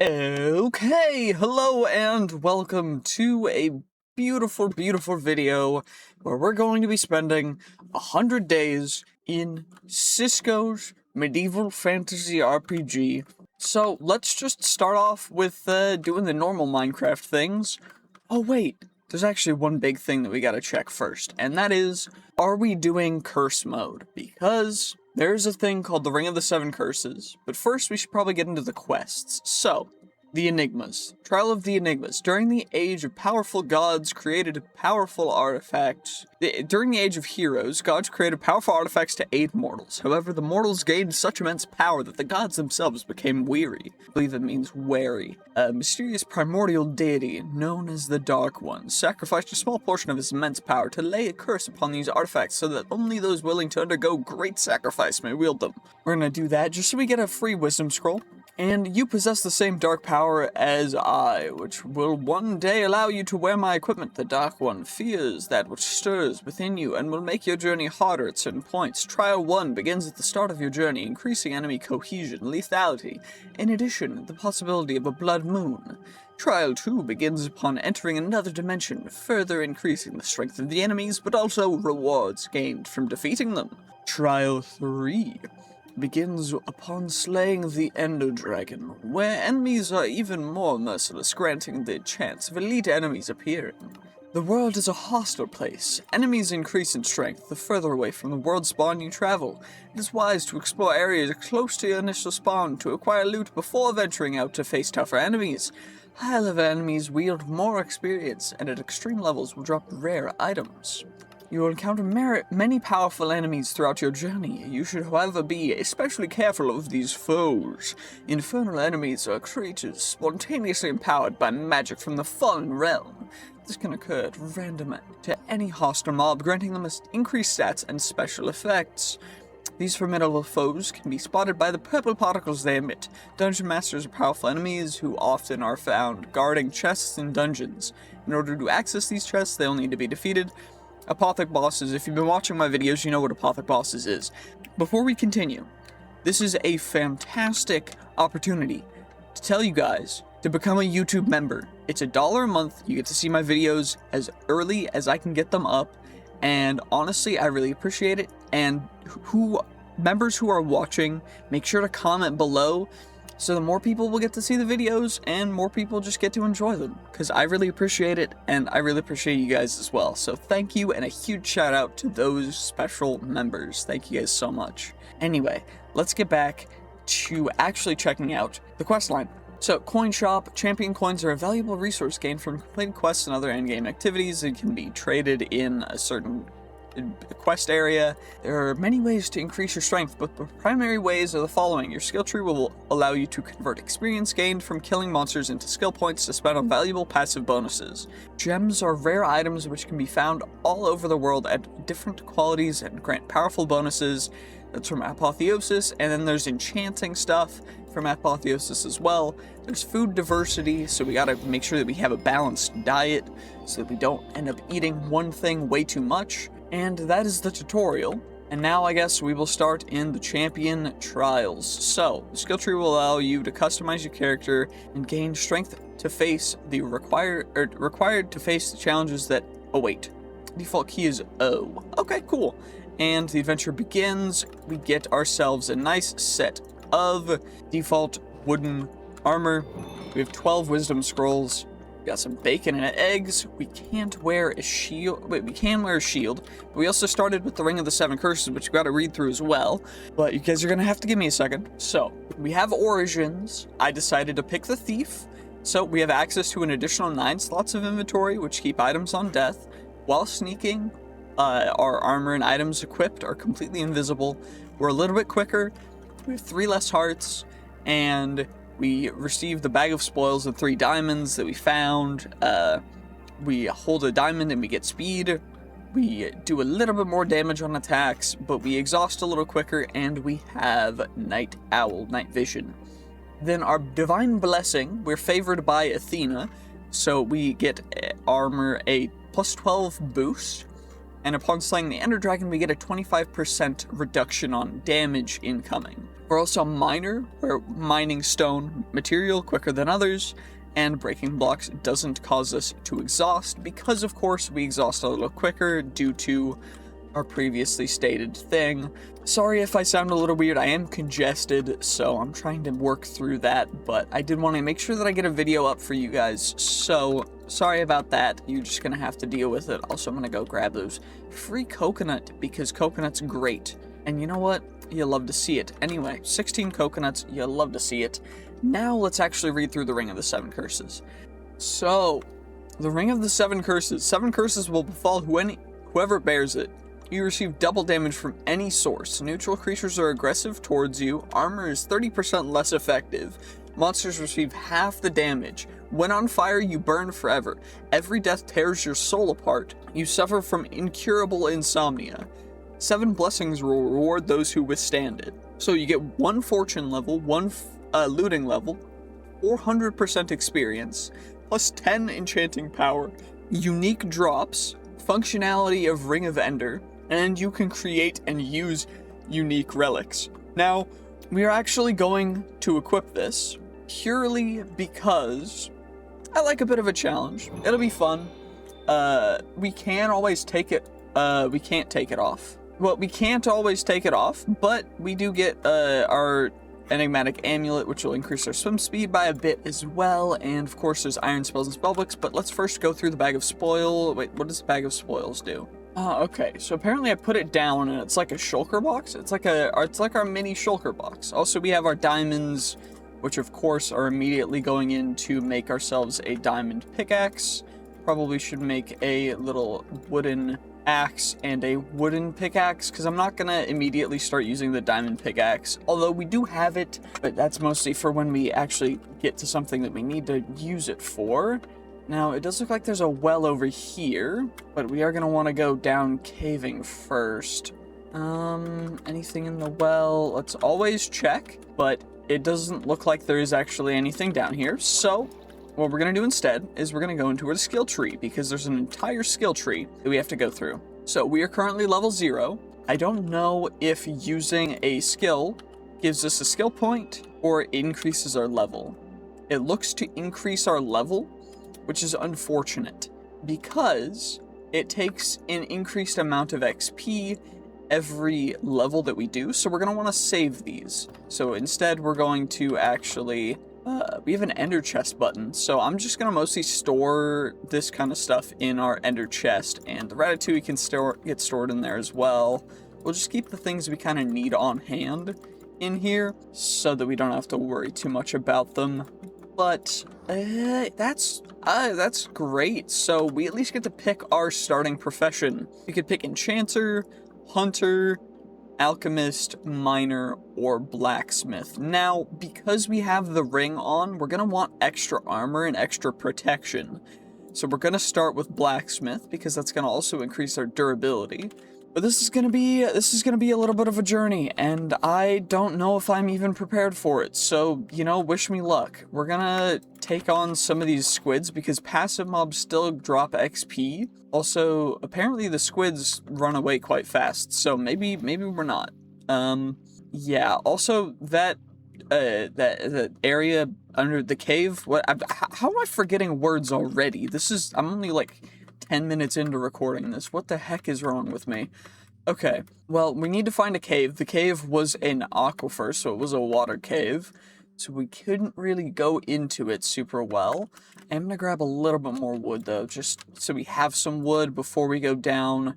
Okay, hello and welcome to a beautiful, beautiful video where we're going to be spending 100 days in Cisco's medieval fantasy RPG. So let's just start off with doing the normal Minecraft things. Oh wait, there's actually one big thing that we gotta check first, and that is, are we doing curse mode? Because there's a thing called the Ring of the Seven Curses, but first we should probably get into the quests. So, the Enigmas. Trial of the Enigmas. During the age of powerful gods created powerful artifacts. During the age of heroes, gods created powerful artifacts to aid mortals. However, the mortals gained such immense power that the gods themselves became weary. I believe it means wary. A mysterious primordial deity, known as the Dark One, sacrificed a small portion of his immense power to lay a curse upon these artifacts so that only those willing to undergo great sacrifice may wield them. We're gonna do that just so we get a free wisdom scroll. And you possess the same dark power as I, which will one day allow you to wear my equipment. The Dark One fears that which stirs within you and will make your journey harder at certain points. Trial 1 begins at the start of your journey, increasing enemy cohesion, lethality. In addition, the possibility of a blood moon. Trial 2 begins upon entering another dimension, further increasing the strength of the enemies, but also rewards gained from defeating them. Trial 3 begins upon slaying the Ender Dragon, where enemies are even more merciless, granting the chance of elite enemies appearing. The world is a hostile place. Enemies increase in strength the further away from the world spawn you travel. It is wise to explore areas close to your initial spawn to acquire loot before venturing out to face tougher enemies. High-level enemies wield more experience, and at extreme levels will drop rare items. You will encounter many powerful enemies throughout your journey. You should, however, be especially careful of these foes. Infernal enemies are creatures spontaneously empowered by magic from the fallen realm. This can occur at random to any hostile mob, granting them increased stats and special effects. These formidable foes can be spotted by the purple particles they emit. Dungeon masters are powerful enemies who often are found guarding chests in dungeons. In order to access these chests, they'll need to be defeated. Apothic bosses, if you've been watching my videos, you know what Apothic bosses is. Before we continue, this is a fantastic opportunity to tell you guys to become a YouTube member. It's $1 a month, you get to see my videos as early as I can get them up, and honestly, I really appreciate it. And members who are watching, make sure to comment below, so the more people will get to see the videos, and more people just get to enjoy them. Because I really appreciate it, and I really appreciate you guys as well. So thank you, and a huge shout out to those special members. Thank you guys so much. Anyway, let's get back to actually checking out the quest line. So, Coin Shop. Champion coins are a valuable resource gained from completing quests and other endgame activities. It can be traded in a certain quest area. There are many ways to increase your strength, but the primary ways are the following. Your skill tree will allow you to convert experience gained from killing monsters into skill points to spend on valuable passive bonuses. Gems are rare items which can be found all over the world at different qualities and grant powerful bonuses. That's from Apotheosis, and then there's enchanting stuff from Apotheosis as well. There's food diversity, so we gotta make sure that we have a balanced diet so that we don't end up eating one thing way too much. And that is the tutorial. And now I guess we will start in the champion trials. So, the skill tree will allow you to customize your character and gain strength to face the required to face the challenges that await. Default key is O. Okay, cool. And the adventure begins. We get ourselves a nice set of default wooden armor. We have 12 wisdom scrolls. Got some bacon and eggs. We can't wear a shield. Wait, we can wear a shield. But we also started with the Ring of the Seven Curses, which you got to read through as well. But you guys are going to have to give me a second. So, we have Origins. I decided to pick the Thief. So, we have access to an additional 9 slots of inventory, which keep items on death. While sneaking, our armor and items equipped are completely invisible. We're a little bit quicker. We have 3 less hearts. And we received the bag of spoils and 3 diamonds that we found. We hold a diamond and we get speed. We do a little bit more damage on attacks, but we exhaust a little quicker, and we have night vision. Then our divine blessing, we're favored by Athena, so we get armor a plus 12 boost. And upon slaying the Ender Dragon, we get a 25% reduction on damage incoming. We're also a miner. We're mining stone material quicker than others, and breaking blocks doesn't cause us to exhaust because, of course, we exhaust a little quicker due to our previously stated thing. Sorry if I sound a little weird, I am congested, so I'm trying to work through that, but I did want to make sure that I get a video up for you guys, so sorry about that. You're just gonna have to deal with it. Also, I'm gonna go grab those free coconut, because coconut's great. And you know what? You love to see it. Anyway, 16 coconuts, you love to see it. Now let's actually read through the Ring of the Seven Curses. So, the Ring of the Seven Curses. 7 curses will befall whoever bears it. You receive double damage from any source. Neutral creatures are aggressive towards you. Armor is 30% less effective. Monsters receive half the damage. When on fire, you burn forever. Every death tears your soul apart. You suffer from incurable insomnia. 7 blessings will reward those who withstand it. So you get 1 fortune level, 1 looting level, 400% experience, plus 10 enchanting power, unique drops, functionality of Ring of Ender, and you can create and use unique relics. Now, we are actually going to equip this purely because I like a bit of a challenge. It'll be fun. We can always take it, we can't take it off. Well, we can't always take it off, but we do get our enigmatic amulet, which will increase our swim speed by a bit as well, and of course there's iron spells and spellbooks, but let's first go through the bag of spoil. Wait, what does the bag of spoils do? Okay, so apparently I put it down and it's like a shulker box. It's like our mini shulker box. Also, we have our diamonds, which of course are immediately going in to make ourselves a diamond pickaxe. Probably should make a little wooden axe and a wooden pickaxe, because I'm not gonna immediately start using the diamond pickaxe, although we do have it, but that's mostly for when we actually get to something that we need to use it for. Now, it does look like there's a well over here, but we are gonna want to go down caving first. Anything in the well? Let's always check, but it doesn't look like there is actually anything down here, so what we're going to do instead is we're going to go into a skill tree, because there's an entire skill tree that we have to go through. So we are currently level 0. I don't know if using a skill gives us a skill point or increases our level. It looks to increase our level, which is unfortunate, because it takes an increased amount of XP every level that we do, so we're going to want to save these. So instead, we're going to actually... we have an ender chest button, so I'm just gonna mostly store this kind of stuff in our ender chest, and the ratatouille can get stored in there as well. We'll just keep the things we kind of need on hand in here, so that we don't have to worry too much about them. But that's great. So we at least get to pick our starting profession. We could pick enchanter, hunter, alchemist, miner, or blacksmith. Now, because we have the ring on, we're going to want extra armor and extra protection. So we're going to start with blacksmith, because that's going to also increase our durability. But this is going to be a little bit of a journey, and I don't know if I'm even prepared for it. So, you know, wish me luck. We're going to take on some of these squids, because passive mobs still drop XP. Also, apparently the squids run away quite fast, so maybe we're not. Yeah, also that area under the cave, how am I forgetting words already? I'm only like 10 minutes into recording this. What the heck is wrong with me? Okay, well, we need to find a cave. The cave was an aquifer, so it was a water cave. So we couldn't really go into it super well. I'm gonna grab a little bit more wood though, just so we have some wood before we go down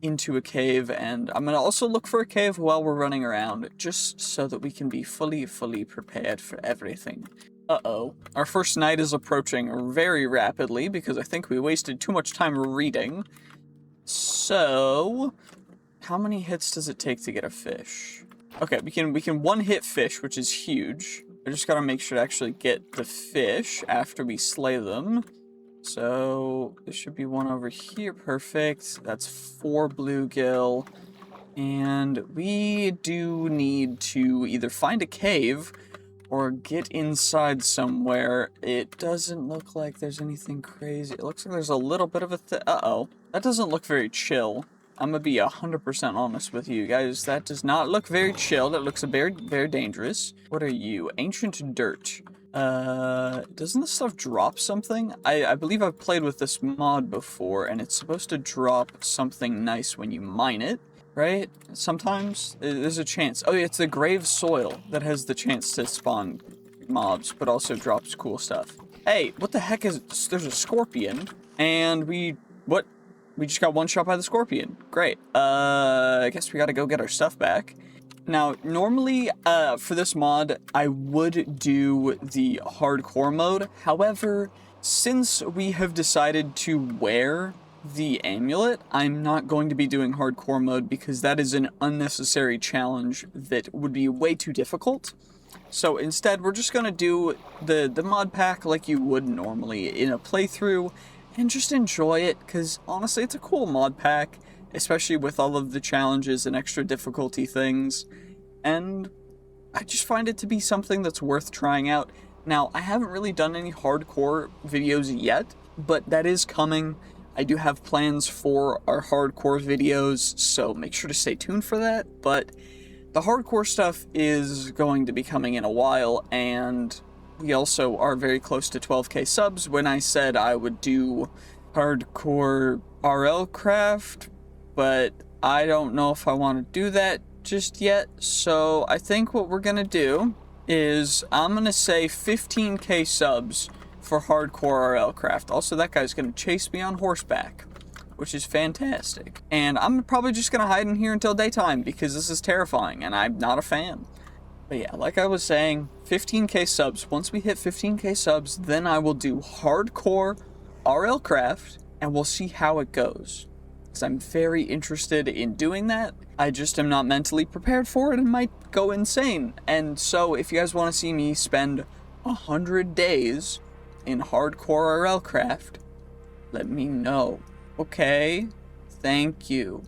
into a cave. And I'm gonna also look for a cave while we're running around, just so that we can be fully prepared for everything. Uh-oh. Our first night is approaching very rapidly, because I think we wasted too much time reading. So, how many hits does it take to get a fish? Okay, we can one-hit fish, which is huge. I just gotta make sure to actually get the fish after we slay them. So, there should be one over here. Perfect. That's 4 bluegill. And we do need to either find a cave or get inside somewhere. It doesn't look like there's anything crazy. It looks like there's a little bit of a uh-oh. That doesn't look very chill. I'm gonna be 100% honest with you guys. That does not look very chill. That looks very, very dangerous. What are you? Ancient dirt. Doesn't this stuff drop something? I believe I've played with this mod before, and it's supposed to drop something nice when you mine it, right? Sometimes there's a chance. Oh yeah, it's the grave soil that has the chance to spawn mobs, but also drops cool stuff. Hey, what the heck is... There's a scorpion, and what? We just got one shot by the scorpion. Great. I guess we gotta go get our stuff back. Now, normally, for this mod, I would do the hardcore mode. However, since we have decided to wear the amulet, I'm not going to be doing hardcore mode because that is an unnecessary challenge that would be way too difficult. So instead, we're just gonna do the mod pack like you would normally in a playthrough and just enjoy it, because honestly, it's a cool mod pack, especially with all of the challenges and extra difficulty things, and I just find it to be something that's worth trying out. Now, I haven't really done any hardcore videos yet, but that is coming. I do have plans for our hardcore videos, so make sure to stay tuned for that, but the hardcore stuff is going to be coming in a while, and we also are very close to 12k subs. When I said I would do hardcore RL craft, but I don't know if I want to do that just yet, so I think what we're gonna do is I'm gonna say 15k subs for hardcore RL craft. Also, that guy's gonna chase me on horseback, which is fantastic. And I'm probably just gonna hide in here until daytime because this is terrifying and I'm not a fan. But yeah, like I was saying, 15k subs. Once we hit 15k subs, then I will do hardcore RL craft and we'll see how it goes. Because I'm very interested in doing that. I just am not mentally prepared for it and might go insane. And so if you guys want to see me spend 100 days in hardcore RL craft, let me know. Okay, thank you.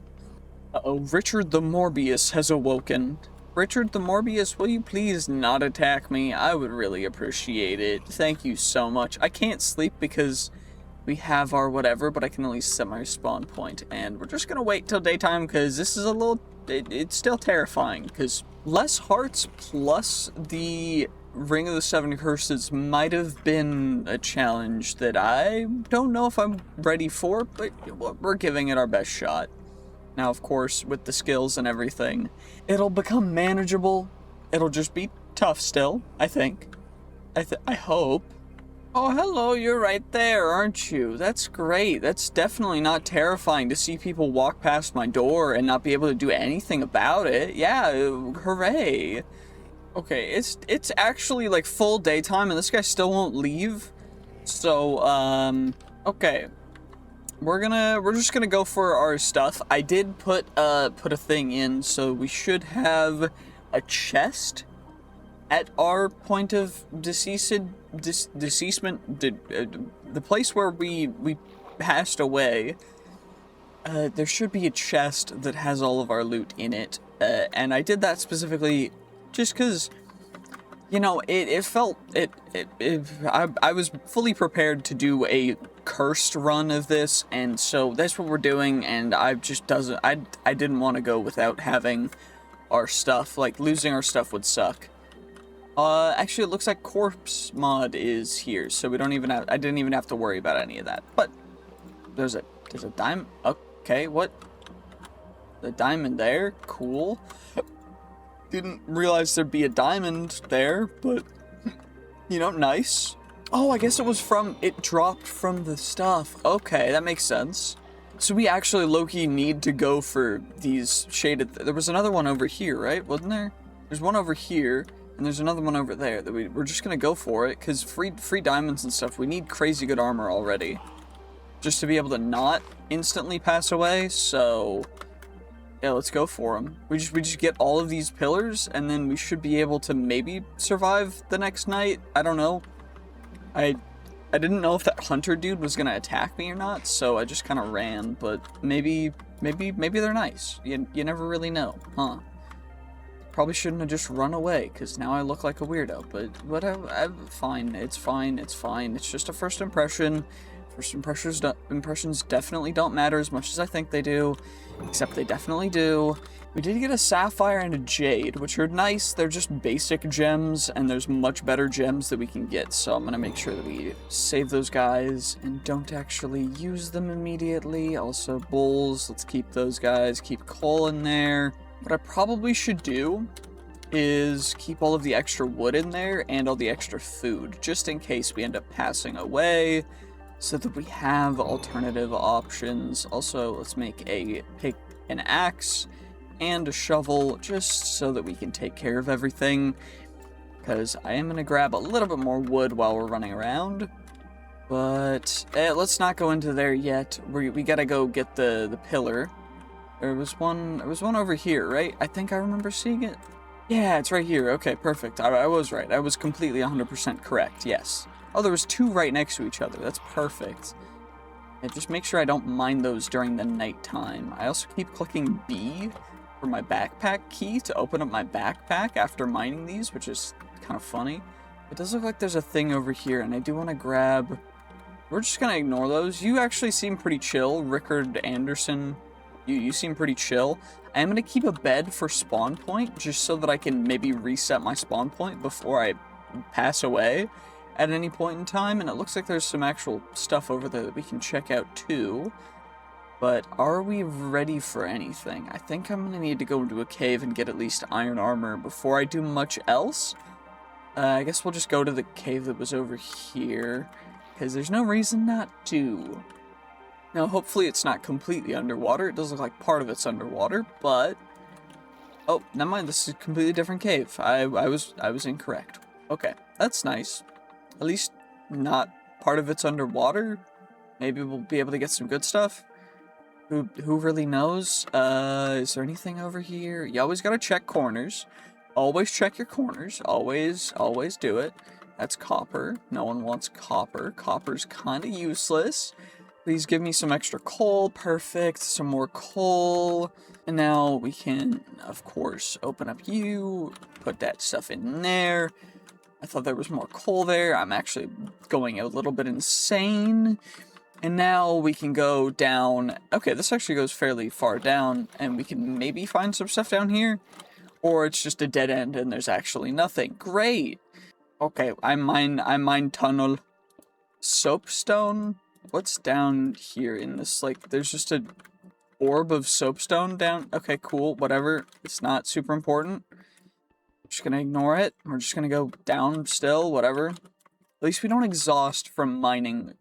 Uh-oh, Richard the Morbius has awoken. Richard the Morbius, will you please not attack me? I would really appreciate it. Thank you so much. I can't sleep because we have our whatever, but I can at least set my spawn point. And we're just gonna wait till daytime because this is a little... It's still terrifying because less hearts plus the Ring of the Seven Curses might have been a challenge that I don't know if I'm ready for, but we're giving it our best shot. Now, of course, with the skills and everything, it'll become manageable. It'll just be tough still, I think. I hope. Oh, hello, you're right there, aren't you? That's great. That's definitely not terrifying to see people walk past my door and not be able to do anything about it. Yeah, hooray. Okay, it's actually like full daytime and this guy still won't leave. So, okay. We're just gonna go for our stuff. I did put a thing in, so we should have a chest at our point of deceasement, the place where we passed away. There should be a chest that has all of our loot in it, and I did that specifically just because, you know, I was fully prepared to do a cursed run of this, and so that's what we're doing, and I didn't want to go without having our stuff. Like, losing our stuff would suck. Actually, it looks like corpse mod is here, so I didn't even have to worry about any of that. But there's a diamond. Okay, what? The diamond there? Cool. Didn't realize there'd be a diamond there, but, you know, nice. Oh, I guess it dropped from the stuff. Okay, that makes sense. So we actually low-key need to go for these shaded... There was another one over here, right? Wasn't there? There's one over here, and there's another one over there that we're just gonna go for it, because free diamonds and stuff, we need crazy good armor already. Just to be able to not instantly pass away, so... Yeah, let's go for them. We just get all of these pillars, and then we should be able to maybe survive the next night. I don't know. I didn't know if that hunter dude was gonna attack me or not, so I just kind of ran. But maybe they're nice. You never really know, huh? Probably shouldn't have just run away, because now I look like a weirdo. But whatever. Fine. It's fine. It's fine. It's just a first impression. First impressions definitely don't matter as much as I think they do, except they definitely do. We did get a sapphire and a jade, which are nice. They're just basic gems, and there's much better gems that we can get, so I'm gonna make sure that we save those guys and don't actually use them immediately. Also, bowls, let's keep those guys, keep coal in there. What I probably should do is keep all of the extra wood in there and all the extra food, just in case we end up passing away, so that we have alternative options. Also, let's make an axe and a shovel, just so that we can take care of everything, because I am going to grab a little bit more wood while we're running around, but let's not go into there yet. We gotta go get the pillar. There was one over here, right? I think I remember seeing it. Yeah, it's right here. Okay, perfect. I was right. I was completely 100% correct, yes. Oh, there was two right next to each other. That's perfect. And just make sure I don't mine those during the nighttime. I also keep clicking B for my backpack key to open up my backpack after mining these, which is kind of funny. It does look like there's a thing over here, and I do want to grab... We're just going to ignore those. You actually seem pretty chill, Rickard Anderson. You seem pretty chill. I am going to keep a bed for spawn point, just so that I can maybe reset my spawn point before I pass away at any point in time. And it looks like there's some actual stuff over there that we can check out too. But are we ready for anything? I think I'm going to need to go into a cave and get at least iron armor before I do much else. I guess we'll just go to the cave that was over here, because there's no reason not to. Now, hopefully it's not completely underwater. It does look like part of it's underwater, but... Oh, never mind, this is a completely different cave. I was incorrect. Okay, that's nice. At least not part of it's underwater. Maybe we'll be able to get some good stuff. Who really knows? Is there anything over here? You always gotta check corners. Always check your corners. Always do it. That's copper. No one wants copper. Copper's kind of useless. Please give me some extra coal. Perfect. Some more coal. And now we can, of course, open up you. Put that stuff in there. I thought there was more coal there. I'm actually going a little bit insane. And now we can go down. Okay, this actually goes fairly far down, and we can maybe find some stuff down here. Or it's just a dead end and there's actually nothing. Great! Okay, I mine tunnel. Soapstone? What's down here in this, like, there's just a orb of soapstone down. Okay, cool, whatever. It's not super important. I'm just gonna ignore it. We're just gonna go down still, whatever. At least we don't exhaust from mining,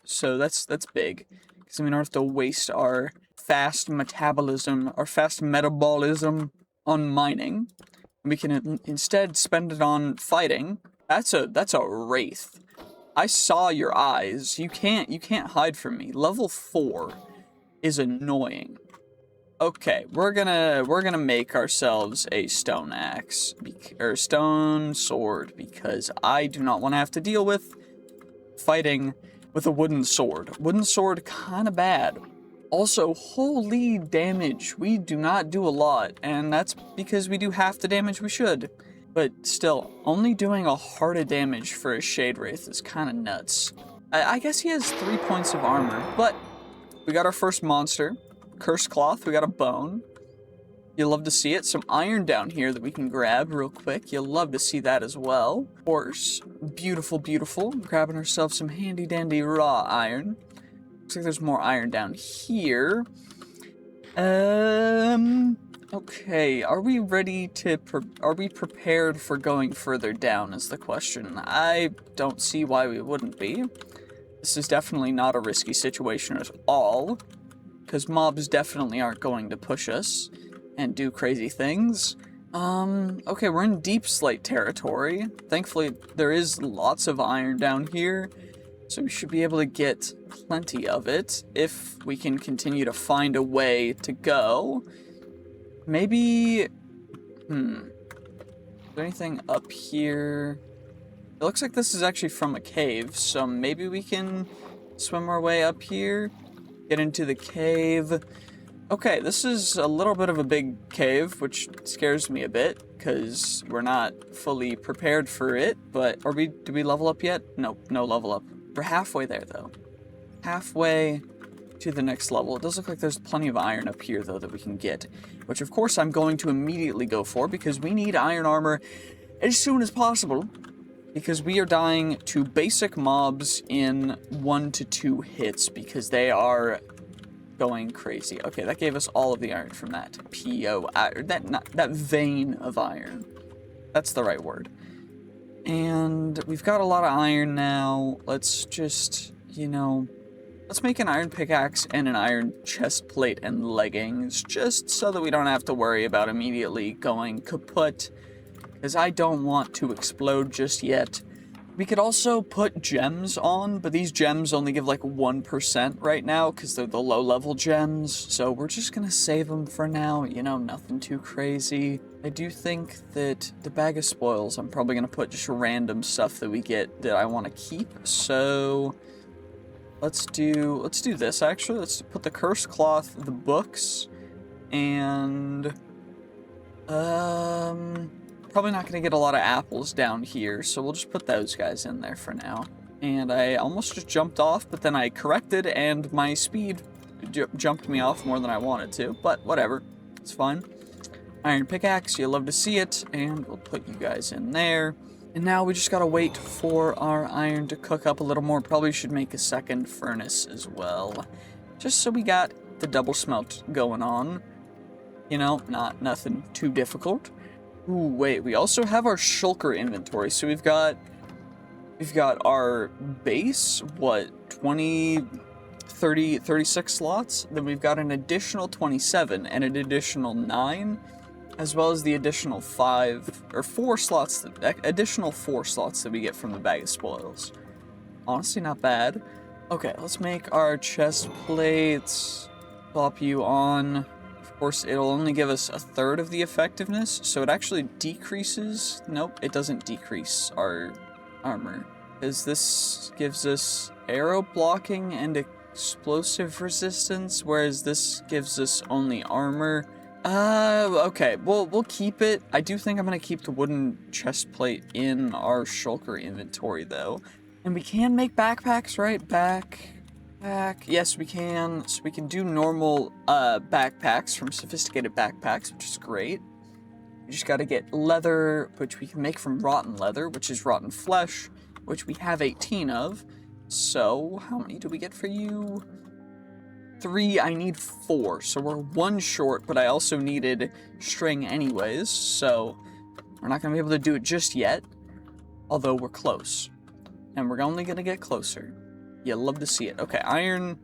so that's big. Because then we don't have to waste our fast metabolism, our fast metabolism on mining. We can instead spend it on fighting. That's a wraith. I saw your eyes. You can't hide from me. Level 4 is annoying. Okay, we're gonna make ourselves a stone axe or stone sword, because I do not want to have to deal with fighting with a wooden sword. Wooden sword kinda bad. Also, holy damage. We do not do a lot, and that's because we do half the damage we should. But still, only doing a heart of damage for a Shade Wraith is kinda nuts. I guess he has 3 points of armor, but we got our first monster. Cursed Cloth, we got a bone. You'll love to see it. Some iron down here that we can grab real quick. You'll love to see that as well. Horse. Beautiful, beautiful. Grabbing ourselves some handy dandy raw iron. Looks like there's more iron down here. Okay, are we ready to, are we prepared for going further down is the question. I don't see why we wouldn't be. This is definitely not a risky situation at all, because mobs definitely aren't going to push us and do crazy things. Okay, we're in Deep Slate territory. Thankfully, there is lots of iron down here, so we should be able to get plenty of it if we can continue to find a way to go. Maybe, is there anything up here? It looks like this is actually from a cave, so maybe we can swim our way up here, get into the cave. Okay, this is a little bit of a big cave, which scares me a bit, because we're not fully prepared for it, but did we level up yet? Nope, no level up. We're halfway there, though. halfway to the next level. It does look like there's plenty of iron up here, though, that we can get, which, of course, I'm going to immediately go for, because we need iron armor as soon as possible, because we are dying to basic mobs in 1 to 2 hits, because they are going crazy. Okay, that gave us all of the iron from that that vein of iron. That's the right word. And we've got a lot of iron now. Let's just, let's make an iron pickaxe and an iron chest plate and leggings, just so that we don't have to worry about immediately going kaput, because I don't want to explode just yet. We could also put gems on, but these gems only give like 1% right now, because they're the low-level gems, so we're just gonna save them for now, nothing too crazy. I do think that the bag of spoils, I'm probably gonna put just random stuff that we get that I want to keep, so let's do this, actually. Let's put the cursed cloth, the books, and probably not going to get a lot of apples down here, so we'll just put those guys in there for now. And I almost just jumped off, but then I corrected, and my speed jumped me off more than I wanted to, but whatever, it's fine. Iron pickaxe, you'll love to see it, and we'll put you guys in there. And now we just gotta wait for our iron to cook up a little more. Probably should make a second furnace as well, just so we got the double smelt going on. Nothing too difficult. Ooh, wait, we also have our shulker inventory. So we've got our base, 20, 30, 36 slots. Then we've got an additional 27 and an additional 9, as well as the additional 4 slots that we get from the bag of spoils. Honestly, not bad. Okay, let's make our chest plates. Plop you on. Of course, it'll only give us 1/3 of the effectiveness, so it actually decreases. Nope, it doesn't decrease our armor, because this gives us arrow blocking and explosive resistance, whereas this gives us only armor. Okay, we'll keep it. I do think I'm gonna keep the wooden chest plate in our shulker inventory, though. And we can make backpacks, right? Backpack. Yes, we can. So we can do normal backpacks from sophisticated backpacks, which is great. We just gotta get leather, which we can make from rotten leather, which is rotten flesh, which we have 18 of. So how many do we get for you? 3, I need 4, so we're 1 short, but I also needed string anyways, so we're not gonna be able to do it just yet, although we're close. And we're only gonna get closer. You love to see it. Okay, iron.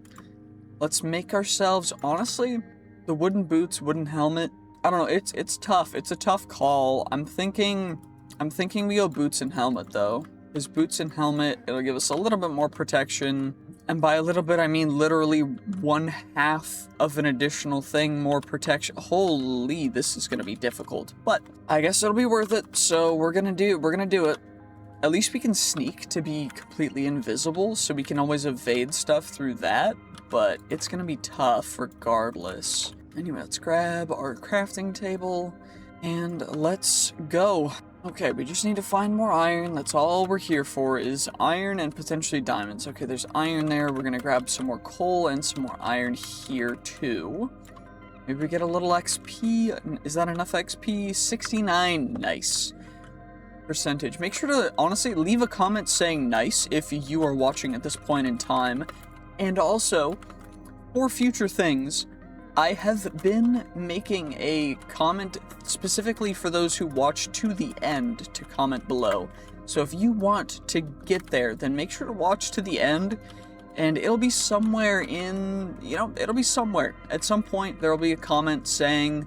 Let's make ourselves, honestly, the wooden boots, wooden helmet. I don't know, it's tough. It's a tough call. I'm thinking we go boots and helmet, though. Because boots and helmet, it'll give us a little bit more protection. And by a little bit, I mean literally 1/2 of an additional thing, more protection. Holy, this is gonna be difficult. But I guess it'll be worth it, so we're gonna do it. At least we can sneak to be completely invisible, so we can always evade stuff through that, but it's gonna be tough regardless. Anyway, let's grab our crafting table, and let's go. Okay, we just need to find more iron. That's all we're here for, is iron and potentially diamonds. Okay, there's iron there. We're gonna grab some more coal and some more iron here, too. Maybe we get a little XP. Is that enough XP? 69. Nice. Percentage. Make sure to, honestly, leave a comment saying nice if you are watching at this point in time. And also, for future things, I have been making a comment specifically for those who watch to the end to comment below. So if you want to get there, then make sure to watch to the end, and it'll be somewhere in, it'll be somewhere. At some point, there'll be a comment saying,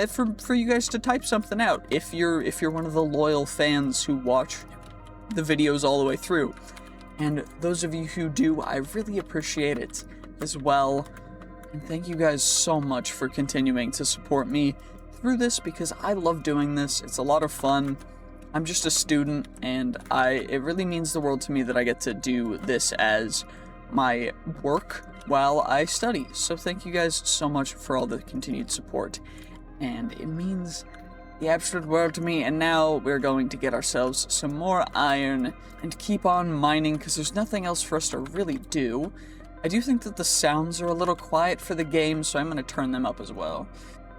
for you guys to type something out, if you're one of the loyal fans who watch the videos all the way through. And those of you who do, I really appreciate it as well. And thank you guys so much for continuing to support me through this, because I love doing this. It's a lot of fun. I'm just a student, and it really means the world to me that I get to do this as my work while I study. So thank you guys so much for all the continued support. And it means the absolute world to me. And now we're going to get ourselves some more iron and keep on mining, because there's nothing else for us to really do. I do think that the sounds are a little quiet for the game, so I'm going to turn them up as well.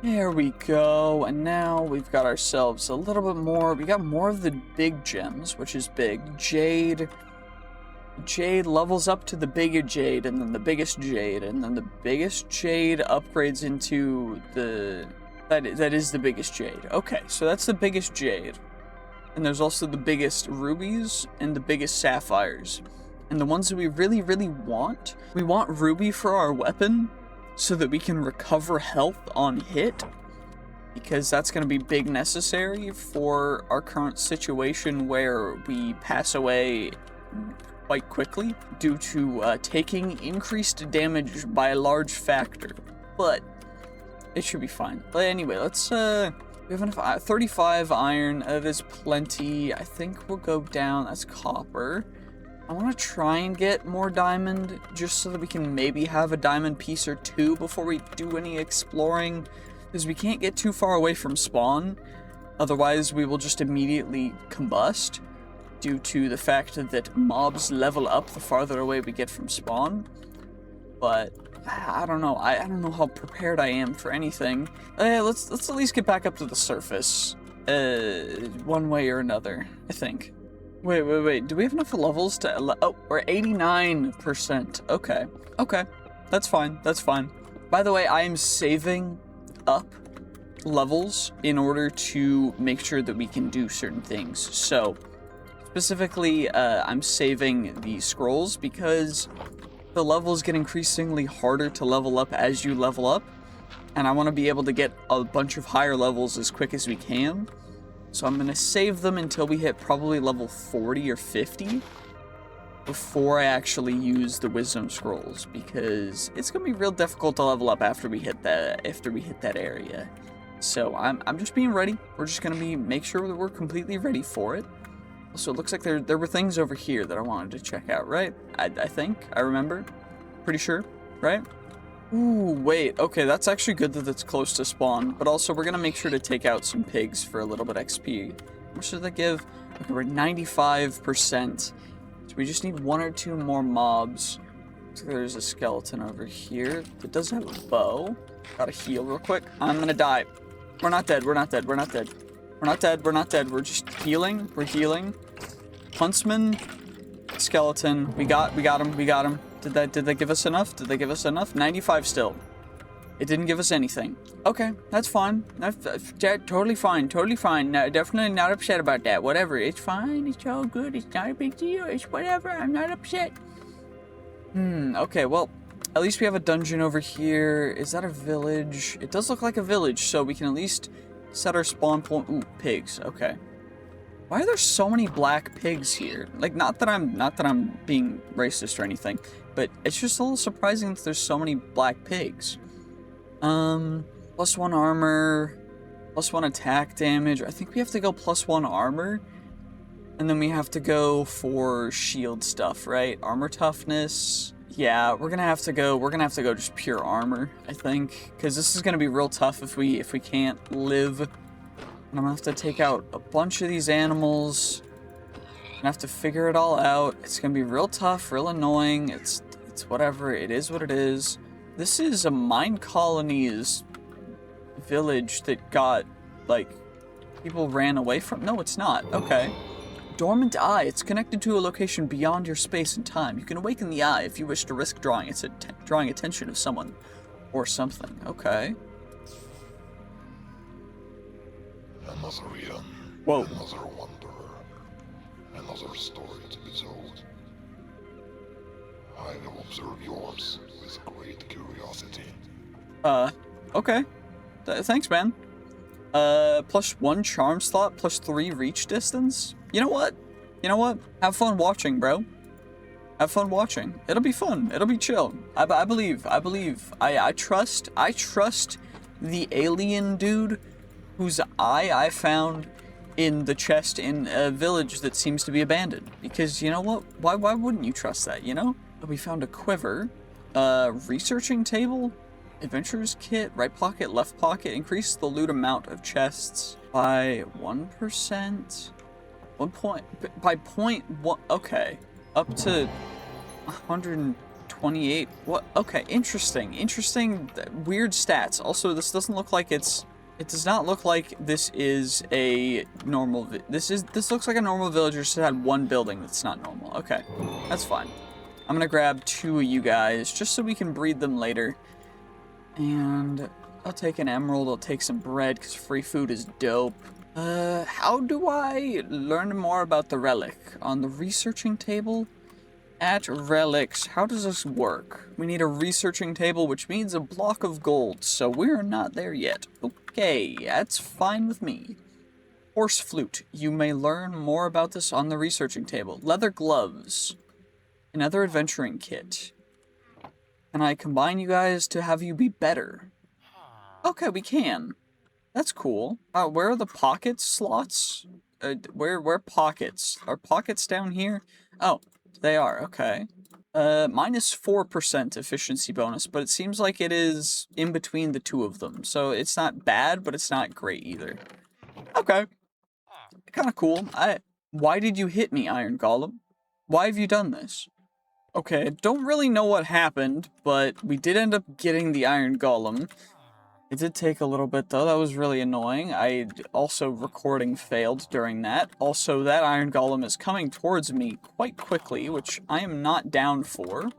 There we go, and now we've got ourselves a little bit more. We got more of the big gems, which is big. Jade levels up to the bigger jade, and then the biggest jade, and then the biggest jade upgrades into the... That is the biggest jade. Okay, so that's the biggest jade. And there's also the biggest rubies and the biggest sapphires. And the ones that we really, really want, we want ruby for our weapon so that we can recover health on hit, because that's going to be big necessary for our current situation where we pass away quite quickly due to taking increased damage by a large factor. But it should be fine. But anyway, let's we have enough 35 iron. That is plenty. I think we'll go down. That's copper. I want to try and get more diamond just so that we can maybe have a diamond piece or two before we do any exploring, because we can't get too far away from spawn. Otherwise, we will just immediately combust due to the fact that mobs level up the farther away we get from spawn. But I don't know. I don't know how prepared I am for anything. Let's at least get back up to the surface. One way or another, I think. Wait. Do we have enough levels to... Oh, we're 89%. Okay. That's fine. By the way, I am saving up levels in order to make sure that we can do certain things. So, specifically, I'm saving the scrolls because the levels get increasingly harder to level up as you level up. And I want to be able to get a bunch of higher levels as quick as we can. So I'm going to save them until we hit probably level 40 or 50 before I actually use the wisdom scrolls, because it's going to be real difficult to level up after we hit that area. So I'm just being ready. We're just going to make sure that we're completely ready for it. Also, it looks like there were things over here that I wanted to check out, right? I think I remember. Pretty sure, right? Ooh, wait, okay, that's actually good that it's close to spawn, but also we're gonna make sure to take out some pigs for a little bit XP. How much does that give? Okay, we're at 95%, so we just need one or two more mobs. So there's a skeleton over here that does have a bow. Gotta heal real quick. I'm gonna die. We're not dead. We're just healing. We're healing. Huntsman, skeleton. We got him. Did that give us enough? 95 still. It didn't give us anything. Okay, that's fine. Totally fine. No, definitely not upset about that. Whatever. It's fine. It's all good. It's not a big deal. It's whatever. I'm not upset. Okay, well, at least we have a dungeon over here. Is that a village? It does look like a village, so we can at least set our spawn point. Ooh, pigs. Okay. Why are there so many black pigs here? Like, not that I'm being racist or anything, but it's just a little surprising that there's so many black pigs. +1 armor, +1 attack damage. I think we have to go +1 armor, and then we have to go for shield stuff, right? Armor toughness. Yeah, we're gonna have to go just pure armor, I think, because this is gonna be real tough if we can't live. And I'm gonna have to take out a bunch of these animals. I'm gonna have to figure it all out. It's gonna be real tough, real annoying. It's whatever. It is what it is. This is a mine colony's village that got, like, people ran away from. No, it's not. Okay. Dormant eye. It's connected to a location beyond your space and time. You can awaken the eye if you wish to risk drawing attention of someone or something. Okay. Another realm, whoa. Another wanderer, another story to be told. I will observe yours with great curiosity. Okay. Thanks, man. +1 charm slot, +3 reach distance. You know what? Have fun watching, bro. Have fun watching. It'll be fun. It'll be chill. I believe. I trust the alien dude whose eye I found in the chest in a village that seems to be abandoned. Because, you know what? Why wouldn't you trust that, you know? We found a quiver. Researching table? Adventurer's kit, right pocket, left pocket. Increase the loot amount of chests by 1%. By 0.1, okay. Up to 120%. 28. What? Okay, interesting. Interesting, weird stats. Also, this doesn't look like it does not look like this is a normal, this looks like a normal village. Just had one building that's not normal. Okay, that's fine. I'm gonna grab 2 of you guys just so we can breed them later. And I'll take an emerald, I'll take some bread because free food is dope. How do I learn more about the relic? On the researching table? At relics, how does this work? We need a researching table, which means a block of gold, so we're not there yet. Okay, that's fine with me. Horse flute, you may learn more about this on the researching table. Leather gloves, another adventuring kit. Can I combine you guys to have you be better? Okay, we can. That's cool. Where are the pocket slots? Where pockets? Are pockets down here? Oh. They are, okay. Minus 4% efficiency bonus, but it seems like it is in between the 2 of them. So it's not bad, but it's not great either. Okay. Kind of cool. Why did you hit me, Iron Golem? Why have you done this? Okay, I don't really know what happened, but we did end up getting the Iron Golem. It did take a little bit, though. That was really annoying. Also, recording failed during that. Also, that Iron Golem is coming towards me quite quickly, which I am not down for.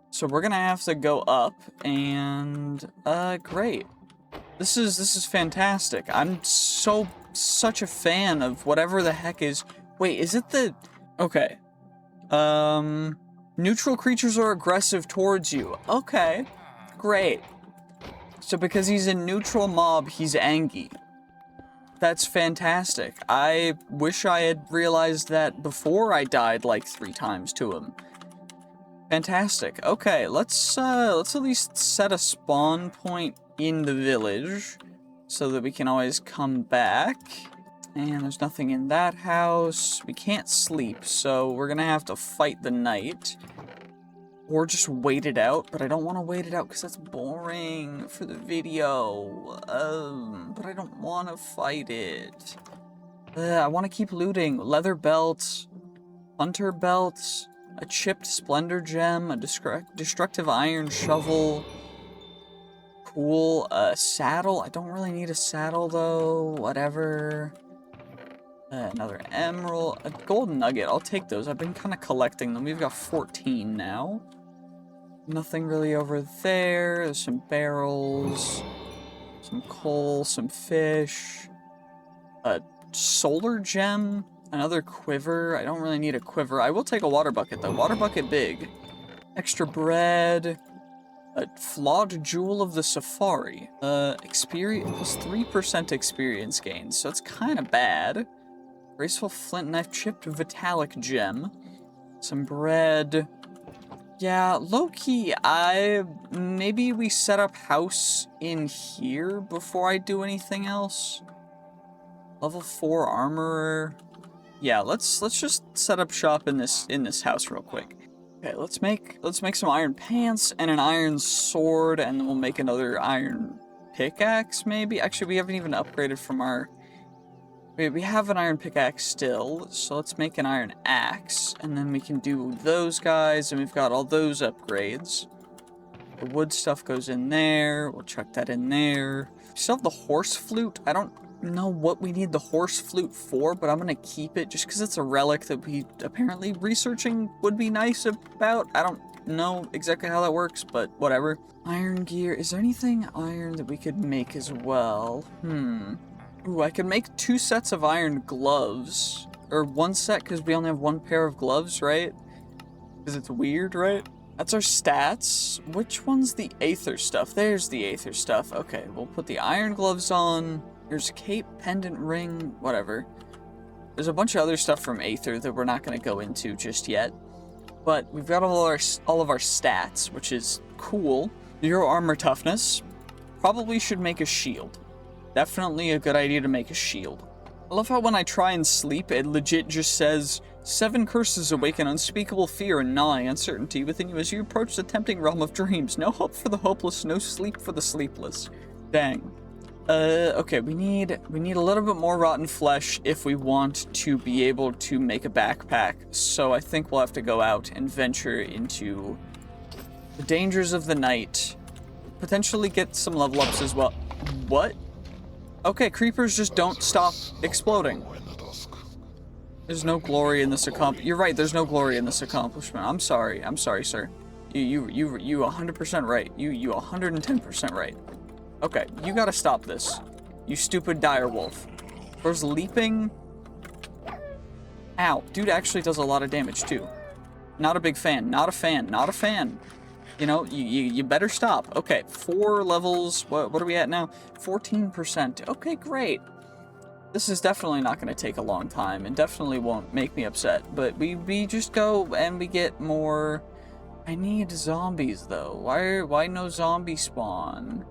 So we're gonna have to go up, and, great. This is fantastic. I'm such a fan of whatever the heck is... Wait, is it the... Okay. Neutral creatures are aggressive towards you. Okay. Great. So because he's a neutral mob, he's angry. That's fantastic. I wish I had realized that before I died like 3 times to him. Fantastic. Okay, let's at least set a spawn point in the village so that we can always come back. And there's nothing in that house. We can't sleep, so we're gonna have to fight the night. Or just wait it out, but I don't want to wait it out because that's boring for the video. But I don't want to fight it. I want to keep looting. Leather belts, hunter belts, a chipped splendor gem, a destructive iron shovel. Cool. A saddle. I don't really need a saddle though. Whatever. Another emerald. A golden nugget. I'll take those. I've been kind of collecting them. We've got 14 now. Nothing really over there. There's some barrels, some coal, some fish, a solar gem, another quiver. I don't really need a quiver. I will take a water bucket though. Water bucket big. Extra bread. A flawed jewel of the safari. Experience plus 3% experience gain, so it's kind of bad. Graceful flint knife, chipped vitalic gem. Some bread. Yeah, low-key, maybe we set up house in here before I do anything else. Level 4 armorer. Yeah, let's just set up shop in this house real quick. Okay, let's make some iron pants and an iron sword, and then we'll make another iron pickaxe, maybe? Actually, we haven't even upgraded from our... We have an iron pickaxe still, so let's make an iron axe, and then we can do those guys, and we've got all those upgrades. The wood stuff goes in there, we'll chuck that in there. We still have the horse flute. I don't know what we need the horse flute for, but I'm gonna keep it just because it's a relic that we apparently researching would be nice about. I don't know exactly how that works, but whatever. Iron gear. Is there anything iron that we could make as well? Ooh, I could make 2 sets of iron gloves. Or 1 set, because we only have 1 pair of gloves, right? Because it's weird, right? That's our stats. Which one's the aether stuff? There's the aether stuff. Okay, we'll put the iron gloves on. There's cape, pendant ring, whatever. There's a bunch of other stuff from aether that we're not going to go into just yet. But we've got all of our stats, which is cool. 0 armor toughness. Probably should make a shield. Definitely a good idea to make a shield. I love how when I try and sleep, it legit just says, 7 curses awaken unspeakable fear and gnawing uncertainty within you as you approach the tempting realm of dreams. No hope for the hopeless, no sleep for the sleepless. Dang. Okay, we need a little bit more rotten flesh if we want to be able to make a backpack. So I think we'll have to go out and venture into The dangers of the night. Potentially get some level ups as well. What? Okay, creepers just don't stop exploding. There's no glory in this accomplishment. You're right, there's no glory in this accomplishment. I'm sorry, sir. You 100% right. You 110% right. Okay, you gotta stop this. You stupid dire wolf. There's leaping. Ow, dude actually does a lot of damage too. Not a big fan, not a fan. You know, you better stop. Okay, 4 levels. What are we at now? 14%. Okay, great. This is definitely not going to take a long time and definitely won't make me upset. But we just go and we get more. I need zombies though. Why no zombie spawn?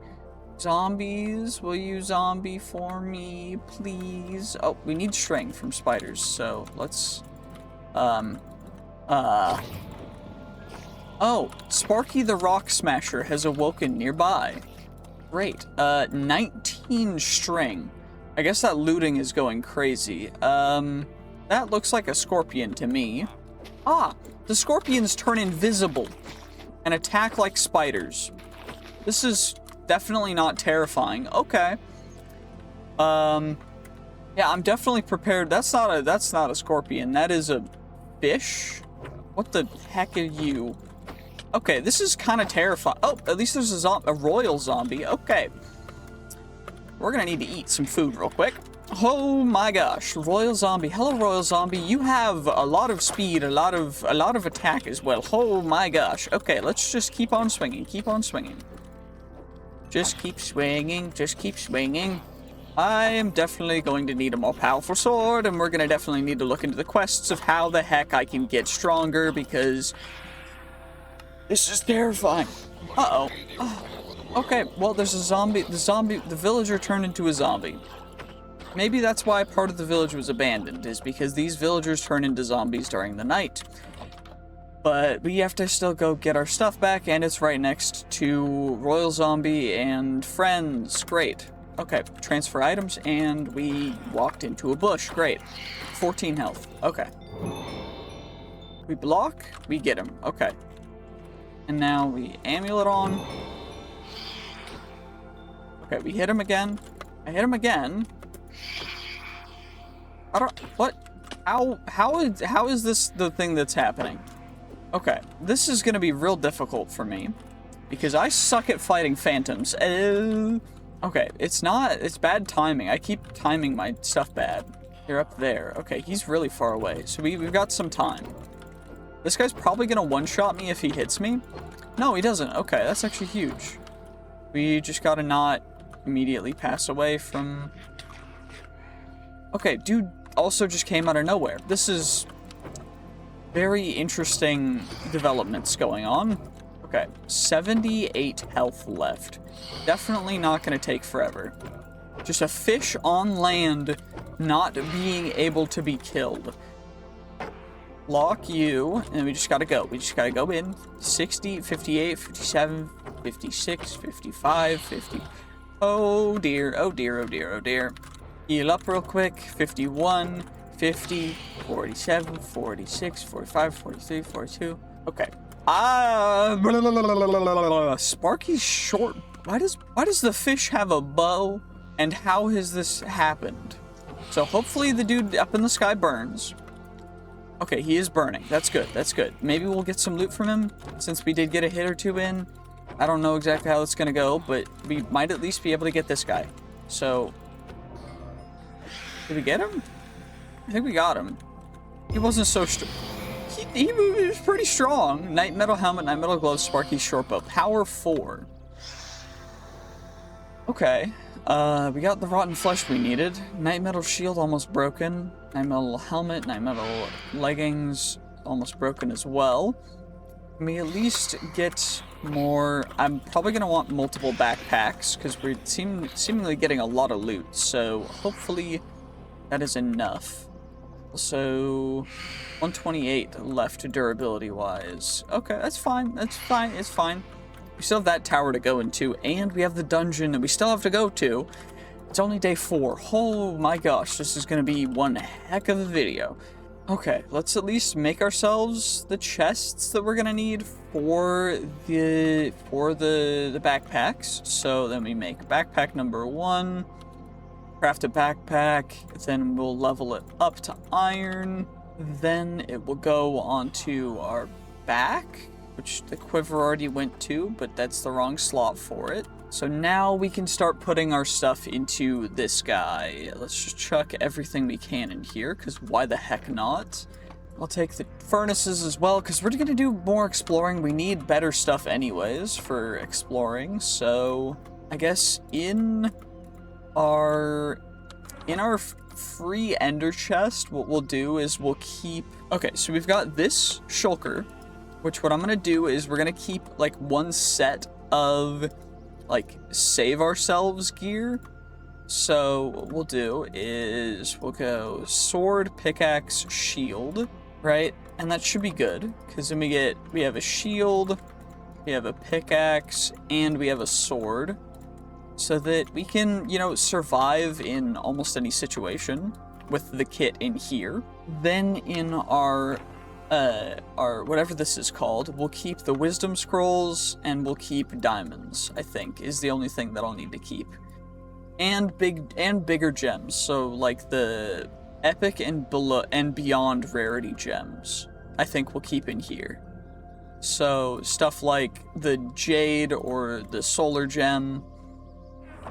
Zombies, will you zombie for me, please? Oh, we need string from spiders, so let's Oh, Sparky the Rock Smasher has awoken nearby. Great. 19 string. I guess that looting is going crazy. That looks like a scorpion to me. Ah, the scorpions turn invisible and attack like spiders. This is definitely not terrifying. Okay. Yeah, I'm definitely prepared. That's not a scorpion. That is a fish. What the heck are you? Okay, this is kind of terrifying. Oh, at least there's a royal zombie. Okay. We're gonna need to eat some food real quick. Oh my gosh, royal zombie. Hello, royal zombie. You have a lot of speed, a lot of attack as well. Oh my gosh. Okay, let's just keep on swinging. Keep on swinging. Just keep swinging. Just keep swinging. I am definitely going to need a more powerful sword, and we're gonna definitely need to look into the quests of how the heck I can get stronger, because this is terrifying. Uh-oh. Okay, well, there's a zombie. The villager turned into a zombie. Maybe that's why part of the village was abandoned, is because these villagers turn into zombies during the night. But we have to still go get our stuff back, and it's right next to Royal Zombie and friends. Great. Okay, transfer items, and we walked into a bush. Great. 14 health. Okay. We block, we get him. Okay. And now we amulet on. Okay, we hit him again. I hit him again. I don't. What? How is this the thing that's happening? Okay, this is gonna be real difficult for me because I suck at fighting phantoms. Okay, it's not. It's bad timing. I keep timing my stuff bad. You're up there. Okay, he's really far away, so we've got some time. This guy's probably gonna one-shot me if he hits me. No, he doesn't. Okay, that's actually huge. We just gotta not immediately pass away from... Okay, dude also just came out of nowhere. This is very interesting developments going on. Okay, 78 health left. Definitely not gonna take forever. Just a fish on land not being able to be killed. Lock you, and we just gotta go. We just gotta go in. 60, 58, 57, 56, 55, 50. Oh dear, oh dear, oh dear, oh dear. Heal up real quick. 51, 50, 47, 46, 45, 43, 42. Okay. Sparky's short. Why does the fish have a bow? And how has this happened? So hopefully the dude up in the sky burns. Okay, he is burning. That's good. That's good. Maybe we'll get some loot from him, since we did get a hit or two in. I don't know exactly how it's gonna go, but we might at least be able to get this guy. So, did we get him? I think we got him. He wasn't so strong. He was pretty strong. Night metal helmet, night metal gloves, Sparky short bow. Power 4. Okay. We got the rotten flesh we needed. Night metal shield almost broken. Night metal helmet, night metal leggings almost broken as well. Can we at least get more? I'm probably gonna want multiple backpacks because we're seemingly getting a lot of loot. So hopefully that is enough. Also, 128 left durability wise. Okay, that's fine. That's fine. It's fine. We still have that tower to go into, and we have the dungeon that we still have to go to. It's only day 4. Oh my gosh, this is going to be one heck of a video. Okay, let's at least make ourselves the chests that we're gonna need for the backpacks. So then we make backpack number 1, craft a backpack, then we'll level it up to iron. Then it will go onto our back, which the quiver already went to, but that's the wrong slot for it. So now we can start putting our stuff into this guy. Let's just chuck everything we can in here, because why the heck not? I'll take the furnaces as well, because we're going to do more exploring. We need better stuff anyways for exploring. So I guess in our free ender chest, what we'll do is we'll keep... Okay, so we've got this shulker, which what I'm going to do is we're going to keep like one set of like save ourselves gear. So what we'll do is we'll go sword, pickaxe, shield, right? And that should be good, because then we have a shield, we have a pickaxe, and we have a sword, so that we can, you know, survive in almost any situation with the kit in here. Then in our whatever this is called, we'll keep the wisdom scrolls, and we'll keep diamonds, I think, is the only thing that I'll need to keep. And bigger gems, so like the epic and below and beyond rarity gems, I think we'll keep in here. So stuff like the jade or the solar gem,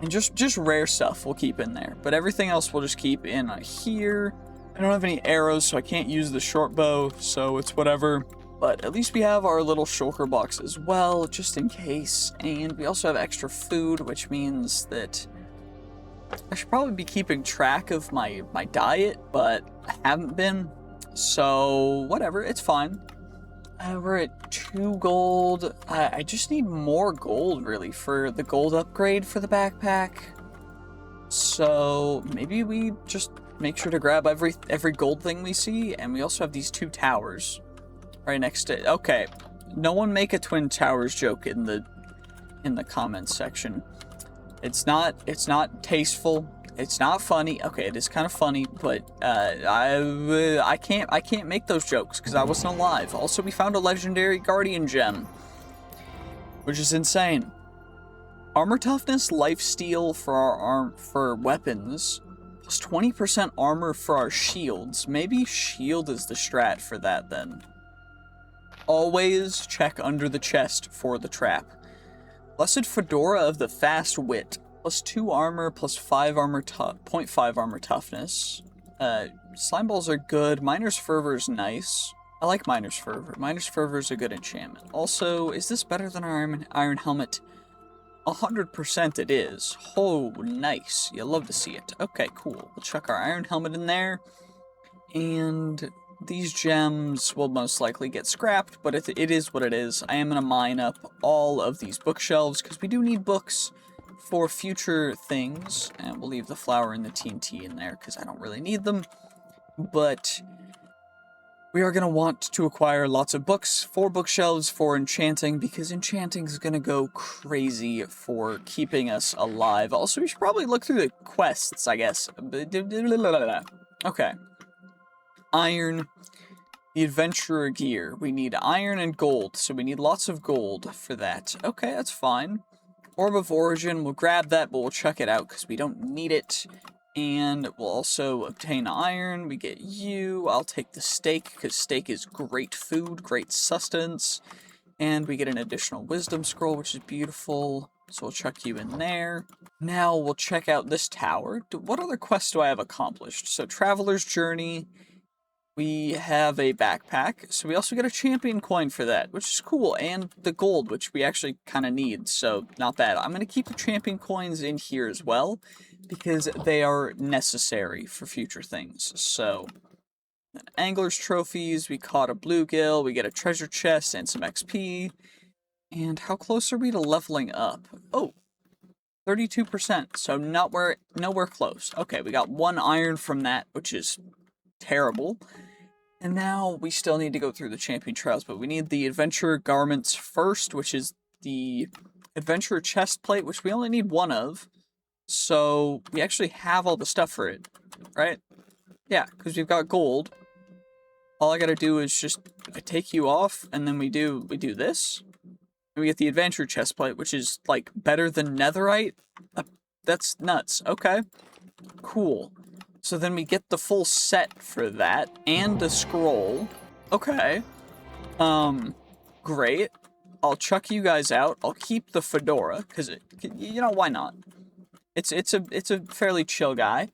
and just rare stuff we'll keep in there. But everything else we'll just keep in here. I don't have any arrows, so I can't use the short bow, so it's whatever. But at least we have our little shulker box as well, just in case. And we also have extra food, which means that I should probably be keeping track of my diet, but I haven't been. So whatever, it's fine. We're at 2 gold. I just need more gold, really, for the gold upgrade for the backpack. So maybe we just make sure to grab every gold thing we see, and we also have these 2 towers right next to it. Okay, no one make a twin towers joke in the comments section. It's not tasteful. It's not funny. Okay, it is kind of funny, but I can't make those jokes because I wasn't alive. Also, we found a legendary guardian gem, which is insane. Armor toughness, lifesteal for for weapons, plus 20% armor for our shields. Maybe shield is the strat for that then. Always check under the chest for the trap. Blessed Fedora of the Fast Wit. Plus 2 armor, plus 5 armor, 0.5 armor toughness. Slime balls are good. Miner's Fervor is nice. I like Miner's Fervor. Miner's Fervor is a good enchantment. Also, is this better than our Iron Helmet? 100% it is. Oh, nice. You love to see it. Okay, cool. We'll chuck our Iron Helmet in there. And these gems will most likely get scrapped, but it is what it is. I am going to mine up all of these bookshelves, because we do need books for future things. And we'll leave the flour and the TNT in there, because I don't really need them. But we are going to want to acquire lots of books for bookshelves for enchanting, because enchanting is going to go crazy for keeping us alive. Also, we should probably look through the quests, I guess. Okay. Iron, the adventurer gear. We need iron and gold, so we need lots of gold for that. Okay, that's fine. Orb of Origin, we'll grab that, but we'll chuck it out because we don't need it. And we'll also obtain iron. We get you. I'll take the steak, because steak is great food, great sustenance. And we get an additional wisdom scroll, which is beautiful. So we'll chuck you in there. Now we'll check out this tower. What other quests do I have accomplished? So Traveler's Journey. We have a backpack, so we also get a champion coin for that, which is cool, and the gold, which we actually kind of need, so not bad. I'm going to keep the champion coins in here as well, because they are necessary for future things. So, angler's trophies, we caught a bluegill, we get a treasure chest and some XP, and how close are we to leveling up? Oh, 32%, so nowhere close. Okay, we got 1 iron from that, which is terrible. And now we still need to go through the champion trials, but we need the adventurer garments first, which is the adventurer chest plate, which we only need 1 of. So we actually have all the stuff for it, right? Yeah, because we've got gold. all I gotta do is just take you off, and then we do this. And we get the adventure chestplate, which is, like, better than netherite. That's nuts. Okay. Cool. So then we get the full set for that, and a scroll. Okay. Great. I'll chuck you guys out. I'll keep the fedora, because, you know, why not? It's a fairly chill guy.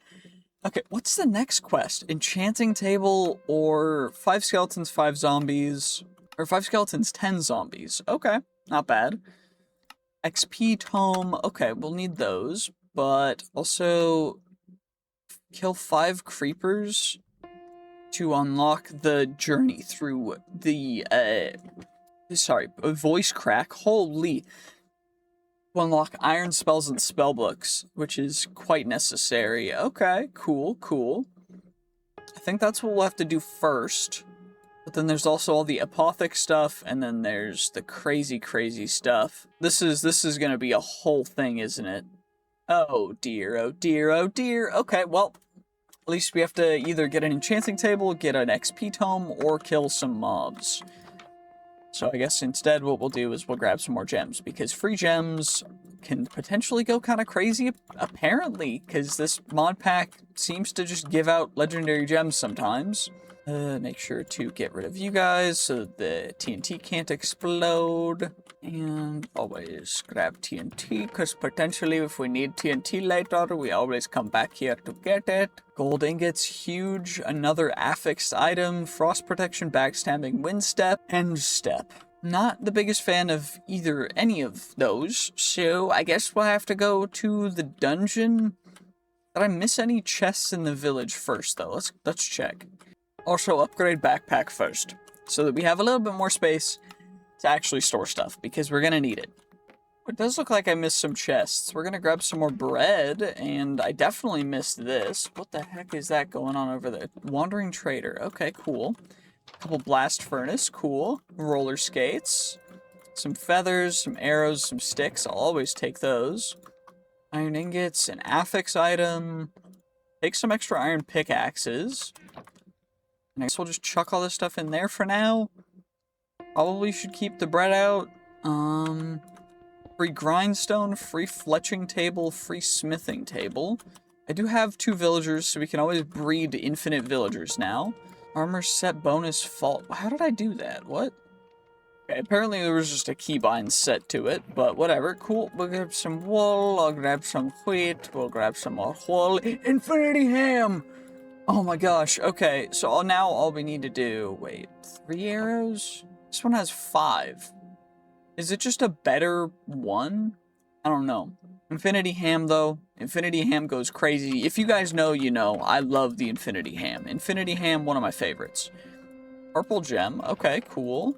Okay, what's the next quest? Enchanting table, or 5 skeletons, 5 zombies, or 5 skeletons, 10 zombies. Okay, not bad. XP tome. Okay, we'll need those, but also kill 5 creepers to unlock the journey through the, voice crack. Holy. To unlock iron spells and spellbooks, which is quite necessary. Okay, cool, cool. I think that's what we'll have to do first. But then there's also all the apothic stuff, and then there's the crazy, crazy stuff. This is gonna be a whole thing, isn't it? Oh dear, oh dear, oh dear. Okay, well, at least we have to either get an enchanting table, get an XP tome, or kill some mobs. So I guess instead what we'll do is we'll grab some more gems, because free gems can potentially go kind of crazy, apparently, because this mod pack seems to just give out legendary gems sometimes. Make sure to get rid of you guys so that the TNT can't explode. And always grab TNT, because potentially if we need TNT later, we always come back here to get it. Gold ingots, huge. Another affixed item. Frost protection, backstabbing, wind step, and step. Not the biggest fan of any of those, so I guess we'll have to go to the dungeon. Did I miss any chests in the village first, though? Let's check. Also, upgrade backpack first, so that we have a little bit more space to actually store stuff, because we're gonna need it. It does look like I missed some chests. We're gonna grab some more bread, and I definitely missed this. What the heck is that going on over there? Wandering Trader. Okay, cool. Couple blast furnace. Cool. Roller skates. Some feathers, some arrows, some sticks. I'll always take those. Iron ingots, an affix item. Take some extra iron pickaxes. And I guess we'll just chuck all this stuff in there for now. Probably should keep the bread out. Free grindstone, free fletching table, free smithing table. I do have 2 villagers, so we can always breed infinite villagers now. Armor set bonus fault. How did I do that? What? Okay, apparently there was just a keybind set to it, but whatever. Cool. We'll grab some wool. I'll grab some wheat. We'll grab some more wool. Infinity ham! Oh my gosh. Okay, so now all we need to do... Wait, 3 arrows? This one has 5. Is it just a better one? I don't know. Infinity ham, though. Infinity ham goes crazy. If you guys know, you know. I love the Infinity ham. Infinity ham, one of my favorites. Purple gem. Okay, cool.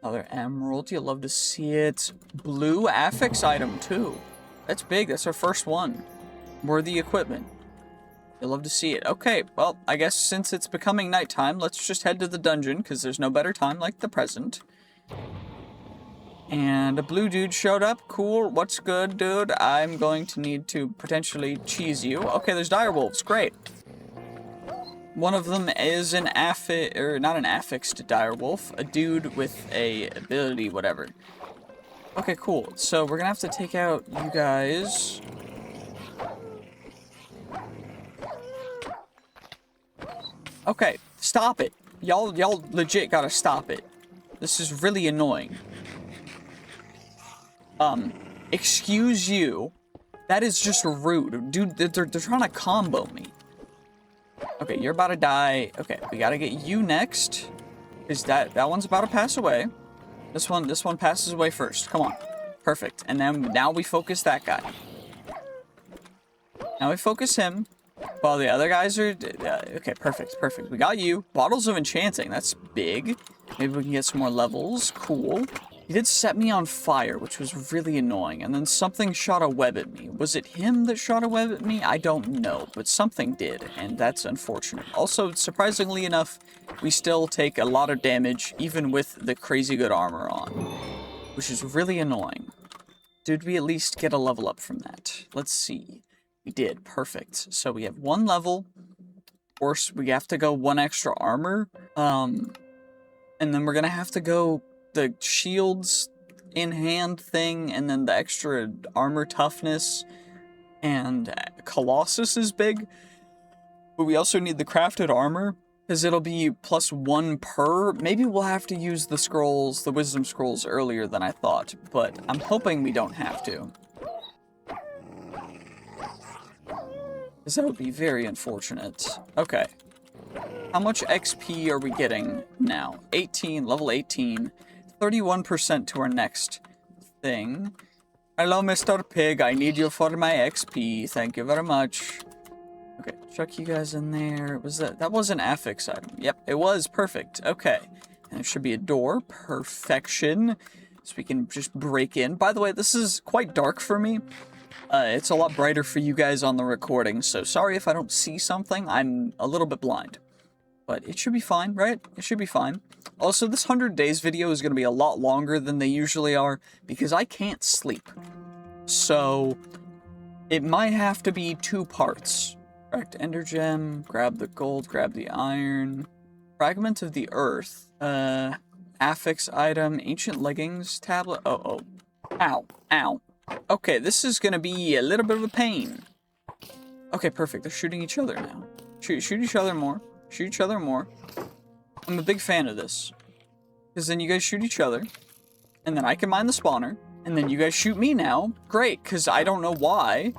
Another emerald. You'll love to see it. Blue affix item, too. That's big. That's our first one. Worthy equipment. You'll love to see it. Okay, well, I guess since it's becoming nighttime, let's just head to the dungeon, because there's no better time like the present. And a blue dude showed up. Cool. What's good, dude? I'm going to need to potentially cheese you. Okay, there's direwolves. Great. One of them is an not an affixed direwolf. A dude with a ability, whatever. Okay, cool. So we're gonna have to take out you guys. Okay, stop it. Y'all legit gotta stop it. This is really annoying. Excuse you. That is just rude. Dude, they're trying to combo me. Okay, you're about to die. Okay, we gotta get you next. Is that one's about to pass away. This one passes away first. Come on. Perfect. And then now we focus that guy. Now we focus him. While the other guys are... okay, perfect, perfect. We got you. Bottles of Enchanting. That's big. Maybe we can get some more levels. Cool. He did set me on fire, which was really annoying. And then something shot a web at me. Was it him that shot a web at me? I don't know. But something did, and that's unfortunate. Also, surprisingly enough, we still take a lot of damage, even with the crazy good armor on. Which is really annoying. Did we at least get a level up from that? Let's see. We did. Perfect. So we have 1 level. Of course, we have to go 1 extra armor. And then we're gonna have to go the shields in hand thing, and then the extra armor toughness, and Colossus is big. But we also need the crafted armor, because it'll be +1 per. Maybe we'll have to use the scrolls, the wisdom scrolls, earlier than I thought, but I'm hoping we don't have to. Because that would be very unfortunate. Okay. How much XP are we getting now? 18, level 18. 31% to our next thing. Hello, Mr. Pig. I need you for my XP. Thank you very much. Okay, chuck you guys in there. Was that was an affix item? Yep, it was. Perfect. Okay. And there should be a door. Perfection. So we can just break in. By the way, this is quite dark for me. It's a lot brighter for you guys on the recording, so sorry if I don't see something. I'm a little bit blind. But it should be fine, right? It should be fine. Also, this 100 days video is going to be a lot longer than they usually are, because I can't sleep. So, it might have to be 2 parts. Correct, ender gem, grab the gold, grab the iron. Fragment of the earth. Affix item, ancient leggings, tablet. Oh. Ow, ow. Okay, this is gonna be a little bit of a pain. Okay, perfect. They're shooting each other now. Shoot each other more. Shoot each other more. I'm a big fan of this. Because then you guys shoot each other. And then I can mine the spawner. And then you guys shoot me now. Great, because I don't know why.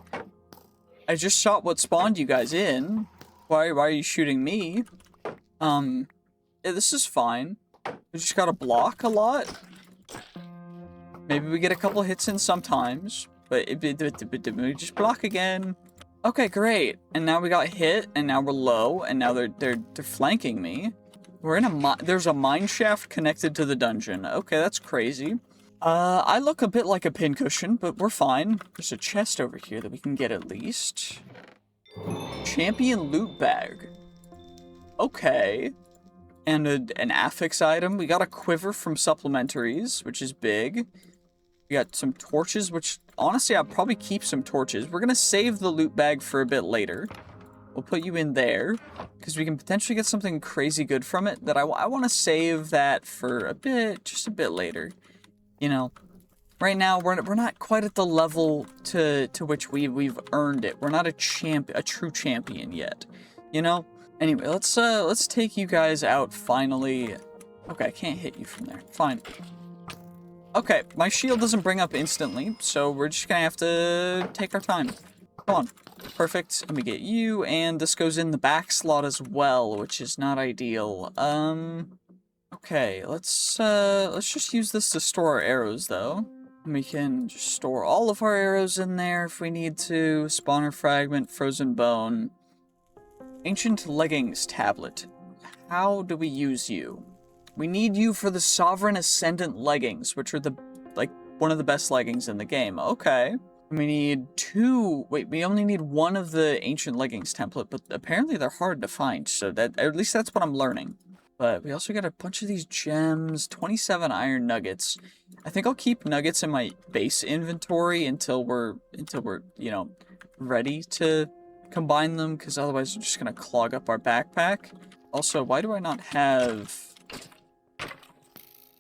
I just shot what spawned you guys in. Why are you shooting me? Yeah, this is fine. We just gotta block a lot. Maybe we get a couple hits in sometimes, but we just block again. Okay, great. And now we got hit, and now we're low, and now they're flanking me. We're in there's a mine shaft connected to the dungeon. Okay, that's crazy. I look a bit like a pincushion, but we're fine. There's a chest over here that we can get at least. Champion loot bag. Okay. And an affix item. We got a quiver from supplementaries, which is big. We got some torches, which, honestly, I'll probably keep some torches. We're gonna save the loot bag for a bit later. We'll put you in there, because we can potentially get something crazy good from it, that I want to save that for just a bit later. You know, right now, we're not quite at the level to which we've earned it. We're not a true champion yet, you know? Anyway, let's take you guys out finally. Okay, I can't hit you from there. Fine. Okay, my shield doesn't bring up instantly, so we're just gonna have to take our time. Come on. Perfect. Let me get you, and this goes in the back slot as well, which is not ideal. Okay, let's just use this to store our arrows, though. We can just store all of our arrows in there if we need to. Spawner fragment, frozen bone. Ancient leggings tablet. How do we use you? We need you for the Sovereign Ascendant leggings, which are one of the best leggings in the game. Okay. We need 2. Wait, we only need 1 of the ancient leggings template, but apparently they're hard to find, so at least that's what I'm learning. But we also got a bunch of these gems, 27 iron nuggets. I think I'll keep nuggets in my base inventory until we're, you know, ready to combine them, because otherwise we're just gonna clog up our backpack. Also, why do I not have...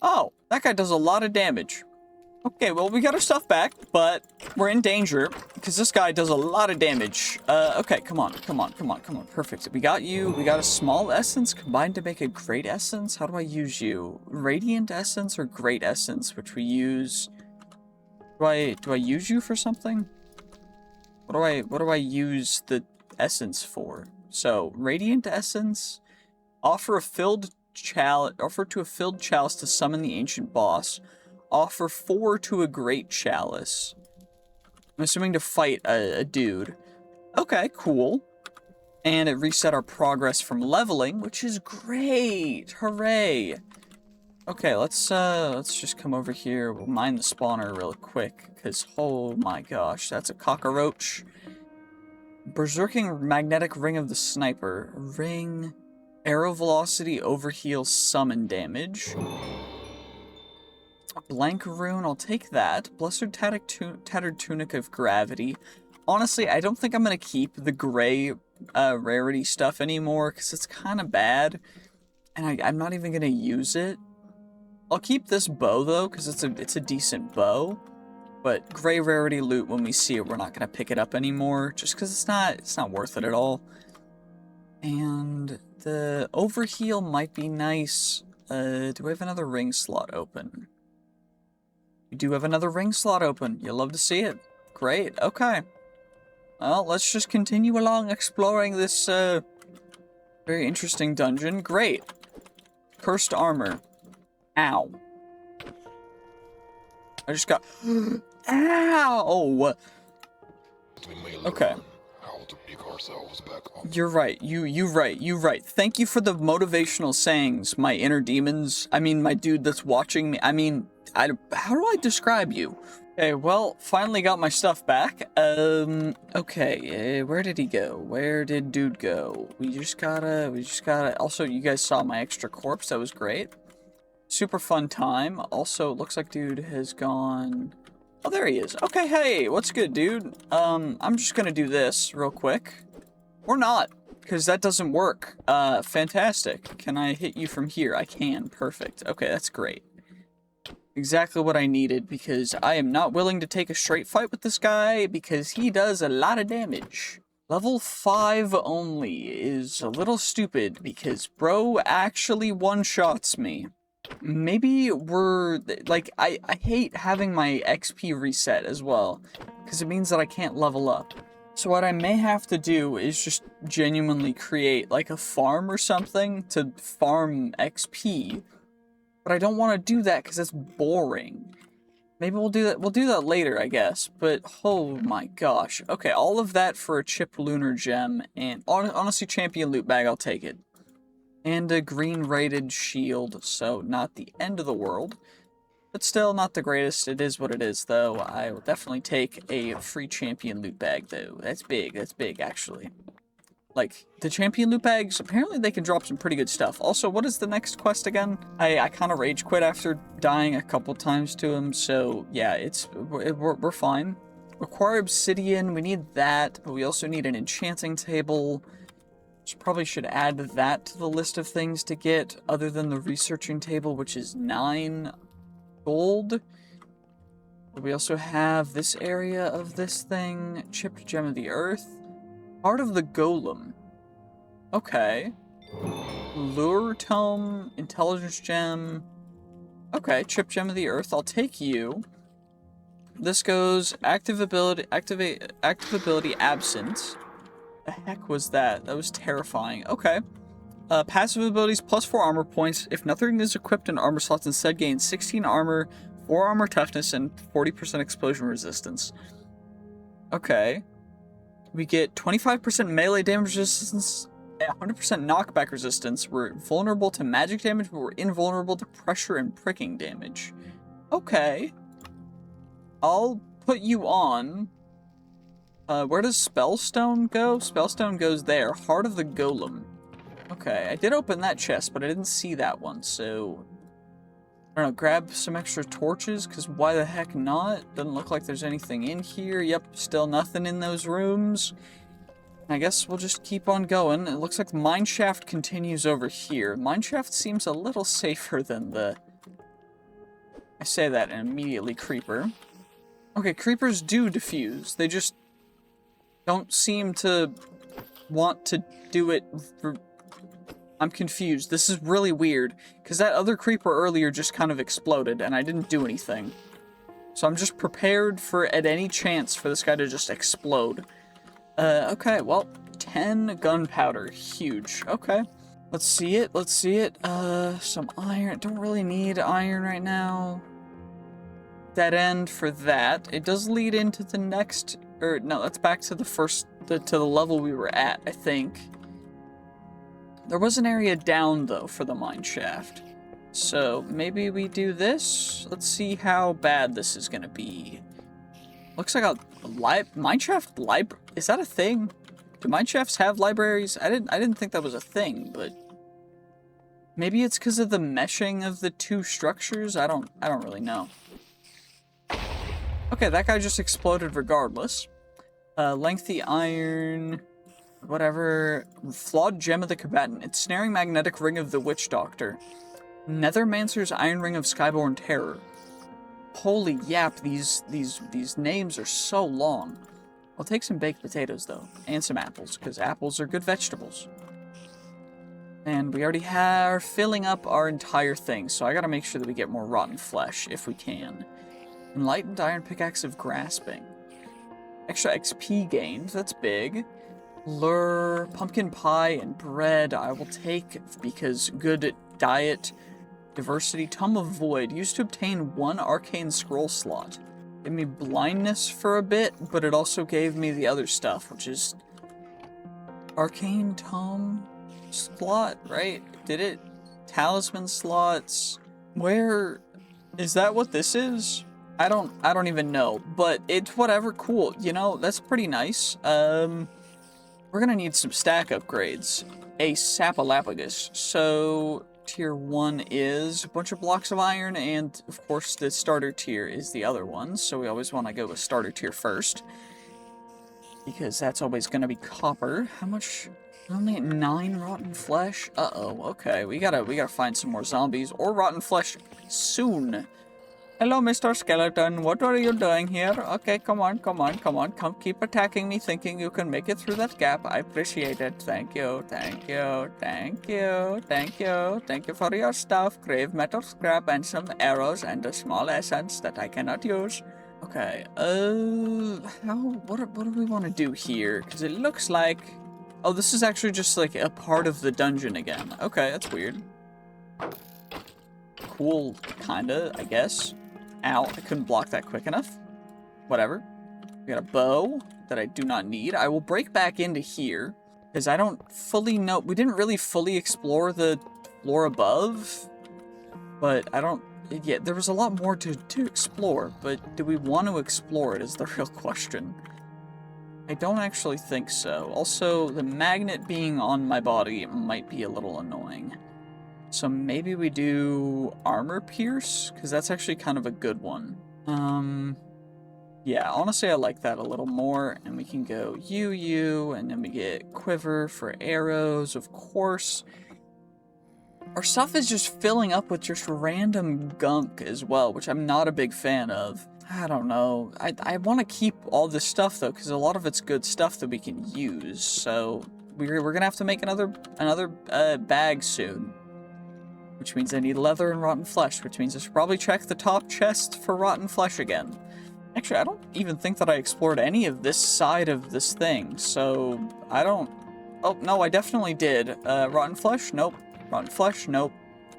Oh, that guy does a lot of damage. Okay, well, we got our stuff back, but we're in danger, because this guy does a lot of damage. Okay, come on. Perfect. We got you. We got a small essence combined to make a great essence. How do I use you? Radiant essence or great essence, which we use... Do I use you for something? What do I use the essence for? So, radiant essence, offer to a filled chalice to summon the ancient boss. Offer 4 to a great chalice. I'm assuming to fight a dude. Okay, cool. And it reset our progress from leveling, which is great. Hooray. Okay, let's just come over here. We'll mine the spawner real quick, because oh my gosh, that's a cockroach. Berserking magnetic ring of the sniper. Ring. Arrow velocity, overheal, summon damage. Blank rune, I'll take that. Blessed tattered tunic of gravity. Honestly, I don't think I'm gonna keep the gray rarity stuff anymore, because it's kind of bad. And I'm not even gonna use it. I'll keep this bow though, because it's a decent bow. But gray rarity loot, when we see it, we're not gonna pick it up anymore, just because it's not worth it at all. And the overheal might be nice. Do we have another ring slot open? We do have another ring slot open. You'll love to see it. Great. Okay. Well, let's just continue along exploring this very interesting dungeon. Great. Cursed armor. Ow. I just got... Ow! Okay. How to pick ourselves back up. You're right. You right. Thank you for the motivational sayings, my inner demons. I mean, my dude that's watching me. I mean, how do I describe you? Okay, well, finally got my stuff back. Okay, where did he go? Where did dude go? We just gotta, also, you guys saw my extra corpse, that was great. Super fun time. Also, it looks like dude has gone, oh, there he is. Okay, hey, what's good, dude? I'm just gonna do this real quick. Or not, because that doesn't work. Fantastic. Can I hit you from here? I can, perfect. Okay, that's great. Exactly what I needed, because I am not willing to take a straight fight with this guy, because he does a lot of damage. Level 5 only is a little stupid, because bro actually one-shots me. Maybe we're, like, I hate having my XP reset as well, because it means that I can't level up. So what I may have to do is just genuinely create, like, a farm or something to farm XP. But I don't want to do that because it's boring. Maybe we'll do that. We'll do that later, I guess. But oh my gosh. Okay, all of that for a chipped lunar gem, and honestly, champion loot bag, I'll take it. And a green rated shield, so not the end of the world. But still not the greatest. It is what it is, though. I will definitely take a free champion loot bag, though. That's big, actually. Like, the champion loot bags, apparently they can drop some pretty good stuff. Also, what is the next quest again? I kind of rage quit after dying a couple times to him, so yeah, we're fine. Require obsidian, we need that, but we also need an enchanting table. So probably should add that to the list of things to get, other than the researching table, which is 9 gold. But we also have this area of this thing, chipped gem of the earth. Part of the golem. Okay. Lure tome, intelligence gem. Okay, chip gem of the earth. I'll take you. This goes active ability absent. The heck was that? That was terrifying. Okay. Passive abilities +4 armor points. If nothing is equipped in armor slots, instead gain 16 armor, 4 armor toughness, and 40% explosion resistance. Okay. We get 25% melee damage resistance, 100% knockback resistance. We're vulnerable to magic damage, but we're invulnerable to pressure and pricking damage. Okay. I'll put you on. Where does Spellstone go? Spellstone goes there. Heart of the Golem. Okay, I did open that chest, but I didn't see that one, so... I don't know, grab some extra torches, because why the heck not? Doesn't look like there's anything in here. Yep, still nothing in those rooms. I guess we'll just keep on going. It looks like the mineshaft continues over here. Mineshaft seems a little safer than the... I say that and immediately creeper. Okay, creepers do diffuse. They just don't seem to want to do it for... I'm confused. This is really weird, because that other creeper earlier just kind of exploded, and I didn't do anything. So I'm just prepared for, at any chance, for this guy to just explode. Okay, well, 10 gunpowder. Huge. Okay. Let's see it. Some iron. Don't really need iron right now. Dead end for that. It does lead into the next... Or, no, that's back to the first... to the level we were at, I think. There was an area down, though, for the mine shaft. So, maybe we do this? Let's see how bad this is gonna be. Looks like a mineshaft library. Is that a thing? Do mineshafts have libraries? I didn't think that was a thing, but... Maybe it's because of the meshing of the two structures? I don't really know. Okay, that guy just exploded regardless. Lengthy iron... whatever. Flawed Gem of the Combatant. Ensnaring Magnetic Ring of the Witch Doctor. Nethermancer's Iron Ring of Skyborn Terror. Holy yap, these names are so long. I'll take some baked potatoes, though. And some apples, because apples are good vegetables. And we already are filling up our entire thing, so I gotta make sure that we get more rotten flesh, if we can. Enlightened Iron Pickaxe of Grasping. Extra XP gained, that's big. Lure, pumpkin pie, and bread I will take, because good diet. Diversity, Tome of Void, used to obtain 1 arcane scroll slot. Gave me blindness for a bit, but it also gave me the other stuff, which is arcane tome slot, right? Did it? Talisman slots. Where is that? What this is? I don't even know, but it's whatever. Cool. You know, that's pretty nice. We're gonna need some stack upgrades. A Sapalapagus. So Tier 1 is a bunch of blocks of iron, and of course the starter tier is the other one, so we always want to go with starter tier first. Because that's always going to be copper. How much? Only 9 rotten flesh? Uh-oh, okay. We gotta find some more zombies or rotten flesh soon. Hello, Mr. Skeleton. What are you doing here? Okay, come on. Come, keep attacking me, thinking you can make it through that gap. I appreciate it. Thank you for your stuff. Grave metal scrap and some arrows and a small essence that I cannot use. Okay, what do we want to do here? Because it looks like... Oh, this is actually just like a part of the dungeon again. Okay, that's weird. Cool, kinda, I guess. Ow, I couldn't block that quick enough. Whatever. We got a bow that I do not need. I will break back into here, because I don't fully know... We didn't really fully explore the floor above, but I don't... Yeah, there was a lot more to explore, but do we want to explore it is the real question. I don't actually think so. Also, the magnet being on my body might be a little annoying. So maybe we do armor pierce, because that's actually kind of a good one. Yeah, honestly I like that a little more, and we can go you, and then we get quiver for arrows, of course. Our stuff is just filling up with just random gunk as well, which I'm not a big fan of. I don't know. I want to keep all this stuff, though, because a lot of it's good stuff that we can use, so we're going to have to make another bag soon. Which means I need leather and rotten flesh, which means I should probably check the top chest for rotten flesh again. Actually, I don't even think that I explored any of this side of this thing, so I don't... Oh, no, I definitely did. Rotten flesh? Nope. Rotten flesh? Nope.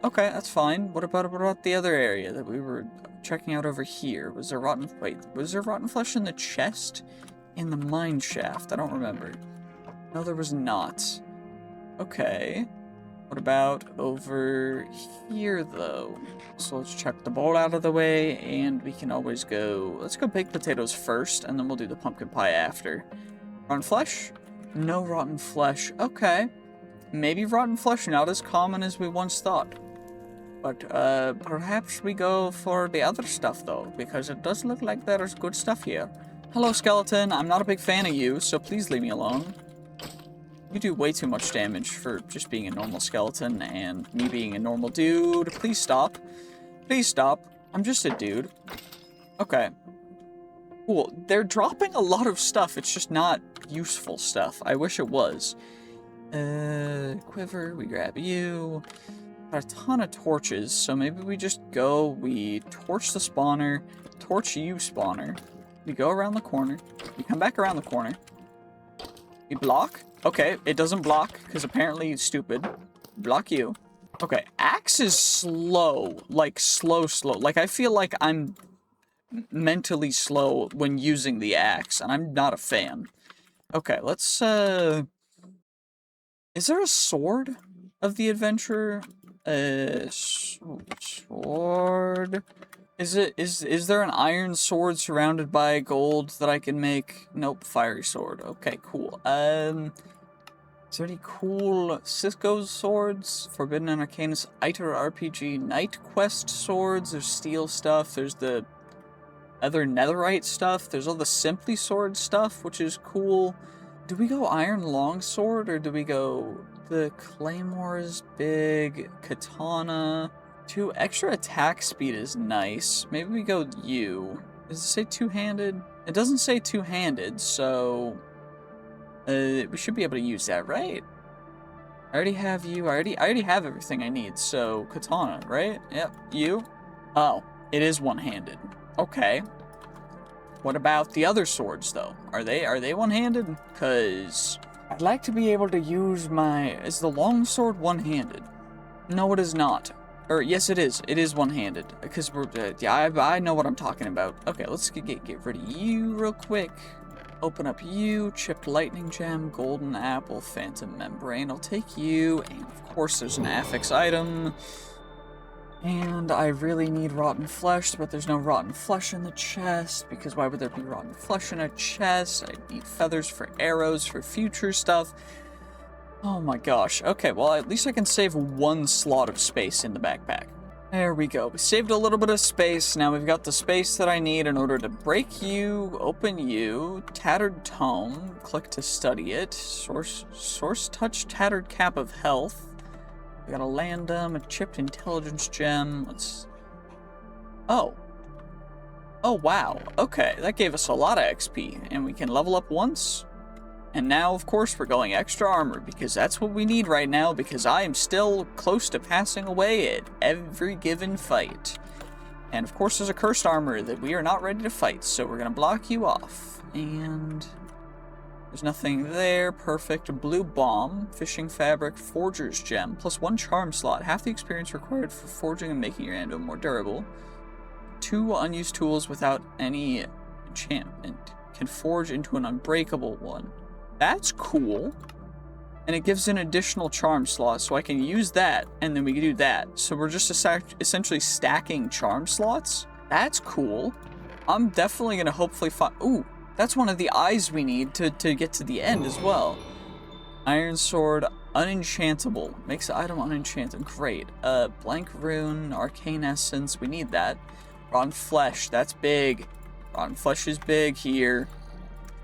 Okay, that's fine. What about the other area that we were checking out over here? Was there rotten... Wait, was there rotten flesh in the chest? In the mine shaft? I don't remember. No, there was not. Okay. What about over here, though? So let's check the bowl out of the way, and we can always go... Let's go baked potatoes first, and then we'll do the pumpkin pie after. Rotten flesh? No rotten flesh. Okay. Maybe rotten flesh not as common as we once thought. But, perhaps we go for the other stuff, though, because it does look like there's good stuff here. Hello, skeleton. I'm not a big fan of you, so please leave me alone. You do way too much damage for just being a normal skeleton and me being a normal dude. Please stop. Please stop. I'm just a dude. Okay. Cool. They're dropping a lot of stuff. It's just not useful stuff. I wish it was. Quiver. We grab you. Got a ton of torches, so maybe we just go, we torch the spawner, torch you, spawner. We go around the corner. We come back around the corner. We block. Okay, it doesn't block, because apparently it's stupid. Block you. Okay, axe is slow. Like, slow. Like, I feel like I'm mentally slow when using the axe, and I'm not a fan. Okay, let's, Is there a sword of the adventurer? Sword... Is there an iron sword surrounded by gold that I can make? Nope, fiery sword. Okay, cool. Is there any cool Cisco swords? Forbidden and Arcanus Iter RPG Night Quest swords. There's steel stuff. There's the other netherite stuff. There's all the Simply sword stuff, which is cool. Do we go iron longsword or do we go the claymore is big, katana? 2 extra attack speed is nice. Maybe we go you. Does it say two-handed? It doesn't say two-handed, so we should be able to use that, right? I already have you. I already have everything I need. So katana, right? Yep. You. Oh, it is one-handed. Okay. What about the other swords, though? Are they one-handed? Cause I'd like to be able to use my. Is the longsword one-handed? No, it is not. Or yes, it is. It is one-handed. Because we're yeah, I know what I'm talking about. Okay, let's get rid of you real quick. Open up you, chipped lightning gem, golden apple, phantom membrane. I'll take you, and of course there's an affix item. And I really need rotten flesh, but there's no rotten flesh in the chest, because why would there be rotten flesh in a chest? I need feathers for arrows for future stuff. Oh my gosh. Okay, well at least I can save 1 slot of space in the backpack. There we go. We saved a little bit of space. Now we've got the space that I need in order to break you, open you, tattered tome, click to study it, source touch, tattered cap of health. We got a landum, a chipped intelligence gem. Let's. Oh, wow. Okay, that gave us a lot of XP, and we can level up once. And now, of course, we're going extra armor, because that's what we need right now, because I am still close to passing away at every given fight. And of course, there's a cursed armor that we are not ready to fight, so we're going to block you off. And there's nothing there. Perfect. Blue bomb, fishing fabric, forger's gem, plus 1 charm slot, half the experience required for forging and making your anvil more durable. 2 unused tools without any enchantment. Can forge into an unbreakable one. That's cool. And it gives an additional charm slot, so I can use that, and then we can do that. So we're just essentially stacking charm slots. That's cool. I'm definitely going to hopefully find... Ooh, that's one of the eyes we need to get to the end as well. Iron sword, unenchantable. Makes the item unenchanted. Great. Blank rune, arcane essence. We need that. Rotten flesh. That's big. Rotten flesh is big here.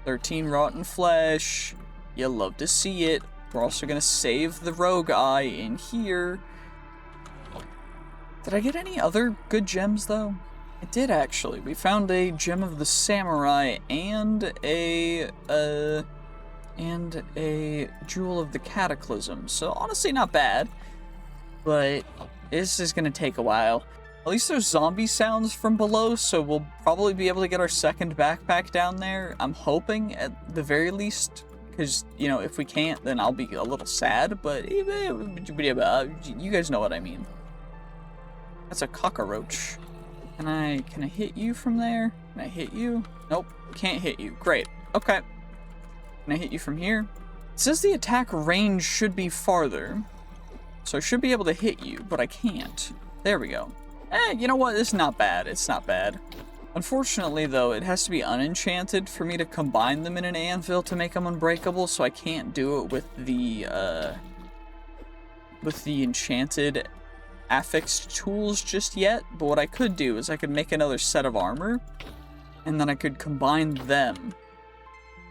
13 rotten flesh. You'll love to see it. We're also going to save the rogue eye in here. Did I get any other good gems, though? I did, actually. We found a gem of the samurai and a jewel of the cataclysm. So, honestly, not bad. But this is going to take a while. At least there's zombie sounds from below, so we'll probably be able to get our second backpack down there. I'm hoping, at the very least, because, you know, if we can't, then I'll be a little sad, but you guys know what I mean. That's a cockroach. Can I hit you from there? Can I hit you? Nope, can't hit you. Great. Okay. Can I hit you from here? It says the attack range should be farther, so I should be able to hit you, but I can't. There we go. You know what? It's not bad. It's not bad. Unfortunately, though, it has to be unenchanted for me to combine them in an anvil to make them unbreakable, so I can't do it with the enchanted affixed tools just yet. But what I could do is I could make another set of armor, and then I could combine them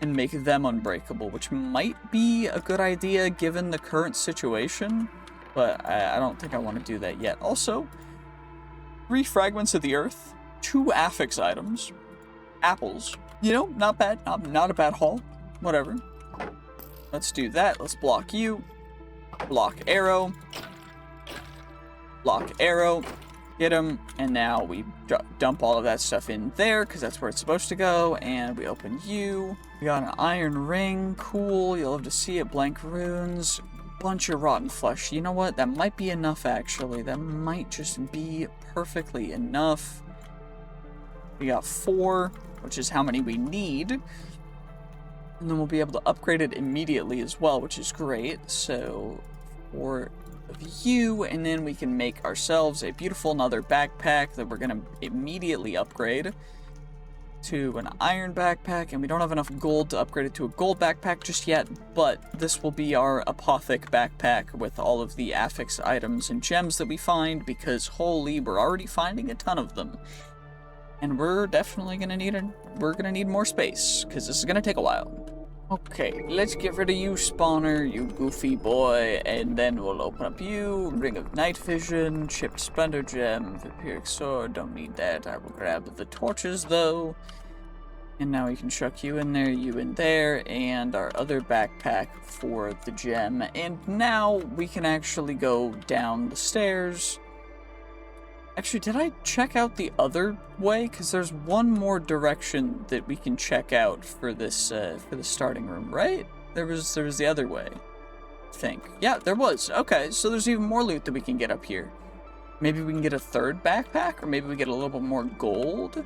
and make them unbreakable, which might be a good idea given the current situation, but I don't think I want to do that yet. Also, 3 fragments of the earth, 2 affix items, apples. You know, not bad. Not a bad haul. Whatever. Let's do that. Let's block you. Block arrow. Block arrow. Get him. And now we dump all of that stuff in there because that's where it's supposed to go. And we open you. We got an iron ring. Cool. You'll love to see it. Blank runes. Bunch of rotten flesh. You know what? That might be enough, actually. That might just be perfectly enough. We got 4, which is how many we need. And then we'll be able to upgrade it immediately as well, which is great. So, 4 of you, and then we can make ourselves a beautiful another backpack that we're going to immediately upgrade to an iron backpack, and we don't have enough gold to upgrade it to a gold backpack just yet, but this will be our apothic backpack with all of the affix items and gems that we find, because holy, we're already finding a ton of them. And we're definitely gonna need more space, because this is gonna take a while. Okay, let's get rid of you, spawner, you goofy boy, and then we'll open up you, Ring of Night Vision, Chipped Splendor Gem, Vampiric Sword, don't need that. I will grab the torches, though. And now we can chuck you in there, you in there, and our other backpack for the gem. And now we can actually go down the stairs. Actually, did I check out the other way? Because there's one more direction that we can check out for this, for the starting room, right? There was the other way, I think. Yeah, there was. Okay, so there's even more loot that we can get up here. Maybe we can get a third backpack, or maybe we get a little bit more gold.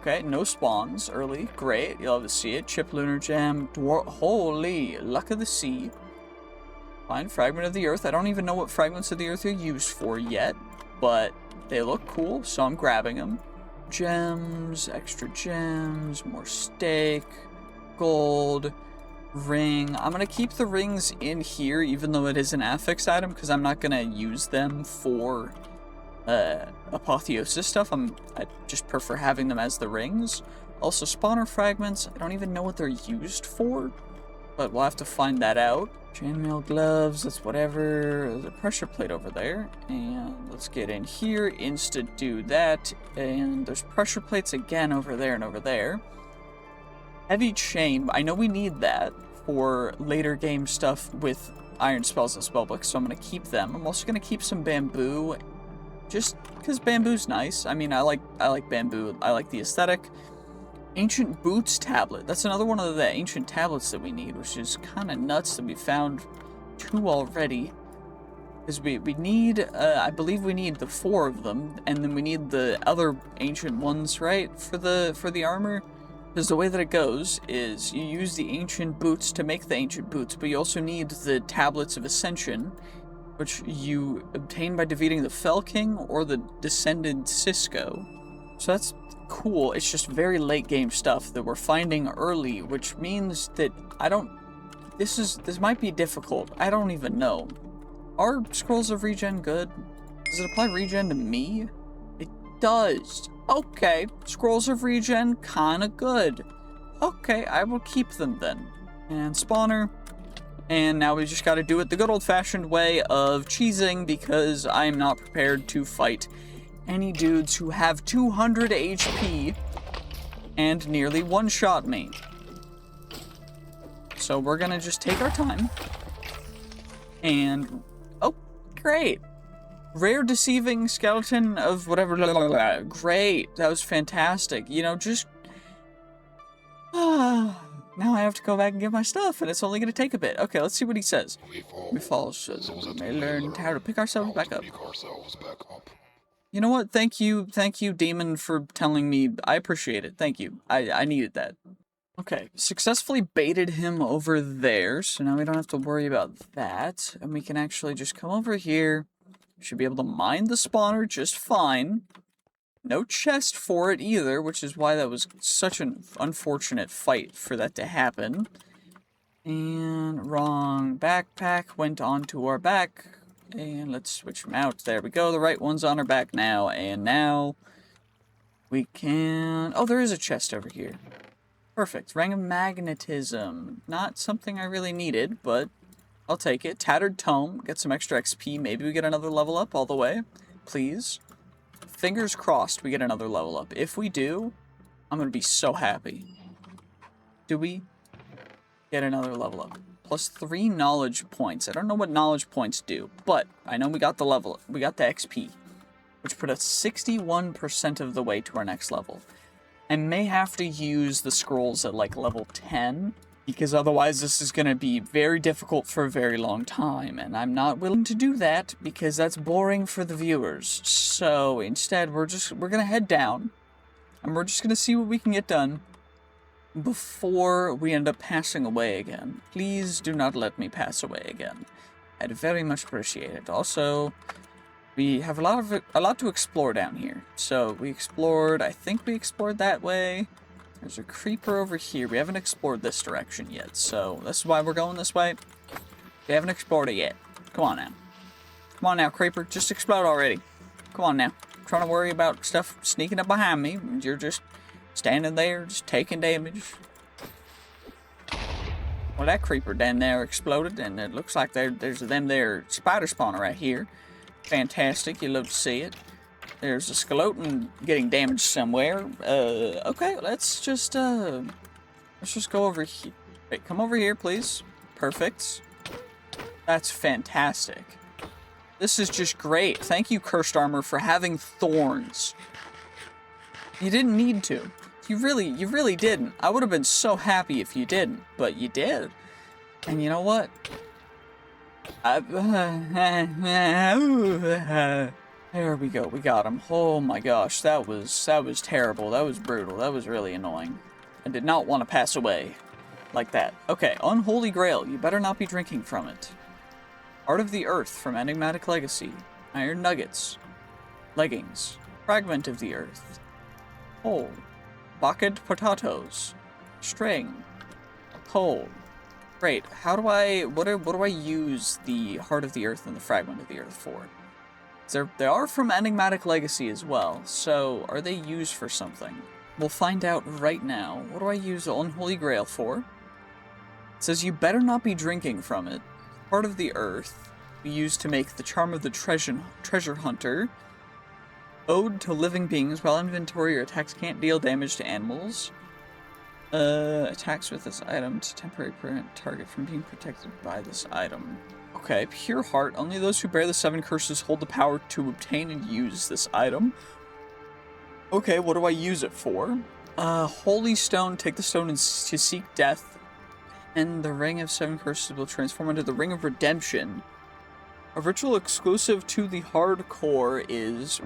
Okay, no spawns early. Great, you'll have to see it. Chip Lunar Gem. Holy, Luck of the Sea. Find Fragment of the Earth. I don't even know what Fragments of the Earth are used for yet, but they look cool, so I'm grabbing them. Gems, extra gems, more steak, gold, ring. I'm going to keep the rings in here, even though it is an affixed item, because I'm not going to use them for apotheosis stuff. I just prefer having them as the rings. Also, spawner fragments, I don't even know what they're used for, but we'll have to find that out. Chainmail gloves, that's whatever. There's a pressure plate over there, and let's get in here, insta do that, and there's pressure plates again over there and over there. Heavy chain, I know we need that for later game stuff with iron spells and spellbooks, so I'm going to keep them. I'm also going to keep some bamboo, just because bamboo's nice. I mean, I like bamboo. I like the aesthetic. Ancient Boots tablet. That's another one of the ancient tablets that we need, which is kind of nuts that we found 2 already. Because we need, I believe we need the 4 of them, and then we need the other ancient ones, right, for the armor. Because the way that it goes is you use the ancient boots to make the ancient boots, but you also need the tablets of ascension, which you obtain by defeating the Fell King or the descended Cisco. So that's cool. It's just very late game stuff that we're finding early, which means that this might be difficult. I don't even know. Are scrolls of regen good? Does it apply regen to me? It does. Okay, scrolls of regen, kinda good. Okay, I will keep them then. And spawner. And now we just gotta do it the good old-fashioned way of cheesing, because I'm not prepared to fight any dudes who have 200 HP and nearly one-shot me. So we're gonna just take our time. And, oh, great. Rare deceiving skeleton of whatever, blah, blah, blah. Great, that was fantastic. You know, just, now I have to go back and get my stuff, and it's only gonna take a bit. Okay, let's see what he says. We fall so that we may learn how to pick ourselves back up. You know what? Thank you, Demon, for telling me. I appreciate it. Thank you. I needed that. Okay, successfully baited him over there, so now we don't have to worry about that. And we can actually just come over here. Should be able to mine the spawner just fine. No chest for it either, which is why that was such an unfortunate fight for that to happen. And wrong backpack went onto our back. And let's switch them out. There we go. The right one's on our back now. And now we can... Oh, there is a chest over here. Perfect. Ring of Magnetism. Not something I really needed, but I'll take it. Tattered Tome. Get some extra XP. Maybe we get another level up all the way. Please. Fingers crossed we get another level up. If we do, I'm going to be so happy. Do we get another level up? Plus 3 knowledge points. I don't know what knowledge points do, but I know we got the level. We got the XP, which put us 61% of the way to our next level. I may have to use the scrolls at like level 10, because otherwise this is going to be very difficult for a very long time, and I'm not willing to do that because that's boring for the viewers. So instead, we're going to head down, and we're just going to see what we can get done before we end up passing away again. Please do not let me pass away again. I'd very much appreciate it. Also, we have a lot to explore down here. So we explored, I think we explored that way. There's a creeper over here. We haven't explored this direction yet, so this is why we're going this way. We haven't explored it yet. Come on now. Come on now, creeper. Just explode already. Come on now. I'm trying to worry about stuff sneaking up behind me. You're just standing there, just taking damage. Well, that creeper down there exploded, and it looks like there's them there spider spawner right here. Fantastic, you love to see it. There's a skeleton getting damaged somewhere. Okay, let's just go over here. Wait, come over here, please. Perfect. That's fantastic. This is just great. Thank you, Cursed Armor, for having thorns. You didn't need to. You really didn't. I would have been so happy if you didn't, but you did. And you know what? There we go. We got him. Oh my gosh, that was terrible. That was brutal. That was really annoying. I did not want to pass away like that. Okay, Unholy Grail. You better not be drinking from it. Heart of the Earth from Enigmatic Legacy. Iron Nuggets. Leggings. Fragment of the Earth. Hole. Bucket potatoes. String. Coal. Great. How do I... What do I use the Heart of the Earth and the Fragment of the Earth for? They are from Enigmatic Legacy as well, so are they used for something? We'll find out right now. What do I use the Unholy Grail for? It says you better not be drinking from it. Heart of the Earth we use to make the Charm of the Treasure Hunter. Ode to living beings while inventory or attacks can't deal damage to animals. Attacks with this item to temporarily prevent target from being protected by this item. Okay, Pure Heart. Only those who bear the 7 curses hold the power to obtain and use this item. Okay, what do I use it for? Holy Stone. Take the stone to seek death. And the Ring of 7 curses will transform into the Ring of Redemption. A ritual exclusive to the hardcore is...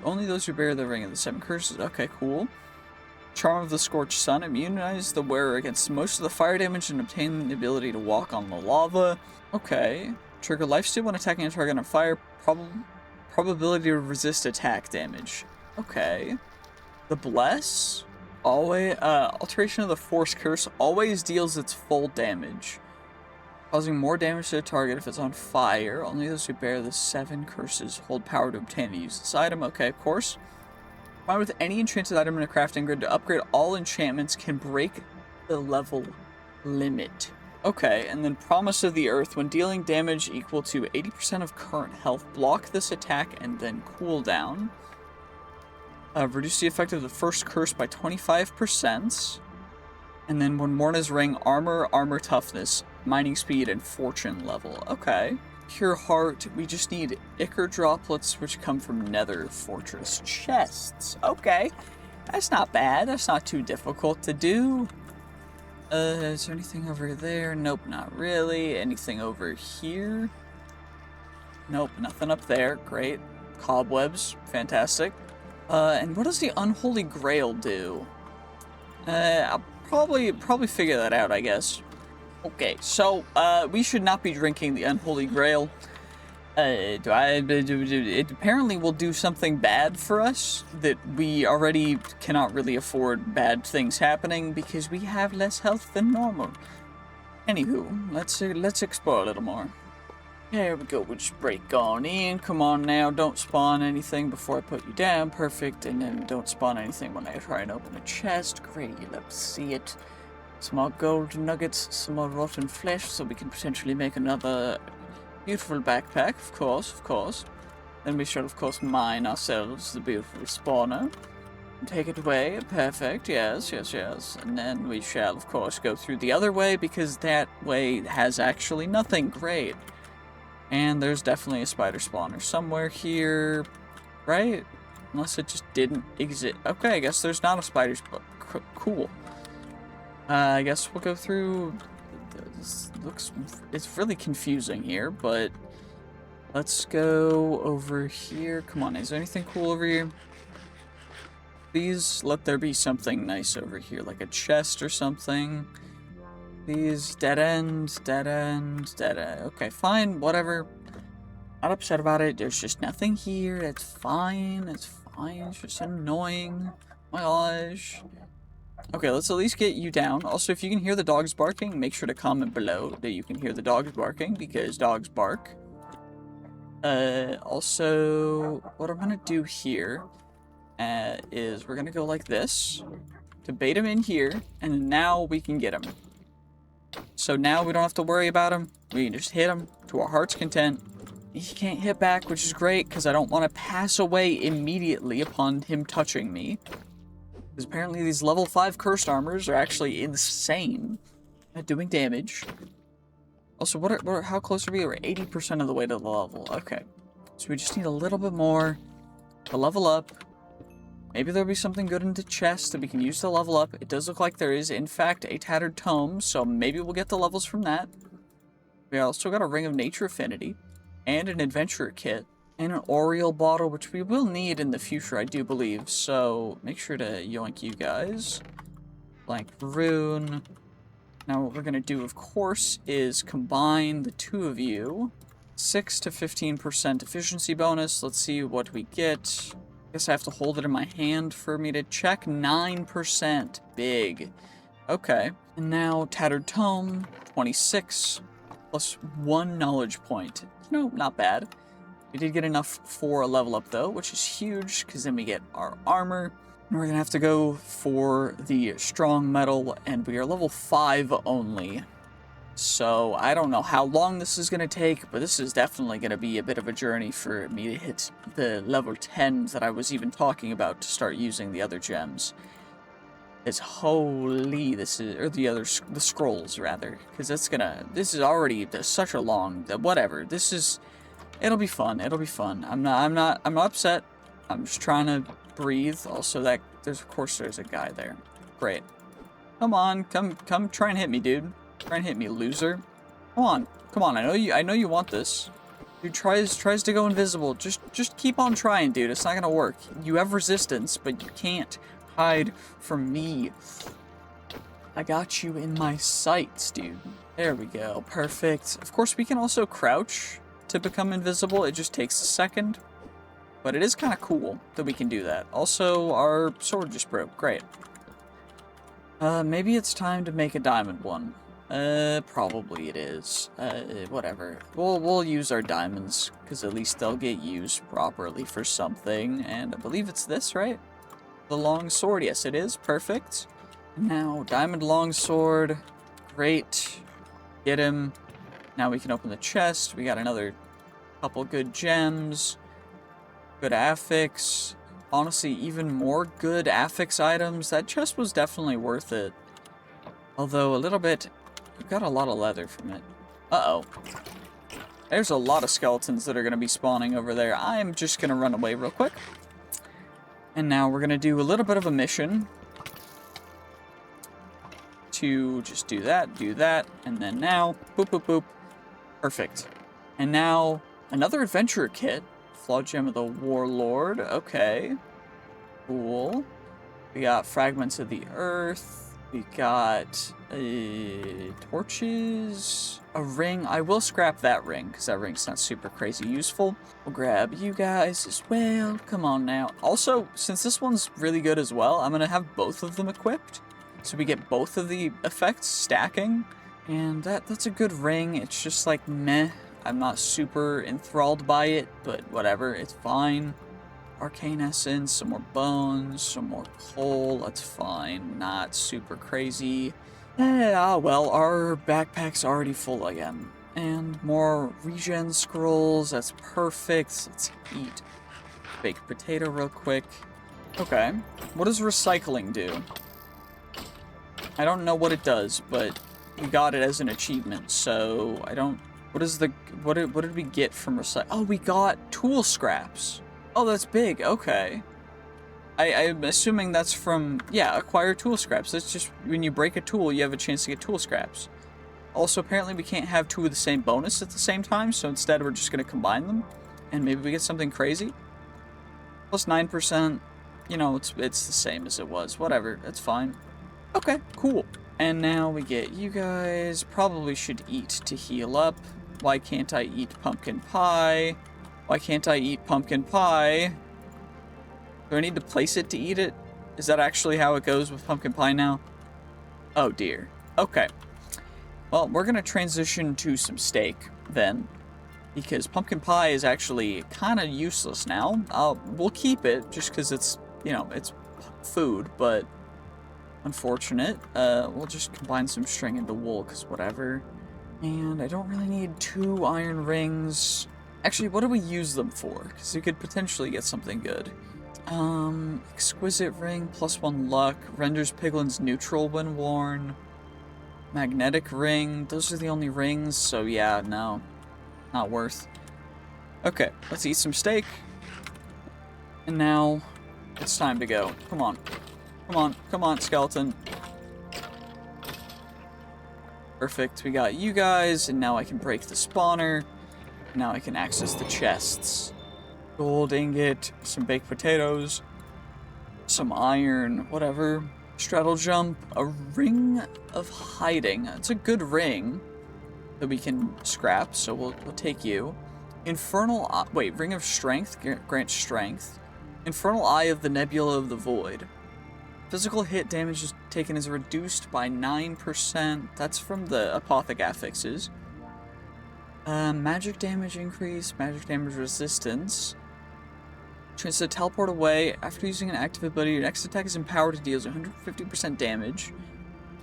Only those who bear the Ring of the 7 curses. Okay, cool. Charm of the Scorched Sun. Immunize the wearer against most of the fire damage and obtain the ability to walk on the lava. Okay. Trigger lifesteal when attacking a target on fire. Probability to resist attack damage. Okay. The Bless. Always, Alteration of the Force Curse always deals its full damage, causing more damage to the target if it's on fire. Only those who bear the 7 curses hold power to obtain and use this item. Okay, of course. Combined with any enchanted item in a crafting grid to upgrade all enchantments can break the level limit. Okay, and then Promise of the Earth. When dealing damage equal to 80% of current health, block this attack and then cool down. Reduce the effect of the first curse by 25%. And then when Morna's Ring, armor toughness, mining speed, and fortune level. Okay. Pure Heart, we just need Ichor droplets, which come from Nether Fortress chests. Okay. That's not bad. That's not too difficult to do. Is there anything over there? Nope, not really. Anything over here? Nope, nothing up there. Great. Cobwebs. Fantastic. And what does the Unholy Grail do? I'll probably figure that out, I guess. Okay, so, we should not be drinking the Unholy Grail. It apparently will do something bad for us that we already cannot really afford bad things happening because we have less health than normal. Anywho, let's explore a little more. There we go, we'll just break on in. Come on now, don't spawn anything before I put you down. Perfect, and then don't spawn anything when I try and open a chest. Great, let's see it. Some more gold nuggets, some more rotten flesh, so we can potentially make another beautiful backpack, of course. Then we shall, of course, mine ourselves the beautiful spawner. Take it away, perfect, yes. And then we shall, of course, go through the other way, because that way has actually nothing. Great. And there's definitely a spider spawner somewhere here, right? Unless it just didn't exist. Okay, I guess there's not a spider spawner. Cool. I guess we'll go through. This it's really confusing here, but let's go over here. Come on, is there anything cool over here? Please let there be something nice over here, like a chest or something. Please, dead end. Okay, fine, whatever. Not upset about it. There's just nothing here. It's fine. It's just annoying. My gosh. Okay, let's at least get you down. Also, if you can hear the dogs barking, make sure to comment below that you can hear the dogs barking, because dogs bark. Also, what I'm gonna do here is we're gonna go like this to bait him in here, and now we can get him. So now we don't have to worry about him. We can just hit him to our heart's content. He can't hit back, which is great, because I don't want to pass away immediately upon him touching me. Because apparently these level 5 cursed armors are actually insane at doing damage. Also, how close are we? We're 80% of the way to the level. Okay. So we just need a little bit more to level up. Maybe there'll be something good in the chest that we can use to level up. It does look like there is, in fact, a tattered tome, so maybe we'll get the levels from that. We also got a Ring of Nature Affinity, and an Adventurer Kit, and an Oriole Bottle, which we will need in the future, I do believe. So make sure to yoink you guys. Blank Rune. Now what we're going to do, of course, is combine the two of you. 6 to 15% efficiency bonus. Let's see what we get. I guess I have to hold it in my hand for me to check. 9%. Big. Okay. And now Tattered Tome. 26. Plus 1 knowledge point. You know, not bad. We did get enough for a level up, though, which is huge, because then we get our armor. And we're going to have to go for the strong metal, and we are level 5 only. So I don't know how long this is going to take, but this is definitely going to be a bit of a journey for me to hit the level 10 that I was even talking about to start using the other gems. It's holy, or the scrolls rather, because this is already such a long, whatever. It'll be fun. It'll be fun. I'm not upset. I'm just trying to breathe. Also, of course there's a guy there. Great. Come on, come try and hit me, dude. Try and hit me, loser. Come on. I know you want this. Dude tries to go invisible. Just keep on trying, dude. It's not gonna work. You have resistance, but you can't hide from me. I got you in my sights, dude. There we go. Perfect. Of course, we can also crouch to become invisible. It just takes a second. But it is kind of cool that we can do that. Also, our sword just broke. Great. Maybe it's time to make a diamond one. Probably it is. Whatever. We'll use our diamonds, because at least they'll get used properly for something. And I believe it's this, right? The long sword. Yes, it is. Perfect. Now, diamond long sword. Great. Get him. Now we can open the chest. We got another couple good gems. Good affix. Honestly, even more good affix items. That chest was definitely worth it. Although, a little bit... We got a lot of leather from it. Uh-oh. There's a lot of skeletons that are going to be spawning over there. I'm just going to run away real quick. And now we're going to do a little bit of a mission. To just do that, and then now, boop, boop, boop. Perfect. And now, another adventurer kit. Flawed Gem of the Warlord. Okay. Cool. We got Fragments of the Earth. We got torches. A ring. I will scrap that ring, because that ring's not super crazy useful. We'll grab you guys as well. Come on now. Also, since this one's really good as well, I'm going to have both of them equipped. So we get both of the effects stacking. And that's a good ring. It's just like meh. I'm not super enthralled by it, but whatever, it's fine. Arcane Essence, some more bones, some more coal, that's fine. Not super crazy. Well, our backpack's already full again. And more regen scrolls, that's perfect. Let's eat baked potato real quick. Okay, what does recycling do? I don't know what it does, but we got it as an achievement, so I don't... What did we get from recycling? Oh, we got tool scraps. Oh, that's big. Okay. I'm assuming that's from, yeah, acquire tool scraps. That's just when you break a tool, you have a chance to get tool scraps. Also, apparently we can't have two of the same bonus at the same time, so instead we're just going to combine them. And maybe we get something crazy. Plus 9%. You know, it's the same as it was. Whatever. That's fine. Okay, cool. And now we get you guys. Probably should eat to heal up. Why can't I eat pumpkin pie? Why can't I eat pumpkin pie? Do I need to place it to eat it? Is that actually how it goes with pumpkin pie now? Oh dear. Okay. Well, we're gonna transition to some steak then, because pumpkin pie is actually kind of useless now. We'll keep it just because it's, you know, it's food, but Unfortunate. We'll just combine some string into wool, because whatever. And I don't really need 2 iron rings. Actually, what do we use them for? Because we could potentially get something good. Exquisite ring, +1 luck, renders piglins neutral when worn. Magnetic ring, those are the only rings, so yeah, no. Not worth. Okay, let's eat some steak. And now, it's time to go. Come on. Come on, come on, skeleton. Perfect, we got you guys, and now I can break the spawner. Now I can access the chests. Gold ingot, some baked potatoes, some iron, whatever. Straddle jump, a ring of hiding. It's a good ring that we can scrap, so we'll take you. Infernal, wait, ring of strength, grants strength. Infernal eye of the nebula of the void. Physical hit damage taken is reduced by 9%. That's from the apothec affixes. Magic damage increase, magic damage resistance. Chance to teleport away. After using an active ability, your next attack is empowered to deal 150% damage.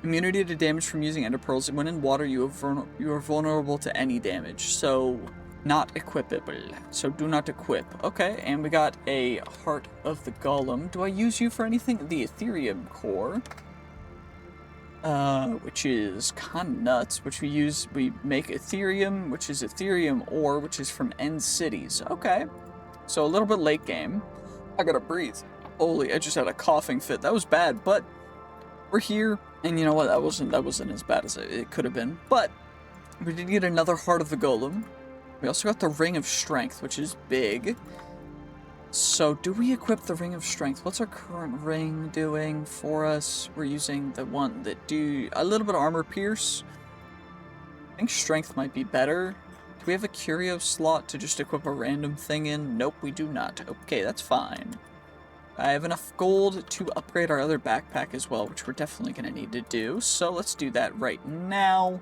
Immunity to damage from using ender pearls. When in water, you are vulnerable to any damage. So, not equipable. So do not equip. Okay, and we got a Heart of the Golem. Do I use you for anything? The Ethereum Core. Which is kind of nuts, which we make Ethereum, which is Ethereum ore, which is from End Cities. Okay. So a little bit late game. I gotta breathe. Holy, I just had a coughing fit. That was bad, but we're here, and you know what? That wasn't as bad as it could have been. But we did get another Heart of the Golem. We also got the Ring of Strength, which is big. So, do we equip the Ring of Strength? What's our current ring doing for us? We're using the one that do a little bit of armor pierce. I think Strength might be better. Do we have a curio slot to just equip a random thing in? Nope, we do not. Okay, that's fine. I have enough gold to upgrade our other backpack as well, which we're definitely going to need to do. So let's do that right now.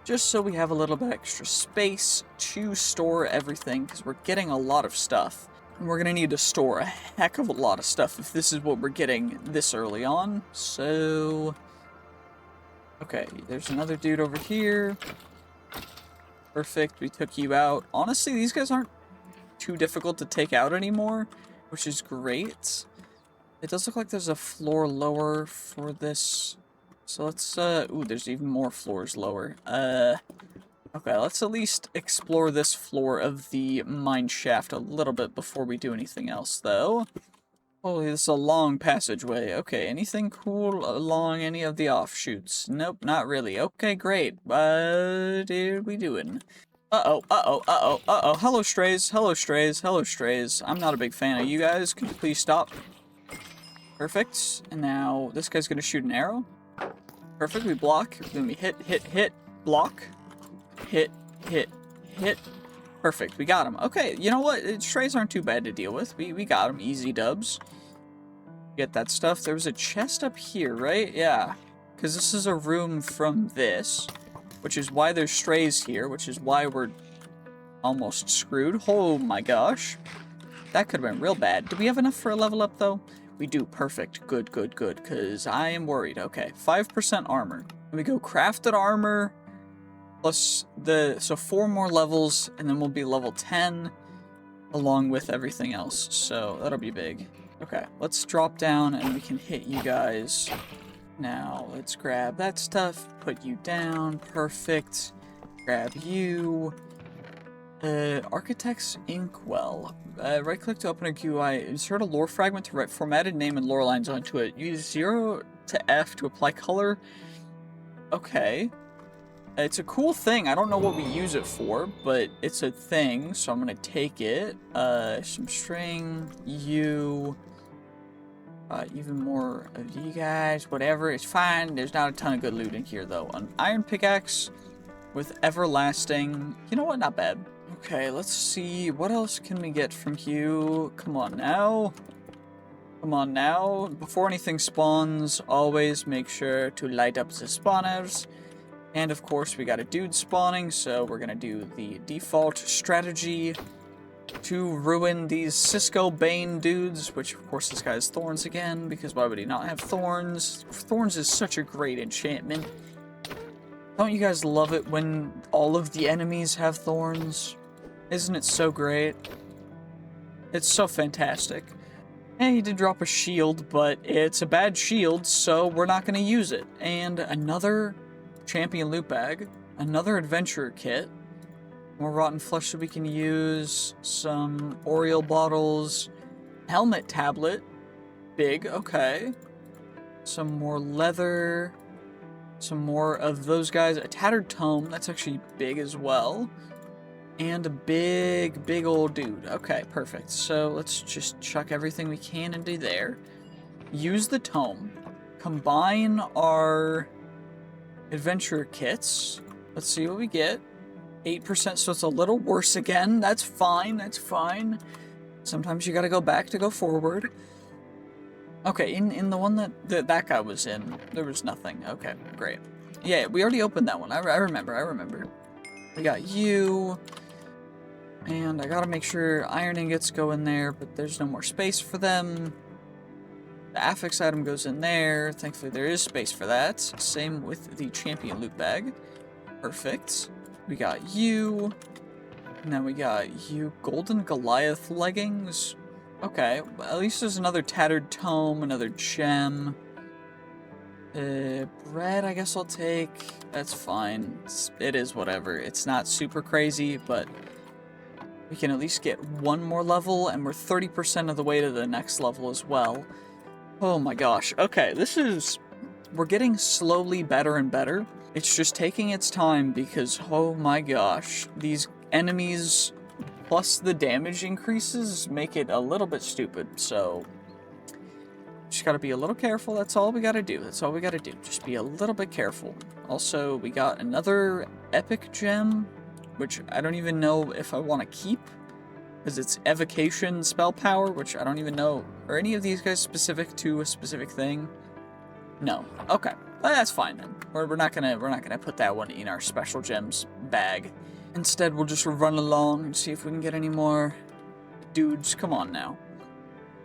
Just so we have a little bit extra space to store everything, because we're getting a lot of stuff. And we're going to need to store a heck of a lot of stuff if this is what we're getting this early on. So, okay, there's another dude over here. Perfect, we took you out. Honestly, these guys aren't too difficult to take out anymore, which is great. It does look like there's a floor lower for this. So let's, ooh, there's even more floors lower. Okay, let's at least explore this floor of the mine shaft a little bit before we do anything else, though. Holy, this is a long passageway. Okay, anything cool along any of the offshoots? Nope, not really. Okay, great. What are we doing? Uh-oh, uh-oh, uh-oh, uh-oh. Hello, strays. Hello, strays. Hello, strays. I'm not a big fan of you guys. Can you please stop? Perfect. And now this guy's gonna shoot an arrow. Perfect, we block. Then we hit, hit, hit, block. Hit, hit, hit. Perfect, we got him. Okay, you know what? Strays aren't too bad to deal with. We got him. Easy dubs. Get that stuff. There was a chest up here, right? Yeah. Because this is a room from this. Which is why there's strays here. Which is why we're almost screwed. Oh my gosh. That could have been real bad. Do we have enough for a level up, though? We do. Perfect. Good, good, good. Because I am worried. Okay, 5% armor. We go crafted armor. Plus so 4 more levels, and then we'll be level 10, along with everything else, so that'll be big. Okay, let's drop down, and we can hit you guys. Now, let's grab that stuff, put you down, perfect. Grab you. Architect's Inkwell. Right-click to open a GUI, insert a lore fragment to write formatted name and lore lines onto it. Use 0 to F to apply color. Okay. It's a cool thing. I don't know what we use it for, but it's a thing, so I'm gonna take it. Some string, you, even more of you guys, whatever. It's fine. There's not a ton of good loot in here, though. An iron pickaxe with everlasting. You know what? Not bad. Okay, let's see. What else can we get from you? Come on now. Come on now. Before anything spawns, always make sure to light up the spawners. And of course, we got a dude spawning, so we're gonna do the default strategy. to ruin these Cisco Bane dudes, which of course this guy has thorns again, because why would he not have thorns? Thorns is such a great enchantment. Don't you guys love it when all of the enemies have thorns? Isn't it so great? It's so fantastic. And he did drop a shield, but it's a bad shield, so we're not going to use it. And another champion loot bag, another adventurer kit, more rotten flesh that we can use, some Oriole bottles, helmet tablet, big, okay. Some more leather, some more of those guys, a tattered tome, that's actually big as well. And a big old dude. Okay, perfect. So let's just chuck everything we can into there. Use the tome. Combine our adventurer kits. Let's see what we get. 8%, so it's a little worse again. That's fine, that's fine. Sometimes you gotta go back to go forward. Okay, in the one that guy was in, there was nothing. Okay, great. Yeah, we already opened that one. I remember. We got you. And I gotta make sure iron ingots go in there, but there's no more space for them. The affix item goes in there. Thankfully, there is space for that. Same with the champion loot bag. Perfect. We got you. And then we got you. Golden Goliath leggings. Okay, well, at least there's another tattered tome, another gem. Bread, I guess I'll take. That's fine. It is whatever. It's not super crazy, but we can at least get one more level, and we're 30% of the way to the next level as well. Oh my gosh. Okay, we're getting slowly better and better. It's just taking its time because, oh my gosh, these enemies plus the damage increases make it a little bit stupid, so just gotta be a little careful. That's all we gotta do. Just be a little bit careful. Also, we got another epic gem, which I don't even know if I want to keep, because it's evocation spell power, which I don't even know. Are any of these guys specific to a specific thing? No. Okay. Well, that's fine then. We're not gonna put that one in our special gems bag. Instead, we'll just run along and see if we can get any more dudes. Come on now.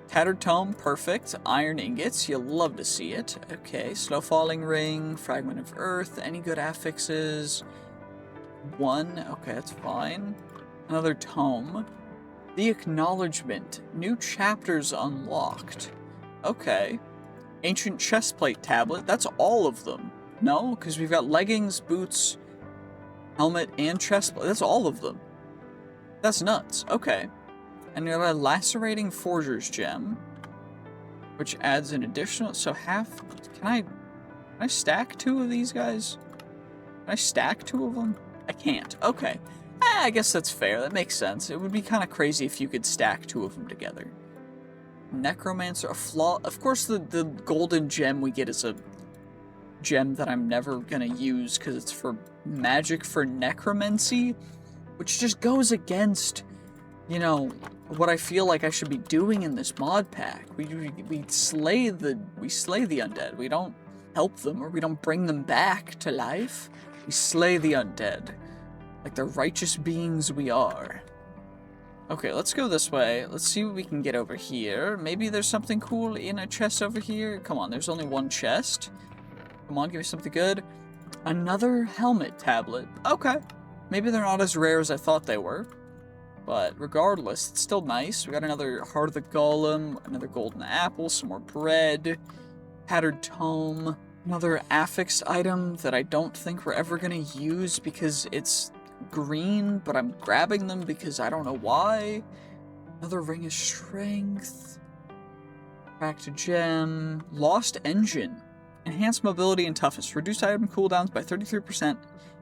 Tattered tome, perfect. Iron ingots, you'll love to see it. Okay, slow falling ring, fragment of earth, any good affixes? One, okay, that's fine. Another tome. The acknowledgement, new chapters unlocked. Okay. Ancient chestplate tablet, that's all of them. No, because we've got leggings, boots, helmet, and chestplate. That's all of them. That's nuts. Okay. And we got a lacerating forger's gem, which adds an additional, so half, can I stack two of these guys? Can I stack two of them? I can't. Okay. I guess that's fair. That makes sense. It would be kind of crazy if you could stack two of them together. Necromancer, a flaw. Of course, the golden gem we get is a gem that I'm never gonna use because it's for magic for necromancy, which just goes against, you know, what I feel like I should be doing in this mod pack. We slay the undead. We don't help them, or we don't bring them back to life. We slay the undead, like the righteous beings we are. Okay, let's go this way. Let's see what we can get over here. Maybe there's something cool in a chest over here. Come on, there's only one chest. Come on, give me something good. Another helmet tablet. Okay. Maybe they're not as rare as I thought they were. But regardless, it's still nice. We got another Heart of the Golem, another golden apple, some more bread, tattered tome, another affixed item that I don't think we're ever going to use because it's green, but I'm grabbing them because I don't know why. Another ring of strength. Back to gem. Lost engine. Enhanced mobility and toughness. Reduced item cooldowns by 33%.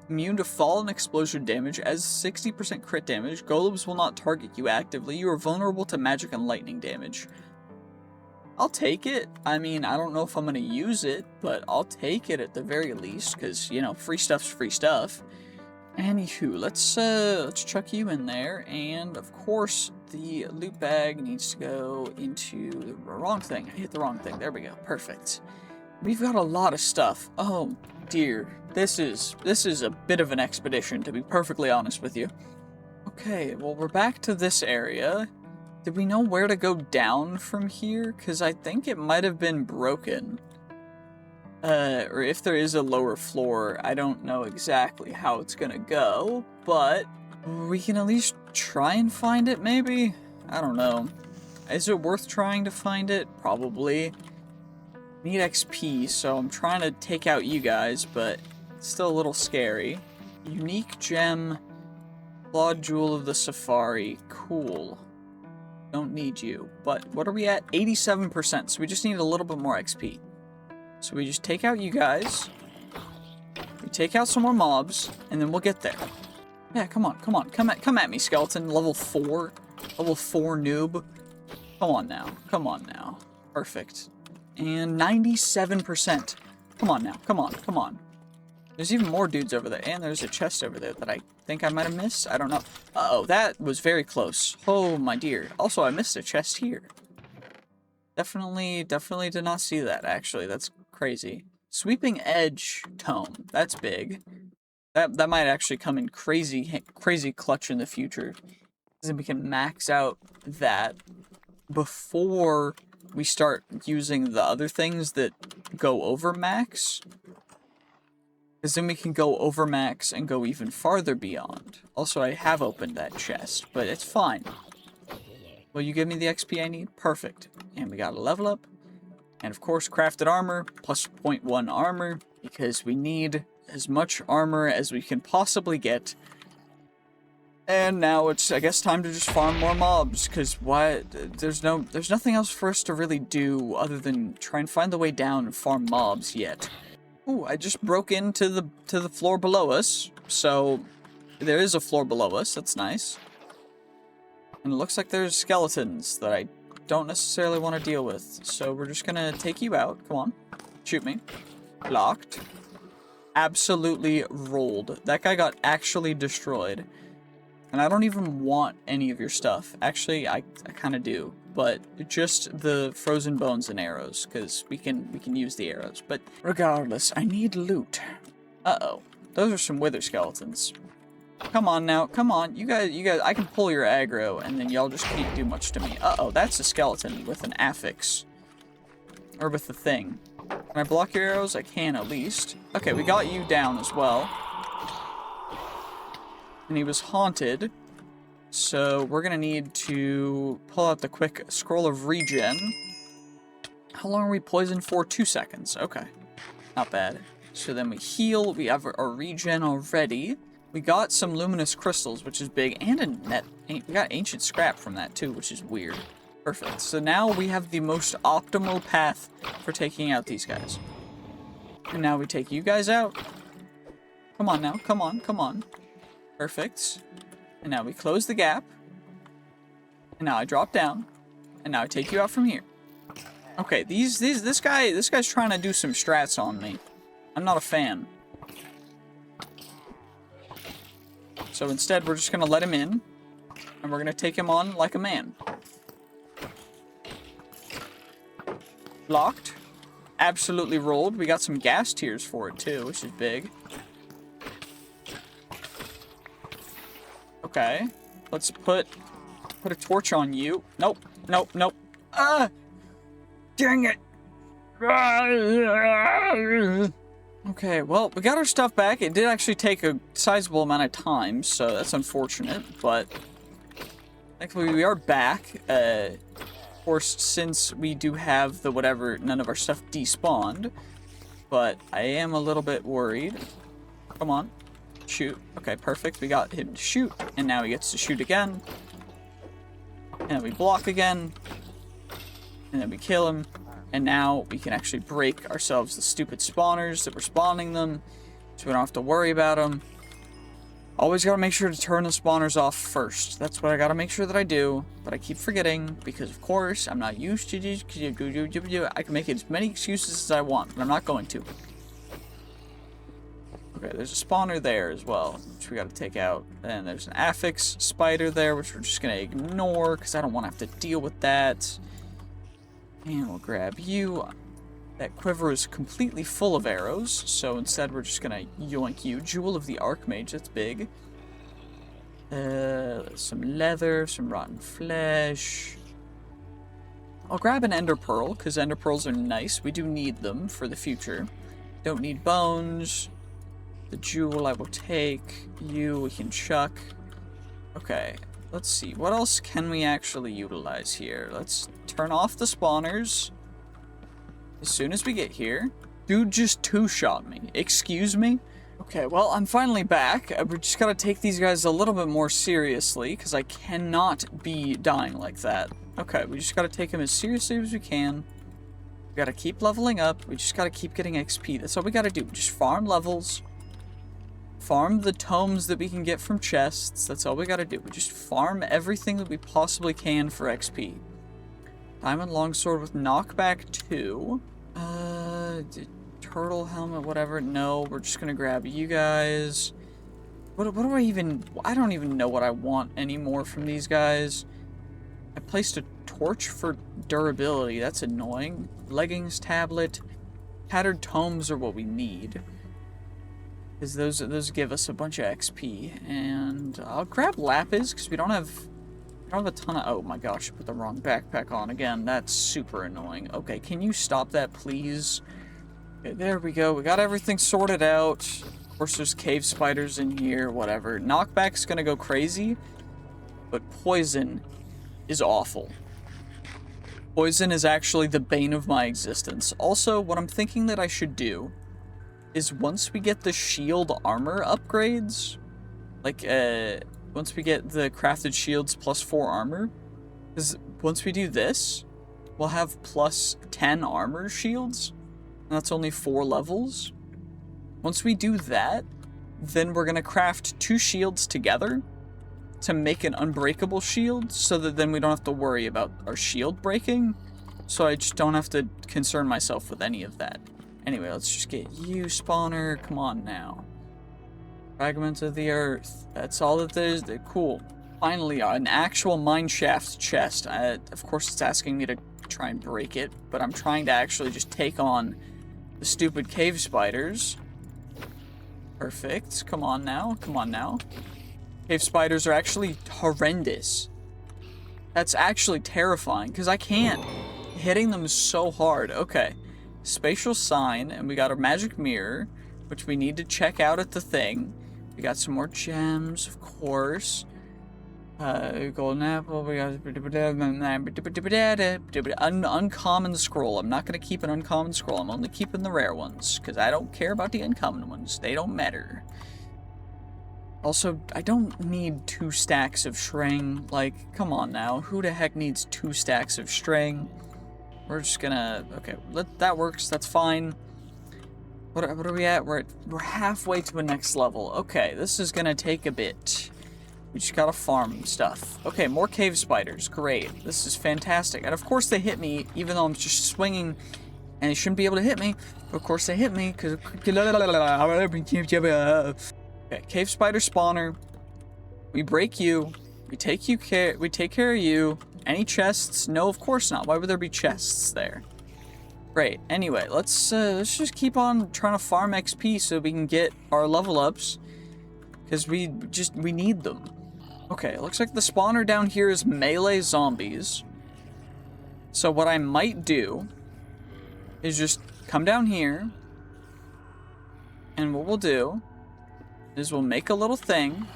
Immune to fall and explosion damage. As 60% crit damage. Golems will not target you actively. You are vulnerable to magic and lightning damage. I'll take it. I mean, I don't know if I'm going to use it, but I'll take it at the very least, because, you know, free stuff's free stuff. Anywho, let's chuck you in there, and of course, the loot bag needs to go into the wrong thing. I hit the wrong thing. There we go. Perfect. We've got a lot of stuff. Oh, dear. This is a bit of an expedition, to be perfectly honest with you. Okay, well, we're back to this area. Did we know where to go down from here? Because I think it might have been broken. Or if there is a lower floor, I don't know exactly how it's gonna go, but we can at least try and find it, maybe? I don't know. Is it worth trying to find it? Probably. Need XP, so I'm trying to take out you guys, but it's still a little scary. Unique gem, Clawed Jewel of the Safari. Cool. Don't need you. But what are we at? 87%, so we just need a little bit more XP. So we just take out you guys, we take out some more mobs, and then we'll get there. Yeah, come on, come on, come at me, skeleton. Level 4 noob. Come on now. Perfect. And 97%. Come on now, come on. There's even more dudes over there, and there's a chest over there that I think I might have missed. I don't know. Uh-oh, that was very close. Oh, my dear. Also, I missed a chest here. Definitely did not see that, actually. That's crazy. Sweeping Edge Tome. That's big. That might actually come in crazy clutch in the future. Because we can max out that before we start using the other things that go over max. Because then we can go over max and go even farther beyond. Also, I have opened that chest, but it's fine. Will you give me the XP I need? Perfect. And we got a level up. And of course, crafted armor, plus 0.1 armor, because we need as much armor as we can possibly get. And now it's, I guess, time to just farm more mobs, because there's nothing else for us to really do other than try and find the way down and farm mobs yet. Ooh, I just broke into the floor below us, so there is a floor below us. That's nice. And it looks like there's skeletons that I don't necessarily want to deal with. So we're just gonna take you out. Come on. Shoot me. Blocked. Absolutely rolled. That guy got actually destroyed. And I don't even want any of your stuff. Actually, I kind of do. But just the frozen bones and arrows, because we can use the arrows. But regardless, I need loot. Uh-oh. Those are some wither skeletons. Come on now, come on. You guys, I can pull your aggro, and then y'all just can't do much to me. Uh-oh, that's a skeleton with an affix. Or with the thing. Can I block your arrows? I can, at least. Okay, we got you down as well. And he was haunted. So, we're gonna need to pull out the quick scroll of regen. How long are we poisoned for? 2 seconds. Okay. Not bad. So then we heal. We have our regen already. We got some luminous crystals, which is big, and a net. We got ancient scrap from that too, which is weird. Perfect. So now we have the most optimal path for taking out these guys. And now we take you guys out. Come on now. Come on. Perfect. And now we close the gap. And now I drop down. And now I take you out from here. Okay, this guy's trying to do some strats on me. I'm not a fan. So instead, we're just gonna let him in, and we're gonna take him on like a man. Blocked. Absolutely rolled. We got some gas tiers for it too, which is big. Okay. Let's put a torch on you. Nope. Ah! Dang it! Okay, well, we got our stuff back. It did actually take a sizable amount of time, so that's unfortunate, but thankfully we are back. Of course, since we do have the whatever, none of our stuff despawned, but I am a little bit worried. Come on. Shoot. Okay, perfect. We got him to shoot, and now he gets to shoot again. And then we block again. And then we kill him. And now we can actually break ourselves the stupid spawners that were spawning them, so we don't have to worry about them. Always gotta make sure to turn the spawners off first. That's what I gotta make sure that I do, but I keep forgetting, because of course, I'm not used to this. I can make as many excuses as I want, but I'm not going to. Okay, there's a spawner there as well, which we gotta take out. And there's an affix spider there, which we're just gonna ignore, because I don't want to have to deal with that. And we'll grab you. That quiver is completely full of arrows, so instead we're just gonna yoink you. Jewel of the Archmage, that's big. Some leather, some rotten flesh. I'll grab an ender pearl, because ender pearls are nice. We do need them for the future. Don't need bones. The jewel I will take. You we can chuck. Okay, let's see. What else can we actually utilize here? Let's turn off the spawners. As soon as we get here. Dude just two-shot me. Excuse me? Okay, well, I'm finally back. We just gotta take these guys a little bit more seriously, because I cannot be dying like that. Okay, we just gotta take them as seriously as we can. We gotta keep leveling up. We just gotta keep getting XP. That's all we gotta do. Just farm levels. Farm the tomes that we can get from chests. That's all we gotta do. We just farm everything that we possibly can for XP. Diamond longsword with knockback 2. Turtle helmet, whatever. No, we're just gonna grab you guys. What do I even... I don't even know what I want anymore from these guys. I placed a torch for durability. That's annoying. Leggings, tablet. Tattered tomes are what we need. Because those give us a bunch of XP. And I'll grab lapis, because we don't have a ton of... Oh my gosh, I put the wrong backpack on again. That's super annoying. Okay, can you stop that, please? Okay, there we go. We got everything sorted out. Of course, there's cave spiders in here, whatever. Knockback's gonna go crazy, but poison is awful. Poison is actually the bane of my existence. Also, what I'm thinking that I should do is once we get the shield armor upgrades, like, once we get the crafted shields plus 4 armor, because once we do this, we'll have plus 10 armor shields. And that's only 4 levels. Once we do that, then we're going to craft 2 shields together to make an unbreakable shield, so that then we don't have to worry about our shield breaking. So I just don't have to concern myself with any of that. Anyway, let's just get you, spawner. Come on now. Fragments of the earth. That's all that there is. Cool. Finally, an actual mineshaft chest. Of course, it's asking me to try and break it, but I'm trying to actually just take on the stupid cave spiders. Perfect. Come on now. Come on now. Cave spiders are actually horrendous. That's actually terrifying, because I can't. Hitting them so hard. Okay. Spatial sign, and we got a magic mirror, which we need to check out at the thing. We got some more gems, of course. Golden apple, we got uncommon scroll. I'm not going to keep an uncommon scroll. I'm only keeping the rare ones, because I don't care about the uncommon ones. They don't matter. Also, I don't need 2 stacks of string. Like, come on now. Who the heck needs 2 stacks of string? We're just gonna... Okay, that works. That's fine. What are we at? We're halfway to the next level. Okay, this is gonna take a bit. We just gotta farm stuff. Okay, more cave spiders. Great. This is fantastic. And of course they hit me, even though I'm just swinging, and they shouldn't be able to hit me. But of course they hit me, because... Okay, cave spider spawner. We break you. We take care of you. Any chests? No, of course not. Why would there be chests there? Great. Anyway, let's just keep on trying to farm XP so we can get our level ups, because we need them. Okay, looks like the spawner down here is melee zombies. So what I might do is just come down here, and what we'll do is we'll make a little thing,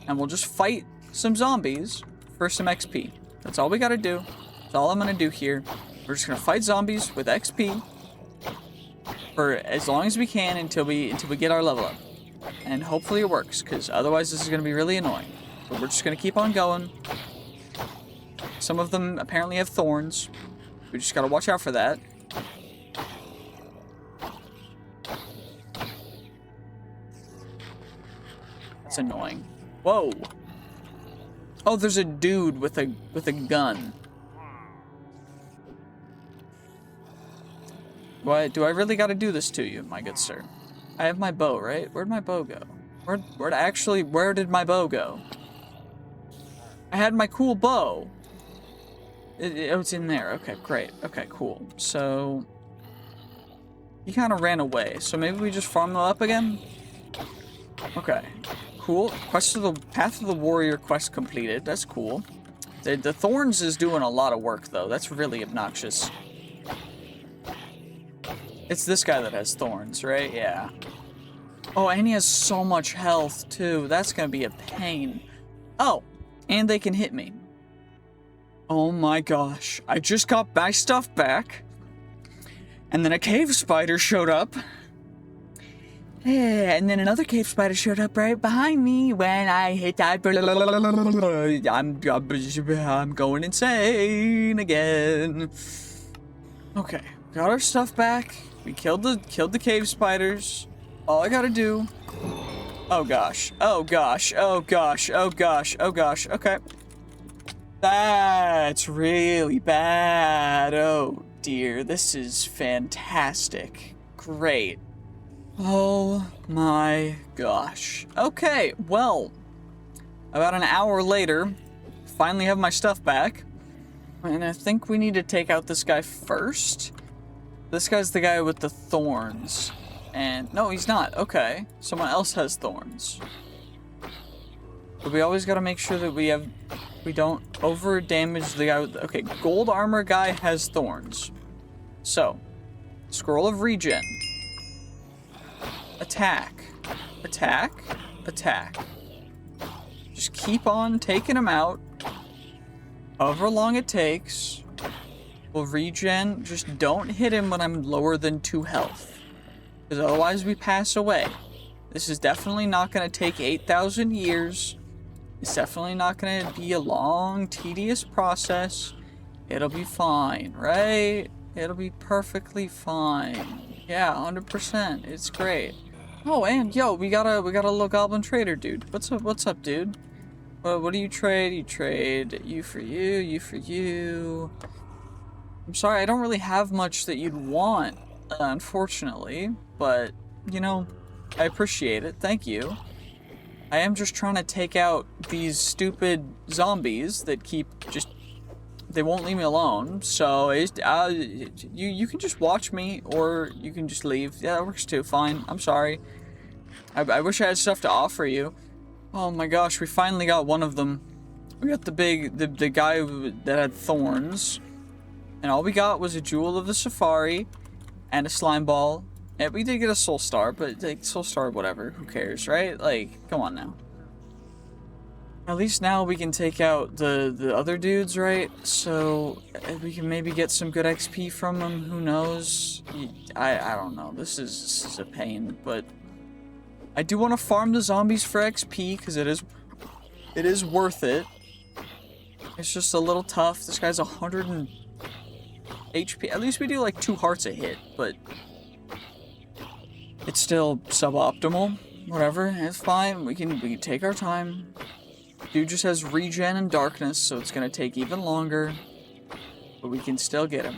and we'll just fight some zombies for some XP. That's all we gotta do. That's all I'm gonna do here. We're just gonna fight zombies with XP for as long as we can until we get our level up. And hopefully it works, because otherwise this is gonna be really annoying. But we're just gonna keep on going. Some of them apparently have thorns. We just gotta watch out for that. That's annoying. Whoa. Oh, there's a dude with a gun. Why do I really gotta do this to you, my good sir? I have my bow, right? Where'd my bow go? Where did my bow go? I had my cool bow. Oh, it's in there. Okay, great. Okay, cool. So he kind of ran away. So maybe we just farm them up again? Okay. Cool. Quest of the Path of the Warrior quest completed. That's cool. The Thorns is doing a lot of work, though. That's really obnoxious. It's this guy that has thorns, right? Yeah. Oh, and he has so much health, too. That's gonna be a pain. Oh, and they can hit me. Oh my gosh. I just got my stuff back. And then a cave spider showed up. And then another cave spider showed up right behind me when I hit that. I'm going insane again. Okay, got our stuff back. We killed the cave spiders. All I gotta do. Oh gosh. Oh gosh. Oh gosh. Oh gosh. Oh gosh. Okay. That's really bad. Oh dear. This is fantastic. Great. Oh my gosh. Okay, well, about an hour later, finally have my stuff back. And I think we need to take out this guy first. This guy's the guy with the thorns. And no, he's not. Okay, someone else has thorns. But we always gotta make sure that we don't over damage the guy with, okay, gold armor guy has thorns. So, scroll of regen. Attack. Attack. Attack. Just keep on taking them out. However long it takes. We'll regen. Just don't hit him when I'm lower than 2 health. Because otherwise we pass away. This is definitely not going to take 8,000 years. It's definitely not going to be a long, tedious process. It'll be fine, right? It'll be perfectly fine. Yeah, 100%. It's great. Oh, and yo, we got a little goblin trader, dude. What's up, dude? What do you trade? You trade you for you, you for you. I'm sorry, I don't really have much that you'd want, unfortunately. But, you know, I appreciate it. Thank you. I am just trying to take out these stupid zombies that keep just... They won't leave me alone, so you can just watch me, or you can just leave. Yeah, that works too. Fine. I'm sorry. I wish I had stuff to offer you. Oh my gosh, we finally got one of them. We got the guy that had thorns, and all we got was a Jewel of the Safari and a slime ball. And we did get a soul star, but like soul star, whatever. Who cares, right? Like, come on now. At least now we can take out the other dudes, right? So we can maybe get some good XP from them. Who knows? I don't know. This is a pain, but I do want to farm the zombies for XP because it is worth it. It's just a little tough. This guy's 100 HP. At least we do like 2 hearts a hit, but it's still suboptimal. Whatever, it's fine. We can take our time. Dude just has regen and darkness, so it's gonna take even longer. But we can still get him.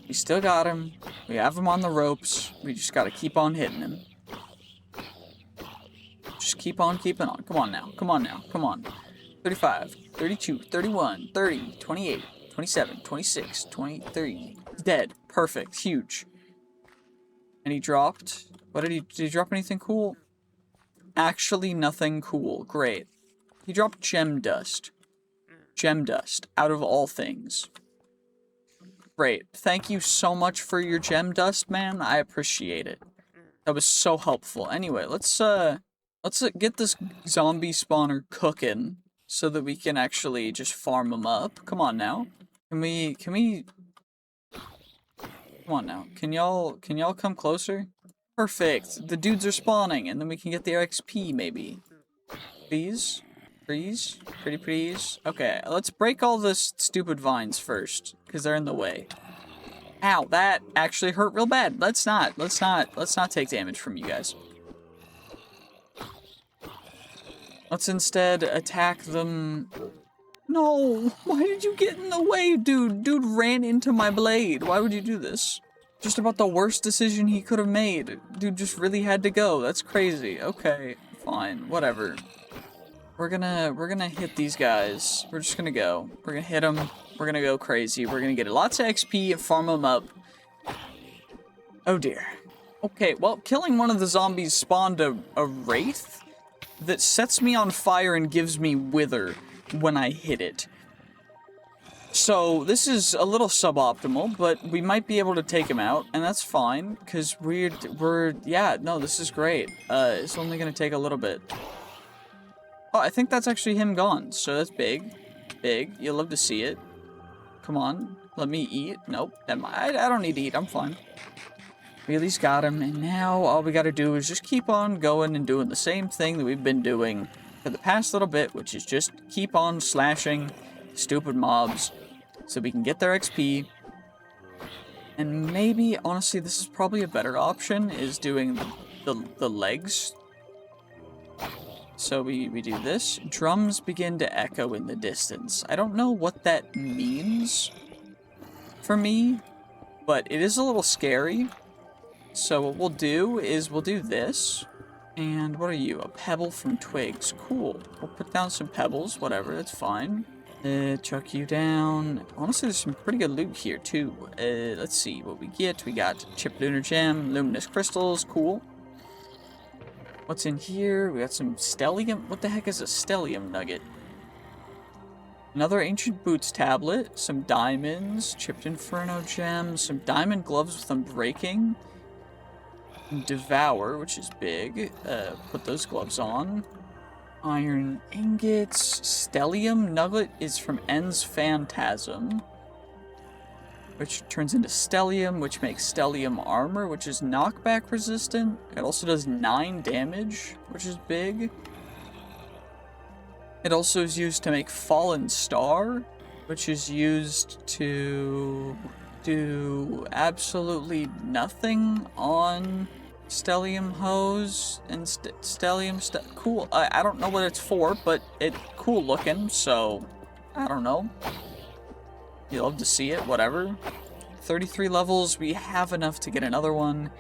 We still got him. We have him on the ropes. We just gotta keep on hitting him. Just keep on keeping on. Come on now. Come on now. Come on. 35, 32, 31, 30, 28, 27, 26, 23. Dead. Perfect. Huge. And he dropped... What did he drop anything cool? Actually nothing cool. Great. He dropped gem dust. Gem dust. Out of all things. Great. Thank you so much for your gem dust, man. I appreciate it. That was so helpful. Anyway, let's get this zombie spawner cooking so that we can actually just farm them up. Come on now. Can we come on now. Can y'all come closer? Perfect. The dudes are spawning, and then we can get their XP, maybe. Please? Please? Pretty please? Okay, let's break all the stupid vines first, because they're in the way. Ow, that actually hurt real bad. Let's not take damage from you guys. Let's instead attack them. No! Why did you get in the way, dude? Dude ran into my blade. Why would you do this? Just about the worst decision he could have made. Dude just really had to go. That's crazy. Okay, fine, whatever. We're gonna hit these guys. We're just gonna go. We're gonna hit them. We're gonna go crazy. We're gonna get lots of XP and farm them up. Oh dear. Okay, well, killing one of the zombies spawned a wraith that sets me on fire and gives me wither when I hit it. So this is a little suboptimal, but we might be able to take him out, and that's fine, because yeah, no, this is great. It's only gonna take a little bit. Oh, I think that's actually him gone, so that's big. Big. You'll love to see it. Come on, let me eat. Nope, I don't need to eat, I'm fine. We at least got him, and now all we gotta do is just keep on going and doing the same thing that we've been doing for the past little bit, which is just keep on slashing stupid mobs so we can get their XP. And maybe, honestly, this is probably a better option, is doing the legs. So we do this. Drums begin to echo in the distance. I don't know what that means for me, but it is a little scary. So what we'll do is we'll do this. And what are you? A pebble from twigs. Cool. We'll put down some pebbles, whatever, that's fine. Chuck you down. Honestly, there's some pretty good loot here, too. Let's see what we get. We got chipped lunar gem, luminous crystals, cool. What's in here? We got some stellium. What the heck is a stellium nugget? Another ancient boots tablet, some diamonds, chipped inferno gem, some diamond gloves with unbreaking. Devour, which is big. Put those gloves on. Iron ingots. Stellium nugget is from En's Phantasm, which turns into stellium, which makes stellium armor, which is knockback resistant. It also does 9 damage, which is big. It also is used to make Fallen Star, which is used to do absolutely nothing on stellium hose and stellium stuff. Cool. I don't know what it's for, but it's cool looking, so I don't know. You love to see it, whatever. 33 levels, we have enough to get another one.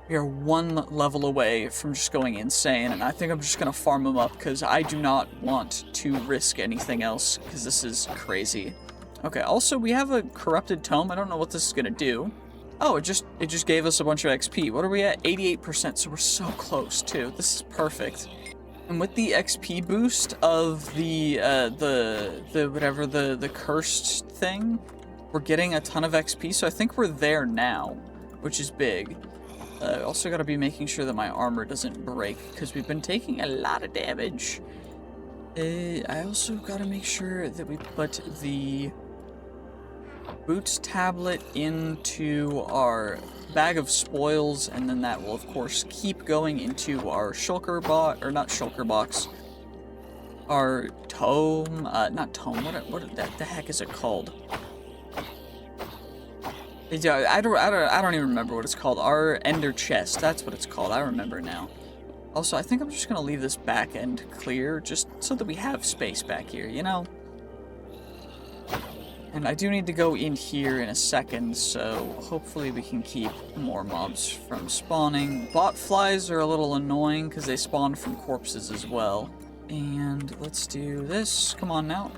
We are 1 level away from just going insane, and I think I'm just gonna farm them up because I do not want to risk anything else because this is crazy. Okay, also we have a corrupted tome. I don't know what this is gonna do. Oh, it just gave us a bunch of XP. What are we at? 88%, so we're so close too. This is perfect. And with the XP boost of the cursed thing, we're getting a ton of XP, so I think we're there now, which is big. Also gotta be making sure that my armor doesn't break, because we've been taking a lot of damage. I also gotta make sure that we put the boots tablet into our bag of spoils, and then that will of course keep going into our shulker box, or not shulker box, our tome, not tome, what the heck is it called? Yeah, I don't even remember what it's called. Our ender chest, that's what it's called. I remember now. Also, I think I'm just gonna leave this back end clear, just so that we have space back here, you know? And I do need to go in here in a second, so hopefully we can keep more mobs from spawning. Bot flies are a little annoying because they spawn from corpses as well. And let's do this. Come on now.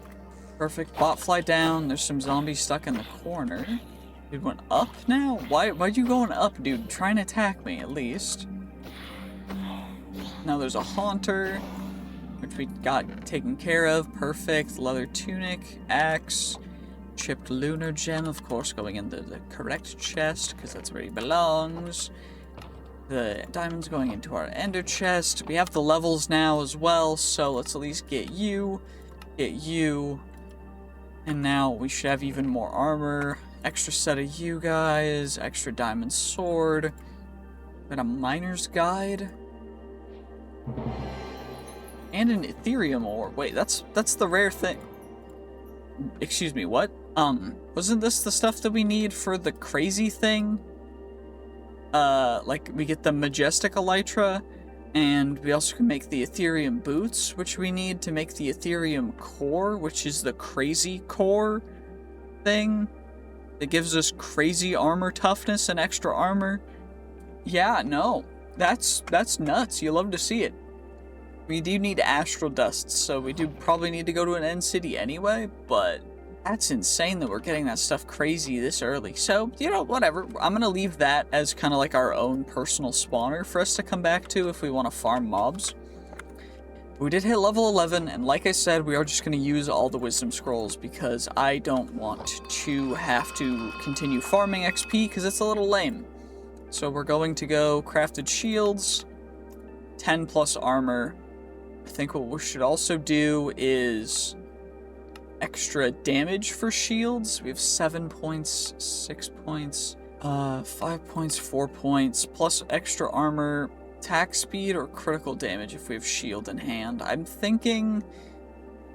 Perfect. Bot fly down. There's some zombies stuck in the corner. Dude went up now? Why'd you going up, dude? Try and attack me at least. Now there's a haunter, which we got taken care of. Perfect. Leather tunic, axe. Chipped lunar gem, of course, going into the correct chest, because that's where he belongs. The diamonds going into our ender chest. We have the levels now as well, so let's at least get you, and now we should have even more armor. Extra set of you guys, extra diamond sword, and a miner's guide. And an Ethereum ore. Wait, that's the rare thing. Excuse me, what? Wasn't this the stuff that we need for the crazy thing? Like, we get the Majestic Elytra, and we also can make the Ethereum boots, which we need to make the Ethereum core, which is the crazy core thing. That gives us crazy armor toughness and extra armor. Yeah, no. That's nuts. You love to see it. We do need astral dust, so we do probably need to go to an end city anyway, but That's insane that we're getting that stuff crazy this early. So, you know, whatever. I'm going to leave that as kind of like our own personal spawner for us to come back to if we want to farm mobs. We did hit level 11, and like I said, we are just going to use all the wisdom scrolls because I don't want to have to continue farming XP because it's a little lame. So we're going to go crafted shields, 10 plus armor. I think what we should also do is extra damage for shields. We have 7 points, 6 points, 5 points, 4 points, plus extra armor, attack speed, or critical damage if we have shield in hand. I'm thinking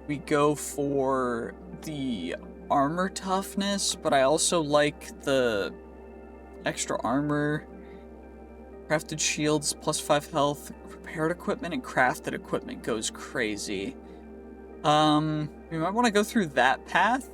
we go for the armor toughness, but I also like the extra armor, crafted shields, plus 5 health, repaired equipment, and crafted equipment goes crazy. We might want to go through that path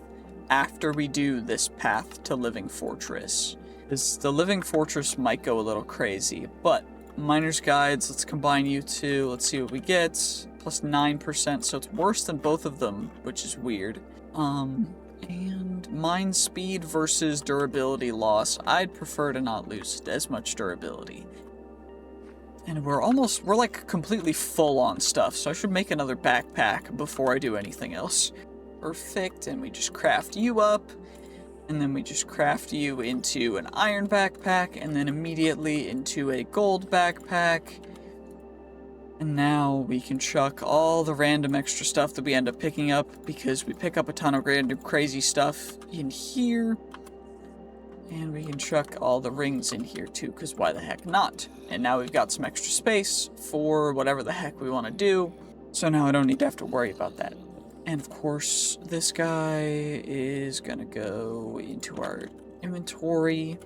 after we do this path to Living Fortress. Because the Living Fortress might go a little crazy, but Miner's Guides, let's combine you two, let's see what we get. Plus 9%, so it's worse than both of them, which is weird. And mine speed versus durability loss. I'd prefer to not lose as much durability. And we're like completely full on stuff, so I should make another backpack before I do anything else. Perfect, and we just craft you up, and then we just craft you into an iron backpack, and then immediately into a gold backpack. And now we can chuck all the random extra stuff that we end up picking up, because we pick up a ton of random crazy stuff in here. And we can chuck all the rings in here too, because why the heck not? And now we've got some extra space for whatever the heck we want to do. So now I don't need to have to worry about that. And of course, this guy is going to go into our inventory.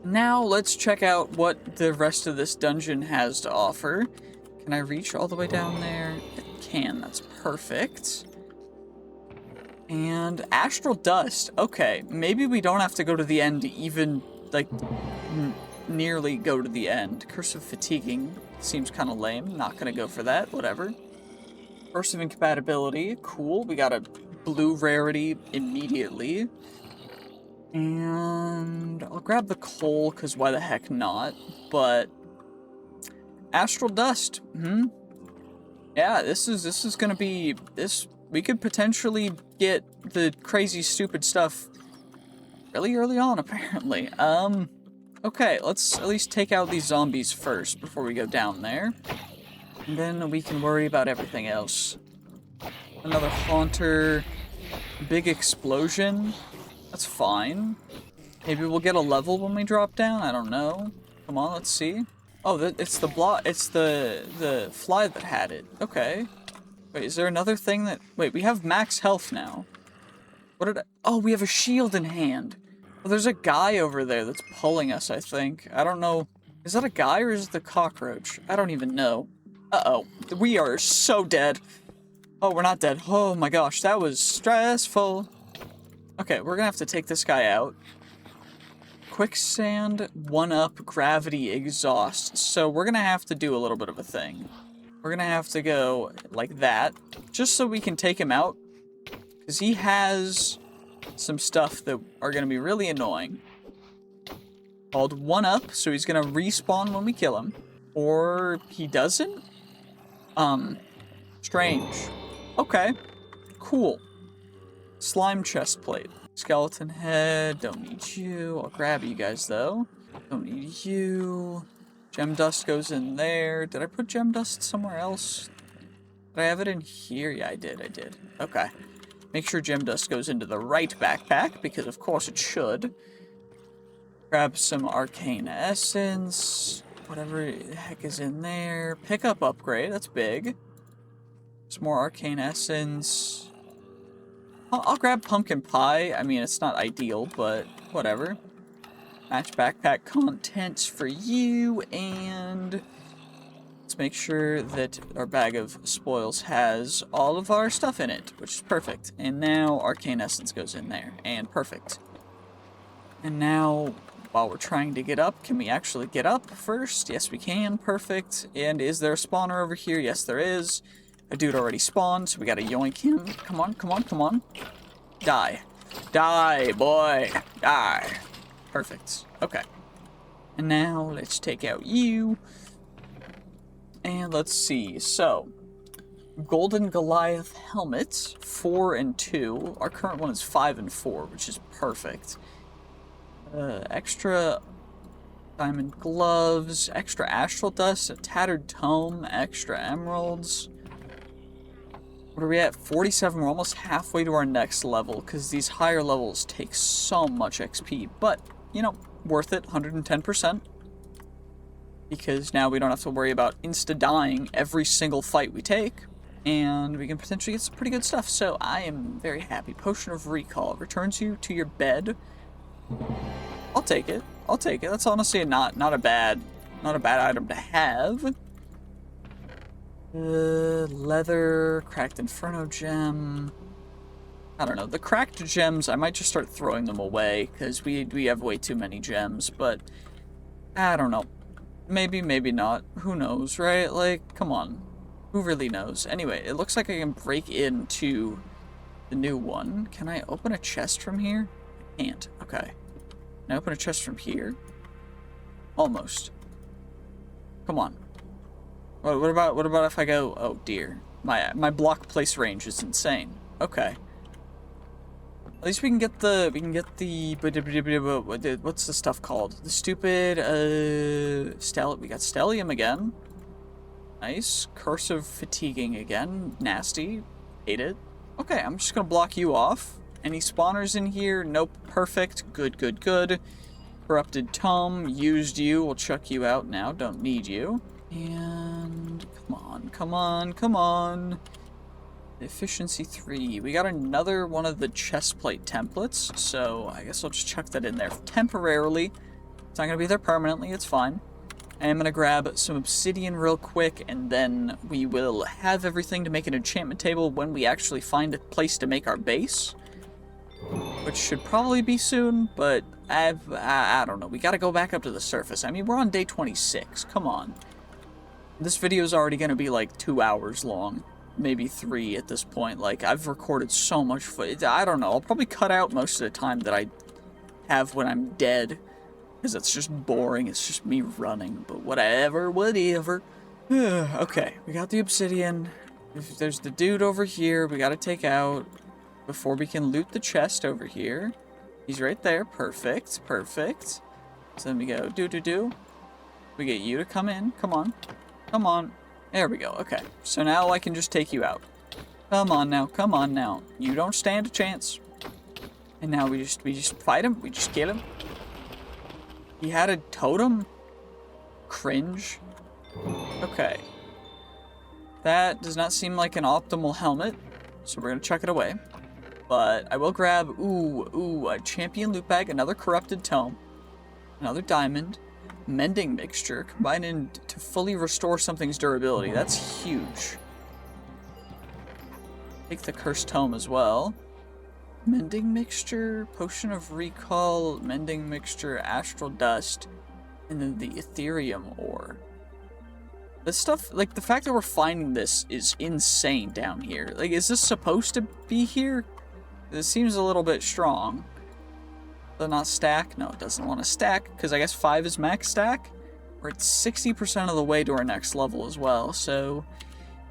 Now let's check out what the rest of this dungeon has to offer. Can I reach all the way down there? I can, that's perfect. And Astral Dust. Okay, maybe we don't have to go to the end to even, like, nearly go to the end. Curse of Fatiguing seems kind of lame. Not gonna go for that, whatever. Curse of Incompatibility, cool. We got a blue rarity immediately. And I'll grab the coal, because why the heck not? But Astral Dust, yeah, this is gonna be, we could potentially get the crazy stupid stuff really early on, apparently. Okay, let's at least take out these zombies first before we go down there. And then we can worry about everything else. Another Haunter, big explosion, that's fine. Maybe we'll get a level when we drop down, I don't know. Come on, let's see. Oh, it's the fly that had it, okay. Wait, is there another thing that... Wait, we have max health now. What did I... Oh, we have a shield in hand. Well, there's a guy over there that's pulling us, I think. I don't know. Is that a guy or is it the cockroach? I don't even know. Uh-oh. We are so dead. Oh, we're not dead. Oh my gosh, that was stressful. Okay, we're gonna have to take this guy out. Quicksand, 1-up, gravity, exhaust. So we're gonna have to do a little bit of a thing. We're gonna have to go like that, just so we can take him out, because he has some stuff that are gonna be really annoying. Called 1-up, so he's gonna respawn when we kill him. Or he doesn't? Strange. Okay, cool. Slime chest plate. Skeleton head, don't need you. I'll grab you guys though. Don't need you. Gem dust goes in there. Did I put gem dust somewhere else? Did I have it in here? Yeah, I did. Okay. Make sure gem dust goes into the right backpack, because of course it should. Grab some arcane essence. Whatever the heck is in there. Pick up upgrade, that's big. Some more arcane essence. I'll grab pumpkin pie. I mean, it's not ideal, but whatever. Match backpack contents for you, and let's make sure that our bag of spoils has all of our stuff in it, which is perfect. And now arcane essence goes in there, and perfect. And now, while we're trying to get up, can we actually get up first? Yes, we can. Perfect. And is there a spawner over here? Yes, there is. A dude already spawned, so we gotta yoink him. Come on, come on, come on. Die. Die, boy. Die. Perfect. Okay. And now let's take out you. And let's see. So, Golden Goliath helmet, 4 and 2. Our current one is 5 and 4, which is perfect. Extra diamond gloves, extra astral dust, a tattered tome, extra emeralds. What are we at? 47. We're almost halfway to our next level, because these higher levels take so much XP. But, you know, worth it, 110%. Because now we don't have to worry about insta-dying every single fight we take. And we can potentially get some pretty good stuff. So I am very happy. Potion of Recall returns you to your bed. I'll take it. I'll take it. That's honestly not a bad item to have. Leather, cracked Inferno gem. I don't know. The cracked gems, I might just start throwing them away because we have way too many gems. But I don't know. Maybe, maybe not. Who knows, right? Like, come on. Who really knows? Anyway, it looks like I can break into the new one. Can I open a chest from here? I can't. Okay. Can I open a chest from here? Almost. Come on. What about if I go? Oh dear, my block place range is insane. Okay. At least we can get the what's the stuff called? The stupid we got stellium again. Nice. Curse of fatiguing again. Nasty. Hate it. Okay, I'm just gonna block you off. Any spawners in here? Nope. Perfect. Good, good, good. Corrupted tome. Used you. We'll chuck you out now. Don't need you. And come on, come on, come on. Efficiency 3. We got another one of the chestplate templates, so I guess I'll just chuck that in there temporarily. It's not gonna be there permanently, it's fine. I am gonna grab some obsidian real quick, and then we will have everything to make an enchantment table when we actually find a place to make our base. Which should probably be soon, but I don't know. We gotta go back up to the surface. I mean, we're on day 26. Come on. This video is already going to be like 2 hours long, maybe 3 at this point. Like, I've recorded so much footage. I don't know. I'll probably cut out most of the time that I have when I'm dead, because it's just boring. It's just me running, but whatever, whatever. Okay, we got the obsidian. There's the dude over here we got to take out before we can loot the chest over here. He's right there. Perfect, perfect. So then we go do. We get you to come in. Come on. Come on. There we go. Okay. So now I can just take you out. Come on now. Come on now. You don't stand a chance. And now we just fight him. We just kill him. He had a totem? Cringe. Okay. That does not seem like an optimal helmet. So we're going to chuck it away. But I will grab, a champion loot bag, another corrupted tome, another diamond, mending mixture, combined to fully restore something's durability. That's huge. Take the cursed tome as well. Mending mixture, potion of recall, mending mixture, astral dust, and then the Ethereum ore. This stuff, like, the fact that we're finding this is insane down here. Like, is this supposed to be here? This seems a little bit strong. Does it not stack? No, it doesn't want to stack, because I guess 5 is max stack. We're at 60% of the way to our next level as well, so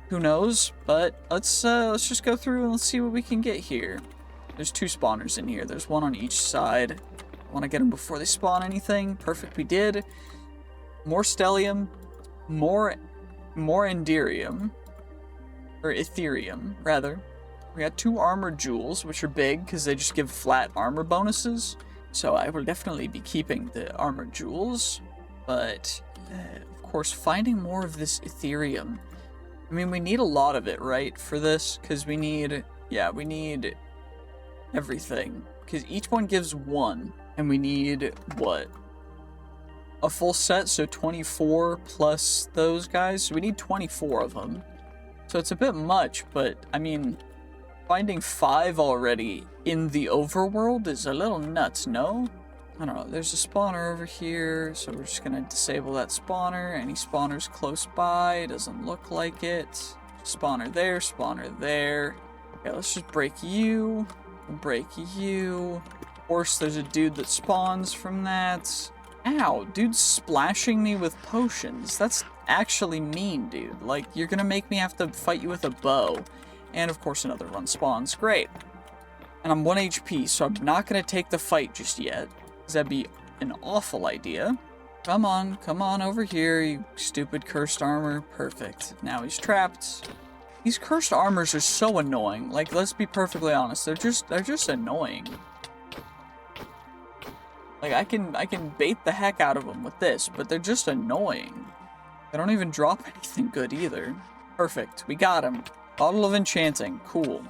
who knows? But let's just go through and let's see what we can get here. There's 2 spawners in here. There's 1 on each side. Want to get them before they spawn anything. Perfect, we did. More stellium. More enderium. Or Ethereum, rather. We got 2 armored jewels, which are big because they just give flat armor bonuses. So I will definitely be keeping the armored jewels. But, of course, finding more of this Ethereum. I mean, we need a lot of it, right, for this? Because we need everything. Because each one gives 1. And we need, what? A full set, so 24 plus those guys. So we need 24 of them. So it's a bit much, but, I mean, finding 5 already in the overworld is a little nuts, no? I don't know, there's a spawner over here, so we're just gonna disable that spawner. Any spawners close by, doesn't look like it. Spawner there, spawner there. Okay, let's just break you. We'll break you. Of course, there's a dude that spawns from that. Ow, dude's splashing me with potions. That's actually mean, dude. Like, you're gonna make me have to fight you with a bow. And of course, another one spawns. Great. And I'm 1 HP, so I'm not gonna take the fight just yet, because that'd be an awful idea. Come on over here, you stupid cursed armor. Perfect. Now he's trapped. These cursed armors are so annoying. Like, let's be perfectly honest. They're just annoying. Like, I can bait the heck out of them with this, but they're just annoying. They don't even drop anything good either. Perfect. We got him. Bottle of Enchanting. Cool.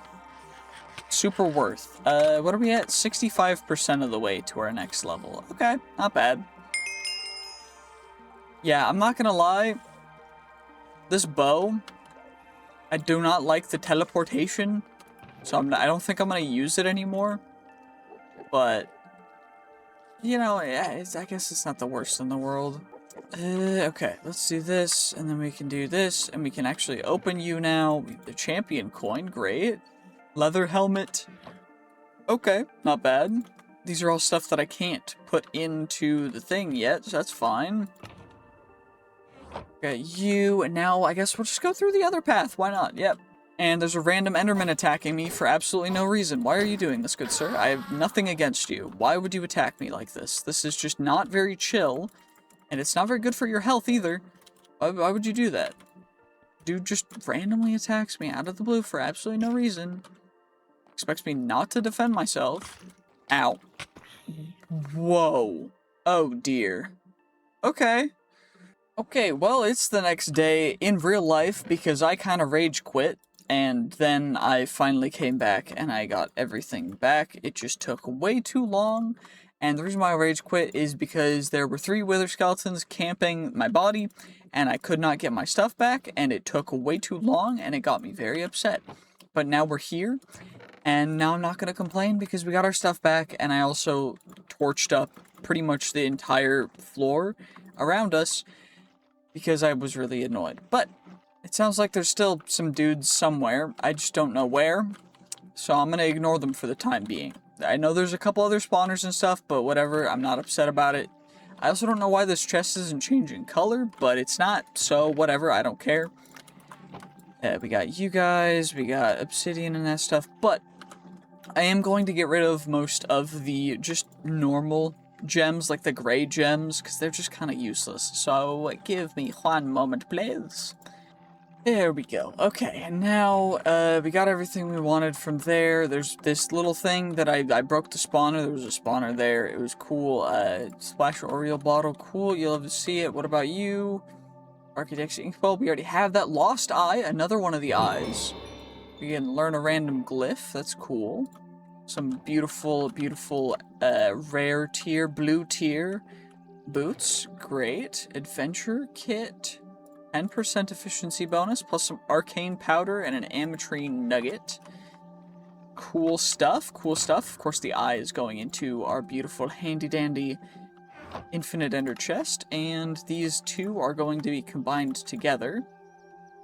Super worth. What are we at? 65% of the way to our next level. Okay, not bad. Yeah, I'm not gonna lie. This bow, I do not like the teleportation, so I don't think I'm gonna use it anymore. But, you know, yeah, I guess it's not the worst in the world. Okay, let's do this, and then we can do this, and we can actually open you now. The champion coin, great. Leather helmet. Okay, not bad. These are all stuff that I can't put into the thing yet, so that's fine. Got you, and now I guess we'll just go through the other path. Why not? Yep. And there's a random Enderman attacking me for absolutely no reason. Why are you doing this, good sir? I have nothing against you. Why would you attack me like this? This is just not very chill, and it's not very good for your health either. Why would you do that? Dude just randomly attacks me out of the blue for absolutely no reason. Expects me not to defend myself. Ow. Whoa. Oh, dear. Okay. Okay, well, it's the next day in real life because I kind of rage quit, and then I finally came back and I got everything back. It just took way too long, and the reason why I rage quit is because there were 3 wither skeletons camping my body, and I could not get my stuff back, and it took way too long, and it got me very upset. But now we're here, and now I'm not going to complain because we got our stuff back, and I also torched up pretty much the entire floor around us, because I was really annoyed. But it sounds like there's still some dudes somewhere. I just don't know where. So I'm going to ignore them for the time being. I know there's a couple other spawners and stuff, but whatever. I'm not upset about it. I also don't know why this chest isn't changing color, but it's not. So whatever. I don't care. We got you guys. We got obsidian and that stuff. But I am going to get rid of most of the just normal gems, like the gray gems, because they're just kind of useless. So give me 1 moment, please. There we go. Okay, and now we got everything we wanted from there. There's this little thing that I broke the spawner. There was a spawner there. It was cool. Splash Oreo bottle. Cool. You'll love to see it. What about you? Architect's ink bulb. We already have that. Lost eye. Another one of the eyes. We can learn a random glyph. That's cool. Some beautiful, beautiful, rare tier, blue tier boots. Great. Adventure kit. 10% efficiency bonus, plus some arcane powder and an ametrine nugget. Cool stuff, cool stuff. Of course, the eye is going into our beautiful, handy-dandy infinite ender chest, and these 2 are going to be combined together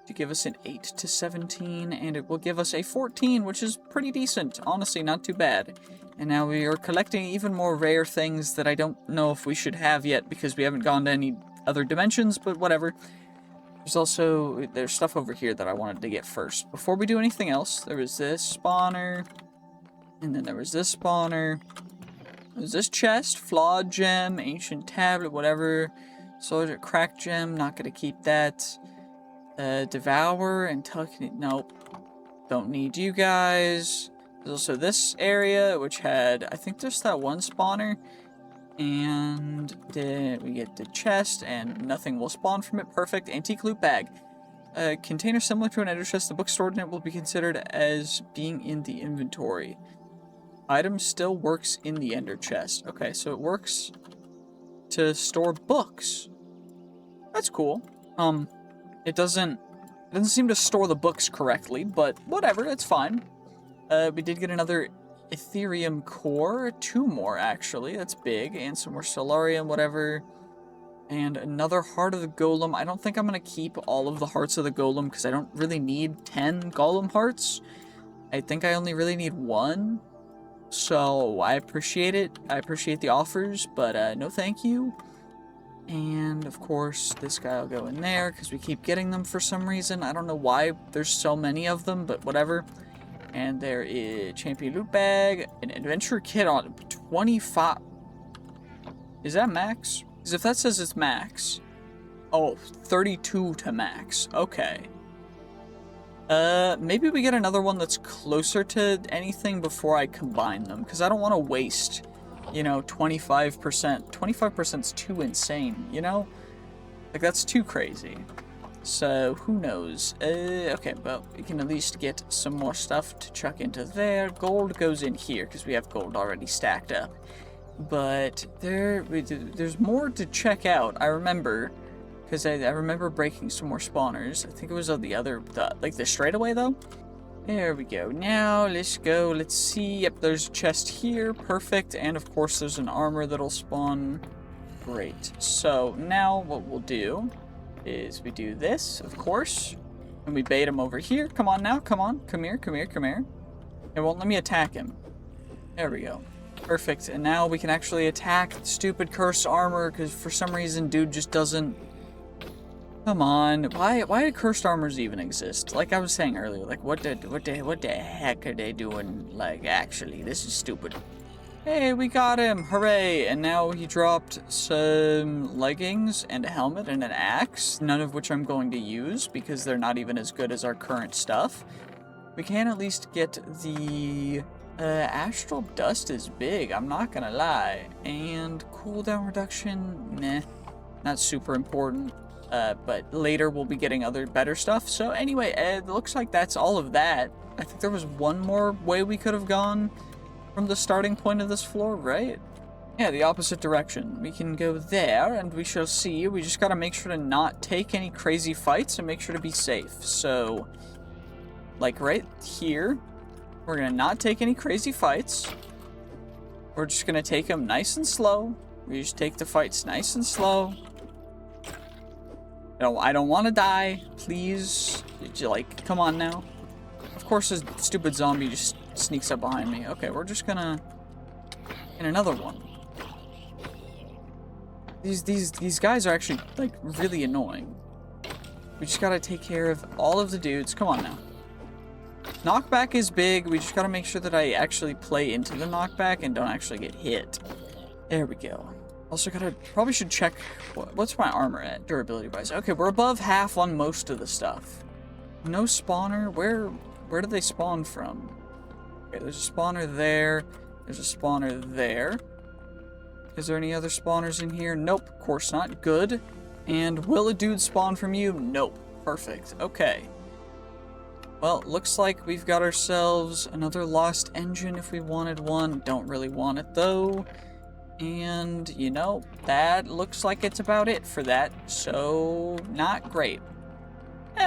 to give us an 8 to 17, and it will give us a 14, which is pretty decent. Honestly, not too bad. And now we are collecting even more rare things that I don't know if we should have yet because we haven't gone to any other dimensions, but whatever. There's stuff over here that I wanted to get first. Before we do anything else, there was this spawner, and then there was this spawner. There's this chest, flawed gem, ancient tablet, whatever. Soldier cracked gem, not gonna keep that. Devour and telekinetic. Nope. Don't need you guys. There's also this area, which had, I think, just that one spawner. And then we get the chest, and nothing will spawn from it. Perfect. Antique loot bag. A container similar to an ender chest. The book stored in it will be considered as being in the inventory. Item still works in the ender chest. Okay, so it works to store books. That's cool. It doesn't seem to store the books correctly, but whatever, it's fine. We did get another Ethereum core, 2 more actually, that's big, and some more Solarium, whatever. And another Heart of the Golem. I don't think I'm going to keep all of the Hearts of the Golem because I don't really need 10 Golem Hearts. I think I only really need 1. So I appreciate it. I appreciate the offers, but no thank you. And of course, this guy will go in there because we keep getting them for some reason. I don't know why there's so many of them, but whatever. And there is champion loot bag, an adventure kit on 25. Is that max? Because if that says it's max. Oh, 32 to max. Okay. Maybe we get another one that's closer to anything before I combine them. Because I don't want to waste, you know, 25%. 25%'s too insane, you know? Like, that's too crazy. So, who knows? Okay, well, we can at least get some more stuff to chuck into there. Gold goes in here, because we have gold already stacked up. But there's more to check out, I remember. Because I remember breaking some more spawners. I think it was on like the straightaway, though. There we go. Now, let's go. Let's see. Yep, there's a chest here. Perfect. And, of course, there's an armor that'll spawn. Great. So, now what we'll do is we do this, of course. And we bait him over here. Come on now. Come on. Come here. Come here. Come here. It won't let me attack him. There we go. Perfect. And now we can actually attack the stupid cursed armor. Because for some reason, dude just doesn't... Come on, why do cursed armors even exist? Like I was saying earlier, like what the heck are they doing? Like actually, this is stupid. Hey, we got him! Hooray! And now he dropped some leggings and a helmet and an axe, none of which I'm going to use because they're not even as good as our current stuff. We can at least get the astral dust is big, I'm not gonna lie. And cooldown reduction, meh, not super important. But later we'll be getting other better stuff. So anyway, it looks like that's all of that. I think there was one more way we could have gone from the starting point of this floor, right? Yeah, the opposite direction. We can go there, and we shall see. We just gotta make sure to not take any crazy fights and make sure to be safe. So, like right here, we're gonna not take any crazy fights. We're just gonna take them nice and slow. We just take the fights nice and slow. No, I don't want to die. Please. Like, come on now. Of course, this stupid zombie just sneaks up behind me. Okay, we're just gonna... And another one. These guys are actually, like, really annoying. We just gotta take care of all of the dudes. Come on now. Knockback is big. We just gotta make sure that I actually play into the knockback and don't actually get hit. There we go. Also probably should check, what's my armor at, durability wise? Okay, we're above half on most of the stuff. No spawner, where do they spawn from? Okay, there's a spawner there, there's a spawner there. Is there any other spawners in here? Nope, of course not, good. And will a dude spawn from you? Nope, perfect, okay. Well, looks like we've got ourselves another lost engine if we wanted one. Don't really want it though. And, you know, that looks like it's about it for that, so not great.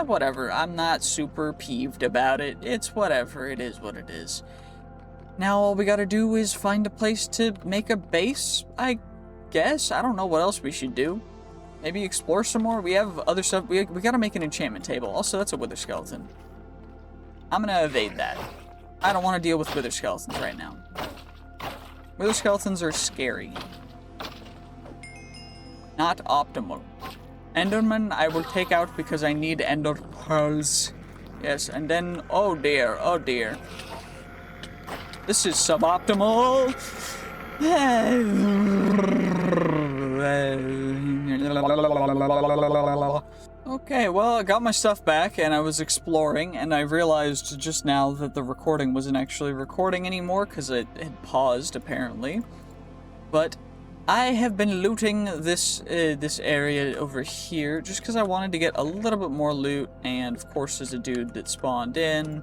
Whatever, I'm not super peeved about it. It's whatever, it is what it is. Now all we gotta do is find a place to make a base, I guess. I don't know what else we should do. Maybe explore some more? We have other stuff. We gotta make an enchantment table. Also, that's a wither skeleton. I'm gonna evade that. I don't want to deal with wither skeletons right now. Wither skeletons are scary. Not optimal. Enderman I will take out because I need ender pearls. Yes, and then, oh dear, oh dear. This is suboptimal. Okay, well, I got my stuff back, and I was exploring, and I realized just now that the recording wasn't actually recording anymore, because it had paused, apparently. But I have been looting this area over here, just because I wanted to get a little bit more loot, and of course there's a dude that spawned in.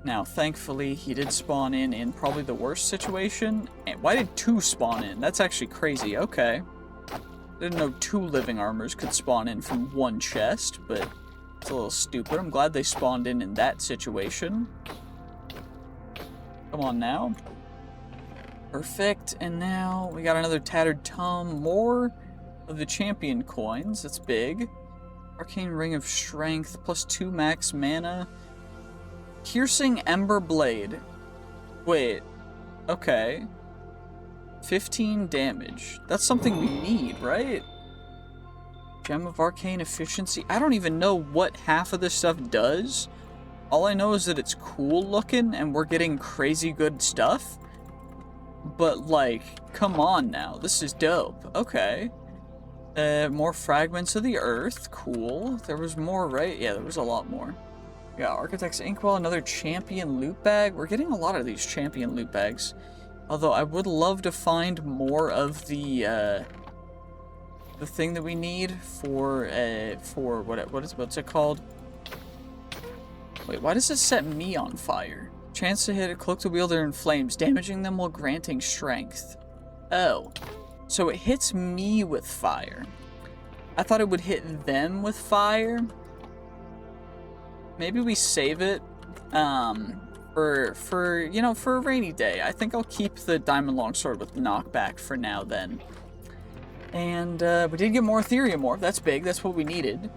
Now, thankfully, he did spawn in probably the worst situation. And why did two spawn in? That's actually crazy, okay. Didn't know two living armors could spawn in from one chest, but it's a little stupid. I'm glad they spawned in that situation. Come on now. Perfect, and now we got another tattered tome. More of the champion coins, that's big. Arcane Ring of Strength, +2 max mana. Piercing Ember Blade. Wait, Okay. 15 damage. That's something we need, right? Gem of Arcane Efficiency. I don't even know what half of this stuff does. All I know is that it's cool looking and we're getting crazy good stuff. But, like, come on now. This is dope. Okay. More Fragments of the Earth. Cool. There was more, right? Yeah, there was a lot more. Yeah, Architect's Inkwell, another champion loot bag. We're getting a lot of these champion loot bags. Although I would love to find more of the thing that we need for what's it called? Wait, why does it set me on fire? Chance to hit a cloak the wielder in flames, damaging them while granting strength. Oh. So it hits me with fire. I thought it would hit them with fire. Maybe we save it for you know, for a rainy day. I think I'll keep the diamond longsword with knockback for now then. And we did get more Ethereum ore. That's big. That's what we needed.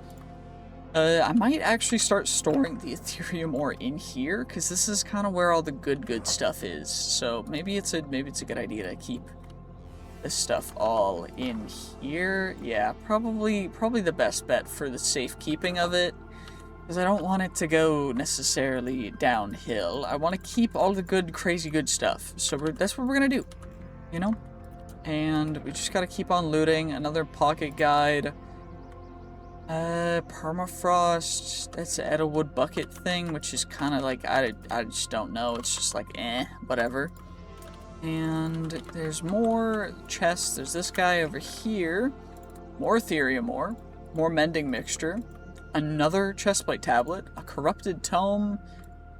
I might actually start storing the Ethereum ore in here, because this is kind of where all the good stuff is. So maybe it's a good idea to keep this stuff all in here. Yeah, probably the best bet for the safekeeping of it, because I don't want it to go necessarily downhill. I want to keep all the good, crazy good stuff. So that's what we're gonna do, you know. And we just gotta keep on looting. Another pocket guide. Permafrost. That's an Edelwood bucket thing, which is kind of like, I just don't know. It's just like, whatever. And there's more chests. There's this guy over here. More Ethereum ore. More Mending Mixture. Another chestplate tablet. A Corrupted Tome.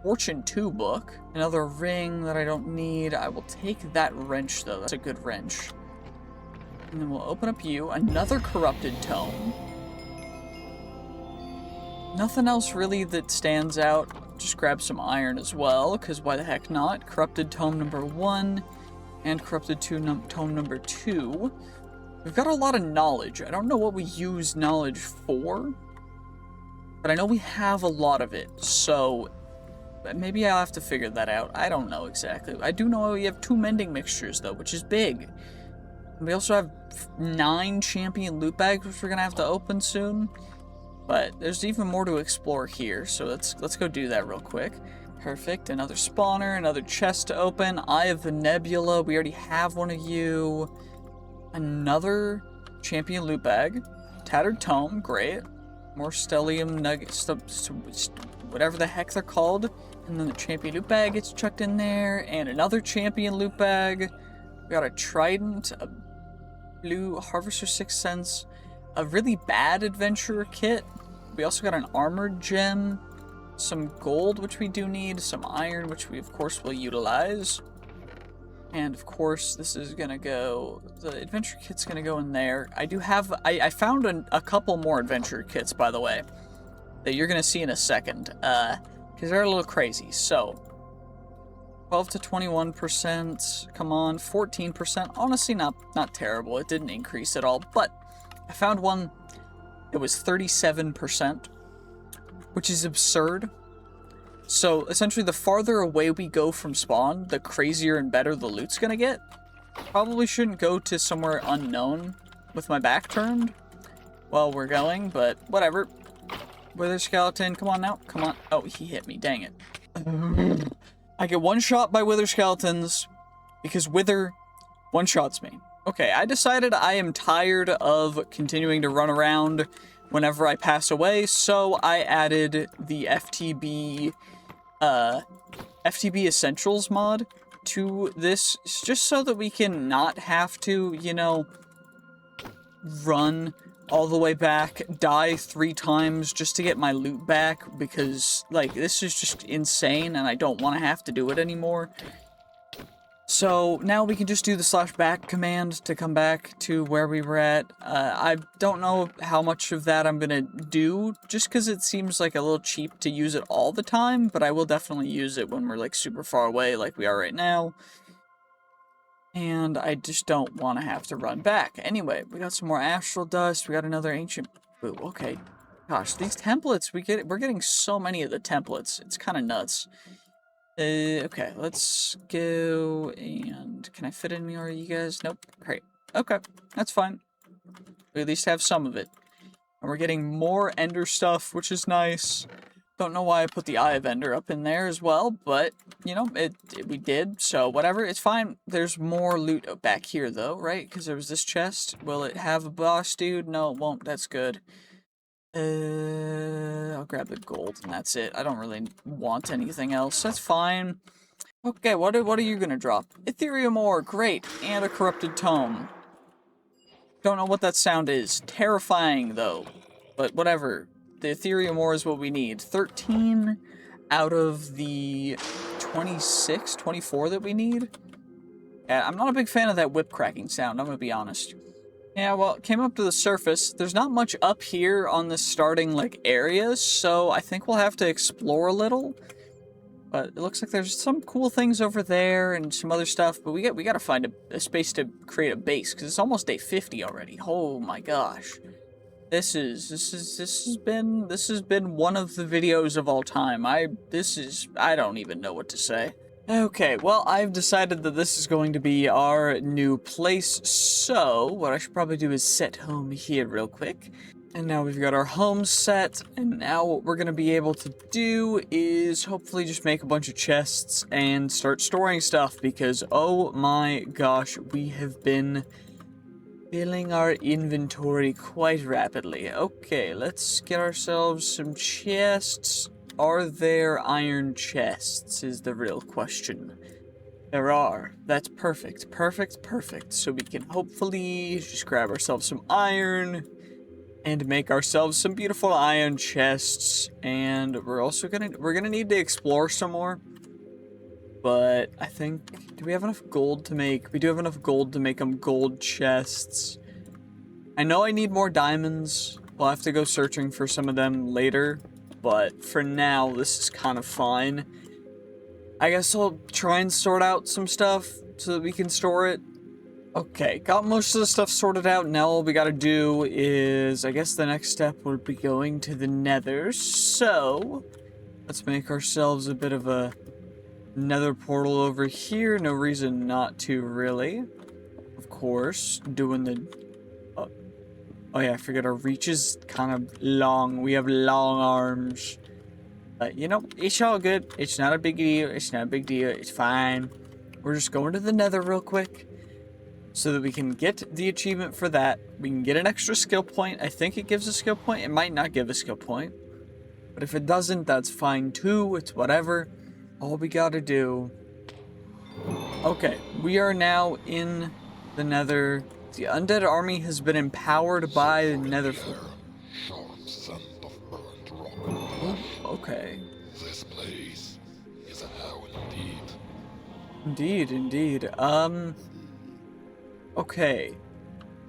Fortune 2 book. Another ring that I don't need. I will take that wrench, though. That's a good wrench. And then we'll open up you. Another Corrupted Tome. Nothing else really that stands out. Just grab some iron as well, because why the heck not? Corrupted Tome number 1 and Corrupted Tome number 2. We've got a lot of knowledge. I don't know what we use knowledge for, but I know we have a lot of it, so maybe I'll have to figure that out. I don't know exactly. I do know we have 2 mending mixtures, though, which is big. We also have 9 champion loot bags, which we're going to have to open soon. But there's even more to explore here, so let's go do that real quick. Perfect. Another spawner, another chest to open. Eye of the Nebula. We already have one of you. Another champion loot bag. Tattered Tome. Great. More stellium nuggets, whatever the heck they're called. And then the champion loot bag gets chucked in there. And another champion loot bag. We got a trident, a blue harvester 6 cents, a really bad adventurer kit. We also got an armored gem, some gold, which we do need, some iron, which we of course will utilize. And of course, this is gonna go, the adventure kit's gonna go in there. I do have, I found a couple more adventure kits, by the way, that you're gonna see in a second, because they're a little crazy. So, 12 to 21%, come on, 14%, honestly not terrible. It didn't increase at all, but I found one that was 37%, which is absurd. So essentially, the farther away we go from spawn, the crazier and better the loot's gonna get. Probably shouldn't go to somewhere unknown with my back turned while we're going, but whatever. Wither skeleton, come on now, come on. Oh, he hit me, dang it. I get one shot by wither skeletons because wither one-shots me. Okay, I decided I am tired of continuing to run around whenever I pass away, so I added the FTB Essentials mod to this, just so that we can not have to, you know, run all the way back, die 3 times just to get my loot back, because, like, this is just insane, and I don't want to have to do it anymore. So now we can just do the /back command to come back to where we were at. I don't know how much of that I'm going to do, just because it seems like a little cheap to use it all the time, but I will definitely use it when we're like super far away like we are right now. And I just don't want to have to run back. Anyway, we got some more astral dust, we got another ancient... Ooh, okay. Gosh, these templates, we're getting so many of the templates. It's kind of nuts. Okay, let's go and... Can I fit in more of you guys? Nope. Great. Okay, that's fine. We at least have some of it. And we're getting more Ender stuff, which is nice. Don't know why I put the Eye of Ender up in there as well, but, you know, we did, so whatever, it's fine. There's more loot back here, though, right? Because there was this chest. Will it have a boss dude? No, it won't. That's good. I'll grab the gold, and that's it. I don't really want anything else. That's fine. Okay, what are you gonna drop? Ethereum ore, great, and a corrupted tome. Don't know what that sound is. Terrifying, though. But whatever. The Ethereum ore is what we need. 13 out of the 26, 24 that we need. Yeah, I'm not a big fan of that whip cracking sound, I'm gonna be honest. Yeah, well, it came up to the surface. There's not much up here on this starting, like, area, so I think we'll have to explore a little. But it looks like there's some cool things over there and some other stuff, but we gotta find a space to create a base, because it's almost day 50 already. Oh my gosh. This has been one of the videos of all time. I don't even know what to say. Okay, well, I've decided that this is going to be our new place, so what I should probably do is set home here real quick. And now we've got our home set, and now what we're going to be able to do is hopefully just make a bunch of chests and start storing stuff, because oh my gosh, we have been filling our inventory quite rapidly. Okay, let's get ourselves some chests. Are there iron chests is the real question. There are. That's perfect. Perfect, perfect. So we can hopefully just grab ourselves some iron and make ourselves some beautiful iron chests. And we're also gonna need to explore some more. But I think, do we have enough gold to make? We do have enough gold to make them gold chests. I know I need more diamonds. We'll have to go searching for some of them later. But for now, this is kind of fine. I guess I'll try and sort out some stuff so that we can store it. Okay, got most of the stuff sorted out. Now all we gotta do is, I guess the next step would be going to the Nether. So, let's make ourselves a bit of a Nether portal over here. No reason not to, really. Of course, doing the... Oh yeah, I forget our reach is kind of long. We have long arms. But, you know, it's all good. It's not a big deal. It's not a big deal. It's fine. We're just going to the Nether real quick so that we can get the achievement for that. We can get an extra skill point. I think it gives a skill point. It might not give a skill point. But if it doesn't, that's fine too. It's whatever. All we gotta do... Okay, we are now in the Nether. The undead army has been empowered by the Nether. Sharp scent of burnt rock. Oh, okay. This place is a hell indeed. Indeed, indeed. Okay.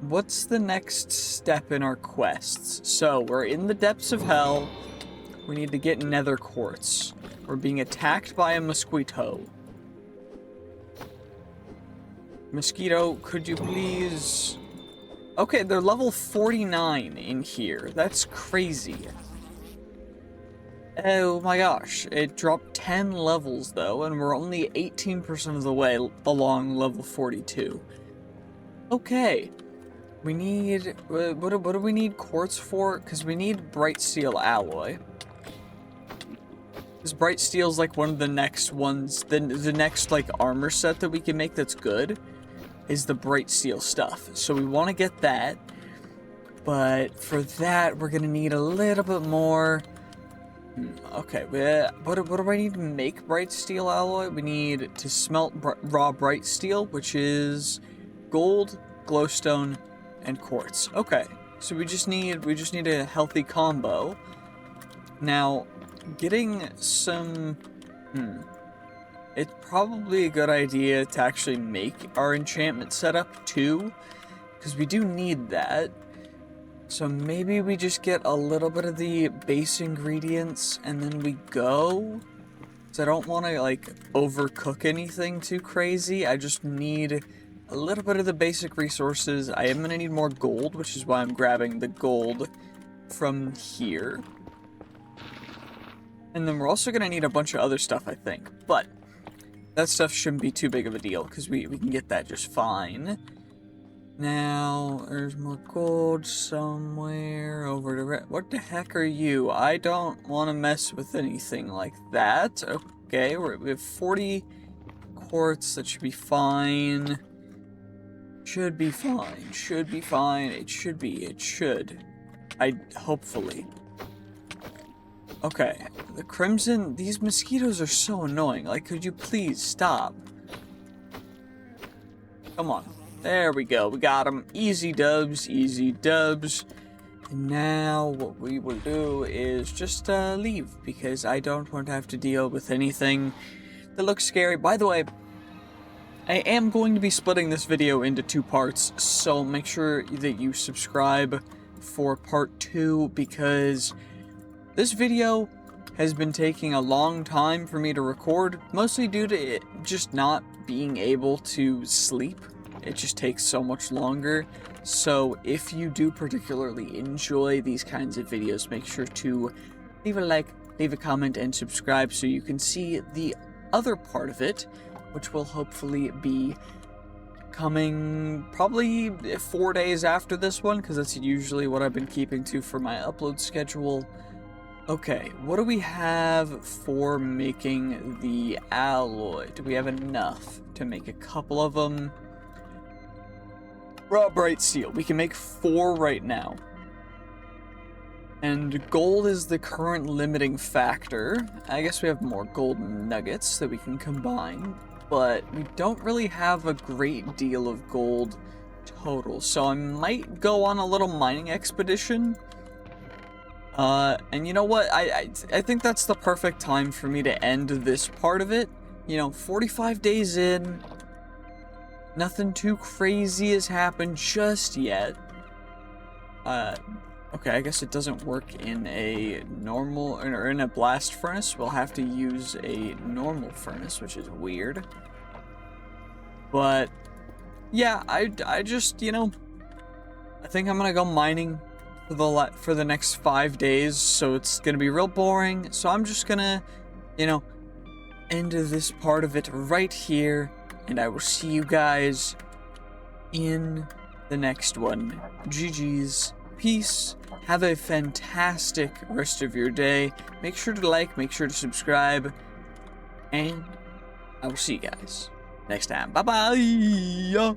What's the next step in our quests? So, we're in the depths of hell. We need to get Nether quartz. We're being attacked by a mosquito. Mosquito, could you please... Okay, they're level 49 in here. That's crazy. Oh my gosh. It dropped 10 levels, though, and we're only 18% of the way along level 42. Okay. We need... What do we need quartz for? Because we need bright steel alloy. Because bright steel's like one of the next ones... The next, like, armor set that we can make that's good is the bright steel stuff. So we want to get that. But for that, we're going to need a little bit more... Okay, what do I need to make bright steel alloy? We need to smelt raw bright steel, which is gold, glowstone, and quartz. Okay, so we just need a healthy combo. Now, getting some... It's probably a good idea to actually make our enchantment setup too, because we do need that. So maybe we just get a little bit of the base ingredients and then we go. So I don't want to like overcook anything too crazy. I just need a little bit of the basic resources. I am going to need more gold, which is why I'm grabbing the gold from here. And then we're also going to need a bunch of other stuff, I think. But that stuff shouldn't be too big of a deal, because we can get that just fine. Now, there's more gold somewhere over to... What the heck are you? I don't want to mess with anything like that. Okay, we have 40 quartz. That should be fine. Should be fine. Should be fine. It should be. It should. Hopefully. Okay, the crimson... These mosquitoes are so annoying. Like, could you please stop? Come on. There we go. We got them. Easy dubs. Easy dubs. And now what we will do is just leave, because I don't want to have to deal with anything that looks scary. By the way, I am going to be splitting this video into 2 parts, so make sure that you subscribe for part 2, because this video has been taking a long time for me to record, mostly due to it just not being able to sleep. It just takes so much longer. So if you do particularly enjoy these kinds of videos, make sure to leave a like, leave a comment, and subscribe so you can see the other part of it, which will hopefully be coming probably 4 days after this one, because that's usually what I've been keeping to for my upload schedule. Okay, what do we have for making the alloy? Do we have enough to make a couple of them? Raw bright steel. We can make 4 right now. And gold is the current limiting factor. I guess we have more gold nuggets that we can combine, but we don't really have a great deal of gold total. So I might go on a little mining expedition. And you know what? I think that's the perfect time for me to end this part of it. You know, 45 days in. Nothing too crazy has happened just yet. Okay, I guess it doesn't work in a normal, or in a blast furnace. We'll have to use a normal furnace, which is weird. But, yeah, I just, you know, I think I'm gonna go mining for the next 5 days, so it's gonna be real boring. So I'm just gonna, you know, end this part of it right here. And I will see you guys in the next one. GG's. Peace. Have a fantastic rest of your day. Make sure to like, make sure to subscribe. And I will see you guys next time. Bye-bye.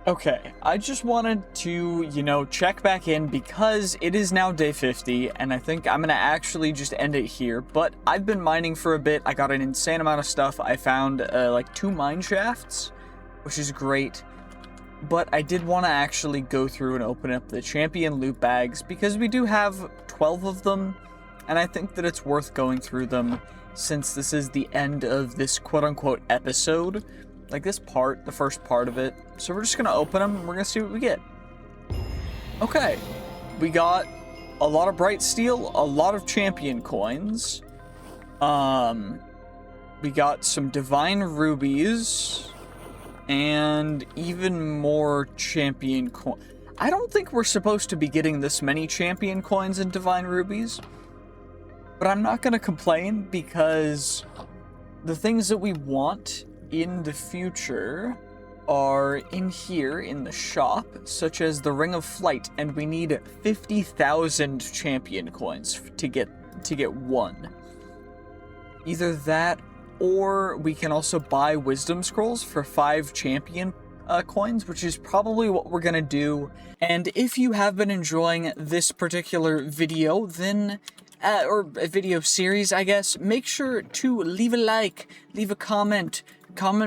Okay, I just wanted to, you know, check back in because it is now day 50, and I think I'm gonna actually just end it here, but I've been mining for a bit. I got an insane amount of stuff. I found, like, 2 mine shafts, which is great, but I did want to actually go through and open up the champion loot bags, because we do have 12 of them, and I think that it's worth going through them, since this is the end of this quote-unquote episode. Like this part, the first part of it. So we're just gonna open them and we're gonna see what we get. Okay, we got a lot of bright steel, a lot of champion coins. We got some divine rubies, and even more champion coins. I don't think we're supposed to be getting this many champion coins and divine rubies, but I'm not gonna complain, because the things that we want in the future are in here in the shop, such as the Ring of Flight, and we need 50,000 champion coins to get 1. Either that, or we can also buy wisdom scrolls for 5 champion coins, which is probably what we're gonna do. And if you have been enjoying this particular video, then or a video series, I guess, make sure to leave a like, leave a comment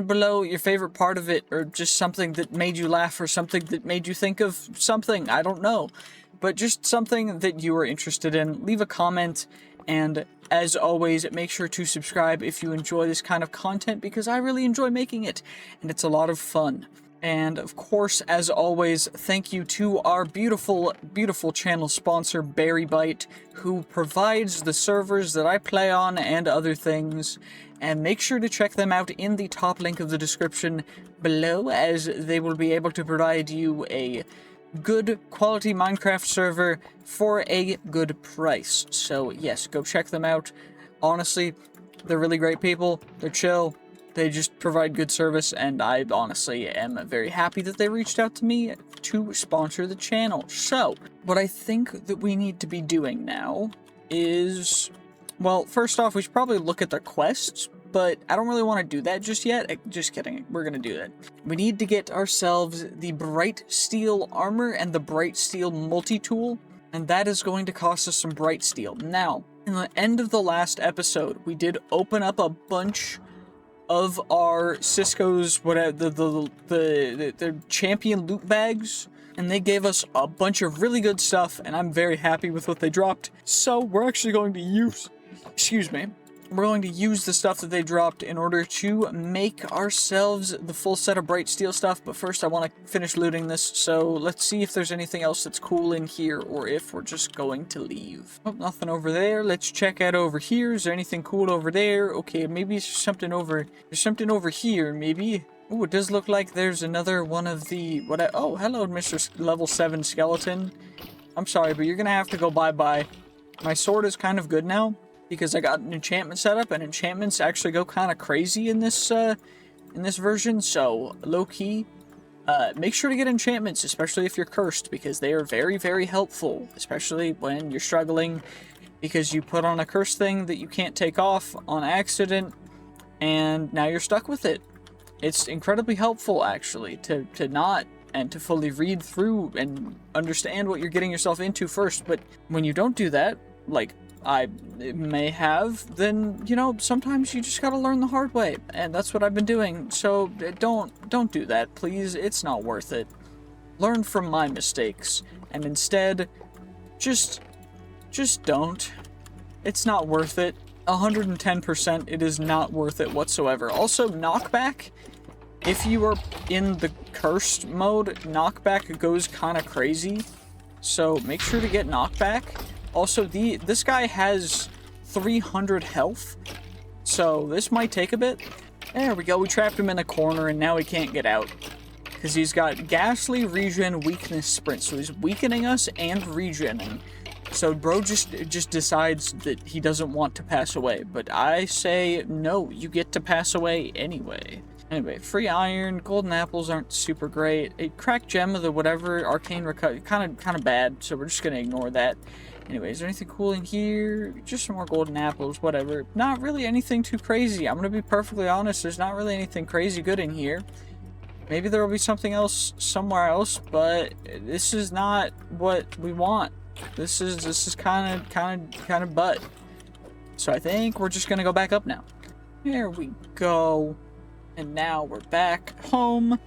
below your favorite part of it, or just something that made you laugh, or something that made you think of something, I don't know. But just something that you are interested in, leave a comment, and as always, make sure to subscribe if you enjoy this kind of content, because I really enjoy making it, and it's a lot of fun. And of course, as always, thank you to our beautiful, beautiful channel sponsor, Berry Bite, who provides the servers that I play on and other things. And make sure to check them out in the top link of the description below, as they will be able to provide you a good quality Minecraft server for a good price. So yes, go check them out. Honestly, they're really great people. They're chill. They just provide good service, and I honestly am very happy that they reached out to me to sponsor the channel. So, what I think that we need to be doing now is, well, first off, we should probably look at the quests, but I don't really want to do that just yet. Just kidding. We're going to do that. We need to get ourselves the bright steel armor and the bright steel multi-tool, and that is going to cost us some bright steel. Now, in the end of the last episode, we did open up a bunch of our Cisco's whatever the champion loot bags, and they gave us a bunch of really good stuff, and I'm very happy with what they dropped. So we're actually going to use, we're going to use the stuff that they dropped in order to make ourselves the full set of bright steel stuff. But first I want to finish looting this, so let's see if there's anything else that's cool in here, or if we're just going to leave. Oh, nothing over there. Let's check out over here. Is there anything cool over there? Okay, maybe there's something over here, maybe. Oh, it does look like there's another one of the, oh, hello, Mr. Level 7 Skeleton. I'm sorry, but you're gonna have to go bye-bye. My sword is kind of good now, because I got an enchantment set up, and enchantments actually go kind of crazy in this version, so low-key, make sure to get enchantments, especially if you're cursed, because they are very, very helpful, especially when you're struggling, because you put on a curse thing that you can't take off on accident, and now you're stuck with it. It's incredibly helpful, actually, to not, and to fully read through and understand what you're getting yourself into first, but when you don't do that, like I may have, then, you know, sometimes you just gotta learn the hard way, and that's what I've been doing, so don't do that, please. It's not worth it. Learn from my mistakes, and instead, just don't. It's not worth it. 110%, it is not worth it whatsoever. Also, knockback, if you are in the cursed mode, knockback goes kind of crazy, so make sure to get knockback. Also, this guy has 300 health, so this might take a bit. There we go, we trapped him in a corner, and now he can't get out. Because he's got ghastly, regen, weakness, sprint, so he's weakening us and regenning. So bro just decides that he doesn't want to pass away, but I say, no, you get to pass away anyway. Anyway, free iron, golden apples aren't super great. A cracked gem of the whatever, arcane recovery, kind of bad, so we're just gonna ignore that. Anyway, is there anything cool in here? Just some more golden apples, whatever. Not really anything too crazy. I'm gonna be perfectly honest, there's not really anything crazy good in here. Maybe there will be something else somewhere else, but this is not what we want. This is kind of butt. So I think we're just gonna go back up now. There we go. And now we're back home.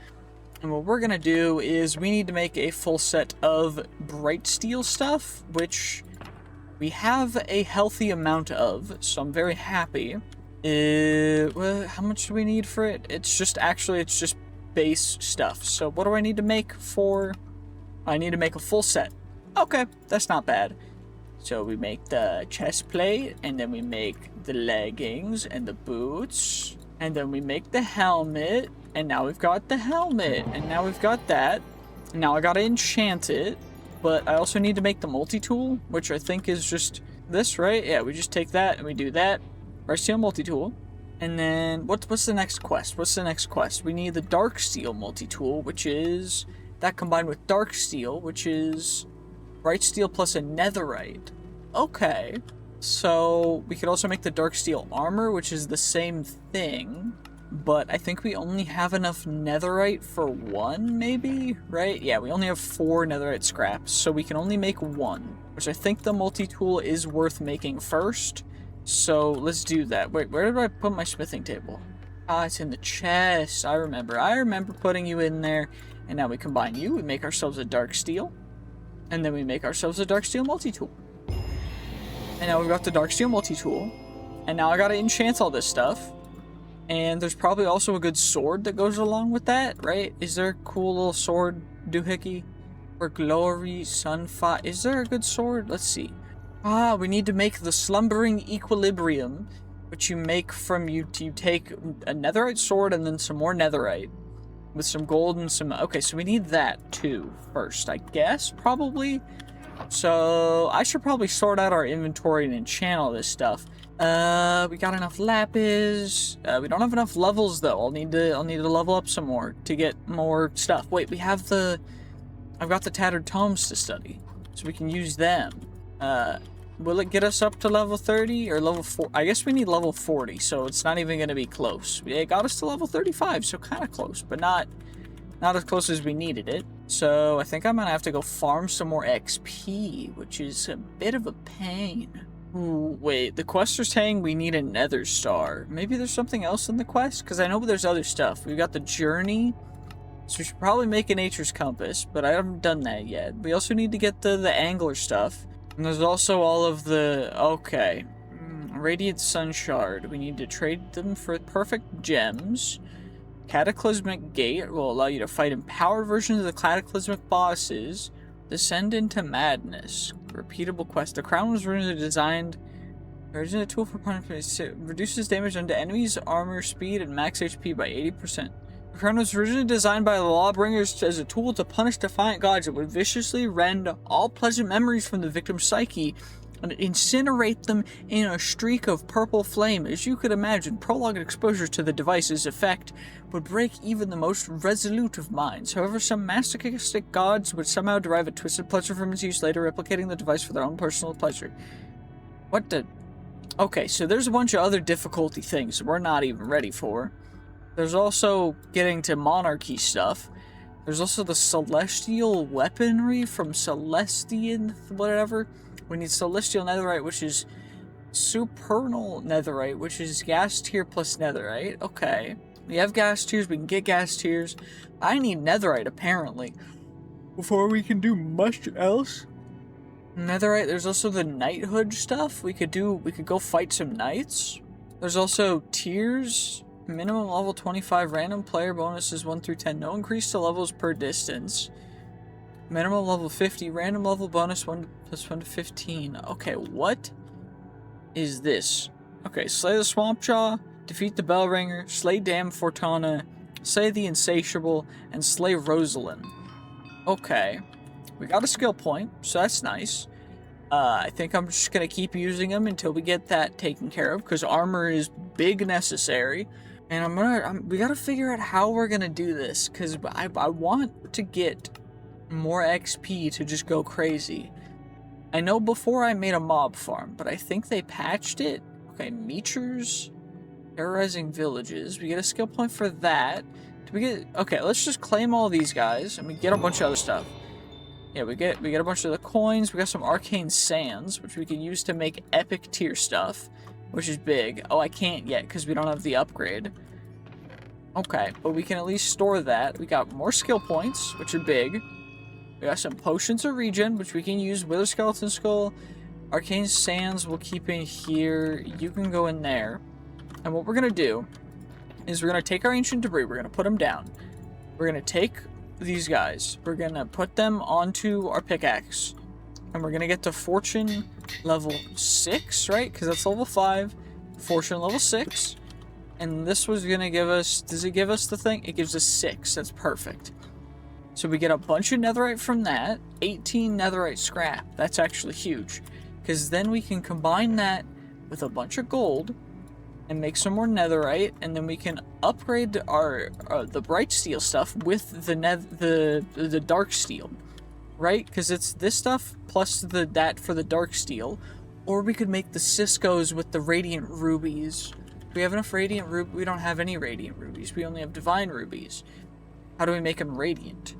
And what we're gonna do is we need to make a full set of bright steel stuff, which we have a healthy amount of, so I'm very happy. Well, how much do we need for it? It's just base stuff. So what do I need to make for? I need to make a full set. Okay, that's not bad. So we make the chest plate, and then we make the leggings and the boots, and then we make the helmet, and now we've got the helmet, and now we've got that. And now I gotta enchant it, but I also need to make the multi-tool, which I think is just this, right? Yeah, we just take that and we do that. Our steel multi-tool. And then what's the next quest? What's the next quest? We need the dark steel multi-tool, which is that combined with dark steel, which is bright steel plus a netherite. Okay. So we could also make the dark steel armor, which is the same thing, but I think we only have enough netherite for one, maybe? Right? Yeah, we only have 4 netherite scraps, so we can only make 1, which I think the multi-tool is worth making first. So let's do that. Wait, where did I put my smithing table? Ah, it's in the chest. I remember putting you in there. And now we combine you, we make ourselves a dark steel, and then we make ourselves a dark steel multi-tool. And now we've got the dark steel multi-tool, and now I gotta enchant all this stuff. And there's probably also a good sword that goes along with that, right? Is there a cool little sword doohickey? For glory, sunfire. Is there a good sword? Let's see. Ah, we need to make the slumbering equilibrium, which you make from you take a netherite sword and then some more netherite. with some gold and some... Okay, so we need that too first, I guess, probably. So I should probably sort out our inventory and enchant all this stuff. We got enough lapis. We don't have enough levels though. I'll need to level up some more to get more stuff. Wait, we have the... I've got the tattered tomes to study, so we can use them. Will it get us up to level 30 or level 4? I guess we need level 40, so it's not even going to be close. It got us to level 35, so kind of close, but not as close as we needed it. So I think I'm going to have to go farm some more XP, which is a bit of a pain. Ooh, wait, the quest is saying we need a nether star. Maybe there's something else in the quest? Because I know there's other stuff. We've got the journey, so we should probably make a nature's compass, but I haven't done that yet. We also need to get the angler stuff. And there's also all of the... Okay. Radiant Sun Shard. We need to trade them for perfect gems. Cataclysmic Gate will allow you to fight empowered versions of the cataclysmic bosses. Descend into Madness. Repeatable quest. The crown was originally designed... Originally a tool for punishment. It reduces damage onto enemies, armor, speed, and max HP by 80%. The crown was originally designed by the Lawbringers as a tool to punish defiant gods. It would viciously rend all pleasant memories from the victim's psyche and incinerate them in a streak of purple flame. As you could imagine, prolonged exposure to the device's effect would break even the most resolute of minds. However, some masochistic gods would somehow derive a twisted pleasure from its use, later replicating the device for their own personal pleasure. What the... Okay, so there's a bunch of other difficulty things we're not even ready for. There's also getting to monarchy stuff. There's also the celestial weaponry from Celestian whatever. We need celestial netherite, which is supernal netherite, which is gas tier plus netherite. Okay. We have gas tiers, we can get gas tiers. I need netherite apparently before we can do much else. Netherite, there's also the knighthood stuff. We could go fight some knights. There's also tiers. Minimum level 25 random player bonuses 1 through 10. No increase to levels per distance. Minimum level 50 random level bonus 1 plus 1 to 15. Okay, what is this? Okay, slay the Swampjaw, defeat the Bellringer, slay Dam Fortuna, slay the Insatiable, and slay Rosalind. Okay, we got a skill point, so that's nice. I think I'm just gonna keep using them until we get that taken care of, because armor is big necessary. And we gotta figure out how we're gonna do this, because I want to get more XP to just go crazy. I know before I made a mob farm, but I think they patched it. Okay, Meechers, terrorizing villages. We get a skill point for that. Do we get... Okay, let's just claim all these guys, and we get a bunch of other stuff. Yeah, we get a bunch of the coins. We got some arcane sands, which we can use to make epic tier stuff, which is big. Oh, I can't yet because we don't have the upgrade. Okay, but we can at least store that. We got more skill points, which are big. We got some potions of regen, which we can use. Wither Skeleton Skull. Arcane sands we'll keep in here. You can go in there. And what we're going to do is we're going to take our ancient debris. We're going to put them down. We're going to take these guys. We're going to put them onto our pickaxe. And we're going to get to fortune level 6, right? Because that's level 5. Fortune level 6. And this was going to give us... Does it give us the thing? It gives us 6. That's perfect. So we get a bunch of netherite from that. 18 netherite scrap. That's actually huge. Because then we can combine that with a bunch of gold and make some more netherite, and then we can upgrade our the bright steel stuff with the dark steel, right? Because it's this stuff plus that for the dark steel, or we could make the Ciscos with the radiant rubies. Do we have enough radiant rubies? We don't have any radiant rubies. We only have divine rubies. How do we make them radiant?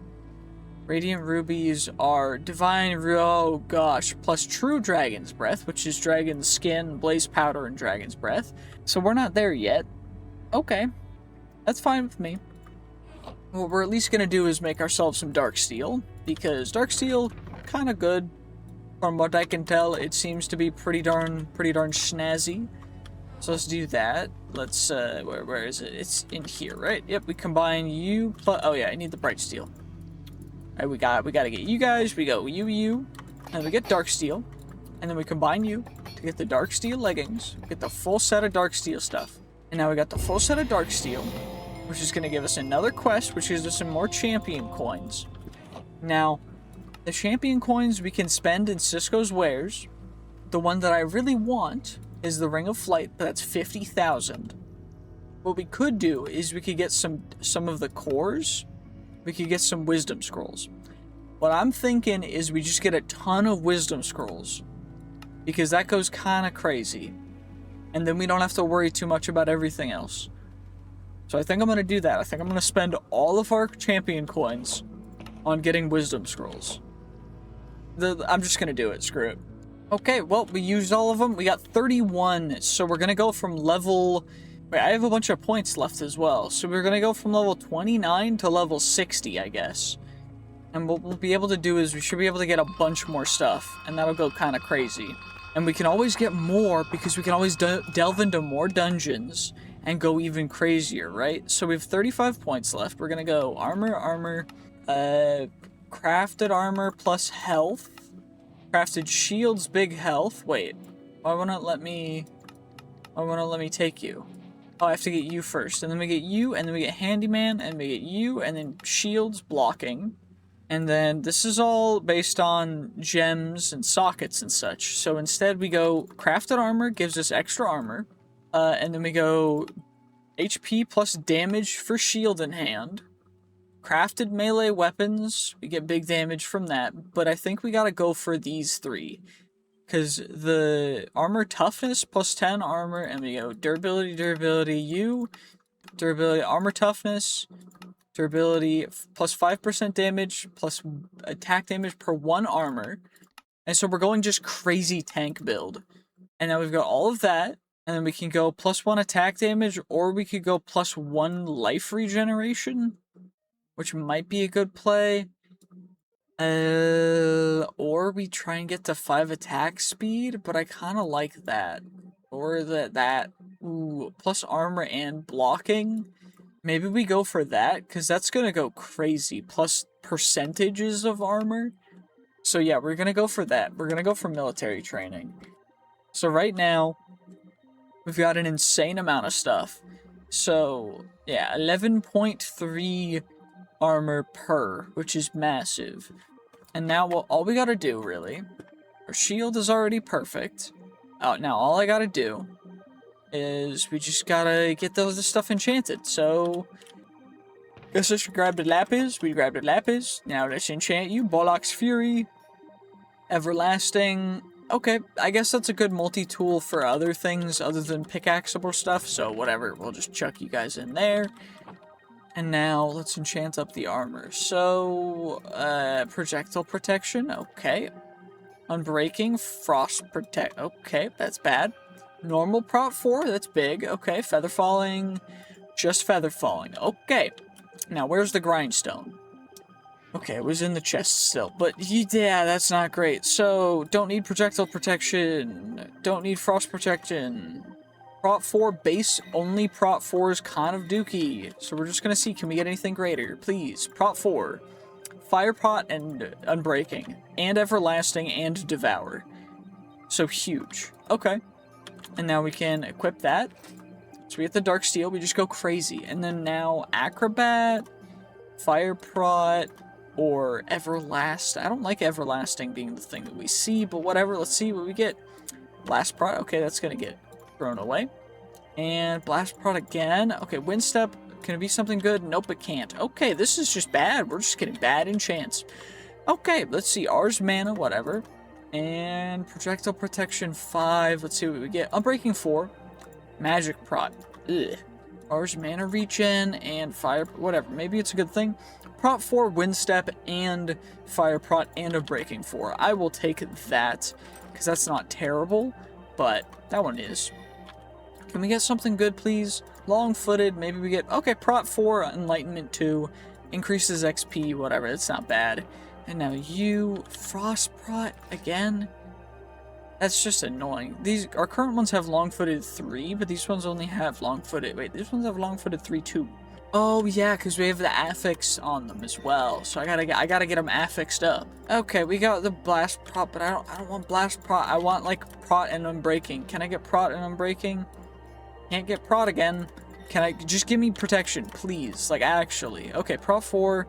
Radiant rubies are divine, oh gosh, plus true dragon's breath, which is dragon's skin, blaze powder, and dragon's breath. So we're not there yet. Okay, that's fine with me. What we're at least gonna do is make ourselves some dark steel, because dark steel, kind of good. From what I can tell, it seems to be pretty darn snazzy. So let's do that. Let's where is it? It's in here, right? Yep, we combine you plus, oh yeah, I need the bright steel. Alright, we gotta get you guys. We go you, and we get dark steel, and then we combine you to get the dark steel leggings. Get the full set of dark steel stuff, and now we got the full set of dark steel. which is going to give us another quest, which gives us some more champion coins. Now, the champion coins we can spend in Cisco's wares. The one that I really want is the Ring of Flight, but that's 50,000. What we could do is we could get some of the cores. We could get some wisdom scrolls. What I'm thinking is we just get a ton of wisdom scrolls, because that goes kind of crazy. And then we don't have to worry too much about everything else. So I think I'm going to do that. I think I'm going to spend all of our champion coins on getting wisdom scrolls. I'm just going to do it. Screw it. Okay, well, we used all of them. We got 31, so we're going to go from level... Wait, I have a bunch of points left as well. So we're going to go from level 29 to level 60, I guess. And what we'll be able to do is we should be able to get a bunch more stuff, and that'll go kind of crazy. And we can always get more because we can always delve into more dungeons and go even crazier, right? So we have 35 points left. We're going to go armor, crafted armor plus health. Crafted shields, big health. Wait, why won't it let me take you? Oh, I have to get you first, and then we get you, and then we get handyman, and we get you, and then shields, blocking. And then this is all based on gems and sockets and such. So instead we go crafted armor gives us extra armor. And then we go HP plus damage for shield in hand. Crafted melee weapons, we get big damage from that. But I think we gotta go for these three. Because the armor toughness plus 10 armor, and we go durability, durability, armor toughness, durability plus 5% damage plus attack damage per 1 armor. And so we're going just crazy tank build. And now we've got all of that. And then we can go plus 1 attack damage, or we could go plus 1 life regeneration, which might be a good play. Or we try and get to 5 attack speed, but I kind of like that. Or ooh, plus armor and blocking. Maybe we go for that, because that's going to go crazy. Plus percentages of armor. So yeah, we're going to go for that. We're going to go for military training. So right now, we've got an insane amount of stuff. So yeah, 11.3 armor per, which is massive. And now all we got to do, really, our shield is already perfect. Oh, now all I got to do is we just gotta get this stuff enchanted. So guess I should grab the lapis. We grabbed the lapis. Now let's enchant you. Bollock's Fury. Everlasting. Okay, I guess that's a good multi-tool for other things other than pickaxeable stuff. So whatever, we'll just chuck you guys in there. And now let's enchant up the armor. So projectile protection. Okay. Unbreaking. Frost protect. Okay, that's bad. Normal prot 4, that's big. Okay, feather falling, just feather falling. Okay, now where's the grindstone? Okay, it was in the chest still, but yeah, that's not great. So, don't need projectile protection, don't need frost protection. Prot 4 base, only prot 4 is kind of dookie. So we're just gonna see, can we get anything greater? Please, prot 4. Fire prot and unbreaking, and everlasting and devour. So huge. Okay. And now we can equip that. So we get the dark steel, we just go crazy. And then now acrobat, fire prot, or everlast. I don't like everlasting being the thing that we see, but whatever, let's see what we get. Blast prot, okay, that's gonna get thrown away. And blast prot again. Okay, wind step, can it be something good? Nope, it can't. Okay, this is just bad. We're just getting bad enchants. Okay, let's see, Ars mana, whatever. And projectile protection 5. Let's see what we get. Unbreaking 4. Magic prot. Ugh. Ars mana regen and fire. Whatever. Maybe it's a good thing. Prot 4, wind step, and fire prot, and Unbreaking 4. I will take that because that's not terrible, but that one is. Can we get something good, please? Long footed. Maybe we get. Okay, prot 4, enlightenment 2. Increases XP. Whatever. It's not bad. And now you, frost prot again? That's just annoying. Our current ones have long-footed 3, but these ones only have long-footed... Wait, these ones have long-footed 3 too. Oh yeah, because we have the affix on them as well. So I gotta get them affixed up. Okay, we got the blast prot, but I don't want blast prot. I want like prot and unbreaking. Can I get prot and unbreaking? Can't get prot again. Can I just give me protection, please? Like, actually. Okay, Pro 4,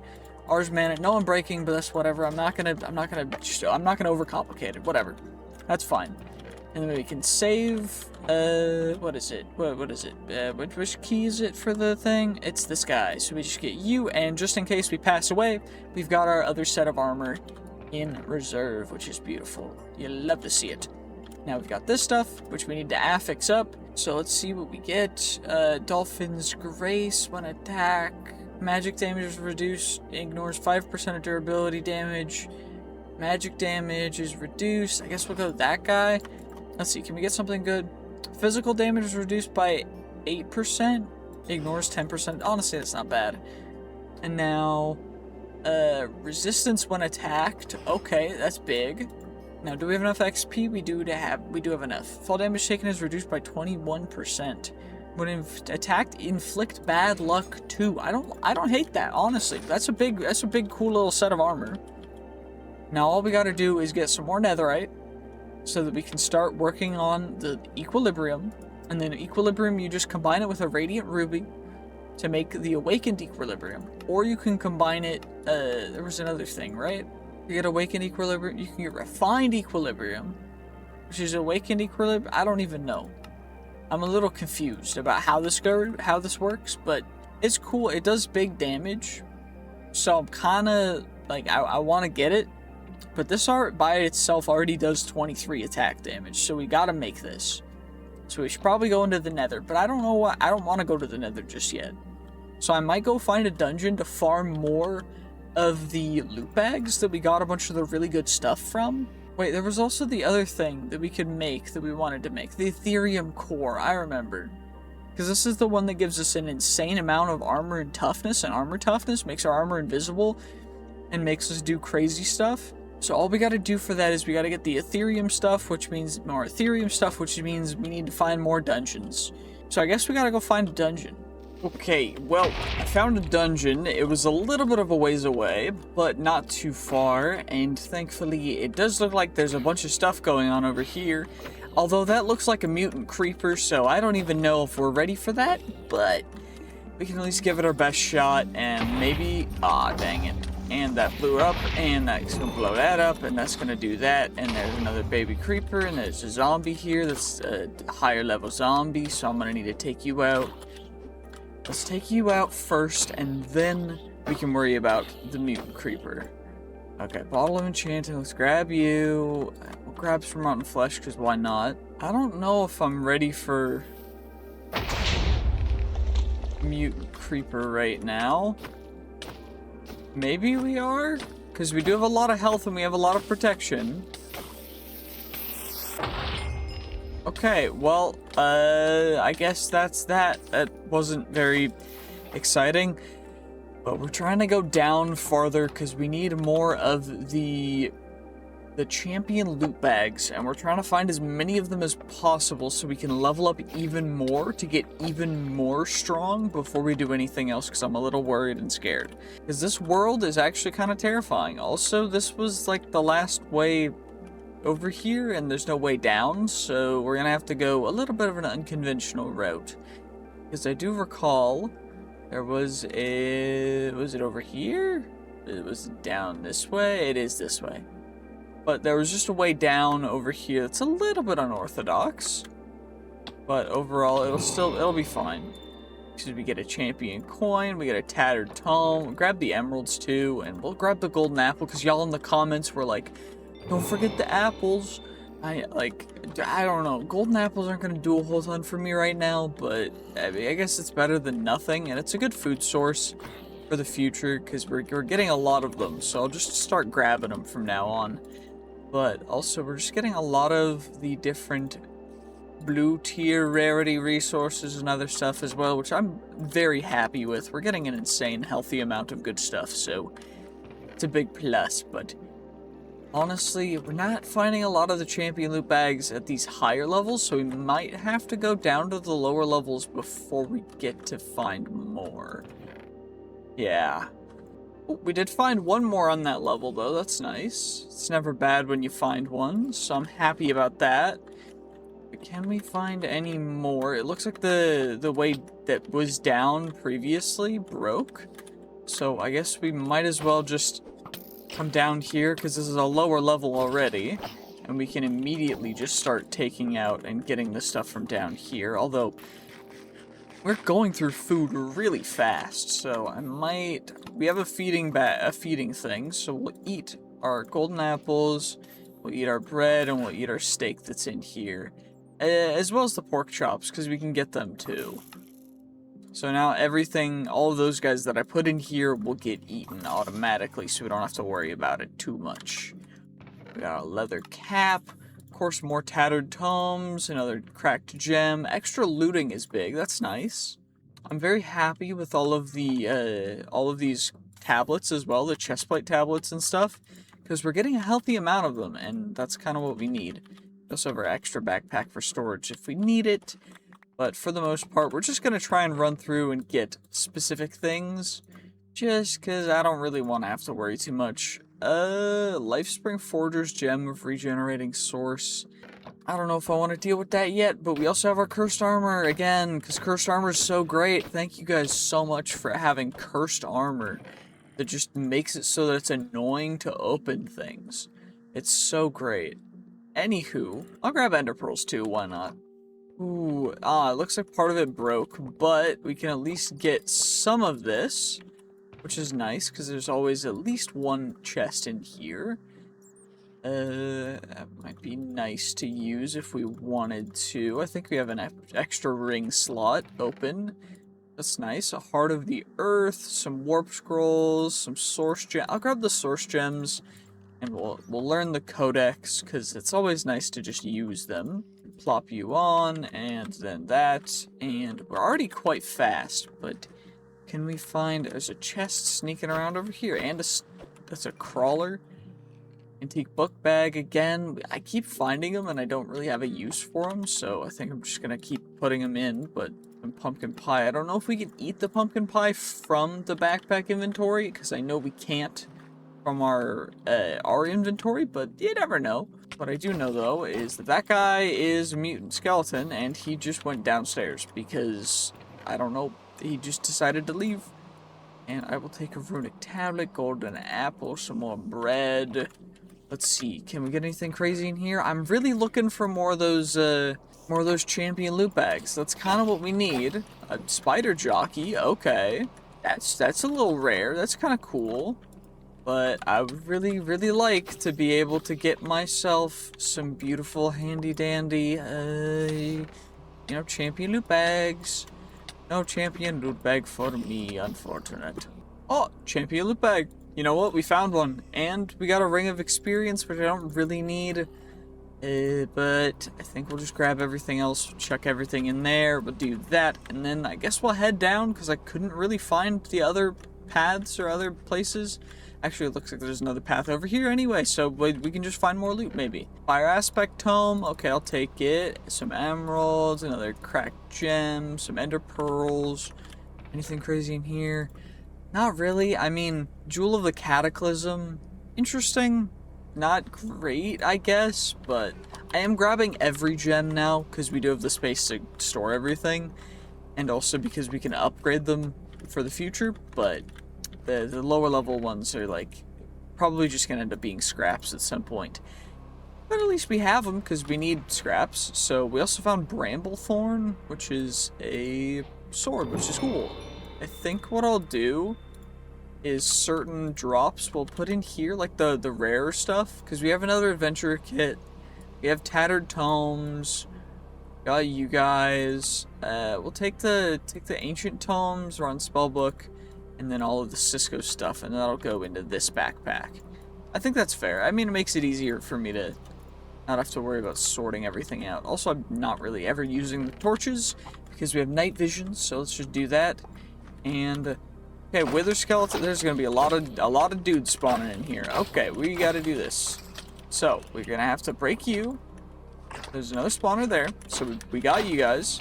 Ars Mana, no unbreaking, but that's whatever. I'm not gonna overcomplicate it. Whatever. That's fine. And then we can save, what is it? What is it? Which key is it for the thing? It's this guy. So we just get you, and just in case we pass away, we've got our other set of armor in reserve, which is beautiful. You love to see it. Now we've got this stuff, which we need to affix up. So let's see what we get. Dolphin's Grace when attack. Magic damage is reduced. Ignores 5% of durability damage. Magic damage is reduced. I guess we'll go with that guy. Let's see, can we get something good? Physical damage is reduced by 8%. Ignores 10%. Honestly, that's not bad. And now, resistance when attacked. Okay, that's big. Now, do we have enough XP? We do have enough. Fall damage taken is reduced by 21%. When attacked, inflict bad luck too. I don't hate that, honestly. That's a big cool little set of armor. Now all we gotta do is get some more netherite so that we can start working on the equilibrium. And then equilibrium, you just combine it with a radiant ruby to make the awakened equilibrium. Or you can combine it, there was another thing, right? You get awakened equilibrium, you can get refined equilibrium, which is awakened equilibrium. I don't even know. I'm a little confused about how this works, but it's cool. It does big damage, so I'm kind of like I want to get it, but this art by itself already does 23 attack damage, so we got to make this. So we should probably go into the Nether, but I don't know what. I don't want to go to the Nether just yet, so I might go find a dungeon to farm more of the loot bags that we got a bunch of the really good stuff from. Wait, there was also the other thing that we could make that we wanted to make. The Ethereum core, I remember. Because this is the one that gives us an insane amount of armor and toughness, and armor toughness makes our armor invisible and makes us do crazy stuff. So all we gotta do for that is we gotta get the Ethereum stuff, which means more Ethereum stuff, which means we need to find more dungeons. So I guess we gotta go find a dungeon. Okay, well, I found a dungeon. It was a little bit of a ways away, but not too far, and thankfully it does look like there's a bunch of stuff going on over here, although that looks like a mutant creeper, so I don't even know if we're ready for that, but we can at least give it our best shot, and maybe, dang it, and that blew up, and that's gonna blow that up, and that's gonna do that, and there's another baby creeper, and there's a zombie here that's a higher level zombie, so I'm gonna need to take you out. Let's take you out first, and then we can worry about the mutant creeper. Okay, bottle of enchanting. Let's grab you. We'll grab some rotten flesh, because why not? I don't know if I'm ready for mutant creeper right now. Maybe we are? Because we do have a lot of health and we have a lot of protection. Okay, well, I guess that's that. That wasn't very exciting, but we're trying to go down farther because we need more of the champion loot bags, and we're trying to find as many of them as possible so we can level up even more to get even more strong before we do anything else, because I'm a little worried and scared. Because this world is actually kind of terrifying. Also, this was like the last way over here, and there's no way down, so we're gonna have to go a little bit of an unconventional route. Because I do recall there was it over here? It was down this way? It is this way. But there was just a way down over here that's a little bit unorthodox. But overall, it'll be fine. Because we get a champion coin, we get a tattered tome, we'll grab the emeralds too, and we'll grab the golden apple, because y'all in the comments were like, don't forget the apples. I don't know. Golden apples aren't going to do a whole ton for me right now, but I mean, I guess it's better than nothing, and it's a good food source for the future, because we're getting a lot of them, so I'll just start grabbing them from now on. But also, we're just getting a lot of the different blue tier rarity resources and other stuff as well, which I'm very happy with. We're getting an insane healthy amount of good stuff, so it's a big plus, but honestly, we're not finding a lot of the champion loot bags at these higher levels, so we might have to go down to the lower levels before we get to find more. Yeah. Oh, we did find one more on that level, though. That's nice. It's never bad when you find one, so I'm happy about that. But can we find any more? It looks like the way that was down previously broke. So I guess we might as well just come down here, because this is a lower level already. And we can immediately just start taking out and getting the stuff from down here. Although, we're going through food really fast. So I might... We have a feeding thing, so we'll eat our golden apples, we'll eat our bread, and we'll eat our steak that's in here. As well as the pork chops, because we can get them too. So now everything, all of those guys that I put in here will get eaten automatically, so we don't have to worry about it too much. We got a leather cap, of course more tattered tomes, another cracked gem. Extra looting is big, that's nice. I'm very happy with all of these tablets as well, the chestplate tablets and stuff, because we're getting a healthy amount of them, and that's kind of what we need. We also have our extra backpack for storage if we need it. But for the most part, we're just going to try and run through and get specific things. Just because I don't really want to have to worry too much. Lifespring Forger's Gem of Regenerating Source. I don't know if I want to deal with that yet, but we also have our Cursed Armor again, because Cursed Armor is so great. Thank you guys so much for having Cursed Armor. That just makes it so that it's annoying to open things. It's so great. Anywho, I'll grab Ender Pearls too, why not? Ooh, it looks like part of it broke, but we can at least get some of this, which is nice, because there's always at least one chest in here. That might be nice to use if we wanted to. I think we have an extra ring slot open. That's nice. A Heart of the Earth, some Warp Scrolls, some Source Gems. I'll grab the Source Gems, and we'll learn the Codex, because it's always nice to just use them. Plop you on, and then that, and we're already quite fast, but can we find... There's a chest sneaking around over here, and that's a crawler. Antique book bag again. I keep finding them, and I don't really have a use for them, so I think I'm just gonna keep putting them in, but... And pumpkin pie. I don't know if we can eat the pumpkin pie from the backpack inventory, because I know we can't from our inventory, but you never know. What I do know, though, is that guy is a mutant skeleton, and he just went downstairs, because, I don't know, he just decided to leave. And I will take a runic tablet, golden apple, some more bread. Let's see, can we get anything crazy in here? I'm really looking for more of those champion loot bags. That's kind of what we need. A spider jockey, okay. That's a little rare, that's kind of cool. But I would really, really like to be able to get myself some beautiful, handy-dandy, champion loot bags. No champion loot bag for me, unfortunate. Oh, champion loot bag. You know what? We found one. And we got a ring of experience, which I don't really need. But I think we'll just grab everything else, chuck everything in there. We'll do that, and then I guess we'll head down, because I couldn't really find the other paths or other places. Actually, it looks like there's another path over here anyway, so we can just find more loot, maybe. Fire Aspect Tome, okay, I'll take it. Some emeralds, another cracked gem, some ender pearls. Anything crazy in here? Not really. I mean, Jewel of the Cataclysm, interesting. Not great, I guess, but I am grabbing every gem now, because we do have the space to store everything. And also because we can upgrade them for the future, but... The lower level ones are, like, probably just going to end up being scraps at some point. But at least we have them, because we need scraps. So we also found Bramblethorn, which is a sword, which is cool. I think what I'll do is certain drops we'll put in here, like the rare stuff, because we have another adventurer kit. We have tattered tomes. Got you guys. We'll take the ancient tomes, run spellbook, and then all of the Cisco stuff, and that'll go into this backpack. I think that's fair. I mean, it makes it easier for me to not have to worry about sorting everything out. Also, I'm not really ever using the torches, because we have night vision, so let's just do that. And, okay, wither skeleton, there's gonna be a lot of dudes spawning in here. Okay, we gotta do this. So, we're gonna have to break you. There's another spawner there, so we got you guys.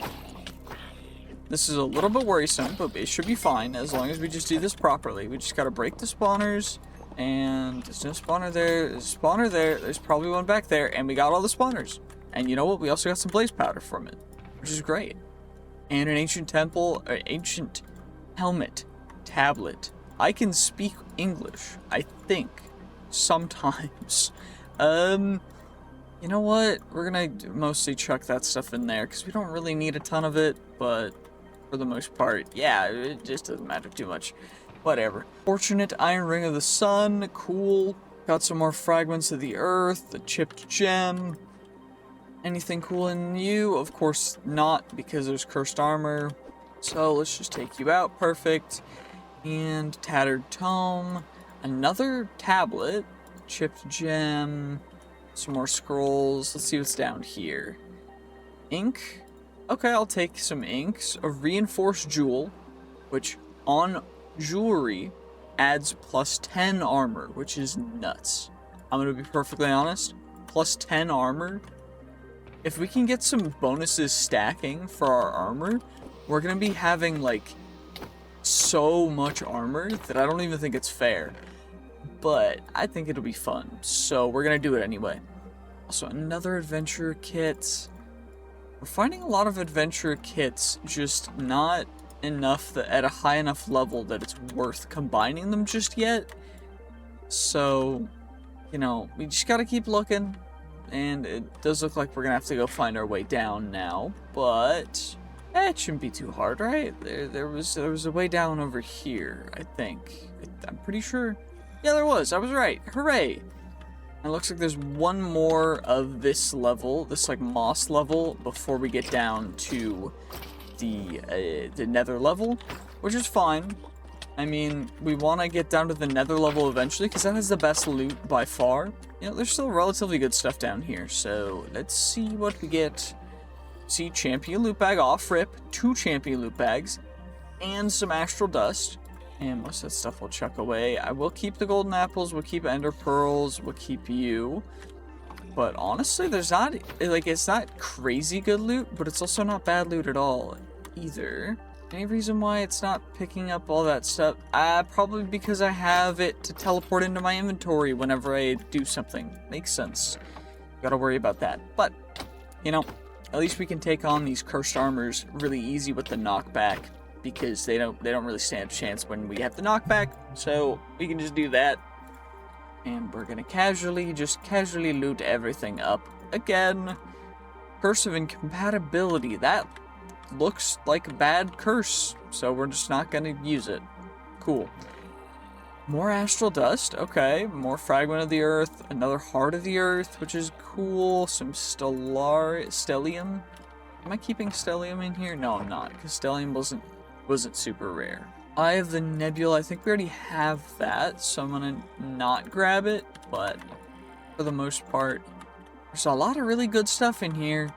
This is a little bit worrisome, but it should be fine as long as we just do this properly. We just gotta break the spawners, and there's no spawner there, there's a spawner there, there's probably one back there, and we got all the spawners. And you know what? We also got some blaze powder from it, which is great. and an ancient temple, or ancient helmet tablet. I can speak English, I think, sometimes. You know what? We're gonna mostly chuck that stuff in there because we don't really need a ton of it, but for the most part, yeah, it just doesn't matter too much. Whatever. Fortunate Iron Ring of the Sun, cool. Got some more fragments of the earth, the chipped gem. Anything cool in you? Of course not, because there's cursed armor. So let's just take you out, perfect. And tattered tome. Another tablet, chipped gem. Some more scrolls. Let's see what's down here. Ink. Okay, I'll take some inks. A reinforced jewel, which on jewelry adds plus 10 armor, which is nuts. I'm gonna be perfectly honest. Plus 10 armor. If we can get some bonuses stacking for our armor, we're gonna be having like so much armor that I don't even think it's fair. But I think it'll be fun, so we're gonna do it anyway. Also, another adventure kit. We're finding a lot of adventure kits, just not enough that at a high enough level that it's worth combining them just yet. So, you know, we just gotta keep looking, and it does look like we're gonna have to go find our way down now, but it shouldn't be too hard, right? There was a way down over here, I think. I'm pretty sure. Yeah, there was. I was right. Hooray! And it looks like there's one more of this level, this like moss level, before we get down to the nether level, which is fine. I mean, we want to get down to the nether level eventually, because that has the best loot by far. You know, there's still relatively good stuff down here, so let's see what we get. See, champion loot bag off rip, 2 champion loot bags, and some astral dust. And most of that stuff we'll chuck away. I will keep the golden apples, we'll keep ender pearls, we'll keep you. But honestly, there's not, like, it's not crazy good loot, but it's also not bad loot at all, either. Any reason why it's not picking up all that stuff? Probably because I have it to teleport into my inventory whenever I do something. Makes sense. Gotta worry about that. But, you know, at least we can take on these cursed armors really easy with the knockback, because they don't really stand a chance when we have the knockback, so we can just do that. And we're gonna casually loot everything up again. Curse of Incompatibility, that looks like a bad curse, so we're just not gonna use it. Cool. More astral dust, okay. More fragment of the earth, another heart of the earth, which is cool. Some stellium. Am I keeping stellium in here? No, I'm not, because stellium wasn't super rare. Eye of the Nebula, I think we already have that, so I'm gonna not grab it, but for the most part, there's a lot of really good stuff in here.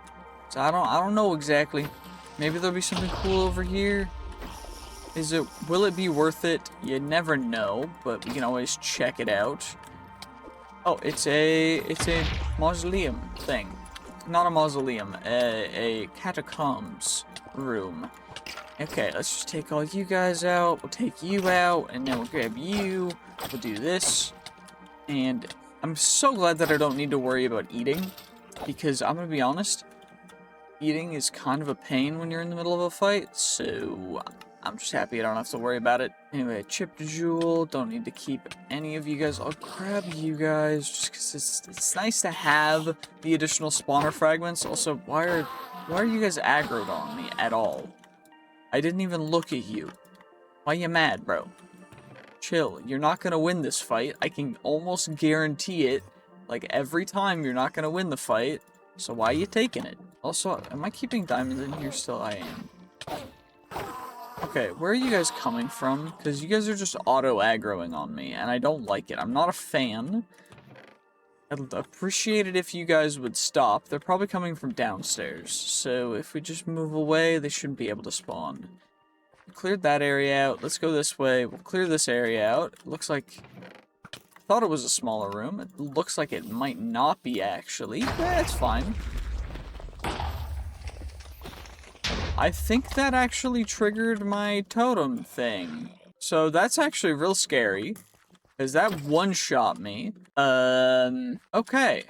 So I don't know exactly. Maybe there'll be something cool over here. Will it be worth it? You never know, but we can always check it out. Oh, it's a mausoleum thing. Not a mausoleum, a catacombs room. Okay, let's just take all you guys out. We'll take you out, and then we'll grab you. We'll do this. And I'm so glad that I don't need to worry about eating, because I'm gonna be honest, eating is kind of a pain when you're in the middle of a fight, so I'm just happy I don't have to worry about it. Anyway, chipped jewel, don't need to keep any of you guys. I'll grab you guys, just because it's nice to have the additional spawner fragments. Also, why are you guys aggroed on me at all? I didn't even look at you. Why you mad, bro? Chill. You're not gonna win this fight. I can almost guarantee it. Like, every time you're not gonna win the fight. So why are you taking it? Also, am I keeping diamonds in here still? I am. Okay, where are you guys coming from? Because you guys are just auto-aggroing on me, and I don't like it. I'm not a fan. I'd appreciate it if you guys would stop. They're probably coming from downstairs, so if we just move away, they shouldn't be able to spawn. Cleared that area out. Let's go this way. We'll clear this area out. Looks like... I thought it was a smaller room. It looks like it might not be, actually. Yeah, it's fine. I think that actually triggered my totem thing. So that's actually real scary, because that one-shot me. Okay.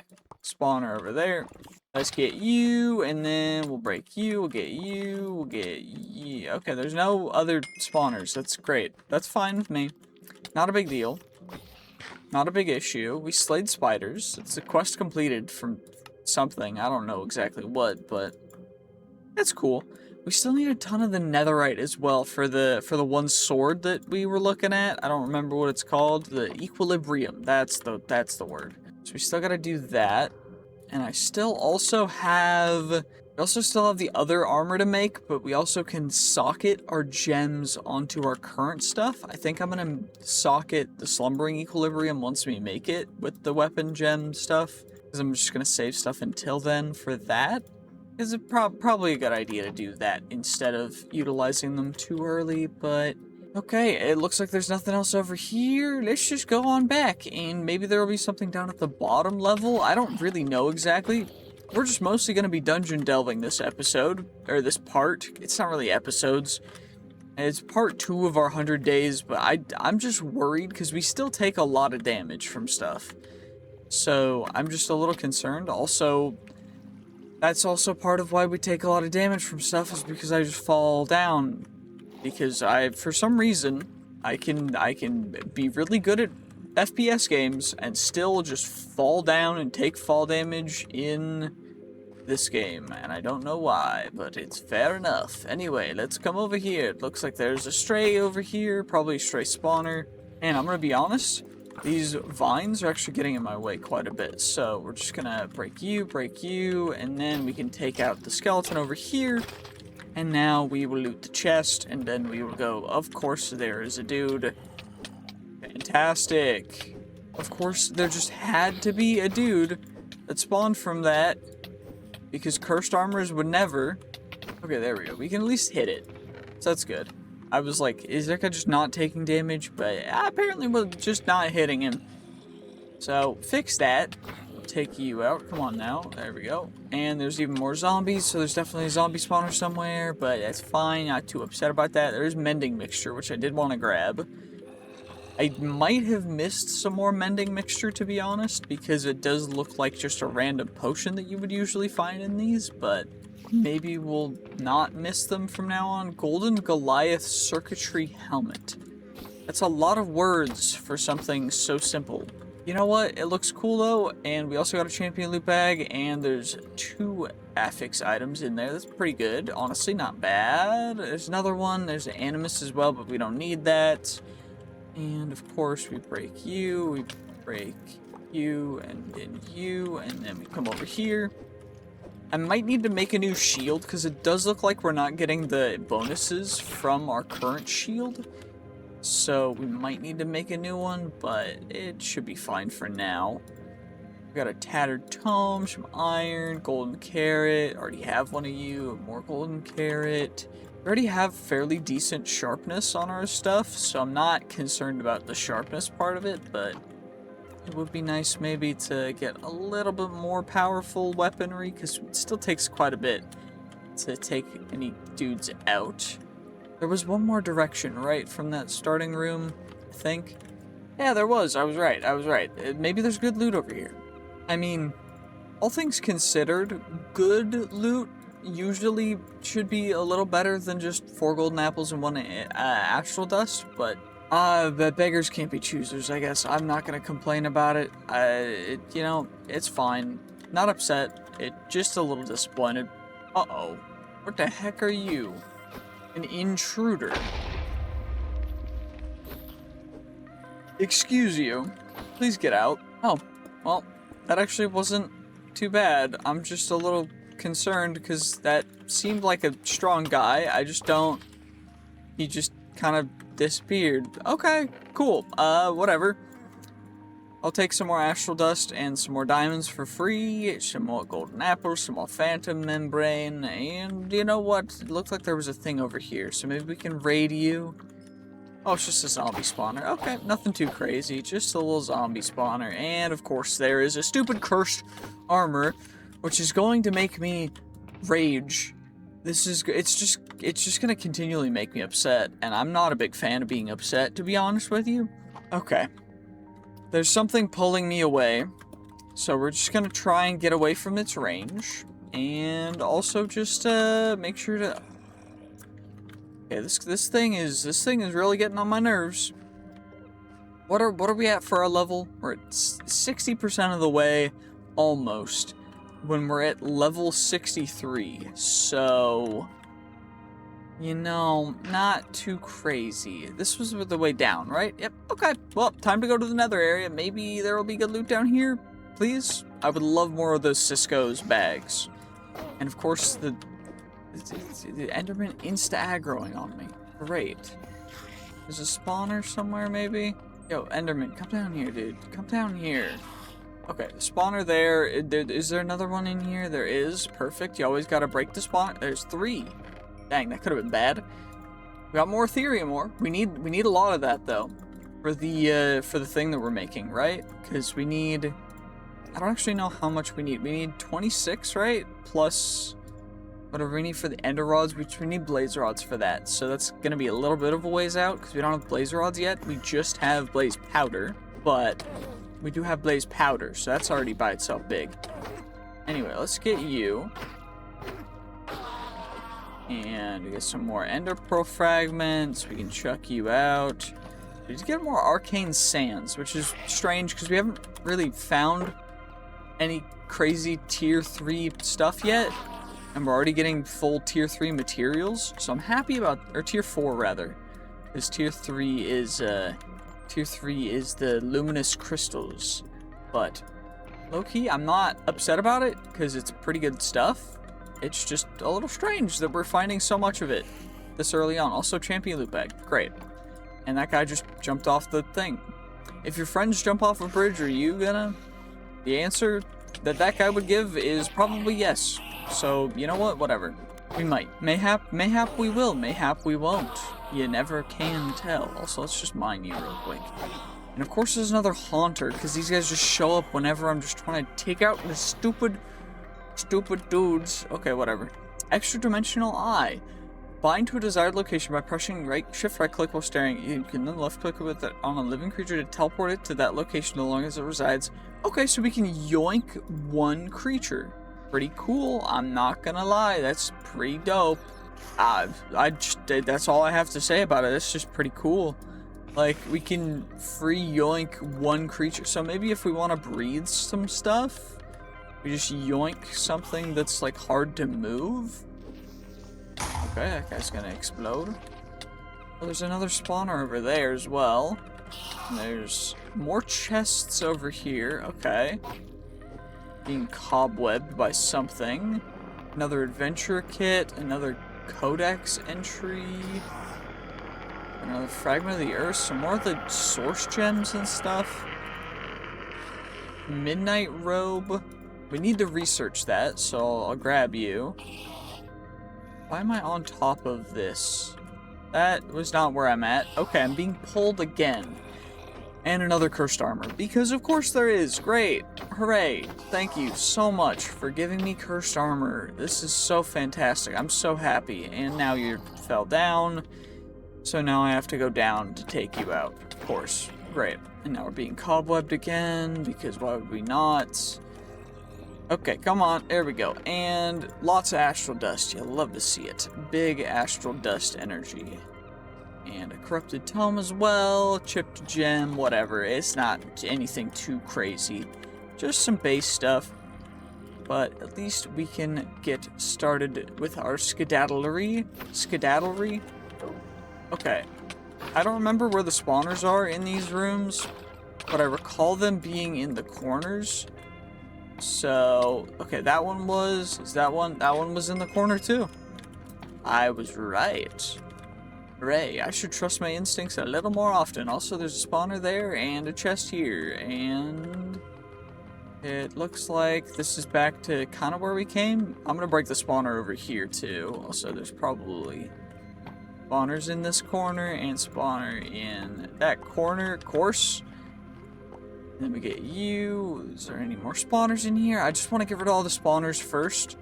spawner over there. Let's get you, and then we'll break you, we'll get you, we'll get you. Okay, there's no other spawners. That's great. That's fine with me. Not a big deal. Not a big issue. We slayed spiders. It's a quest completed from something. I don't know exactly what, but that's cool. We still need a ton of the netherite as well for the one sword that we were looking at. I don't remember what it's called. The equilibrium. That's the word. So we still gotta do that. And I still also have... We also still have the other armor to make, but we also can socket our gems onto our current stuff. I think I'm gonna socket the slumbering equilibrium once we make it with the weapon gem stuff, because I'm just gonna save stuff until then for that. It's probably a good idea to do that instead of utilizing them too early, but... Okay, it looks like there's nothing else over here. Let's just go on back, and maybe there will be something down at the bottom level. I don't really know exactly. We're just mostly going to be dungeon delving this episode, or this part. It's not really episodes. It's part 2 of our 100 days, but I'm just worried because we still take a lot of damage from stuff. So I'm just a little concerned. Also, that's also part of why we take a lot of damage from stuff is because I just fall down. Because for some reason, I can be really good at FPS games and still just fall down and take fall damage in this game. And I don't know why, but it's fair enough. Anyway, let's come over here. It looks like there's a stray over here, probably a stray spawner. And I'm gonna be honest, these vines are actually getting in my way quite a bit. So we're just gonna break you, and then we can take out the skeleton over here. And now we will loot the chest, and then we will go, of course there is a dude. Fantastic. Of course, there just had to be a dude that spawned from that, because cursed armors would never. Okay, there we go. We can at least hit it. So that's good. I was like, is that guy just not taking damage? But apparently we're just not hitting him. So, fix that. Take you out. Come on now. There we go. And there's even more zombies, so there's definitely a zombie spawner somewhere, but that's fine. Not too upset about that. There's mending mixture, which I did want to grab. I might have missed some more mending mixture, to be honest, because it does look like just a random potion that you would usually find in these, but maybe we'll not miss them from now on. Golden Goliath Circuitry Helmet. That's a lot of words for something so simple. You know what? It looks cool though, and we also got a champion loot bag, and there's 2 affix items in there. That's pretty good. Honestly, not bad. There's another one. There's an animus as well, but we don't need that. And of course, we break you, and then we come over here. I might need to make a new shield, because it does look like we're not getting the bonuses from our current shield. So we might need to make a new one, but it should be fine for now. We got a tattered tome, some iron, golden carrot. Already have one of you, more golden carrot. We already have fairly decent sharpness on our stuff, so I'm not concerned about the sharpness part of it, but it would be nice maybe to get a little bit more powerful weaponry, because it still takes quite a bit to take any dudes out. There was one more direction, right, from that starting room, I think? Yeah, there was. I was right. Maybe there's good loot over here. I mean, all things considered, good loot usually should be a little better than just 4 golden apples and 1 astral dust, but beggars can't be choosers, I guess. I'm not gonna complain about it. You know, it's fine. Not upset. Just a little disappointed. Uh-oh. What the heck are you? An intruder. Excuse you. Please get out. Oh, well, that actually wasn't too bad. I'm just a little concerned because that seemed like a strong guy. I just don't... He just kind of disappeared. Okay, cool. Whatever. I'll take some more astral dust and some more diamonds for free, some more golden apples, some more phantom membrane, and you know what? It looked like there was a thing over here, so maybe we can raid you. Oh, it's just a zombie spawner. Okay, nothing too crazy, just a little zombie spawner. And of course there is a stupid cursed armor, which is going to make me rage. It's just gonna continually make me upset, and I'm not a big fan of being upset, to be honest with you. Okay. There's something pulling me away. So we're just gonna try and get away from its range. And also just make sure to... Okay, this thing is really getting on my nerves. What are we at for our level? We're at 60% of the way, almost, when we're at level 63. So, you know, not too crazy. This was the way down, right? Yep. Okay. Well, time to go to the Nether area. Maybe there will be good loot down here. Please. I would love more of those Cisco's bags. And of course, the Enderman insta-aggroing on me. Great. There's a spawner somewhere, maybe? Yo, Enderman, come down here, dude. Come down here. Okay, spawner there. Is there another one in here? There is. Perfect. You always gotta break the spawn. There's 3. Dang, that could have been bad. We got more Ethereum ore. We need a lot of that though, for the thing that we're making, right? Because we need. I don't actually know how much we need. We need 26, right? Plus whatever we need for the ender rods, which we need blaze rods for that. So that's gonna be a little bit of a ways out because we don't have blaze rods yet. We just have blaze powder, but we do have blaze powder, so that's already by itself big. Anyway, let's get you. And we get some more ender pearl fragments. We can chuck you out. We just get more arcane sands, which is strange because we haven't really found any crazy tier 3 stuff yet. And we're already getting full tier 3 materials. So I'm happy about, or tier 4 rather. Because tier 3 is the luminous crystals. But low-key, I'm not upset about it because it's pretty good stuff. It's just a little strange that we're finding so much of it this early on. Also, champion loot bag. Great. And that guy just jumped off the thing. If your friends jump off a bridge, are you gonna? The answer that guy would give is probably yes. So, you know what? Whatever. We might. Mayhap we will. Mayhap we won't. You never can tell. Also, let's just mine you real quick. And of course there's another haunter, because these guys just show up whenever I'm just trying to take out the stupid dudes. Okay, whatever. Extra dimensional eye. Bind to a desired location by pressing shift right click while staring. You can then left click with it on a living creature to teleport it to that location as long as it resides. Okay, so we can yoink one creature. Pretty cool, I'm not gonna lie. That's pretty dope. That's all I have to say about it. It's just pretty cool. Like, we can free yoink one creature. So maybe if we want to breathe some stuff, we just yoink something that's like hard to move. Okay, that guy's gonna explode. Oh, there's another spawner over there as well. And there's more chests over here. Okay. Being cobwebbed by something. Another adventure kit. Another codex entry. Another fragment of the earth. Some more of the source gems and stuff. Midnight robe. We need to research that, so I'll grab you. Why am I on top of this? That was not where I'm at. Okay, I'm being pulled again. And another cursed armor. Because of course there is. Great. Hooray. Thank you so much for giving me cursed armor. This is so fantastic. I'm so happy. And now you fell down. So now I have to go down to take you out. Of course. Great. And now we're being cobwebbed again. Because why would we not? Okay, come on. There we go. And lots of astral dust. You'll love to see it. Big astral dust energy. And a corrupted tome as well. Chipped gem, whatever. It's not anything too crazy. Just some base stuff. But at least we can get started with our skedaddlery. Skedaddlery? Okay. I don't remember where the spawners are in these rooms, but I recall them being in the corners. So, okay, that one was, that one was in the corner too. I was right. Hooray, I should trust my instincts a little more often. Also, there's a spawner there and a chest here, and it looks like this is back to kind of where we came. I'm gonna break the spawner over here too. Also, there's probably spawners in this corner and spawner in that corner, of course. Then we get you. Is there any more spawners in here? I just want to get rid of all the spawners first.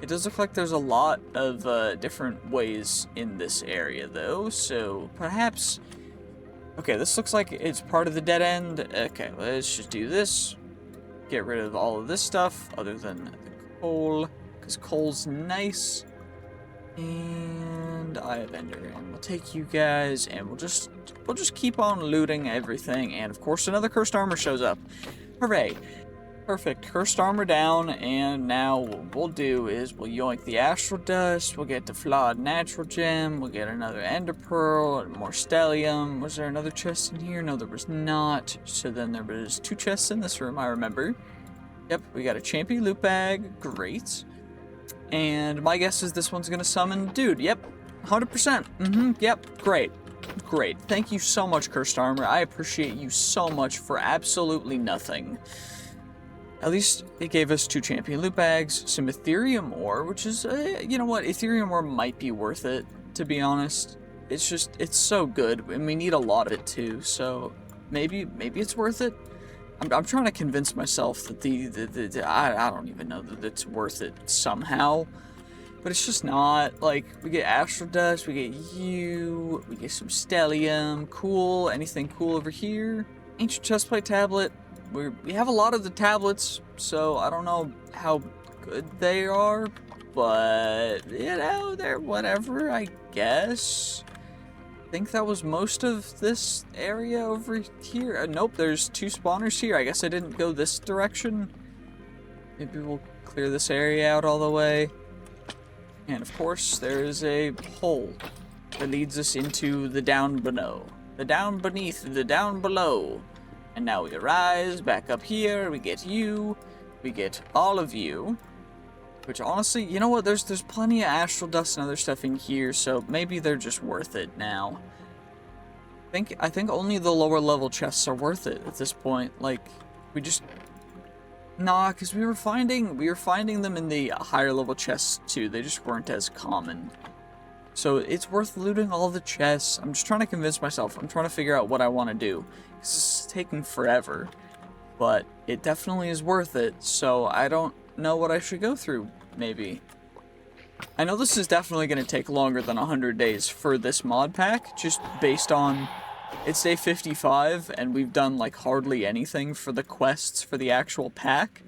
It does look like there's a lot of different ways in this area, though. So perhaps... Okay, this looks like it's part of the dead end. Okay, let's just do this. get rid of all of this stuff other than the coal, because coal's nice. And I have ender, and we'll take you guys, and we'll just keep on looting everything. And of course, another cursed armor shows up. Hooray! Perfect. Cursed armor down, and now what we'll do is we'll yoink the astral dust. We'll get the flawed natural gem. We'll get another ender pearl and more stellium. Was there another chest in here? No, there was not. So then there was 2 chests in this room. I remember. Yep, we got a champion loot bag. Great. And my guess is this one's gonna summon dude. Yep, 100%. Yep, great. Great. Thank you so much, Cursed Armor. I appreciate you so much for absolutely nothing. At least it gave us 2 champion loot bags, some Ethereum ore, which is, you know what, Ethereum ore might be worth it, to be honest. It's so good, and we need a lot of it too, so maybe it's worth it. I'm trying to convince myself that I don't even know that it's worth it somehow. But it's just not. Like, we get astral dust, we get you, we get some stellium, cool. Anything cool over here? Ancient chestplate tablet. We have a lot of the tablets, so I don't know how good they are, but, you know, they're whatever, I guess. I think that was most of this area over here. Nope, there's 2 spawners here. I guess I didn't go this direction. Maybe we'll clear this area out all the way. And of course, there is a hole that leads us into the down below. The down beneath, the down below. And now we arise, back up here, we get you, we get all of you. Which honestly, you know what, there's plenty of astral dust and other stuff in here, so maybe they're just worth it now. I think only the lower level chests are worth it at this point. Like, we just... Nah, because we were finding them in the higher level chests too, they just weren't as common. So it's worth looting all the chests. I'm just trying to convince myself, I'm trying to figure out what I want to do. This is taking forever, but it definitely is worth it, so I don't know what I should go through, maybe. I know this is definitely going to take longer than 100 days for this mod pack, just based on it's day 55, and we've done like hardly anything for the quests for the actual pack,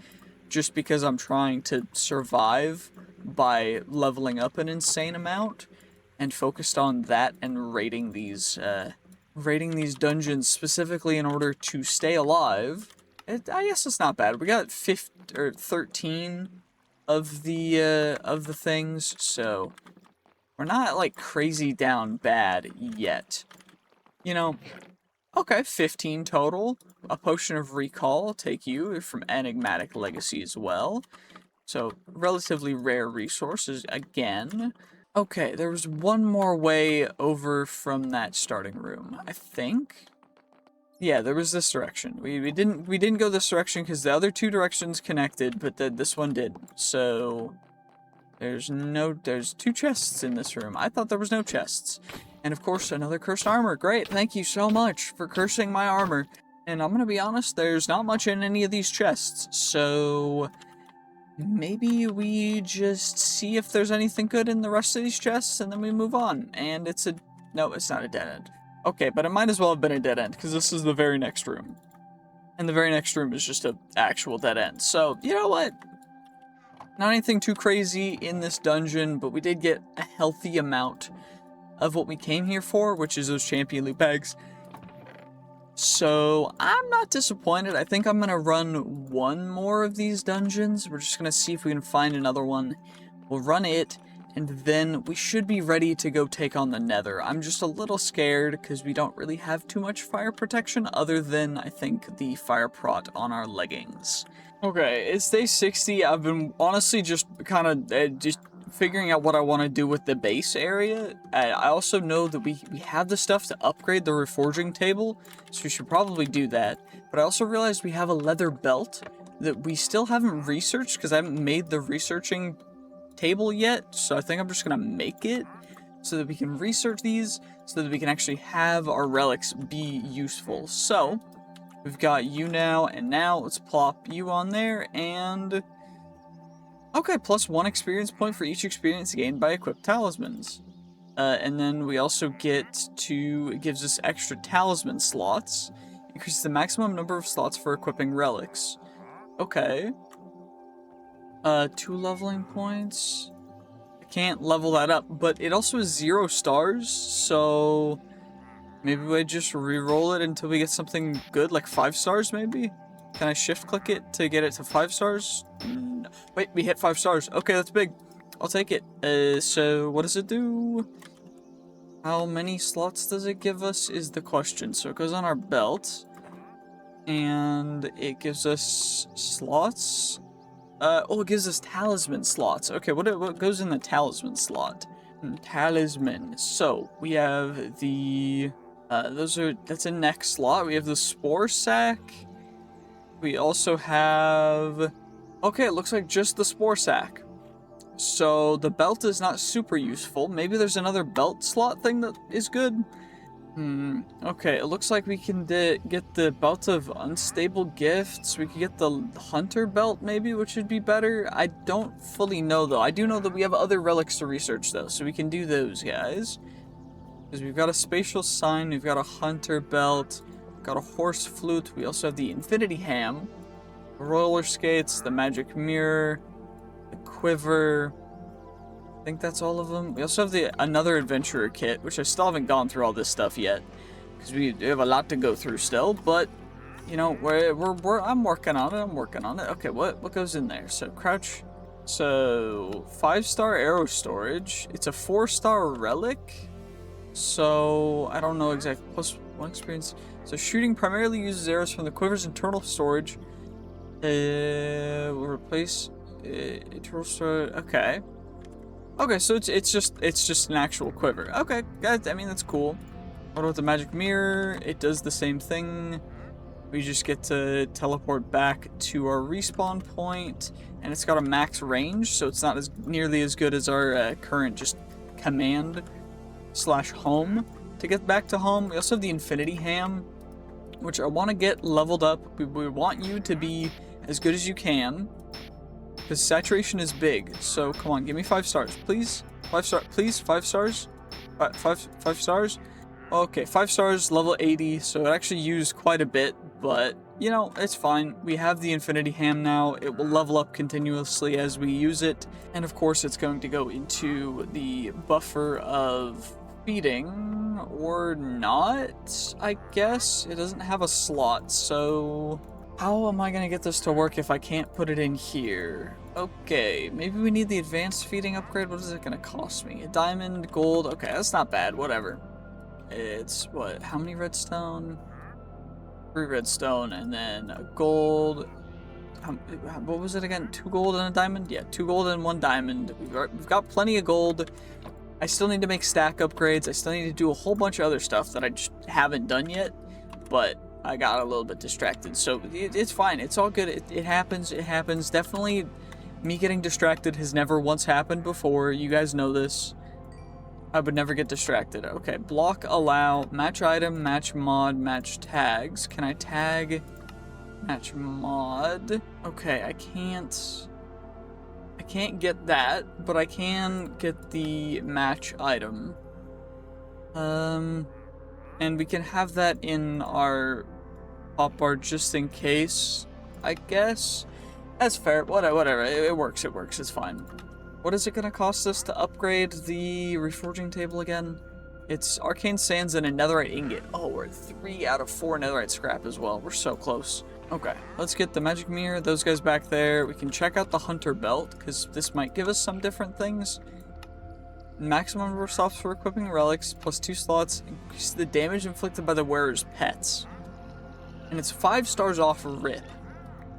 just because I'm trying to survive by leveling up an insane amount, and focused on that and raiding these dungeons specifically in order to stay alive. I guess it's not bad. We got 13 of the things, so we're not like crazy down bad yet. You know, okay, 15 total. A potion of recall, I'll take you, from Enigmatic Legacy as well. So relatively rare resources again. Okay, there was one more way over from that starting room, I think. Yeah, there was this direction. We didn't go this direction because the other 2 directions connected, but this one did. So there's 2 chests in this room. I thought there was no chests. And of course, another cursed armor. Great, thank you so much for cursing my armor. And I'm gonna be honest, there's not much in any of these chests, so maybe we just see if there's anything good in the rest of these chests, and then we move on. And no, it's not a dead end. Okay, but it might as well have been a dead end, because this is the very next room. And the very next room is just an actual dead end. So, you know what? Not anything too crazy in this dungeon, but we did get a healthy amount of what we came here for, which is those champion loot bags. So, I'm not disappointed. I think I'm going to run one more of these dungeons. We're just going to see if we can find another one. We'll run it, and then we should be ready to go take on the Nether. I'm just a little scared because we don't really have too much fire protection other than, I think, the fire prot on our leggings. Okay, it's day 60. I've been honestly just kind of just figuring out what I want to do with the base area. I also know that we have the stuff to upgrade the reforging table, so we should probably do that. But I also realized we have a leather belt that we still haven't researched because I haven't made the researching table yet, so I think I'm just gonna make it so that we can research these, so that we can actually have our relics be useful. So we've got you now, and now let's plop you on there, and okay, plus 1 experience point for each experience gained by equipped talismans. And then we also get it gives us extra talisman slots, increases the maximum number of slots for equipping relics. Okay. 2 leveling points. I can't level that up, but it also has 0 stars, so maybe we just re-roll it until we get something good, like 5 stars maybe? Can I shift click it to get it to 5 stars? No. Wait, we hit 5 stars. Okay, that's big. I'll take it. So what does it do? How many slots does it give us is the question. So it goes on our belt, and it gives us slots. Oh, it gives us talisman slots. Okay, what goes in the talisman slot? Talisman. So we have the that's a neck slot. We have the spore sack. We also have, okay, it looks like just the spore sack. So the belt is not super useful. Maybe there's another belt slot thing that is good. Okay, it looks like we can get the belt of unstable gifts. We could get the hunter belt maybe, which would be better. I don't fully know though. I do know that we have other relics to research though, so we can do those, guys. Because we've got a spatial sign, we've got a hunter belt, we've got a horse flute, we also have the infinity ham, roller skates, the magic mirror, the quiver. I think that's all of them. We also have another adventurer kit, which I still haven't gone through all this stuff yet, because we have a lot to go through still. But you know, I'm working on it. Okay, what goes in there? So crouch. So 5-star arrow storage. It's a 4-star relic. So I don't know exactly. +1 experience. So shooting primarily uses arrows from the quiver's internal storage. Will replace internal storage. Okay. Okay, so it's just an actual quiver. Okay, I mean that's cool. What about the magic mirror? It does the same thing. We just get to teleport back to our respawn point, and it's got a max range, so it's not as nearly as good as our current just command/home to get back to home. We also have the infinity ham, which I want to get leveled up. We want you to be as good as you can. Because saturation is big, so come on, give me 5 stars, please. 5 stars, please. 5 stars. 5 stars. Okay, 5 stars, level 80. So it actually used quite a bit, but you know it's fine. We have the infinity ham now. It will level up continuously as we use it, and of course, it's going to go into the buffer of feeding or not. I guess it doesn't have a slot, so. How am I gonna get this to work if I can't put it in here? Okay, maybe we need the advanced feeding upgrade. What is it gonna cost me? A diamond, gold. Okay, that's not bad. Whatever. It's what? How many redstone? 3 redstone, and then a gold. What was it again? 2 gold and a diamond? Yeah, 2 gold and 1 diamond. We've got plenty of gold. I still need to make stack upgrades. I still need to do a whole bunch of other stuff that I just haven't done yet, but I got a little bit distracted, so it's fine. It's all good. It happens. It happens. Definitely, me getting distracted has never once happened before. You guys know this. I would never get distracted. Okay, block, allow, match item, match mod, match tags. Can I tag match mod? Okay, I can't get that, but I can get the match item. And we can have that in our pop bar just in case, I guess. That's fair. Whatever. It works. It's fine. What is it going to cost us to upgrade the reforging table again? It's arcane sands and a netherite ingot. Oh, we're at 3 out of 4 netherite scrap as well. We're so close. Okay, let's get the magic mirror, those guys back there. We can check out the hunter belt, because this might give us some different things. Maximum number of slots for equipping relics, +2 slots. Increase the damage inflicted by the wearer's pets. And it's 5 stars off rip.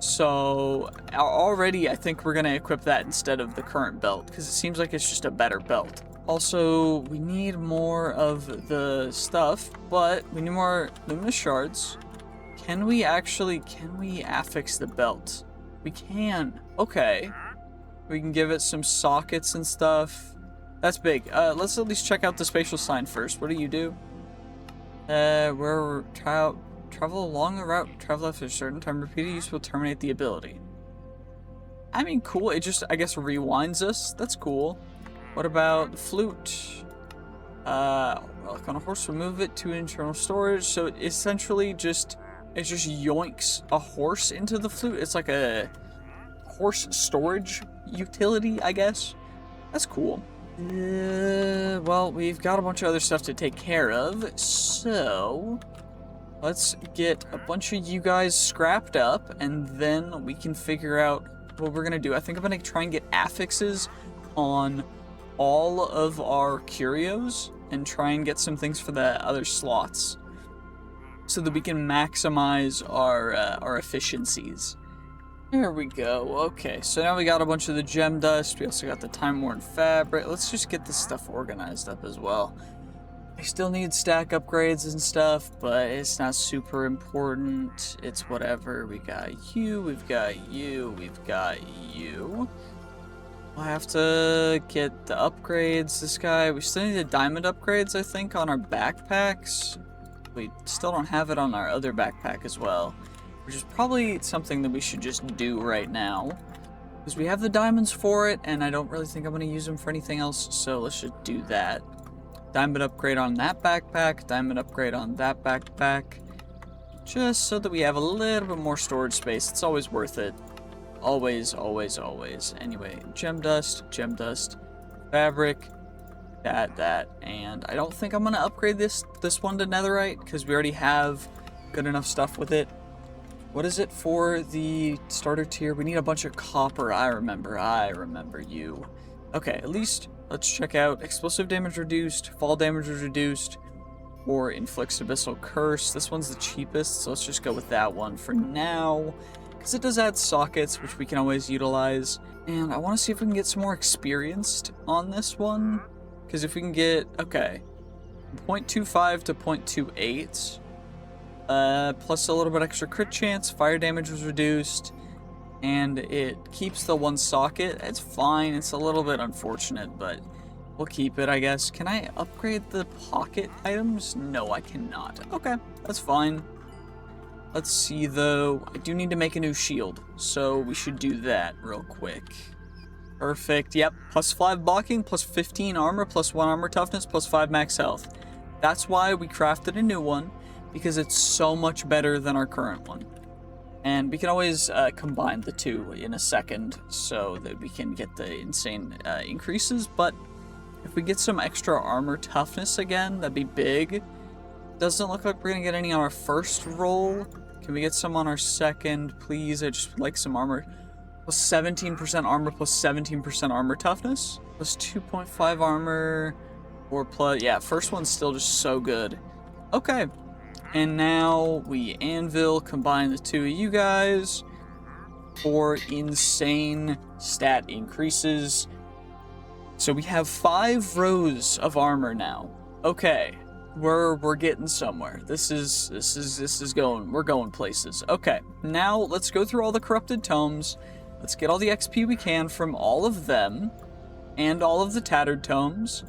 So already I think we're going to equip that instead of the current belt, because it seems like it's just a better belt. Also, we need more of the stuff, but we need more luminous shards. Can we affix the belt? We can. Okay. We can give it some sockets and stuff. That's big. Let's at least check out the spatial sign first. What do you do? Travel along the route. Travel after a certain time. Repeated use will terminate the ability. I mean, cool. It just, I guess, rewinds us. That's cool. What about the flute? Relic on a horse will move it to internal storage. So it essentially just it just yoinks a horse into the flute. It's like a horse storage utility, I guess. That's cool. Well, we've got a bunch of other stuff to take care of, so let's get a bunch of you guys scrapped up, and then we can figure out what we're gonna do. I think I'm gonna try and get affixes on all of our curios and try and get some things for the other slots so that we can maximize our efficiencies. There we go. Okay, so now we got a bunch of the gem dust. We also got the time-worn fabric. Let's just get this stuff organized up as well. I still need stack upgrades and stuff, but it's not super important. It's whatever. We got you, we've got you, we've got you. We'll have to get the upgrades. This guy, we still need the diamond upgrades, I think, on our backpacks. We still don't have it on our other backpack as well, which is probably something that we should just do right now, because we have the diamonds for it, and I don't really think I'm going to use them for anything else, so let's just do that. Diamond upgrade on that backpack, diamond upgrade on that backpack, just so that we have a little bit more storage space. It's always worth it. Always, always, always. Anyway, gem dust, fabric, that, and I don't think I'm going to upgrade this one to netherite, because we already have good enough stuff with it. What is it for the starter tier? We need a bunch of copper. I remember you. Okay, at least let's check out explosive damage reduced, fall damage reduced, or inflicts abyssal curse. This one's the cheapest, so let's just go with that one for now, because it does add sockets, which we can always utilize. And I want to see if we can get some more experienced on this one, because if we can get, okay, 0.25 to 0.28, plus a little bit extra crit chance, fire damage was reduced, and it keeps the one socket. It's fine. It's a little bit unfortunate, but we'll keep it, I guess. Can I upgrade the pocket items? No, I cannot. Okay, that's fine. Let's see, though. I do need to make a new shield, so we should do that real quick. Perfect. Yep, plus 5 blocking, plus 15 armor, plus 1 armor toughness, plus 5 max health. That's why we crafted a new one, because it's so much better than our current one. And we can always combine the two in a second so that we can get the insane increases. But if we get some extra armor toughness again, that'd be big. Doesn't look like we're going to get any on our first roll. Can we get some on our second, please? I just would like some armor. Plus 17% armor, plus 17% armor toughness. Plus 2.5 armor, or plus, yeah, first one's still just so good. Okay. And now we anvil, combine the two of you guys for insane stat increases. So we have 5 rows of armor now. Okay, we're getting somewhere. This is going, we're going places. Okay, now let's go through all the corrupted tomes. Let's get all the XP we can from all of them and all of the tattered tomes.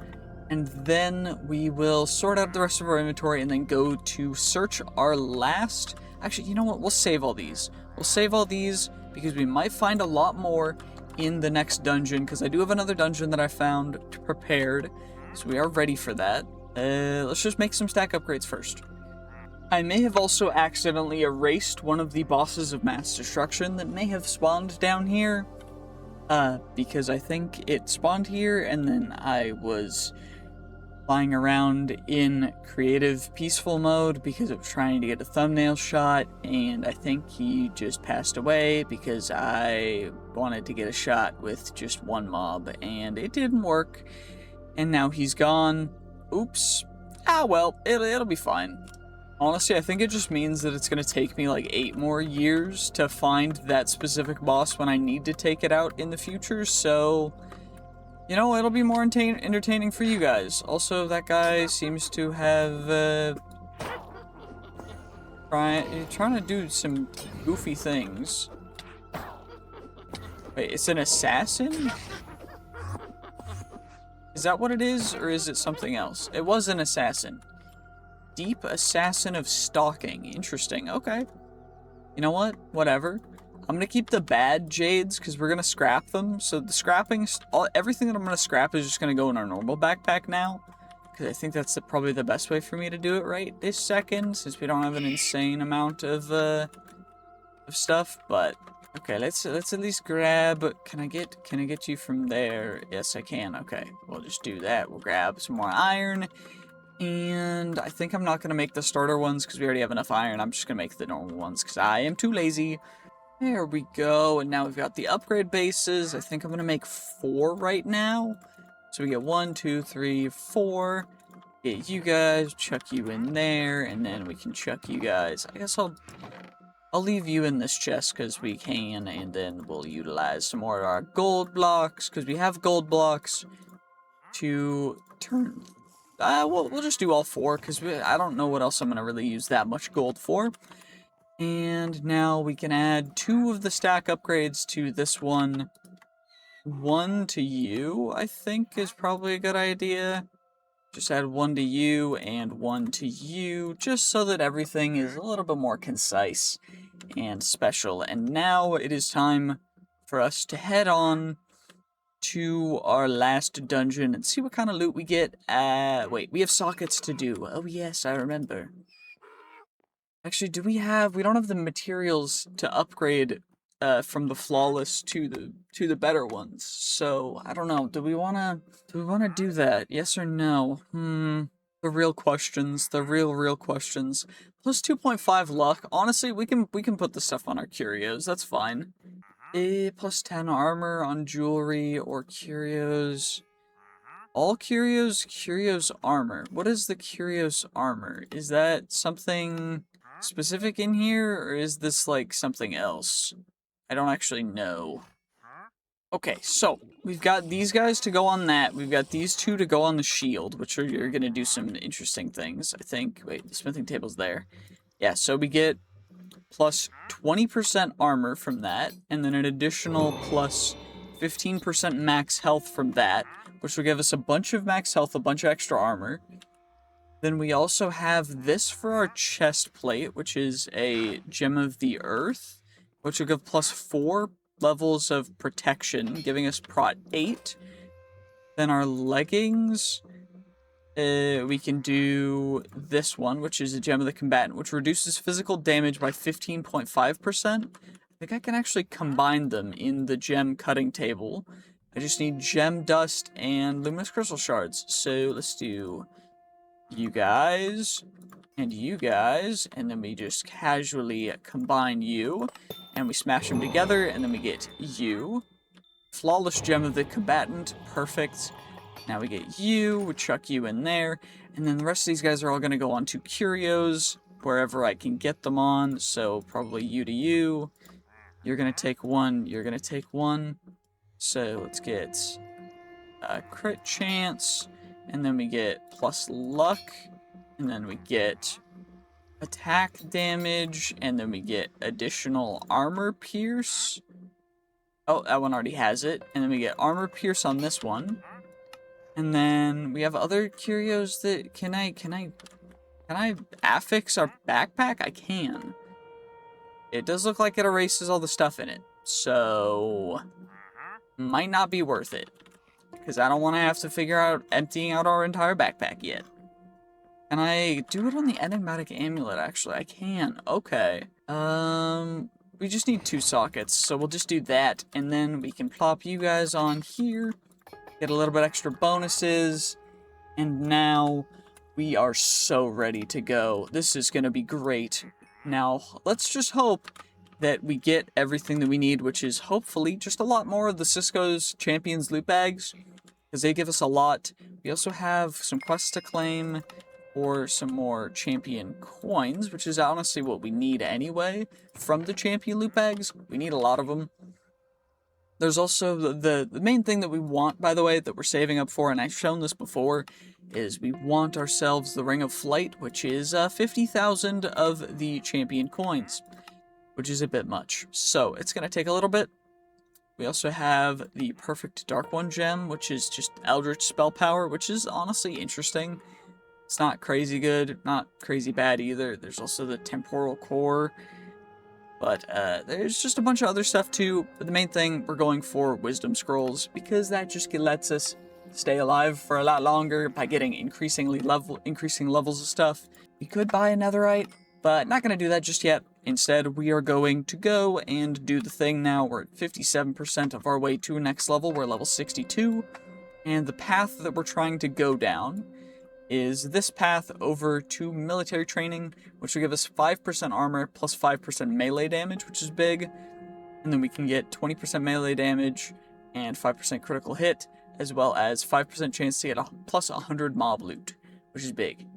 And then we will sort out the rest of our inventory and then go to search our last... Actually, you know what? We'll save all these. We'll save all these because we might find a lot more in the next dungeon, because I do have another dungeon that I found prepared. So we are ready for that. Let's just make some stack upgrades first. I may have also accidentally erased one of the bosses of mass destruction that may have spawned down here. Because I think it spawned here and then I was flying around in creative peaceful mode because I was trying to get a thumbnail shot, and I think he just passed away because I wanted to get a shot with just one mob and it didn't work, and now he's gone. Oops. Ah, well, it'll be fine. Honestly, I think it just means that it's going to take me like 8 more years to find that specific boss when I need to take it out in the future, so... You know, it'll be more entertaining for you guys. Also, that guy seems to have, trying to do some goofy things. Wait, it's an assassin? Is that what it is, or is it something else? It was an assassin. Deep Assassin of Stalking. Interesting, okay. You know what? Whatever. I'm going to keep the bad jades because we're going to scrap them. So the scrapping, everything that I'm going to scrap is just going to go in our normal backpack now. because I think that's probably the best way for me to do it right this second, since we don't have an insane amount of stuff. But okay, let's at least grab. Can I get you from there? Yes, I can. Okay, we'll just do that. We'll grab some more iron. And I think I'm not going to make the starter ones because we already have enough iron. I'm just going to make the normal ones because I am too lazy. There we go. And now we've got the upgrade bases. I think I'm going to make 4 right now. So we get 1, 2, 3, 4. Get you guys, chuck you in there, and then we can chuck you guys. I guess I'll leave you in this chest because we can, and then we'll utilize some more of our gold blocks because we have gold blocks to turn. We'll just do all 4 because I don't know what else I'm going to really use that much gold for. And now we can add 2 of the stack upgrades to this one. 1 to you, I think, is probably a good idea. Just add 1 to you and 1 to you, just so that everything is a little bit more concise and special. And now it is time for us to head on to our last dungeon and see what kind of loot we get. Wait, we have sockets to do. Oh yes, I remember. Actually, we don't have the materials to upgrade from the flawless to the better ones. So, I don't know. Do we want to do that? Yes or no? The real questions, the real questions. Plus 2.5 luck. Honestly, we can put the stuff on our curios. That's fine. Plus 10 armor on jewelry or curios. All curios armor. What is the curios armor? Is that something specific in here, or is this like something else? I don't actually know. Okay, so we've got these guys to go on that. We've got these 2 to go on the shield, which are gonna do some interesting things, I think. Wait, the smithing table's there. Yeah, so we get plus 20% armor from that, and then an additional plus 15% max health from that, which will give us a bunch of max health, a bunch of extra armor. Then we also have this for our chest plate, which is a gem of the earth, which will give plus 4 levels of protection, giving us prot 8. Then our leggings, we can do this one, which is a gem of the combatant, which reduces physical damage by 15.5%. I think I can actually combine them in the gem cutting table. I just need gem dust and luminous crystal shards. So let's do you guys and you guys, and then we just casually combine you, and we smash them together, and then we get you. Flawless gem of the combatant, perfect. Now we get you, we chuck you in there, and then the rest of these guys are all going to go on to curios, wherever I can get them on, so probably you to you. You're going to take 1, you're going to take 1. So let's get a crit chance, and then we get plus luck, and then we get attack damage, and then we get additional armor pierce. Oh, that one already has it. And then we get armor pierce on this one. And then we have other curios that can I affix our backpack? I can. It does look like it erases all the stuff in it. So might not be worth it. Because I don't want to have to figure out emptying out our entire backpack yet. Can I do it on the enigmatic amulet, actually? I can. Okay. We just need 2 sockets, so we'll just do that. And then we can plop you guys on here. Get a little bit extra bonuses. And now we are so ready to go. This is going to be great. Now, let's just hope that we get everything that we need, which is hopefully just a lot more of the Cisco's Champions loot bags, because they give us a lot. We also have some quests to claim, or some more champion coins, which is honestly what we need anyway from the champion loot bags. We need a lot of them. There's also the main thing that we want, by the way, that we're saving up for, and I've shown this before, is we want ourselves the Ring of Flight, which is 50,000 of the champion coins, which is a bit much. So it's going to take a little bit. We also have the Perfect Dark One gem, which is just Eldritch spell power, which is honestly interesting. It's not crazy good, not crazy bad either. There's also the Temporal Core. But there's just a bunch of other stuff too. But the main thing, we're going for Wisdom Scrolls, because that just lets us stay alive for a lot longer by getting increasing levels of stuff. We could buy a netherite, but not going to do that just yet. Instead, we are going to go and do the thing now. We're at 57% of our way to next level. We're level 62. And the path that we're trying to go down is this path over to military training, which will give us 5% armor plus 5% melee damage, which is big. And then we can get 20% melee damage and 5% critical hit, as well as 5% chance to get a plus 100 mob loot, which is big.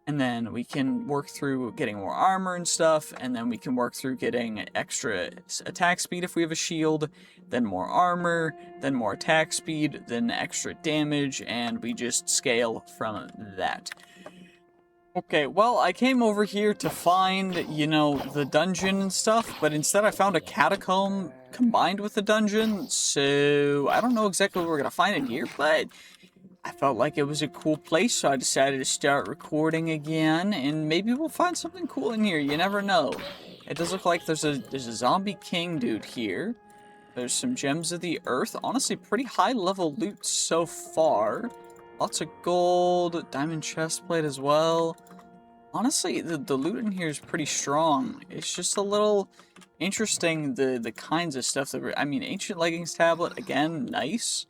And then we can work through getting more armor and stuff, and then we can work through getting extra attack speed if we have a shield, then more armor, then more attack speed, then extra damage, and we just scale from that. Okay, well, I came over here to find, you know, the dungeon and stuff, but instead I found a catacomb combined with the dungeon, so I don't know exactly what we're gonna find in here, but I felt like it was a cool place, so I decided to start recording again, and maybe we'll find something cool in here, you never know. It does look like there's a zombie king dude here. There's some gems of the earth, honestly pretty high level loot so far. Lots of gold, diamond chestplate as well. Honestly, the loot in here is pretty strong. It's just a little interesting, the kinds of stuff that I mean, ancient leggings tablet, again, nice.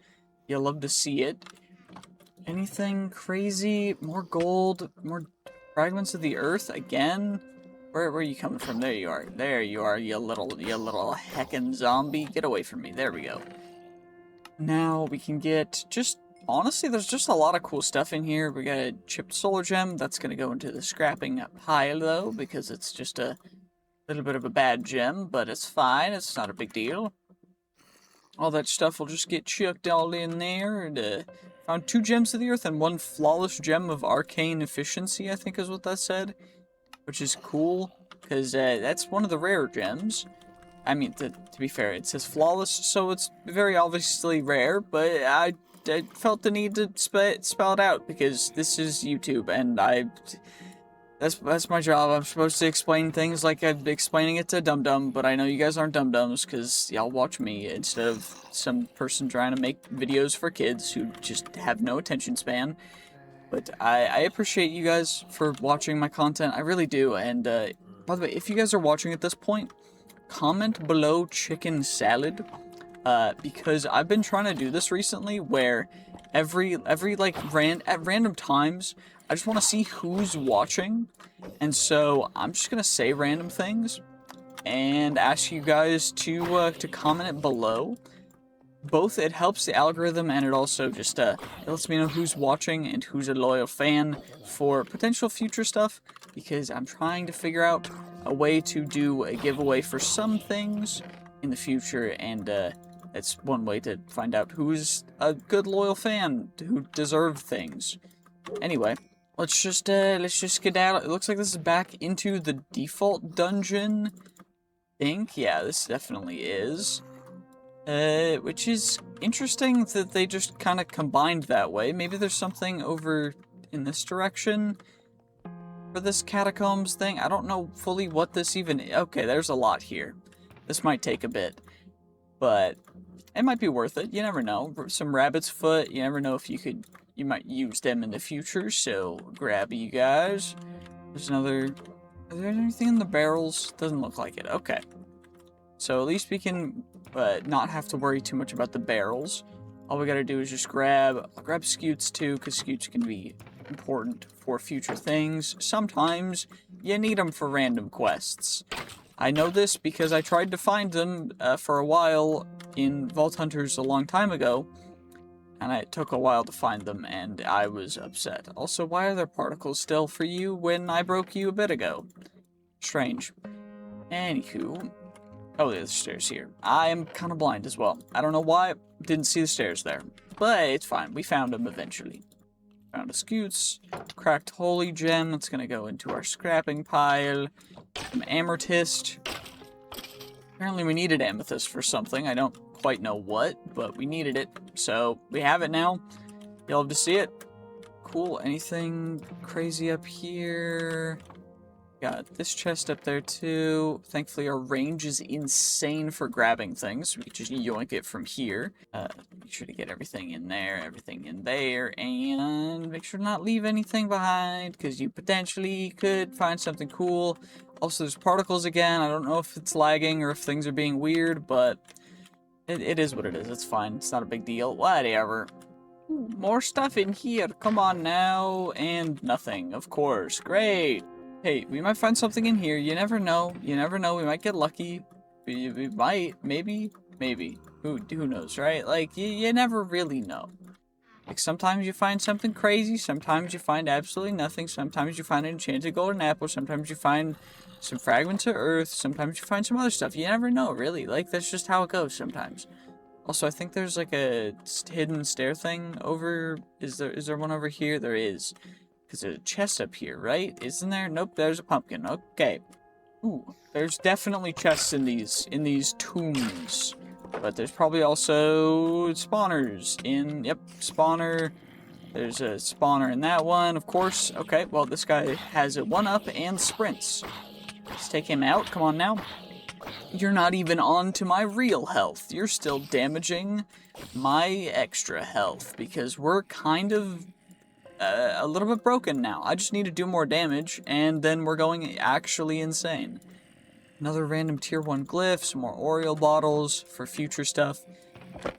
You'll love to see it. Anything crazy? More gold? More fragments of the earth? Again? Where are you coming from? There you are. There you are, you little heckin' zombie. Get away from me. There we go. Now we can get just... Honestly, there's just a lot of cool stuff in here. We got a chipped solar gem. That's going to go into the scrapping pile, though, because it's just a little bit of a bad gem, but it's fine. It's not a big deal. All that stuff will just get chucked all in there. And, found 2 gems of the earth and 1 flawless gem of arcane efficiency, I think is what that said. Which is cool, because that's one of the rare gems. I mean, to be fair, it says flawless, so it's very obviously rare, but I felt the need to spell it out, because this is YouTube, and that's my job. I'm supposed to explain things like I'm explaining it to dum-dum, but I know you guys aren't dum-dums, because y'all watch me instead of some person trying to make videos for kids who just have no attention span. But I appreciate you guys for watching my content. I really do. And by the way, if you guys are watching at this point, comment below chicken salad. Because I've been trying to do this recently where every like at random times, I just want to see who's watching. And so I'm just going to say random things and ask you guys to comment it below. Both, it helps the algorithm, and it also just it lets me know who's watching and who's a loyal fan for potential future stuff, because I'm trying to figure out a way to do a giveaway for some things in the future, and it's one way to find out who's a good loyal fan who deserve things. Anyway, let's just get out. It looks like this is back into the default dungeon. I think, yeah, this definitely is. Which is interesting that they just kind of combined that way. Maybe there's something over in this direction for this catacombs thing. I don't know fully what this even is. Okay, there's a lot here. This might take a bit, but it might be worth it. You never know. Some rabbit's foot. You never know if you might use them in the future, so grab you guys. There's another... Is there anything in the barrels? Doesn't look like it. Okay. So at least we can not have to worry too much about the barrels. All we gotta do is just I'll grab scutes too, because scutes can be important for future things. Sometimes you need them for random quests. I know this because I tried to find them for a while in Vault Hunters a long time ago, and it took a while to find them, and I was upset. Also, why are there particles still for you when I broke you a bit ago? Strange. Anywho... Oh, there's stairs here. I am kind of blind as well. I don't know why. Didn't see the stairs there. But it's fine. We found them eventually. Found a scutes. Cracked holy gem. That's going to go into our scrapping pile. Some amethyst. Apparently we needed amethyst for something. I don't quite know what, but we needed it. So we have it now. You'll have to see it. Cool. Anything crazy up here? Got this chest up there too. Thankfully our range is insane for grabbing things. We can just yoink it from here. Make sure to get everything in there, and make sure to not leave anything behind, because you potentially could find something cool. Also, there's particles again. I don't know if it's lagging or if things are being weird, but it is what it is. It's fine. It's not a big deal. Whatever. Ooh, more stuff in here. Come on now. And nothing, of course. Great. Hey, we might find something in here. You never know. You never know. We might get lucky. We might. Maybe. Maybe. Who knows, right? Like, you never really know. Like, sometimes you find something crazy. Sometimes you find absolutely nothing. Sometimes you find an enchanted golden apple. Sometimes you find some fragments of earth. Sometimes you find some other stuff. You never know, really. Like, that's just how it goes sometimes. Also, I think there's, like, a hidden stair thing over... Is there one over here? There is. Because there's a chest up here, right? Isn't there? Nope, there's a pumpkin. Okay. Ooh, there's definitely chests in these tombs. But there's probably also spawners in... Yep, spawner. There's a spawner in that one, of course. Okay, well, this guy has a 1-up and sprints. Let's take him out. Come on now. You're not even on to my real health. You're still damaging my extra health. Because we're kind of... a little bit broken now. I just need to do more damage, and then we're going actually insane. Another random tier 1 glyph, some more Oreo bottles for future stuff.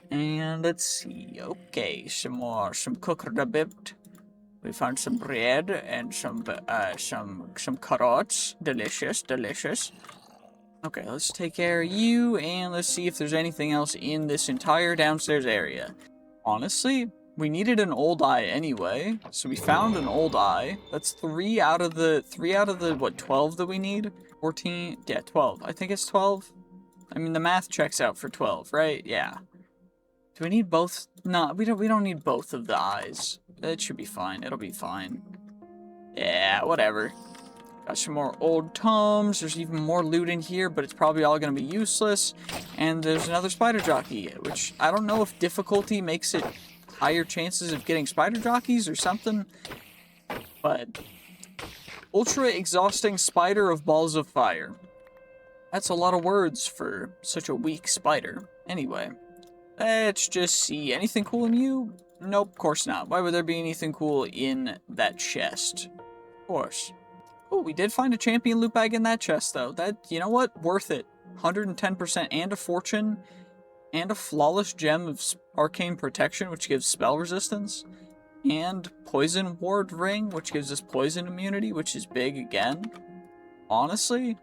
And let's see. Okay, some cooked a bit. We found some bread and some carrots. Delicious, delicious. Okay, let's take care of you, and let's see if there's anything else in this entire downstairs area. Honestly, we needed an old eye anyway, so we found an old eye. That's 3 out of the, what, 12 that we need? 14? Yeah, 12. I think it's 12. I mean, the math checks out for 12, right? Yeah. Do we need both? No, we don't need both of the eyes. It should be fine. It'll be fine. Yeah, whatever. Got some more old tomes. There's even more loot in here, but it's probably all going to be useless. And there's another spider jockey, which I don't know if difficulty makes it higher chances of getting spider jockeys or something. But ultra exhausting spider of balls of fire. That's a lot of words for such a weak spider. Anyway, let's just see. Anything cool in you? Nope, of course not. Why would there be anything cool in that chest? Of course. Oh, we did find a champion loot bag in that chest, though. That, you know what? Worth it. 110% and a fortune. And a flawless gem of arcane protection, which gives spell resistance. And poison ward ring, which gives us poison immunity, which is big again. Honestly,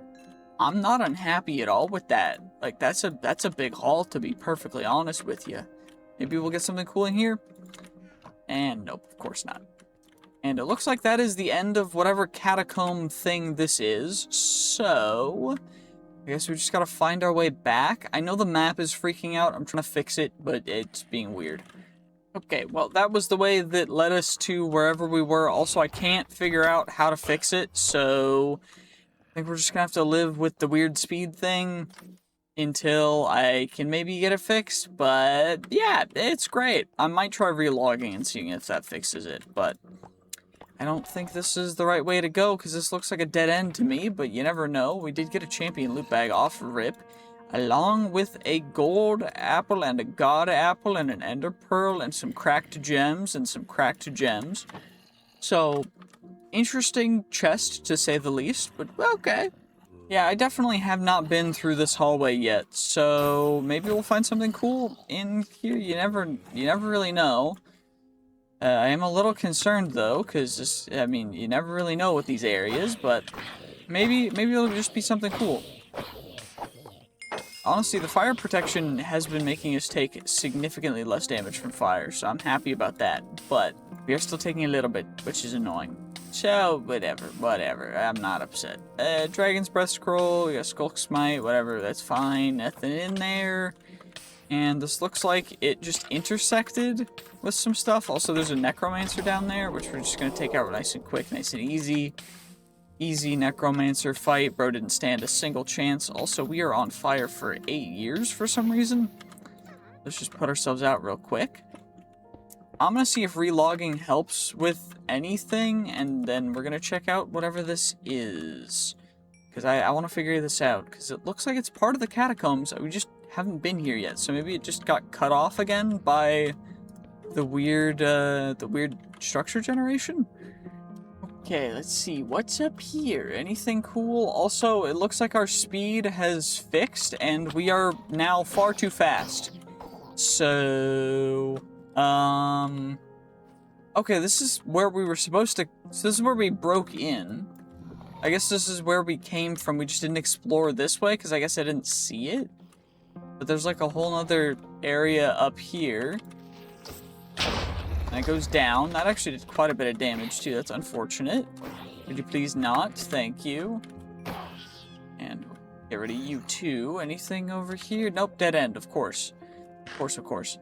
I'm not unhappy at all with that. Like, that's a big haul, to be perfectly honest with you. Maybe we'll get something cool in here. And nope, of course not. And it looks like that is the end of whatever catacomb thing this is. So, I guess we just gotta find our way back. I know the map is freaking out. I'm trying to fix it, but it's being weird. Okay, well, that was the way that led us to wherever we were. Also, I can't figure out how to fix it, so I think we're just gonna have to live with the weird speed thing until I can maybe get it fixed. But yeah, it's great. I might try relogging and seeing if that fixes it, but I don't think this is the right way to go, because this looks like a dead end to me, but you never know. We did get a champion loot bag off rip, along with a gold apple and a god apple and an ender pearl and some cracked gems and some cracked gems. So, interesting chest, to say the least, but okay. Yeah, I definitely have not been through this hallway yet, so maybe we'll find something cool in here. You never really know. I am a little concerned, though, because, I mean, you never really know with these areas, but maybe it'll just be something cool. Honestly, the fire protection has been making us take significantly less damage from fire, so I'm happy about that, but we are still taking a little bit, which is annoying. So, whatever, I'm not upset. Dragon's Breath Scroll, we got Skulk Smite, whatever, that's fine, nothing in there. And this looks like it just intersected with some stuff. Also, there's a Necromancer down there, which we're just going to take out nice and quick, nice and easy. Easy Necromancer fight. Bro didn't stand a single chance. Also, we are on fire for 8 years for some reason. Let's just put ourselves out real quick. I'm going to see if relogging helps with anything, and then we're gonna check out whatever this is. Because I want to figure this out, because it looks like it's part of the catacombs. We just haven't been here yet, so maybe it just got cut off again by the weird structure generation? Okay, let's see. What's up here? Anything cool? Also, it looks like our speed has fixed, and we are now far too fast. So, okay, this is where we were supposed to... So this is where we broke in. I guess this is where we came from. We just didn't explore this way, because I guess I didn't see it. But there's like a whole other area up here. And it goes down. That actually did quite a bit of damage, too. That's unfortunate. Could you please not? Thank you. And get rid of you, too. Anything over here? Nope, dead end, of course. Of course.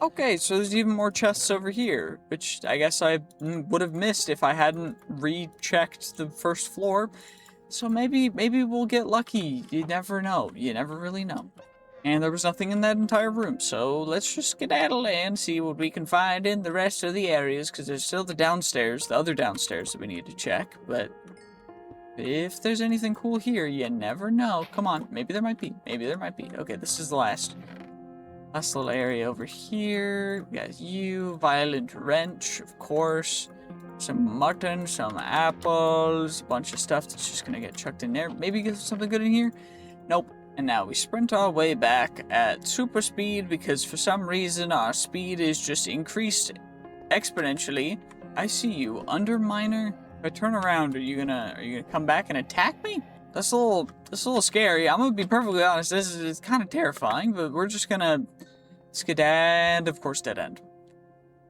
Okay, so there's even more chests over here, which I guess I would have missed if I hadn't rechecked the first floor. So maybe we'll get lucky. You never know. You never really know. And there was nothing in that entire room, so let's just skedaddle and see what we can find in the rest of the areas, because there's still the downstairs, the other downstairs that we need to check, but if there's anything cool here, you never know. Come on, maybe there might be. Okay, this is the last little area over here. We got you, Violent Wrench, of course. Some mutton, some apples, a bunch of stuff that's just gonna get chucked in there. Maybe get something good in here? Nope. And now we sprint our way back at super speed because for some reason our speed is just increased exponentially. I see you, Underminer. If I turn around, are you gonna come back and attack me? That's a little scary. I'm gonna be perfectly honest. This is kind of terrifying, but we're just gonna skedaddle. Of course, dead end.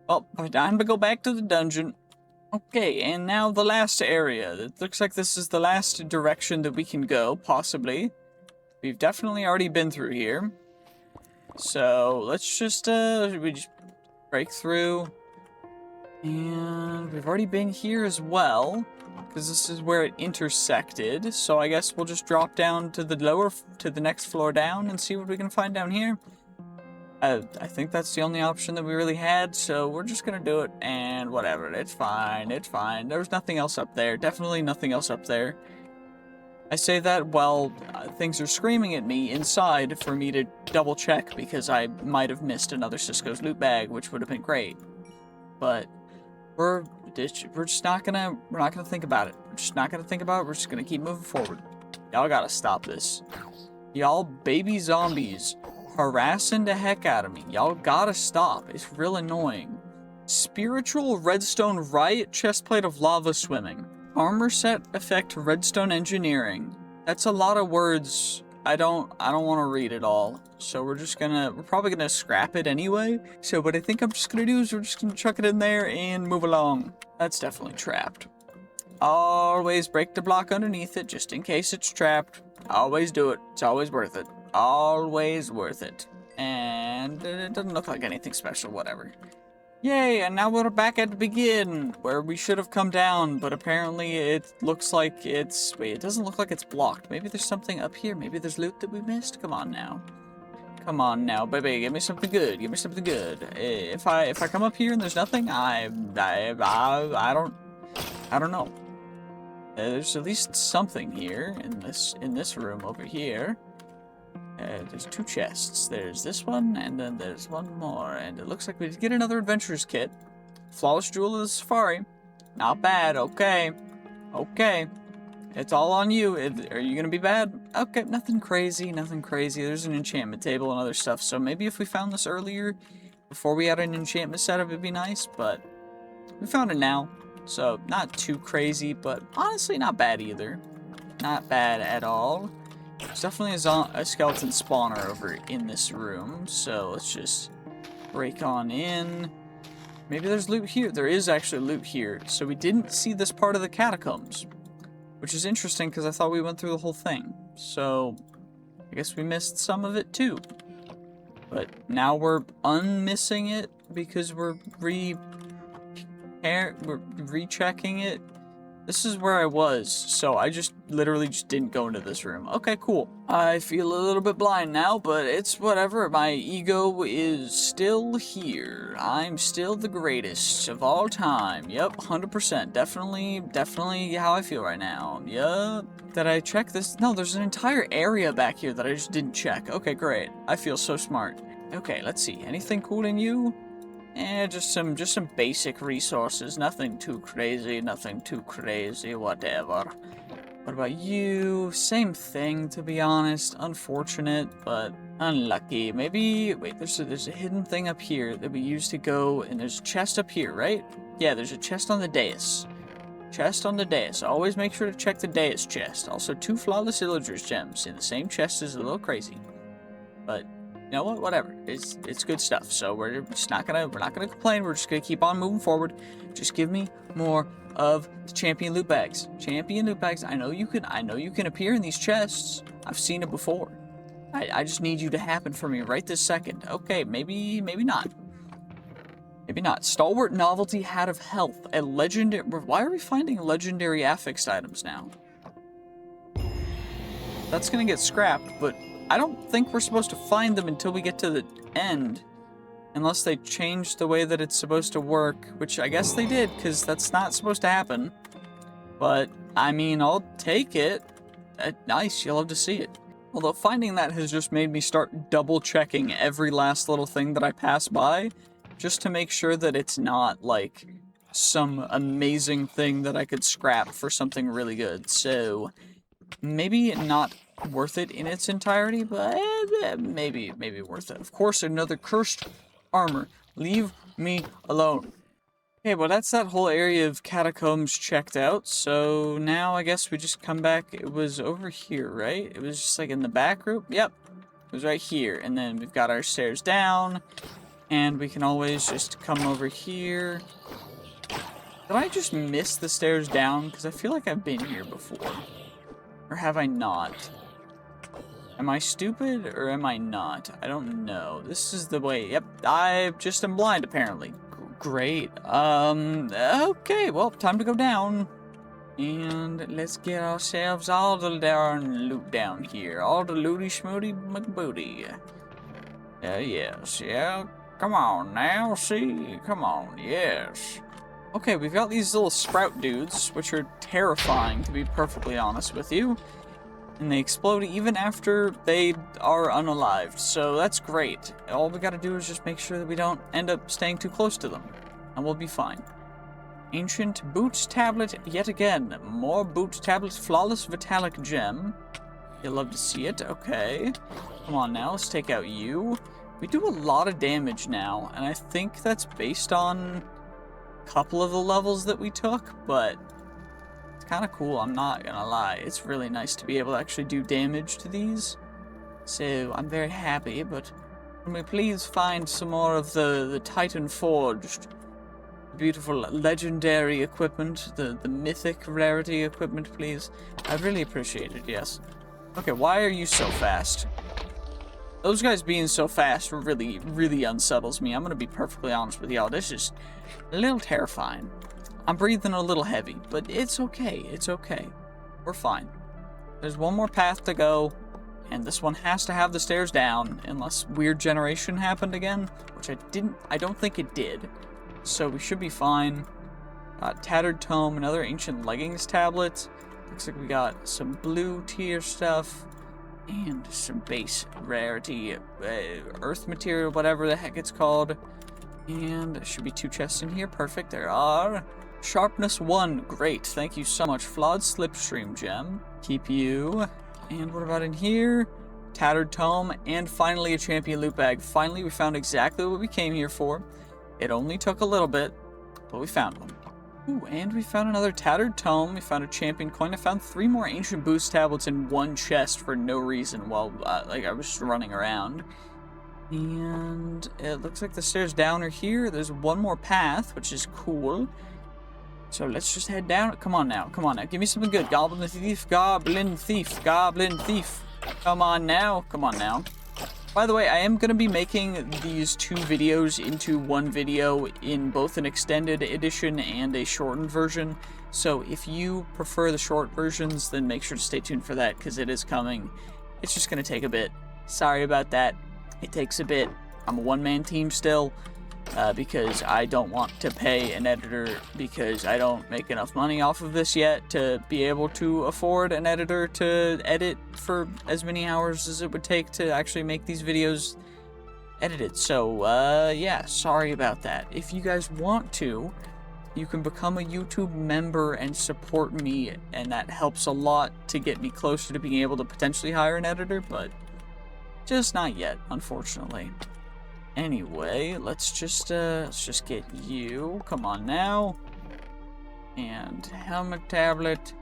Well, time to go back to the dungeon. Okay, and now the last area. It looks like this is the last direction that we can go, possibly. We've definitely already been through here. So, let's just, we just break through. And we've already been here as well, because this is where it intersected. So I guess we'll just drop down to the next floor down and see what we can find down here. I think that's the only option that we really had, so we're just gonna do it, and whatever. It's fine. There was nothing else up there. Definitely nothing else up there. I say that while things are screaming at me inside for me to double check because I might have missed another Cisco's loot bag, which would have been great. But we're just not gonna think about it. We're just not gonna think about it. We're just gonna keep moving forward. Y'all gotta stop this. Y'all baby zombies harassing the heck out of me. Y'all gotta stop. It's real annoying. Spiritual redstone riot chestplate of lava swimming. Armor set effect redstone engineering. That's a lot of words. I don't want to read it all. So we're probably gonna scrap it anyway. So what I think I'm just gonna do is we're just gonna chuck it in there and move along. That's definitely trapped. Always break the block underneath it just in case it's trapped. Always do it. It's always worth it. Always worth it. And it doesn't look like anything special, whatever. Yay, and now we're back at the begin, where we should have come down, but apparently it looks like it's... Wait, it doesn't look like it's blocked. Maybe there's something up here. Maybe there's loot that we missed. Come on now. Come on now, baby. Give me something good. Give me something good. If I come up here and there's nothing, I don't know. There's at least something here in this room over here. There's two chests. There's this one, and then there's one more. And it looks like we did get another adventurer's kit. Flawless Jewel of the Safari. Not bad. Okay. Okay. It's all on you. Are you gonna be bad? Okay, nothing crazy. There's an enchantment table and other stuff. So maybe if we found this earlier, before we had an enchantment setup, it'd be nice. But we found it now. So not too crazy, but honestly not bad either. Not bad at all. There's definitely a skeleton spawner over in this room, so let's just break on in. Maybe there's loot here. There is actually loot here, so we didn't see this part of the catacombs, which is interesting because I thought we went through the whole thing. So I guess we missed some of it too. But now we're unmissing it because we're rechecking it. This is where I was, so I just literally just didn't go into this room. Okay, cool. I feel a little bit blind now, but it's whatever. My ego is still here. I'm still the greatest of all time. Yep, 100%. Definitely how I feel right now. Yup. Did I check this? No, there's an entire area back here that I just didn't check. Okay, great. I feel so smart. Okay, let's see. Anything cool in you? Just some basic resources. Nothing too crazy, whatever. What about you? Same thing, to be honest. Unfortunate, but unlucky. Maybe, wait, there's a hidden thing up here that we use to go, and there's a chest up here, right? Yeah, there's a chest on the dais. Chest on the dais. Always make sure to check the dais chest. Also, 2 flawless Illager's gems in the same chest is a little crazy. But you know what? Whatever. It's good stuff. So we're not gonna complain. We're just gonna keep on moving forward. Just give me more of the champion loot bags. Champion loot bags. I know you can appear in these chests. I've seen it before. I just need you to happen for me right this second. Okay, maybe not. Maybe not. Stalwart novelty hat of health. A legendary. Why are we finding legendary affixed items now? That's gonna get scrapped, but I don't think we're supposed to find them until we get to the end. Unless they change the way that it's supposed to work, which I guess they did, because that's not supposed to happen. But, I mean, I'll take it. Nice, you'll love to see it. Although finding that has just made me start double-checking every last little thing that I pass by, just to make sure that it's not, like, some amazing thing that I could scrap for something really good. So, maybe not worth it in its entirety, but maybe worth it. Of course, another cursed armor. Leave me alone. Okay, well that's that whole area of catacombs checked out, so now I guess we just come back. It was over here, right? It was just like in the back group? Yep. It was right here, and then we've got our stairs down, and we can always just come over here. Did I just miss the stairs down? Because I feel like I've been here before. Or have I not? Am I stupid or am I not? I don't know. This is the way. Yep, I just am blind apparently. Great. Okay, well, time to go down. And let's get ourselves all the darn loot down here. All the looty schmooty McBooty. Yes, yeah. Come on now, see? Come on, yes. Okay, we've got these little sprout dudes, which are terrifying, to be perfectly honest with you. And they explode even after they are unalived, so that's great. All we gotta do is just make sure that we don't end up staying too close to them, and we'll be fine. Ancient Boots Tablet, yet again. More Boots Tablet, Flawless Vitalic Gem. You'll love to see it, okay. Come on now, let's take out you. We do a lot of damage now, and I think that's based on a couple of the levels that we took, but kind of cool, I'm not gonna lie. It's really nice to be able to actually do damage to these. So, I'm very happy, but can we please find some more of the Titan Forged beautiful legendary equipment, the mythic rarity equipment, please? I'd really appreciate it, yes. Okay, why are you so fast? Those guys being so fast really unsettles me. I'm gonna be perfectly honest with y'all. This is a little terrifying. I'm breathing a little heavy, but it's okay. It's okay. We're fine. There's one more path to go, and this one has to have the stairs down, unless weird generation happened again, which I don't think it did. So we should be fine. Tattered Tome, another Ancient Leggings tablet. Looks like we got some blue tier stuff, and some base rarity, earth material, whatever the heck it's called. And there should be 2 chests in here. Perfect, there are. Sharpness 1, great, thank you so much. Flawed Slipstream Gem, keep you. And what about in here? Tattered Tome, and finally a champion loot bag. Finally, we found exactly what we came here for. It only took a little bit, but we found one. Ooh, and we found another Tattered Tome. We found a champion coin. I found 3 more Ancient Boost tablets in one chest for no reason while, I was just running around. And it looks like the stairs down are here. There's one more path, which is cool. So let's just head down. Come on now. Come on now. Give me something good. Goblin Thief. Goblin Thief. Goblin Thief. Come on now. Come on now. By the way, I am going to be making these 2 videos into one video in both an extended edition and a shortened version. So if you prefer the short versions, then make sure to stay tuned for that, because it is coming. It's just going to take a bit. Sorry about that. It takes a bit. I'm a one-man team still, because I don't want to pay an editor, because I don't make enough money off of this yet to be able to afford an editor to edit for as many hours as it would take to actually make these videos edited. So, yeah, sorry about that. If you guys want to, you can become a YouTube member and support me, and that helps a lot to get me closer to being able to potentially hire an editor, but just not yet, unfortunately. Anyway, let's just get you. Come on now. And helmet tablet.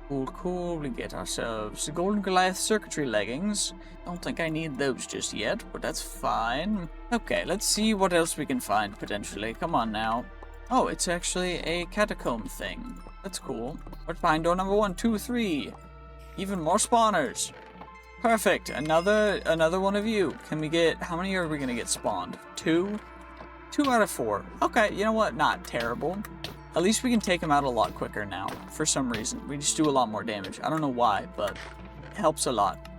Cool. We get ourselves the Golden Goliath circuitry leggings. Don't think I need those just yet, but that's fine. Okay, let's see what else we can find, potentially. Come on now. Oh, it's actually a catacomb thing. That's cool. What's behind door number 1, 2, 3? Even more spawners. Perfect. Another one of you. Can we get... How many are we going to get spawned? 2? 2 out of 4. Okay, you know what? Not terrible. At least we can take them out a lot quicker now. For some reason. We just do a lot more damage. I don't know why, but it helps a lot.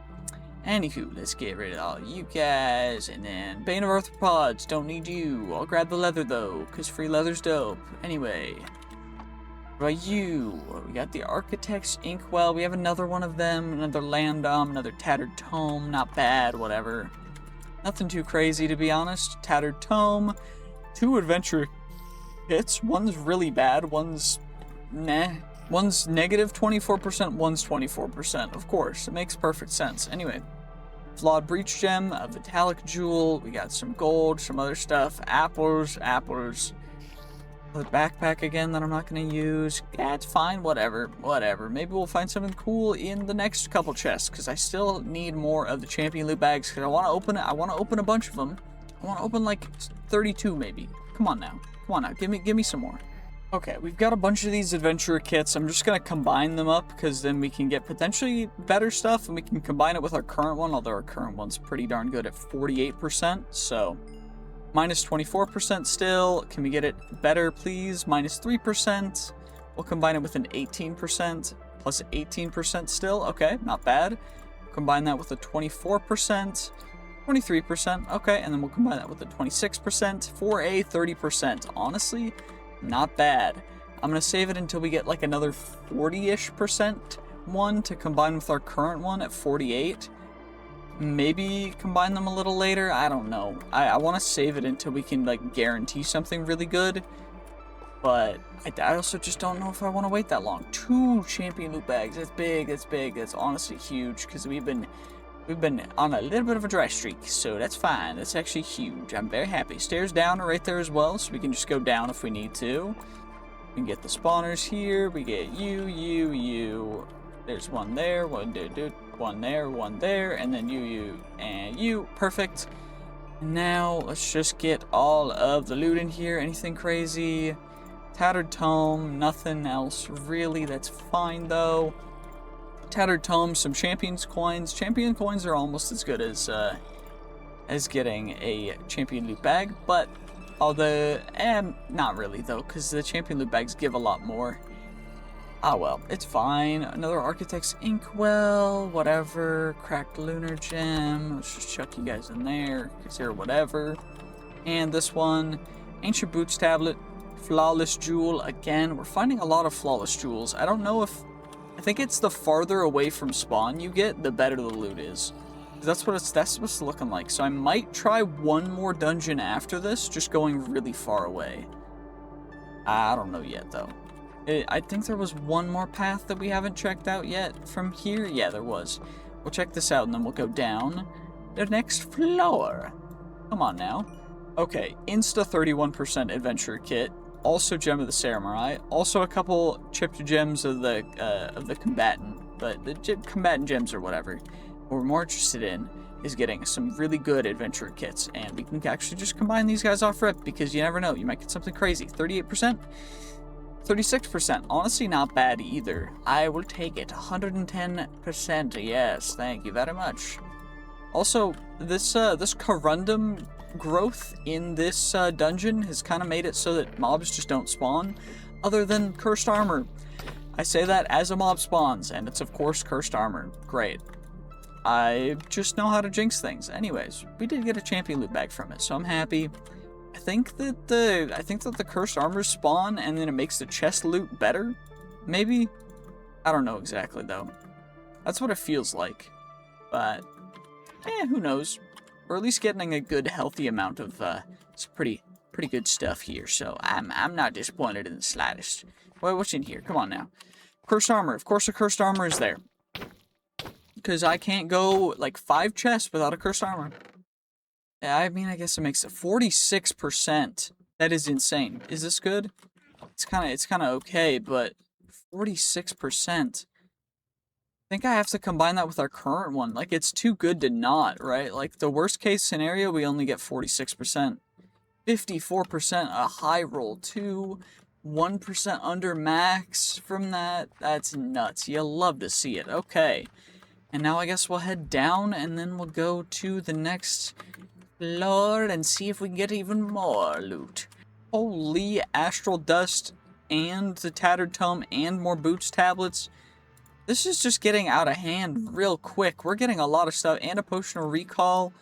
Anywho, let's get rid of all you guys. And then Bane of Arthropods. Don't need you. I'll grab the leather, though, because free leather's dope. Anyway... By you, we got the Architect's Inkwell, we have another one of them, another Landom, another Tattered Tome, not bad, whatever. Nothing too crazy, to be honest. Tattered Tome, 2 Adventure Kits, one's really bad, one's meh. One's negative 24%, one's 24%, of course, it makes perfect sense. Anyway, Flawed Breach Gem, a Vitalic Jewel, we got some gold, some other stuff, apples. The backpack again that I'm not going to use. Yeah, it's fine, whatever. Maybe we'll find something cool in the next couple chests, because I still need more of the champion loot bags, because I want to open it. I want to open a bunch of them. I want to open like 32 maybe. Come on now. Give me some more. Okay, we've got a bunch of these adventurer kits. I'm just going to combine them up, because then we can get potentially better stuff, and we can combine it with our current one, although our current one's pretty darn good at 48%, so... Minus 24% still. Can we get it better, please? Minus 3%. We'll combine it with an 18%. Plus 18% still. Okay, not bad. Combine that with a 24%. 23%. Okay, and then we'll combine that with a 26% for a 30%. Honestly, not bad. I'm going to save it until we get like another 40-ish% one to combine with our current one at 48. Maybe combine them a little later. I don't know. I want to save it until we can like guarantee something really good. But I also just don't know if I want to wait that long. 2 champion loot bags. That's big. That's honestly huge, because we've been on a little bit of a dry streak. So that's fine. That's actually huge. I'm very happy. Stairs down are right there as well, so we can just go down if we need to. We can get the spawners here. We get you. There's one there. One there, and then you, and you. Perfect. Now, let's just get all of the loot in here. Anything crazy? Tattered Tome, nothing else really. That's fine, though. Tattered Tome, some Champions coins. Champion coins are almost as good as getting a Champion loot bag, but although, not really, though, because the Champion loot bags give a lot more. Ah, well, it's fine. Another Architect's Inkwell, whatever. Cracked Lunar Gem. Let's just chuck you guys in there, because they're whatever. And this one, Ancient Boots Tablet, Flawless Jewel. Again, we're finding a lot of Flawless Jewels. I don't know if... I think it's the farther away from spawn you get, the better the loot is. That's what it's looking like. So I might try one more dungeon after this, just going really far away. I don't know yet, though. I think there was one more path that we haven't checked out yet from here. Yeah, there was. We'll check this out and then we'll go down the next floor. Come on now. Okay, insta 31% adventure kit. Also Gem of the Samurai. Also a couple chipped gems of the combatant. But the combatant gems or whatever. What we're more interested in is getting some really good adventure kits. And we can actually just combine these guys off rip, because you never know. You might get something crazy. 38%. 36%, honestly not bad either. I will take it. 110%, yes, thank you very much. Also, this corundum growth in this dungeon has kind of made it so that mobs just don't spawn, other than cursed armor. I say that as a mob spawns, and it's of course cursed armor. Great. I just know how to jinx things. Anyways, we did get a champion loot bag from it, so I'm happy. I think that the cursed armor spawn, and then it makes the chest loot better. Maybe? I don't know exactly though. That's what it feels like. But who knows? We're at least getting a good, healthy amount of some pretty good stuff here. So I'm not disappointed in the slightest. Well, what's in here? Come on now. Cursed armor. Of course, the cursed armor is there. Because I can't go like 5 chests without a cursed armor. Yeah, I mean, I guess it makes it 46%. That is insane. Is this good? It's kind of okay, but 46%. I think I have to combine that with our current one. Like, it's too good to not, right? Like, the worst case scenario, we only get 46%. 54% a high roll, 1% under max from that. That's nuts. You love to see it. Okay. And now I guess we'll head down, and then we'll go to the next floor and see if we can get even more loot. Holy astral dust and the tattered tome and more boots tablets. This is just getting out of hand real quick. We're getting a lot of stuff and a potion of recall.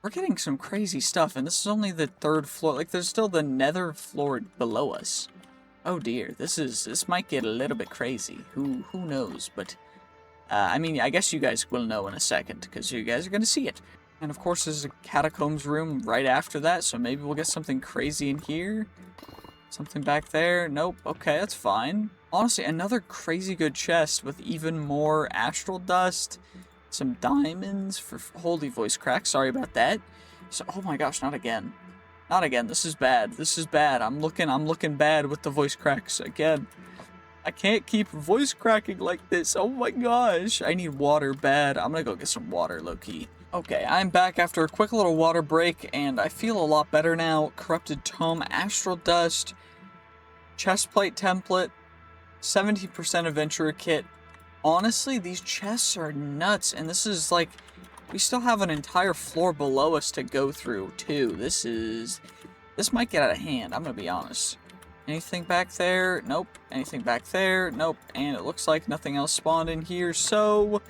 We're getting some crazy stuff, and this is only the 3rd floor. Like, there's still the nether floor below us. Oh dear, this might get a little bit crazy. Who knows? But I mean, I guess you guys will know in a second, because you guys are gonna see it. And of course, there's a catacombs room right after that, so maybe we'll get something crazy in here. Something back there. Nope. Okay, that's fine. Honestly, another crazy good chest with even more astral dust. Some diamonds for holy voice crack. Sorry about that. So, oh my gosh, not again. Not again. This is bad. This is bad. I'm looking bad with the voice cracks again. I can't keep voice cracking like this. Oh my gosh. I need water bad. I'm gonna go get some water, low-key. Okay, I'm back after a quick little water break, and I feel a lot better now. Corrupted tome, astral dust, chestplate template, 70% adventurer kit. Honestly, these chests are nuts, and this is like, we still have an entire floor below us to go through, too. This might get out of hand, I'm gonna be honest. Anything back there? Nope. Anything back there? Nope. And it looks like nothing else spawned in here, so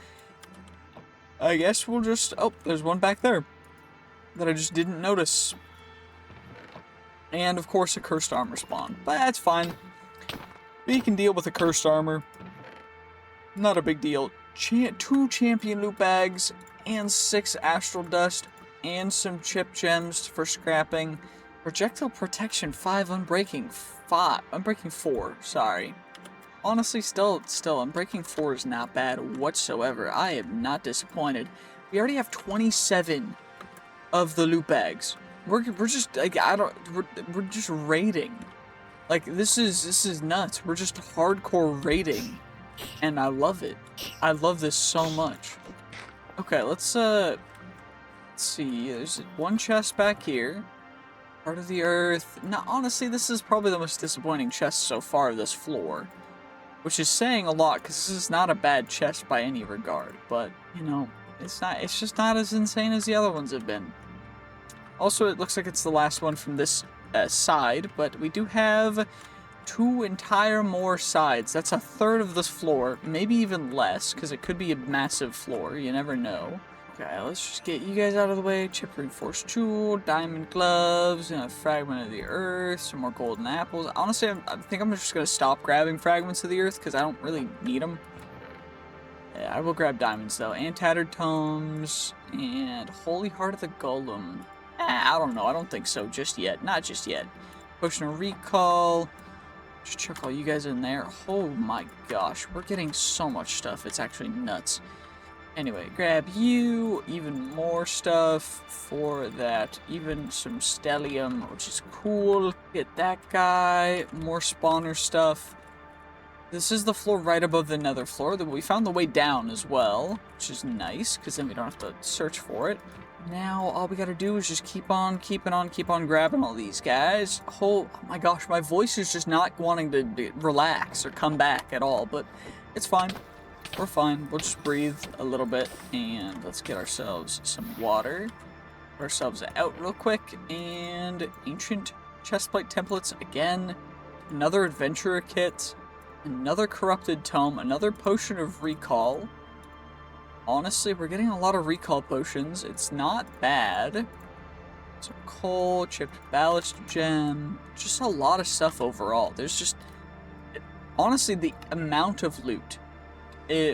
I guess we'll just... Oh, there's one back there that I just didn't notice. And, of course, a cursed armor spawn. But that's fine. We can deal with a cursed armor. Not a big deal. 2 champion loot bags, and 6 astral dust, and some chip gems for scrapping. Projectile protection 5, unbreaking 5. Unbreaking 4, sorry. Honestly, still, Unbreaking 4 is not bad whatsoever. I am not disappointed. We already have 27 of the loot bags. We're just like we're just raiding. Like this is nuts. We're just hardcore raiding, and I love it. I love this so much. Okay, let's see. There's one chest back here. Part of the earth. Now, honestly, this is probably the most disappointing chest so far of this floor. Which is saying a lot, because this is not a bad chest by any regard. But, you know, it's just not as insane as the other ones have been. Also, it looks like it's the last one from this side, but we do have 2 entire more sides. That's a third of this floor, maybe even less, because it could be a massive floor. You never know. Okay, let's just get you guys out of the way. Chip reinforced jewel, diamond gloves, and a fragment of the earth, some more golden apples. Honestly, I think I'm just going to stop grabbing fragments of the earth because I don't really need them. Yeah, I will grab diamonds though, and tattered tomes, and holy heart of the golem. I don't know, I don't think so just yet. Not just yet. Potion of recall. Just chuck all you guys in there. Oh my gosh, we're getting so much stuff. It's actually nuts. Anyway, grab you, even more stuff for that, even some stellium, which is cool. Get that guy, more spawner stuff. This is the floor right above the nether floor. We found the way down as well, which is nice, because then we don't have to search for it. Now, all we gotta do is just keep on grabbing all these guys. Oh my gosh, my voice is just not wanting to relax or come back at all, but it's fine. We're fine. We'll just breathe a little bit, and let's get ourselves some water. Put ourselves out real quick, and ancient chestplate templates again. Another adventurer kit. Another corrupted tome. Another potion of recall. Honestly, we're getting a lot of recall potions. It's not bad. Some coal, chipped ballast gem. Just a lot of stuff overall. There's just... honestly, the amount of loot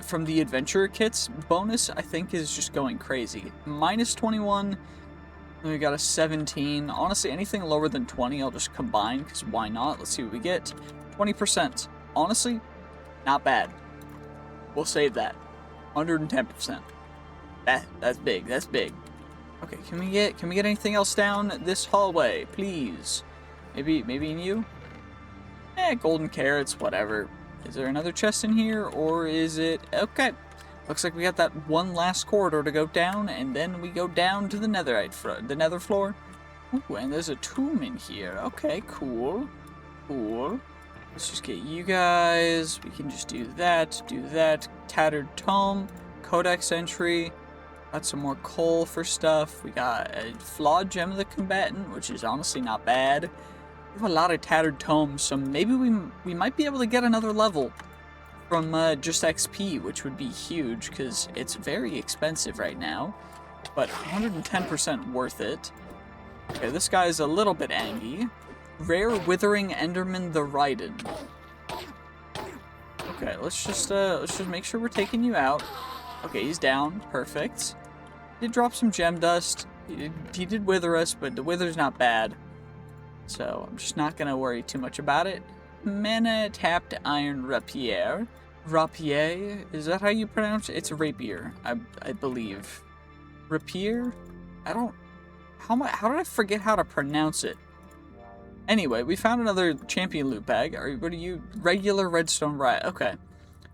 from the adventurer kits bonus, I think, is just going crazy. Minus 21, then we got a 17. Honestly, anything lower than 20, I'll just combine, because why not? Let's see what we get. 20%. Honestly, not bad. We'll save that. 110%. That's big. That's big. Okay, can we get anything else down this hallway, please? Maybe in you? Golden carrots, whatever. Is there another chest in here, or is it... okay. Looks like we got that one last corridor to go down, and then we go down to the the nether floor. Ooh, and there's a tomb in here. Okay, cool. Cool. Let's just get you guys. We can just do that. Tattered tome. Codex entry. Got some more coal for stuff. We got a flawed gem of the combatant, which is honestly not bad. We have a lot of tattered tomes, so maybe we might be able to get another level from just XP, which would be huge, because it's very expensive right now, but 110% worth it. Okay, this guy is a little bit angry. Rare Withering Enderman the Raiden. Okay, let's just make sure we're taking you out. Okay, he's down. Perfect. He did drop some gem dust. He did wither us, but the wither's not bad. So I'm just not gonna worry too much about it. Mana tapped iron rapier. Rapier? Is that how you pronounce it? It's a rapier, I believe. Rapier? I don't... how did I forget how to pronounce it? Anyway, we found another champion loot bag. What are you? Regular redstone riot. Okay.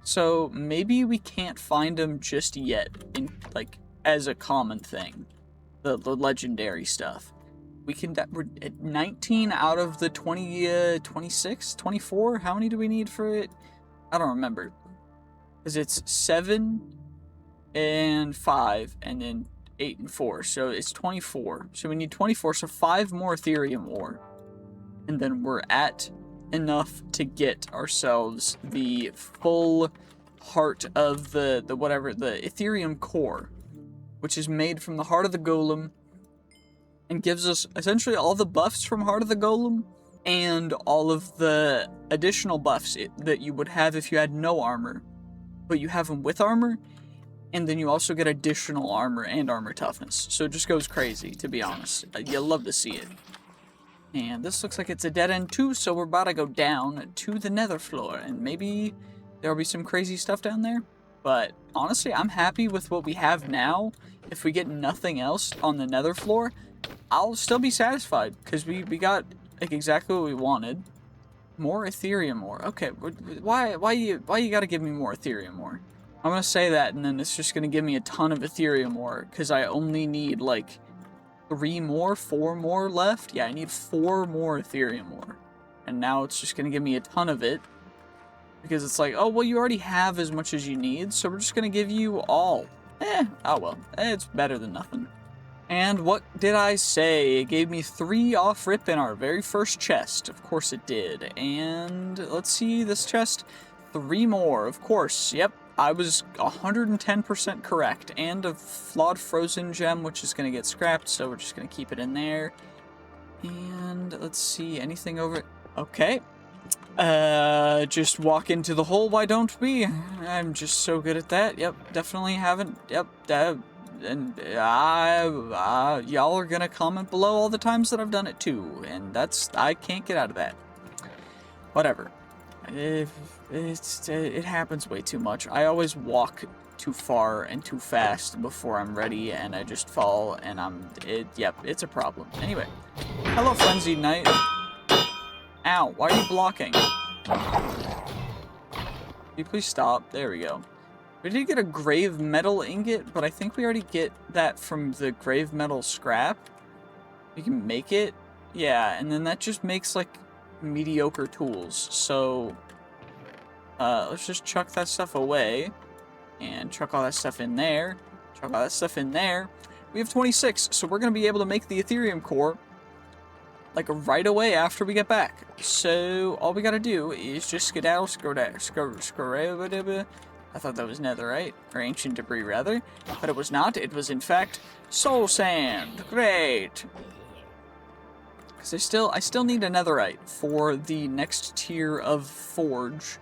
So maybe we can't find them just yet, like, as a common thing. The legendary stuff. We can, we're at 19 out of the 26, 24? How many do we need for it? I don't remember. Because it's 7 and 5, and then 8 and 4. So it's 24. So we need 24, so 5 more Ethereum ore. And then we're at enough to get ourselves the full heart of the Ethereum core, which is made from the heart of the golem, and gives us essentially all the buffs from Heart of the Golem, and all of the additional buffs that you would have if you had no armor, but you have them with armor, and then you also get additional armor and armor toughness. So it just goes crazy, to be honest. You'll love to see it. And this looks like it's a dead end too, so we're about to go down to the nether floor, and maybe there'll be some crazy stuff down there. But honestly, I'm happy with what we have now. If we get nothing else on the nether floor, I'll still be satisfied, because we got like exactly what we wanted. More Ethereum ore. Okay, why you gotta give me more Ethereum ore? I'm gonna say that, and then it's just gonna give me a ton of Ethereum ore, because I only need like 4 more left. Yeah, I need 4 more Ethereum ore, and now it's just gonna give me a ton of it, because it's like, oh well, you already have as much as you need, so we're just gonna give you all. Oh well, it's better than nothing. And what did I say? It gave me 3 off rip in our very first chest. Of course it did. And let's see this chest. 3 more, of course. Yep, I was 110% correct. And a flawed frozen gem, which is going to get scrapped, so we're just going to keep it in there. And let's see, anything over... okay. Just walk into the hole, why don't we? I'm just so good at that. Yep, definitely haven't... yep, and y'all are gonna comment below all the times that I've done it too, and that's, I can't get out of that. Whatever. It happens way too much. I always walk too far and too fast before I'm ready, and I just fall, and yep, it's a problem. Anyway, hello Frenzied Knight. Ow, why are you blocking? Can you please stop? There we go. We did get a grave metal ingot, but I think we already get that from the grave metal scrap. You can make it. Yeah, and then that just makes like mediocre tools. So let's just chuck that stuff away. And chuck all that stuff in there. Chuck all that stuff in there. We have 26, so we're going to be able to make the Ethereum core like right away after we get back. So all we got to do is just skedaddle, I thought that was netherite, or ancient debris rather, but it was not. It was in fact soul sand. Great. Because I still need a netherite for the next tier of forge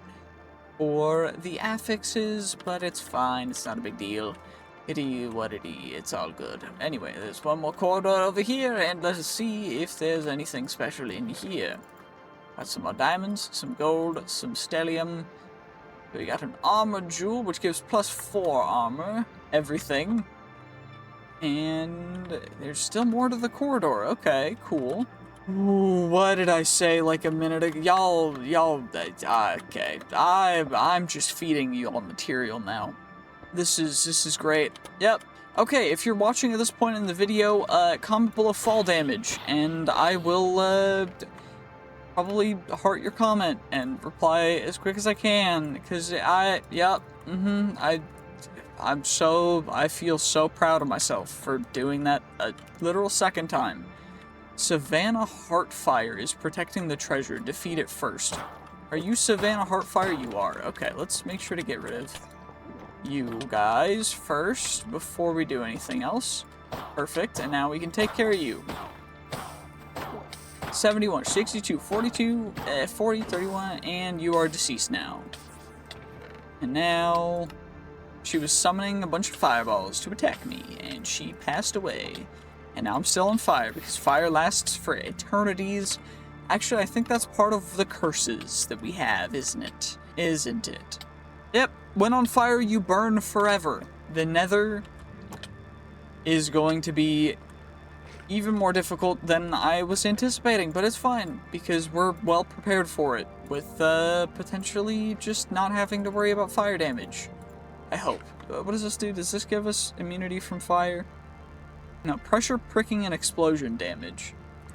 or the affixes, but it's fine. It's not a big deal. It is what it is. It's all good. Anyway, there's one more corridor over here, and let's see if there's anything special in here. Got some more diamonds, some gold, some stellium. We got an armor jewel, which gives +4 armor. Everything. And there's still more to the corridor. Okay, cool. Ooh, what did I say like a minute ago? Okay. I'm just feeding you all material now. This is great. Yep. Okay, if you're watching at this point in the video, comment below fall damage, and I will, probably heart your comment and reply as quick as I can, because I feel so proud of myself for doing that a literal second time. Savannah Heartfire is protecting the treasure. Defeat it first. Are you Savannah Heartfire? You are. Okay, let's make sure to get rid of you guys first before we do anything else. Perfect, and now we can take care of you. 71, 62, 42, 40, 31, and you are deceased now. And now she was summoning a bunch of fireballs to attack me, and she passed away. And now I'm still on fire, because fire lasts for eternities. Actually, I think that's part of the curses that we have, isn't it? Isn't it? Yep, when on fire, you burn forever. The Nether is going to be even more difficult than I was anticipating, but it's fine, because we're well prepared for it, with potentially just not having to worry about fire damage. I hope. What does this do? Does this give us immunity from fire? No, pressure, pricking, and explosion damage.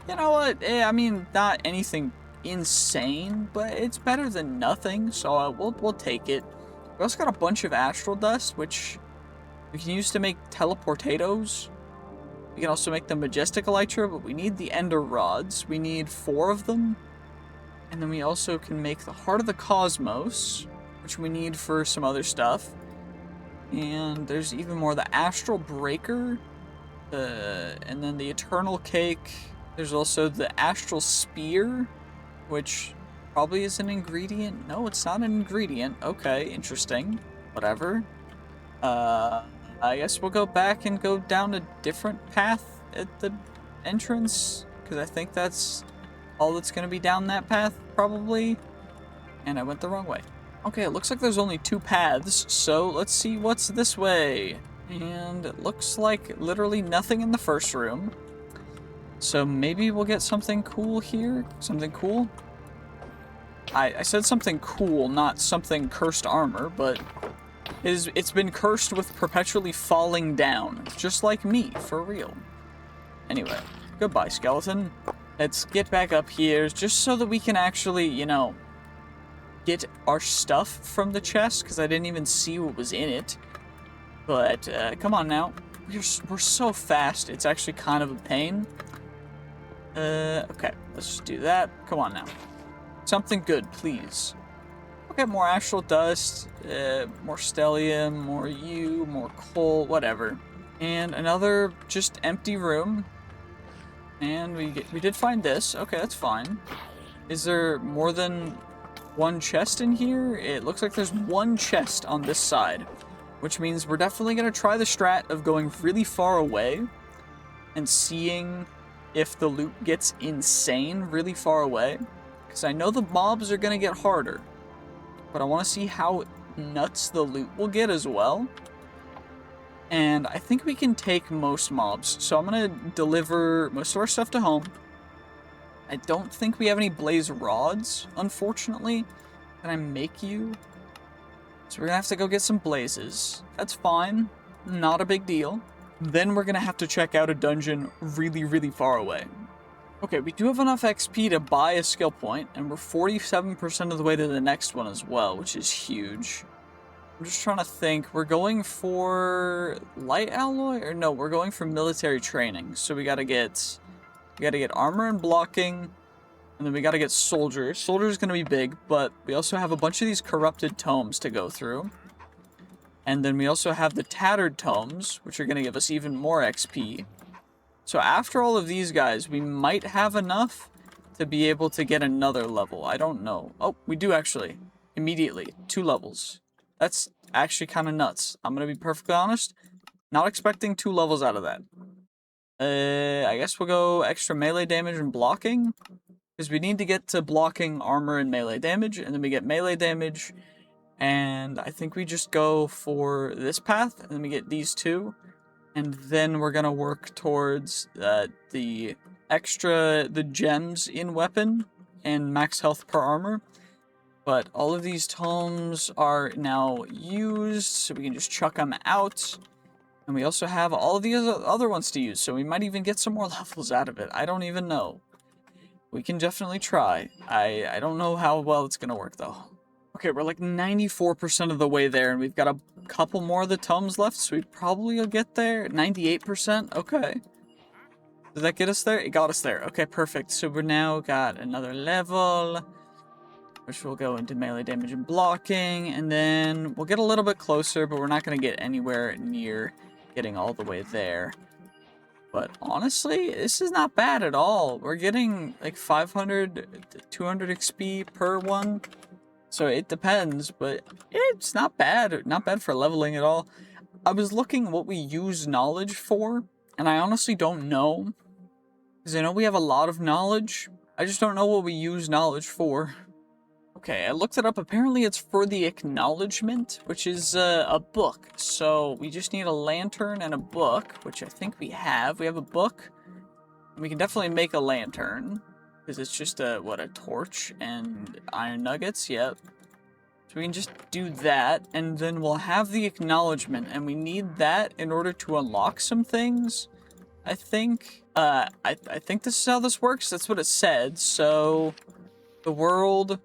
You know what? I mean, not anything insane, but it's better than nothing, so we'll take it. We also got a bunch of astral dust, which we can use to make teleportados. We can also make the majestic elytra, but we need the ender rods. We need 4 of them. And then we also can make the heart of the cosmos, which we need for some other stuff. And there's even more. The astral breaker, and then the eternal cake. There's also the astral spear, which probably is an ingredient. No, it's not an ingredient. Okay, interesting. Whatever. I guess we'll go back and go down a different path at the entrance, because I think that's all that's going to be down that path, probably. And I went the wrong way. Okay, it looks like there's only 2 paths, so let's see what's this way. And it looks like literally nothing in the first room. So maybe we'll get something cool here? Something cool? I said something cool, not something cursed armor, but it's been cursed with perpetually falling down. Just like me, for real. Anyway, goodbye, skeleton. Let's get back up here, just so that we can actually, you know, get our stuff from the chest, because I didn't even see what was in it. But, come on now. We're so fast, it's actually kind of a pain. Okay, let's just do that. Come on now. Something good, please. Okay, more astral dust, more stellium, more more coal, whatever. And another just empty room. And we did find this. Okay, that's fine. Is there more than 1 chest in here? It looks like there's 1 chest on this side, which means we're definitely going to try the strat of going really far away and seeing if the loot gets insane really far away. Because I know the mobs are going to get harder, but I want to see how nuts the loot will get as well. And I think we can take most mobs, so I'm going to deliver most of our stuff to home. I don't think we have any blaze rods, unfortunately. Can I make you? So we're going to have to go get some blazes. That's fine. Not a big deal. Then we're going to have to check out a dungeon really, really far away. Okay, we do have enough XP to buy a skill point, and we're 47% of the way to the next one as well, which is huge. I'm just trying to think. We're going for light alloy, or no? We're going for military training. So we gotta get armor and blocking, and then we gotta get soldier. Soldier's gonna be big, but we also have a bunch of these corrupted tomes to go through. And then we also have the tattered tomes, which are gonna give us even more XP. So after all of these guys, we might have enough to be able to get another level. I don't know. Oh, we do actually. Immediately. 2 levels. That's actually kind of nuts. I'm going to be perfectly honest. Not expecting 2 levels out of that. I guess we'll go extra melee damage and blocking. Because we need to get to blocking, armor, and melee damage. And then we get melee damage. And I think we just go for this path. And then we get these 2. And then we're going to work towards the gems in weapon and max health per armor. But all of these tomes are now used, so we can just chuck them out. And we also have all of the other ones to use, so we might even get some more levels out of it. I don't even know. We can definitely try. I don't know how well it's going to work, though. Okay, we're like 94% of the way there, and we've got a couple more of the tomes left, so we probably will get there. 98%? Okay. Did that get us there? It got us there. Okay, perfect. So we're now got another level, which will go into melee damage and blocking, and then we'll get a little bit closer, but we're not going to get anywhere near getting all the way there. But honestly, this is not bad at all. We're getting like 500 to 200 XP per one, so it depends, but it's not bad. Not bad for leveling at all. I was looking what we use knowledge for, and I honestly don't know, because I know we have a lot of knowledge. I just don't know what we use knowledge for. Okay, I looked it up. Apparently it's for the acknowledgement, which is a book. So we just need a lantern and a book, which I think we have. We have a book. We can definitely make a lantern, because it's just a torch and iron nuggets. Yep. So we can just do that, and then we'll have the acknowledgement, and we need that in order to unlock some things, I think. I think this is how this works. That's what it said. So the world...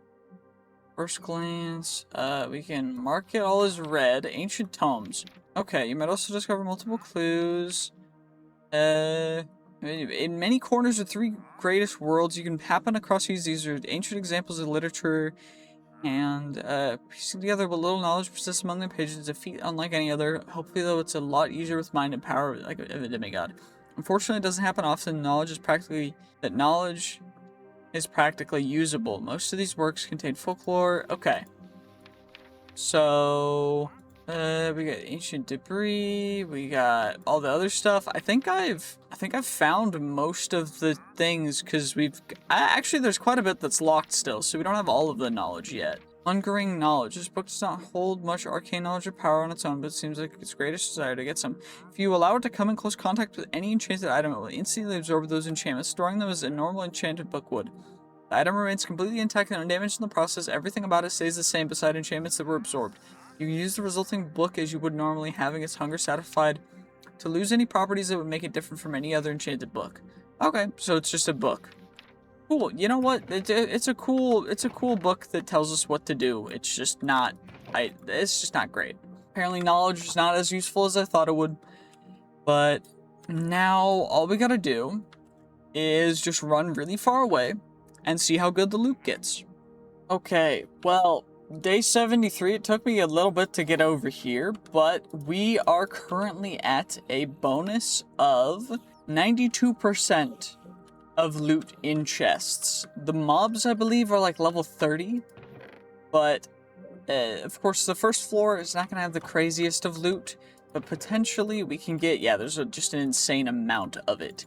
First glance, we can mark it all as red. Ancient tomes. Okay, you might also discover multiple clues. In many corners of 3 greatest worlds, you can happen across these are ancient examples of literature, and piecing together what little knowledge persists among the pages is a feat unlike any other. Hopefully, though, it's a lot easier with mind and power like a demigod. Unfortunately, it doesn't happen often. Knowledge is practically usable. Most of these works contain folklore. Okay. So, we got ancient debris. We got all the other stuff. I think I've found most of the things, because actually there's quite a bit that's locked still, so we don't have all of the knowledge yet. Hungering knowledge. This book does not hold much arcane knowledge or power on its own, but it seems like its greatest desire to get some. If you allow it to come in close contact with any enchanted item, it will instantly absorb those enchantments, storing them as a normal enchanted book would. The item remains completely intact and undamaged in the process. Everything about it stays the same beside enchantments that were absorbed. You can use the resulting book as you would normally, having its hunger satisfied, to lose any properties that would make it different from any other enchanted book. Okay, so it's just a book. Cool. You know what? It's a cool book that tells us what to do. It's just not great. Apparently knowledge is not as useful as I thought it would. But now all we gotta do is just run really far away and see how good the loot gets. Okay, well, day 73, it took me a little bit to get over here, but we are currently at a bonus of 92% of loot in chests. The mobs, I believe, are like level 30, but of course the first floor is not going to have the craziest of loot, but potentially we can get, there's just an insane amount of it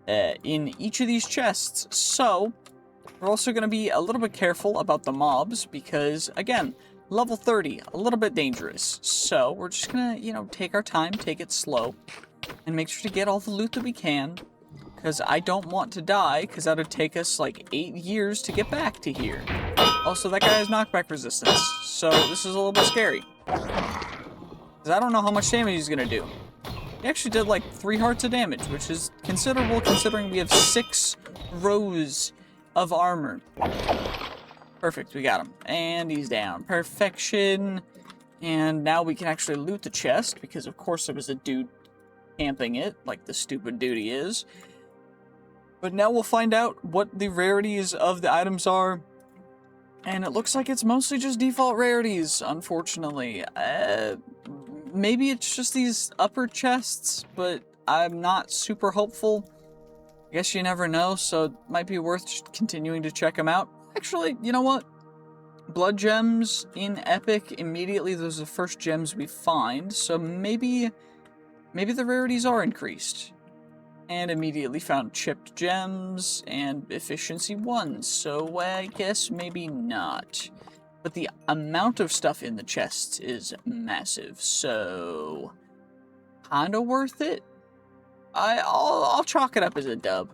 in each of these chests. So we're also going to be a little bit careful about the mobs because, again, level 30, a little bit dangerous. So we're just going to, take our time, take it slow, and make sure to get all the loot that we can, because I don't want to die, because that would take us like 8 years to get back to here. Also, that guy has knockback resistance, so this is a little bit scary, because I don't know how much damage he's going to do. He actually did like 3 hearts of damage, which is considerable considering we have 6 rows of armor. Perfect, we got him. And he's down. Perfection. And now we can actually loot the chest, because of course there was a dude camping it, like the stupid dude he is. But now we'll find out what the rarities of the items are. And it looks like it's mostly just default rarities, unfortunately. Maybe it's just these upper chests, but I'm not super hopeful. I guess you never know, so it might be worth just continuing to check them out. Actually, you know what? Blood gems in Epic, immediately those are the first gems we find, so maybe the rarities are increased. And immediately found chipped gems and efficiency 1, so I guess maybe not. But the amount of stuff in the chests is massive, so kinda worth it. I'll chalk it up as a dub.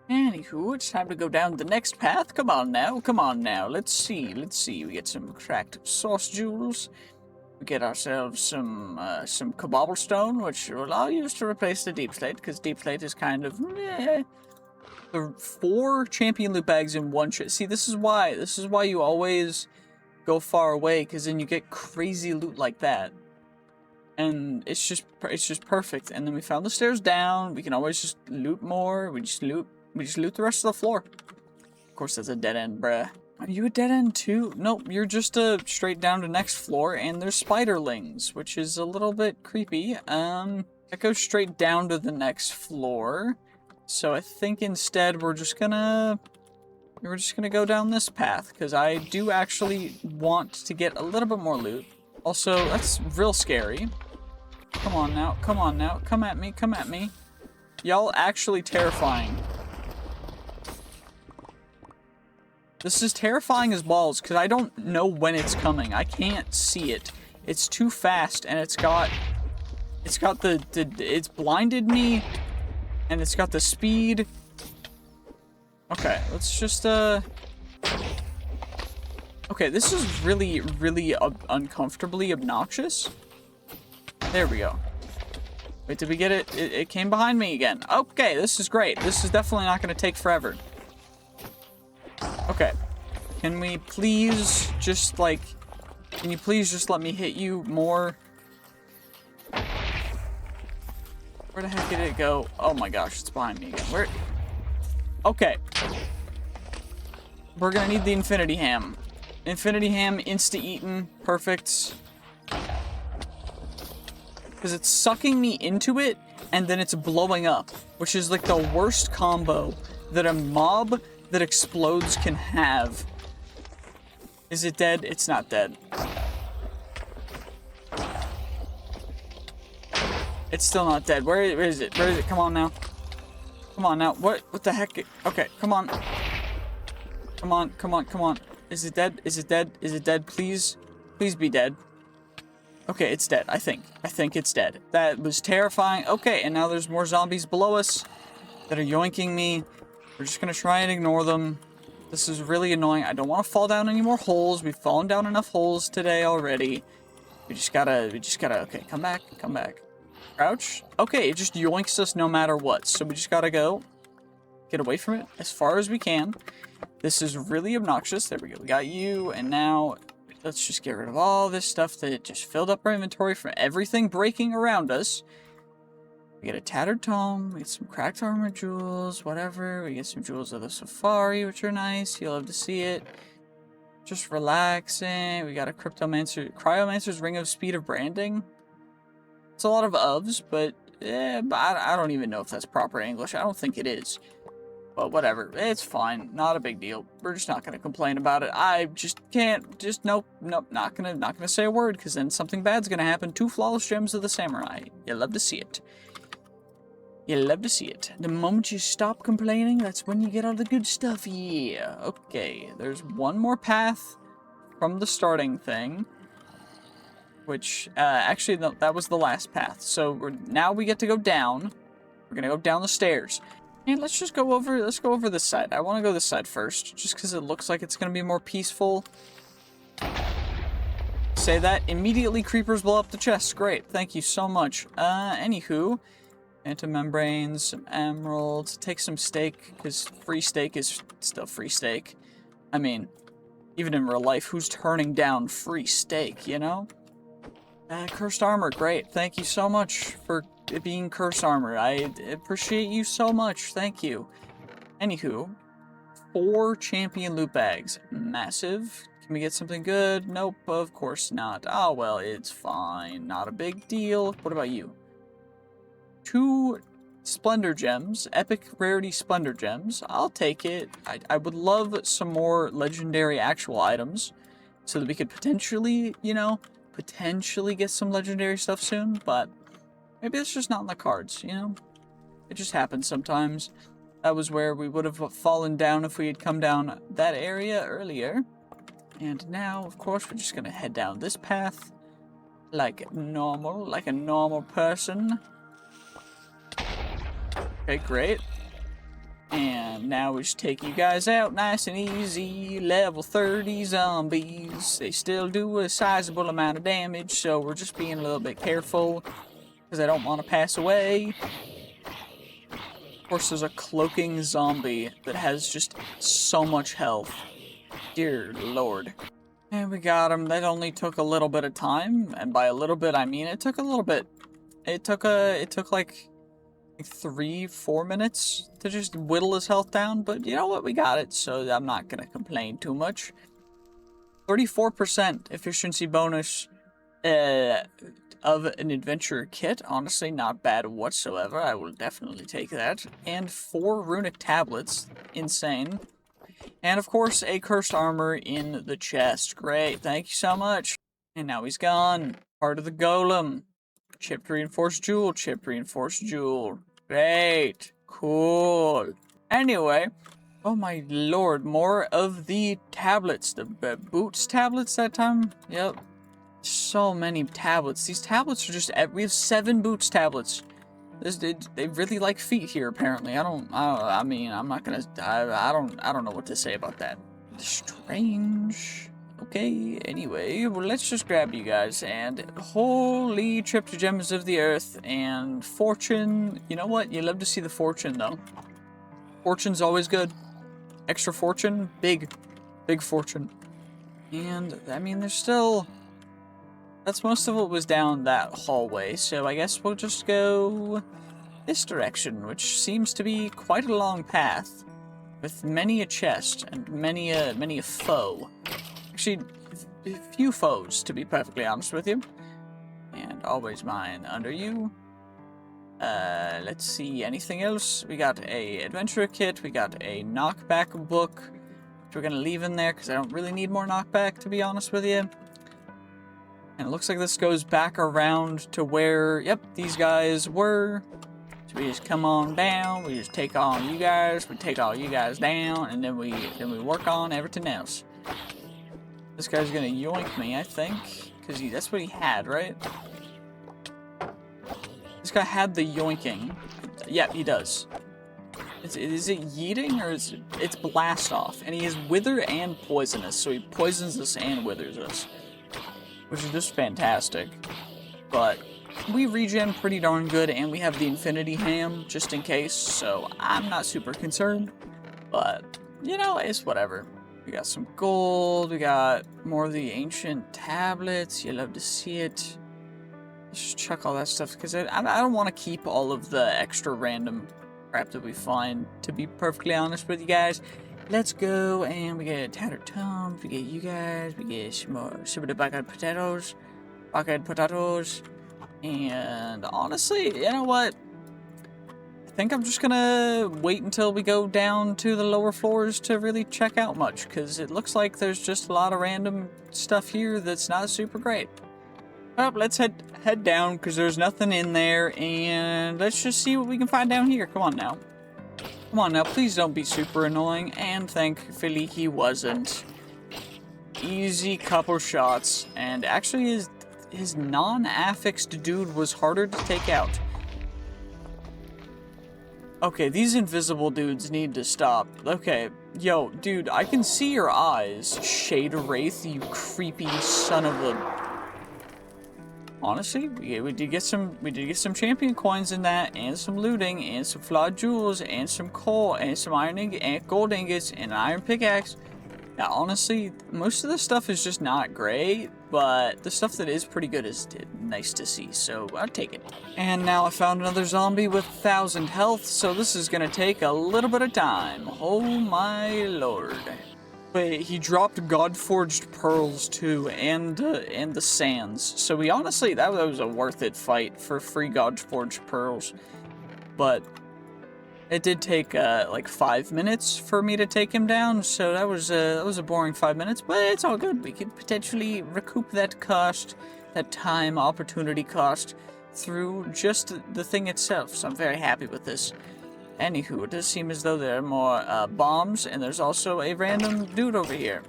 Anywho, it's time to go down the next path. Come on now. Let's see. We get some cracked sauce jewels. We get ourselves some cobblestone, which I'll use to replace the deep slate, because deep slate is kind of meh. The 4 champion loot bags in one chest. See, this is why you always go far away, because then you get crazy loot like that. And it's just perfect. And then we found the stairs down. We can always just loot more. We just loot the rest of the floor. Of course, that's a dead end, bruh. Are you a dead end too? Nope, you're just straight down to next floor, and there's spiderlings, which is a little bit creepy. That goes straight down to the next floor. So I think instead we're just gonna go down this path, because I do actually want to get a little bit more loot. Also, that's real scary. Come on now, come at me. Y'all actually terrifying. This is terrifying as balls, because I don't know when it's coming. I can't see it. It's too fast, and it's blinded me, and it's got the speed. Okay, let's just, okay, this is really, really uncomfortably obnoxious. There we go. Wait, did we get it? It came behind me again. Okay, this is great. This is definitely not going to take forever. Okay. Can we please just, like... Can you please just let me hit you more? Where the heck did it go? Oh my gosh, it's behind me again. Where? Okay. We're gonna need the Infinity Ham. Infinity Ham, insta-eaten. Perfect. Because it's sucking me into it, and then it's blowing up. Which is like the worst combo that a mob that explodes can have. Is it dead? It's not dead. It's still not dead. Where is it? Where is it? Come on now. Come on now. What the heck? Okay, come on. Come on. Is it dead? Is it dead? Please be dead. Okay, it's dead, I think. I think it's dead. That was terrifying. Okay, and now there's more zombies below us that are yoinking me. We're just gonna try and ignore them. This is really annoying. I don't want to fall down any more holes. We've fallen down enough holes today already. We just gotta, okay, come back. Crouch. Okay, it just yoinks us no matter what. So we just gotta go. Get away from it as far as we can. This is really obnoxious. There we go. We got you, and now let's just get rid of all this stuff that just filled up our inventory from everything breaking around us. We get a tattered tome, we get some cracked armor jewels, whatever. We get some jewels of the safari, which are nice. You'll love to see it. Just relaxing. We got a cryomancer's ring of speed of branding. It's a lot of ofs, but I don't even know if that's proper English. I don't think it is. But whatever, it's fine. Not a big deal. We're just not gonna complain about it. I just can't. Nope. Not gonna say a word, because then something bad's gonna happen. 2 flawless gems of the samurai. You love to see it. The moment you stop complaining, that's when you get all the good stuff. Yeah. Okay. There's one more path from the starting thing. Which, actually, no, that was the last path. So now we get to go down. We're gonna go down the stairs. And let's go over this side. I want to go this side first, just because it looks like it's gonna be more peaceful. Say that. Immediately creepers blow up the chest. Great. Thank you so much. Anywho. Anti-membranes, some emeralds, take some steak, because free steak is still free steak. I mean, even in real life, who's turning down free steak, you know? Cursed armor, great. Thank you so much for it being cursed armor. I appreciate you so much. Thank you. Anywho, 4 champion loot bags. Massive. Can we get something good? Nope, of course not. Oh, well, it's fine. Not a big deal. What about you? 2 Splendor Gems. Epic Rarity Splendor Gems. I'll take it. I would love some more legendary actual items so that we could potentially, you know, potentially get some legendary stuff soon, but maybe it's just not in the cards, you know? It just happens sometimes. That was where we would have fallen down if we had come down that area earlier. And now, of course, we're just gonna head down this path like a normal person. Okay, great. And now we just take you guys out nice and easy. Level 30 zombies. They still do a sizable amount of damage, so we're just being a little bit careful because I don't want to pass away. Of course, there's a cloaking zombie that has just so much health. Dear Lord. And we got him. That only took a little bit of time, and by a little bit I mean it took a little bit. It took like 3-4 minutes to just whittle his health down, but you know what, we got it, so I'm not gonna complain too much. 34% efficiency bonus of an adventure kit. Honestly, not bad whatsoever. I will definitely take that. And 4 runic tablets. Insane. And of course, a cursed armor in the chest. Great, thank you so much. And now he's gone. Part of the golem. Chipped reinforced jewel, chipped reinforced jewel. Great. Cool. Anyway, oh my lord, more of the tablets. The boots tablets that time? Yep. So many tablets. These tablets are just, we have 7 boots tablets. They really like feet here, apparently. I mean, I'm not gonna, I don't know what to say about that. Strange. Okay, anyway, well, let's just grab you guys, and holy gems of the earth, and fortune. You know what? You love to see the fortune, though. Fortune's always good. Extra fortune, big fortune. And, I mean, there's still, that's most of what was down that hallway, so I guess we'll just go this direction, which seems to be quite a long path, with many a chest, and many a foe. Actually, a few foes, to be perfectly honest with you. And always mine under you. Let's see, anything else? We got a adventure kit, we got a knockback book, which we're gonna leave in there, because I don't really need more knockback, to be honest with you. And it looks like this goes back around to where, yep, these guys were. So we just come on down, we just take on you guys, we take all you guys down, and then we work on everything else. This guy's gonna yoink me, I think, because that's what he had, right? This guy had the yoinking. Yeah, he does. Is it yeeting, or it's blast off? And he is wither and poisonous, so he poisons us and withers us, which is just fantastic. But we regen pretty darn good, and we have the infinity ham just in case, so I'm not super concerned. But you know, it's whatever. We got some gold, we got more of the ancient tablets, you love to see it. Let's just chuck all that stuff, because I don't want to keep all of the extra random crap that we find, to be perfectly honest with you guys. Let's go, and we get tattered tomes, we get you guys, we get some of the bucket potatoes, and honestly, you know what? I think I'm just gonna wait until we go down to the lower floors to really check out much, because it looks like there's just a lot of random stuff here that's not super great. Well, let's head down, because there's nothing in there, and let's just see what we can find down here. Come on now. Come on now, please don't be super annoying, and thankfully he wasn't. Easy couple shots, and actually his non-affixed dude was harder to take out. Okay, these invisible dudes need to stop. Okay, yo, dude, I can see your eyes, Shade Wraith, you creepy son of a... Honestly, we did get some champion coins in that, and some looting, and some flawed jewels, and some coal, and some gold ingots, and an iron pickaxe. Now, honestly, most of this stuff is just not great, but the stuff that is pretty good is nice to see, so I'll take it. And now I found another zombie with 1,000 health, so this is gonna take a little bit of time. Oh my lord. Wait, he dropped God-forged pearls too, and the sands. So we honestly, that was a worth it fight for free God-forged pearls. But it did take like 5 minutes for me to take him down, so that was a boring 5 minutes. But it's all good. We could potentially recoup that cost, that time, opportunity cost, through just the thing itself. So I'm very happy with this. Anywho, it does seem as though there are more bombs, and there's also a random dude over here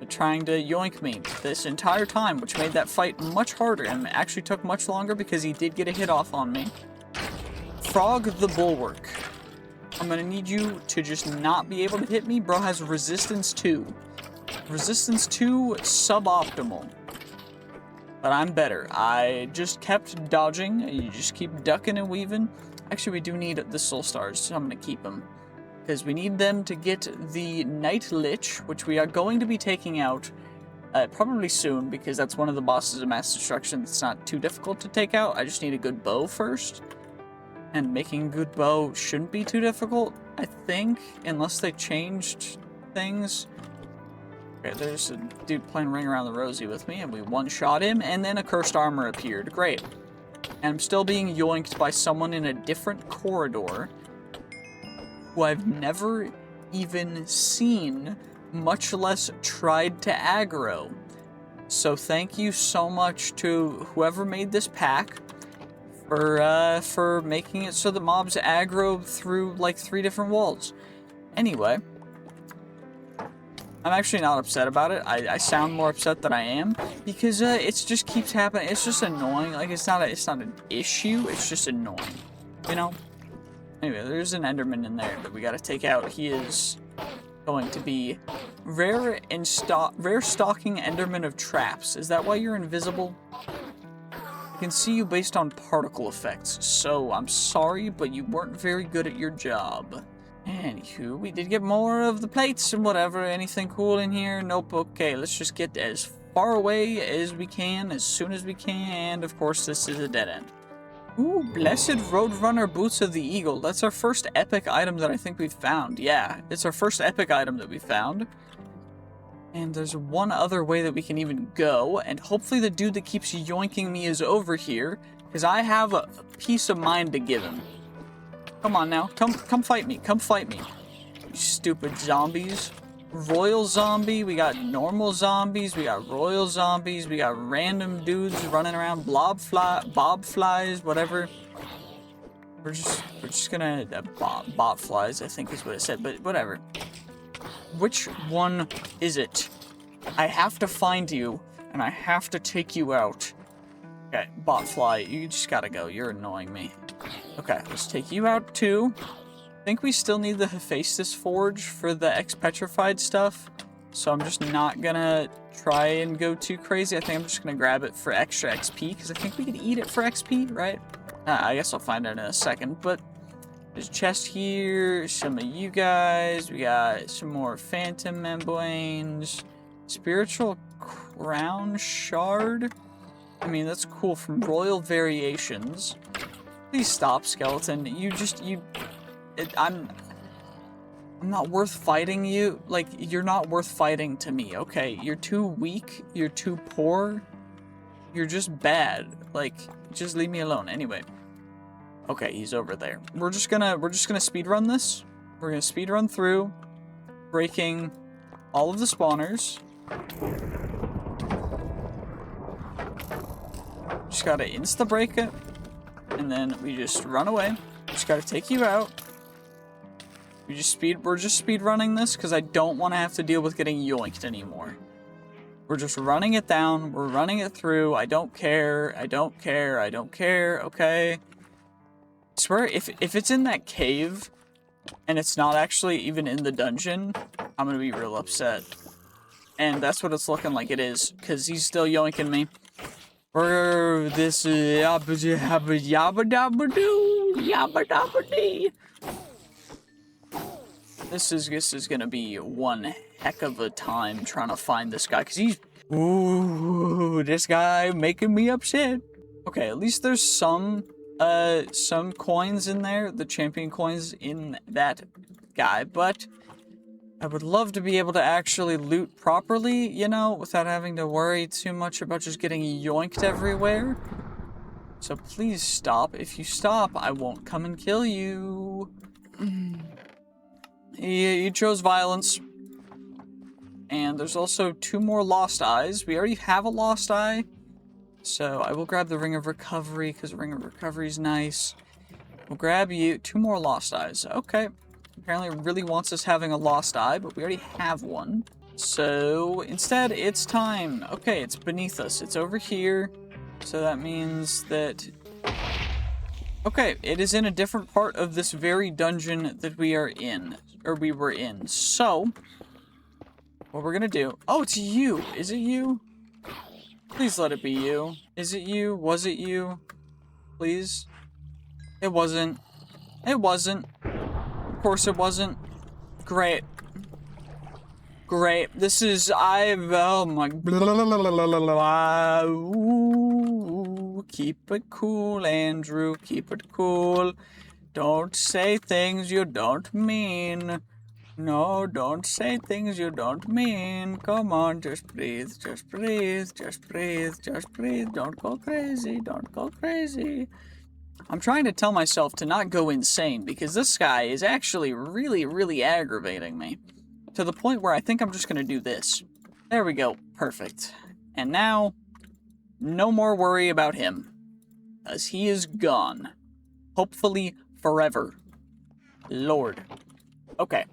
trying to yoink me this entire time, which made that fight much harder and actually took much longer because he did get a hit off on me. Frog the Bulwark. I'm gonna need you to just not be able to hit me. Bro has resistance 2. Resistance 2, suboptimal. But I'm better. I just kept dodging. You just keep ducking and weaving. Actually, we do need the soul stars, so I'm going to keep them. Because we need them to get the Night Lich, which we are going to be taking out probably soon, because that's one of the bosses of Mass Destruction that's not too difficult to take out. I just need a good bow first. And making a good bow shouldn't be too difficult, I think, unless they changed things. Okay, there's a dude playing Ring Around the Rosie with me, and we one-shot him, and then a cursed armor appeared. Great. And I'm still being yoinked by someone in a different corridor who I've never even seen, much less tried to aggro. So thank you so much to whoever made this pack for making it so the mobs aggro through like 3 different walls. Anyway, I'm actually not upset about it. I sound more upset than I am because it just keeps happening. It's just annoying. Like it's not an issue. It's just annoying, you know. Anyway, there's an Enderman in there that we gotta take out. He is going to be rare stalking Enderman of traps. Is that why you're invisible? I can see you based on particle effects. So I'm sorry, but you weren't very good at your job. Anywho, we did get more of the plates and whatever. Anything cool in here? Nope. Okay, let's just get as far away as we can, as soon as we can. And of course, this is a dead end. Ooh, Blessed Roadrunner Boots of the Eagle. That's our first epic item that I think we've found. Yeah, it's our first epic item that we found. And there's one other way that we can even go. And hopefully the dude that keeps yoinking me is over here, because I have a peace of mind to give him. Come on now. Come fight me. Come fight me. You stupid zombies. Royal zombie. We got normal zombies. We got royal zombies. We got random dudes running around. Bob flies, whatever. We're just gonna... Bob flies, I think is what it said, but whatever. Which one is it? I have to find you, and I have to take you out. Okay, botfly, you just gotta go. You're annoying me. Okay, let's take you out too. I think we still need the Hephaestus Forge for the X-Petrified stuff. So I'm just not gonna try and go too crazy. I think I'm just gonna grab it for extra XP, because I think we can eat it for XP, right? I guess I'll find out in a second, but there's a chest here, some of you guys. We got some more Phantom Membranes. Spiritual Crown Shard. I mean, that's cool from Royal Variations. Please stop, skeleton. I'm not worth fighting you. Like, you're not worth fighting to me, okay? You're too weak. You're too poor. You're just bad. Like, just leave me alone. Anyway. Okay, he's over there. We're just gonna speedrun this. We're gonna speedrun through, breaking all of the spawners. Just gotta insta-break it, and then we just run away. Just gotta take you out. We're just speed running this because I don't want to have to deal with getting yoinked anymore. We're just running it down. We're running it through. I don't care. I don't care. I don't care. Okay. I swear, if it's in that cave and it's not actually even in the dungeon, I'm gonna be real upset. And that's what it's looking like it is, because he's still yoinking me. This yabba yabba dabba doo yabba dabba dee. This is gonna be one heck of a time trying to find this guy, because Ooh, this guy making me upset. Okay, at least there's some coins in there, the champion coins in that guy, but I would love to be able to actually loot properly, you know, without having to worry too much about just getting yoinked everywhere. So please stop. If you stop, I won't come and kill you. You chose violence. And there's also 2 more lost eyes. We already have a lost eye. So I will grab the Ring of Recovery, because Ring of Recovery is nice. We'll grab you. 2 more lost eyes. Okay. Apparently it really wants us having a lost eye, but we already have one. So instead, it's time. Okay, it's beneath us. It's over here. So that means that... Okay, it is in a different part of this very dungeon that we are in. Or we were in. So, what we're gonna do... Oh, it's you! Is it you? Please let it be you. Is it you? Was it you? Please? It wasn't. It wasn't. Of course it wasn't. Great. Great. This is... Oh my... Ooh, keep it cool, Andrew. Keep it cool. Don't say things you don't mean. No, don't say things you don't mean. Come on, just breathe, just breathe, just breathe, just breathe. Don't go crazy, don't go crazy. I'm trying to tell myself to not go insane because this guy is actually really, really aggravating me. To the point where I think I'm just going to do this. There we go. Perfect. And now, no more worry about him. As he is gone. Hopefully forever. Lord. Okay.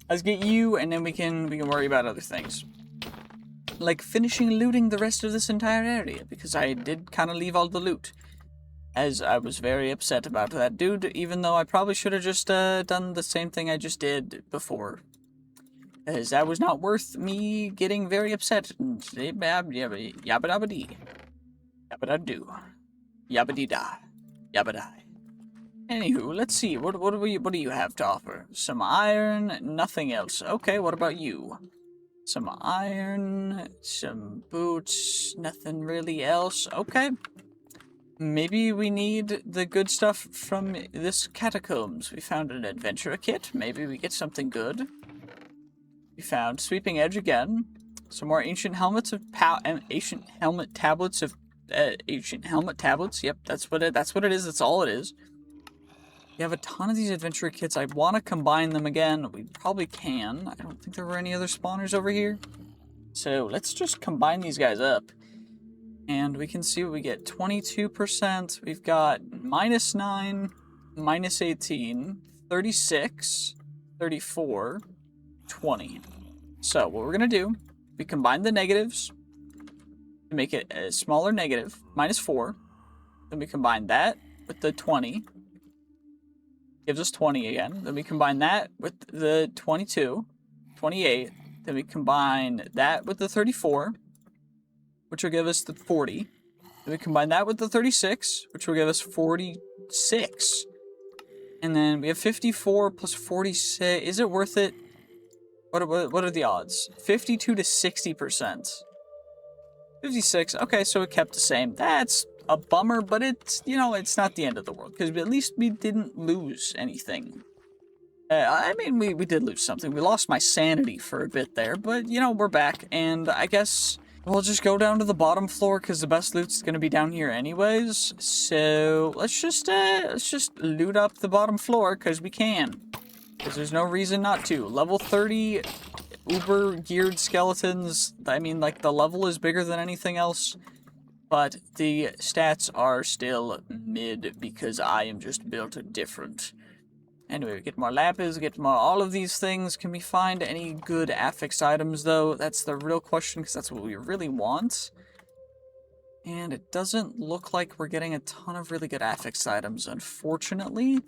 Let's get you, and then we can worry about other things. Like finishing looting the rest of this entire area, because I did kind of leave all the loot. As I was very upset about that dude, even though I probably should have just done the same thing I just did before. As that was not worth me getting very upset. Yabba-dabba-dee. Yabba-da-doo. Yabba-dee-da. Yabba-die. Anywho, let's see. What do you have to offer? Some iron, nothing else. Okay, what about you? Some iron, some boots, nothing really else. Okay. Maybe we need the good stuff from this catacombs. We found an adventure kit. Maybe we get something good. We found Sweeping Edge again. Some more ancient helmets of ancient helmet tablets of ancient helmet tablets. Yep, that's what it is. That's all it is. We have a ton of these adventure kits. I want to combine them again. We probably can. I don't think there were any other spawners over here. So let's just combine these guys up. And we can see what we get. 22%. We've got -9, -18, 36, 34, 20. So what we're going to do, we combine the negatives to make it a smaller negative, -4. Then we combine that with the 20. Gives us 20 again. Then we combine that with the 22, 28. Then we combine that with the 34, which will give us the 40. Then we combine that with the 36, which will give us 46. And then we have 54 plus 46. Is it worth it? What are the odds? 52 to 60%. 56. Okay, so it kept the same. That's a bummer, but it's, you know, it's not the end of the world, because at least we didn't lose anything. I mean, we did lose something. We lost my sanity for a bit there, but, you know, we're back, and I guess we'll just go down to the bottom floor, because the best loot's going to be down here anyways. So, let's just loot up the bottom floor, because we can. Because there's no reason not to. Level 30 uber-geared skeletons, I mean, like, the level is bigger than anything else. But the stats are still mid because I am just built different. Anyway, we get more lapis, get more all of these things. Can we find any good affixed items, though? That's the real question, because that's what we really want. And it doesn't look like we're getting a ton of really good affixed items, unfortunately.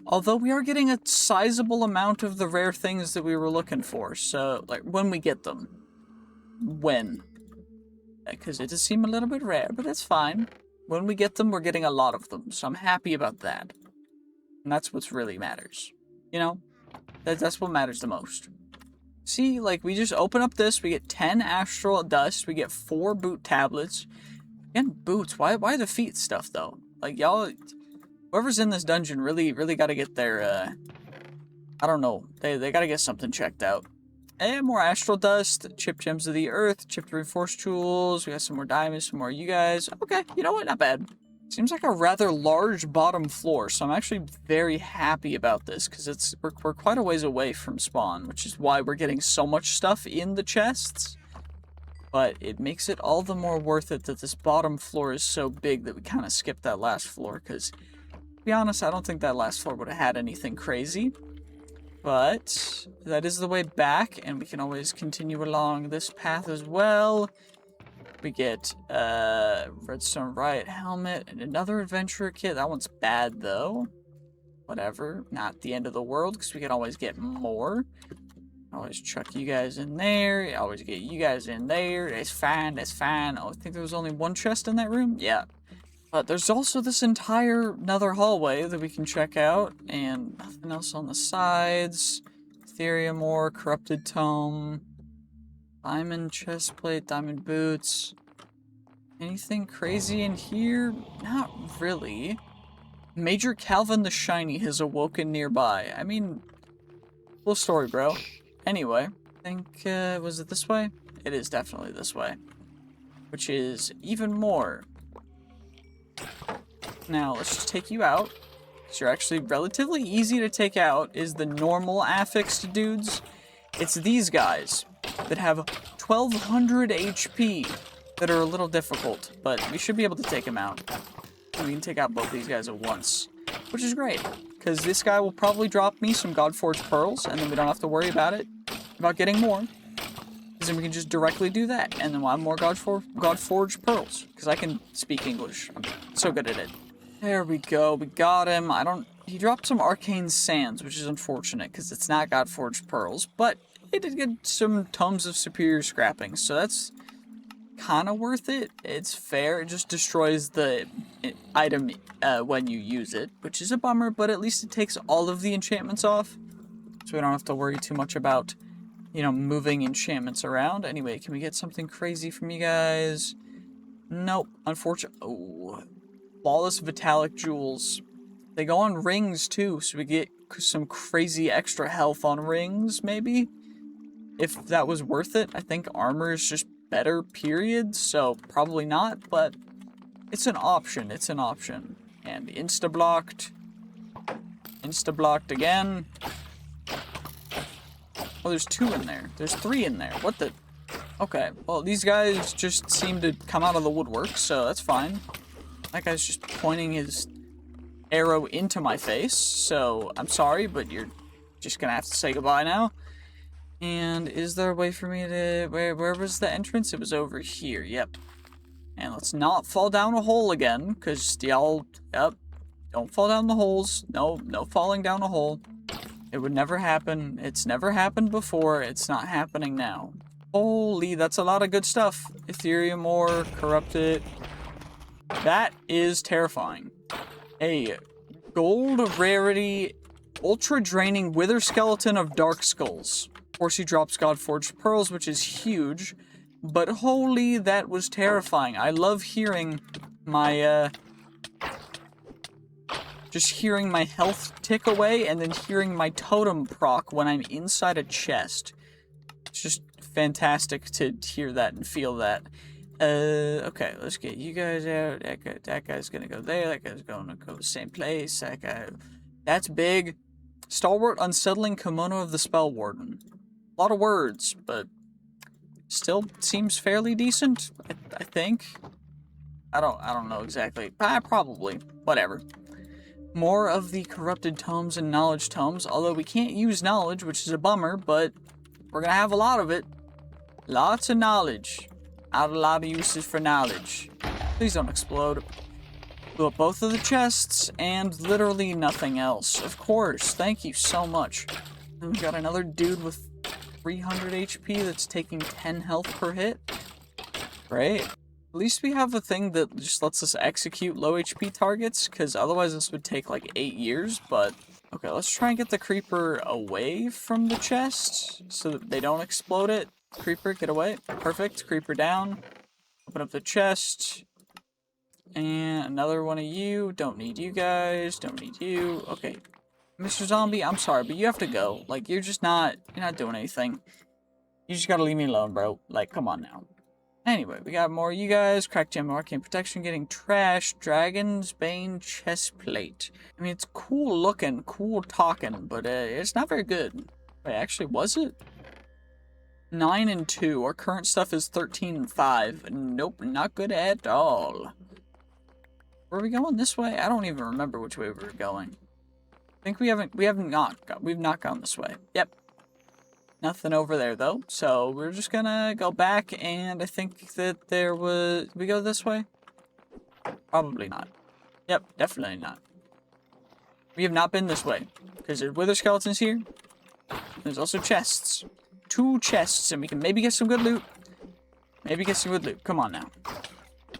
Although we are getting a sizable amount of the rare things that we were looking for. So, like, when we get them. When? Because it does seem a little bit rare, but that's fine. When we get them, we're getting a lot of them, so I'm happy about that. And that's what really matters. You know? That's what matters the most. See, like, we just open up this, we get 10 astral dust, we get 4 boot tablets. Again, boots. Why the feet stuff, though? Like, y'all, whoever's in this dungeon really gotta get their, I don't know. They gotta get something checked out. And more astral dust, chipped gems of the earth, chipped reinforced tools, we got some more diamonds, some more you guys. Okay, you know what? Not bad. Seems like a rather large bottom floor, so I'm actually very happy about this, because we're quite a ways away from spawn, which is why we're getting so much stuff in the chests. But it makes it all the more worth it that this bottom floor is so big that we kind of skipped that last floor, because, to be honest, I don't think that last floor would have had anything crazy. But that is the way back, and we can always continue along this path as well. We get redstone riot helmet and another adventurer kit. That one's bad though. Whatever, not the end of the world because we can always get more. Always chuck you guys in there. Always get you guys in there. That's fine. That's fine. Oh, I think there was only one chest in that room. Yeah. But there's also this entire another hallway that we can check out, and nothing else on the sides. Ethereum ore, corrupted tome. Diamond chestplate, diamond boots. Anything crazy in here? Not really. Major Calvin the Shiny has awoken nearby. I mean, cool story, bro. Anyway, I think, was it this way? It is definitely this way. Which is even more. Now, let's just take you out. Because you're actually relatively easy to take out, is the normal affixed dudes. It's these guys that have 1200 HP that are a little difficult, but we should be able to take them out. We can take out both these guys at once, which is great, because this guy will probably drop me some Godforged Pearls, and then we don't have to worry about getting more, because then we can just directly do that, and then we'll have more Godforged Pearls, because I can speak English. I'm so good at it. There we go, we got him. He dropped some Arcane Sands, which is unfortunate, because it's not Godforged Pearls, but it did get some Tomes of Superior Scrapping, so that's kind of worth it. It's fair. It just destroys the item when you use it, which is a bummer, but at least it takes all of the enchantments off, so we don't have to worry too much about, you know, moving enchantments around. Anyway, can we get something crazy from you guys? Nope. Unfortunately. Oh. Flawless Vitalic Jewels. They go on rings, too, so we get some crazy extra health on rings, maybe? If that was worth it. I think armor is just better, period, so probably not, but it's an option. It's an option. And insta-blocked. Insta-blocked again. Oh, there's 2 in there. There's 3 in there. What the? Okay, well, these guys just seem to come out of the woodwork, so that's fine. That guy's just pointing his arrow into my face, so I'm sorry, but you're just gonna have to say goodbye now. And is there a way for me to... Where was the entrance? It was over here, yep. And let's not fall down a hole again, because y'all... Yep. Don't fall down the holes. No falling down a hole. It would never happen. It's never happened before. It's not happening now. Holy, that's a lot of good stuff. Ethereum ore, corrupted. That is terrifying. A gold rarity, ultra draining wither skeleton of dark skulls. Of course, he drops Godforged Pearls, which is huge. But holy, that was terrifying. I love hearing my, just hearing my health tick away and then hearing my totem proc when I'm inside a chest. It's just fantastic to hear that and feel that. Okay, let's get you guys out. That guy's gonna go there. That guy's gonna go the same place. That guy... That's big. Stalwart Unsettling Kimono of the Spell Warden. A lot of words, but still seems fairly decent, I think. I don't know exactly. Probably. Whatever. More of the corrupted tomes and knowledge tomes, although we can't use knowledge, which is a bummer, but we're gonna have a lot of it. Lots of knowledge. Not a lot of uses for knowledge. Please don't explode. Blew up both of the chests, and literally nothing else. Of course, thank you so much. And we got another dude with 300 HP that's taking 10 health per hit. Great. At least we have a thing that just lets us execute low HP targets, because otherwise this would take like 8 years, but... Okay, let's try and get the creeper away from the chest, so that they don't explode it. Creeper, get away. Perfect. Creeper down. Open up the chest. And another one of you. Don't need you guys. Don't need you. Okay. Mr. Zombie, I'm sorry, but you have to go. Like, you're not doing anything. You just gotta leave me alone, bro. Like, come on now. Anyway, we got more of you guys. Crack gem, arcane protection, getting trash. Dragon's Bane chest plate. I mean, it's cool looking, cool talking, but it's not very good. Wait, actually, was it? 9 and 2. Our current stuff is 13 and 5. Nope, not good at all. Were we going this way? I don't even remember which way we were going. I think we've not gone this way. Yep. Nothing over there, though. So, we're just gonna go back, and I think that there was... Did we go this way? Probably not. Yep, definitely not. We have not been this way. Because there's wither skeletons here. There's also chests. 2 chests, and we can maybe get some good loot. Maybe get some good loot. Come on now.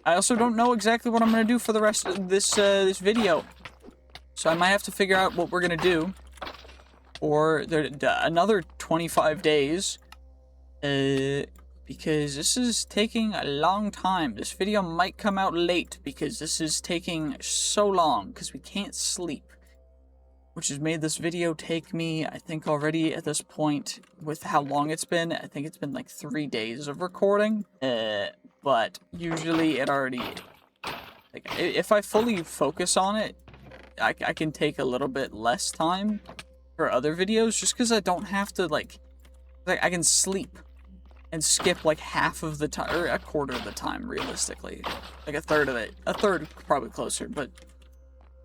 I also don't know exactly what I'm gonna do for the rest of this video. So I might have to figure out what we're gonna do. Or another 25 days. Because this is taking a long time. This video might come out late because this is taking so long because we can't sleep. Which has made this video take me, I think already at this point, with how long it's been, I think it's been like 3 days of recording. But usually it already, like, if I fully focus on it, I can take a little bit less time for other videos, just because I don't have to, like I can sleep and skip like half of the time, or a quarter of the time, realistically. Like a third of it. A third, probably closer, but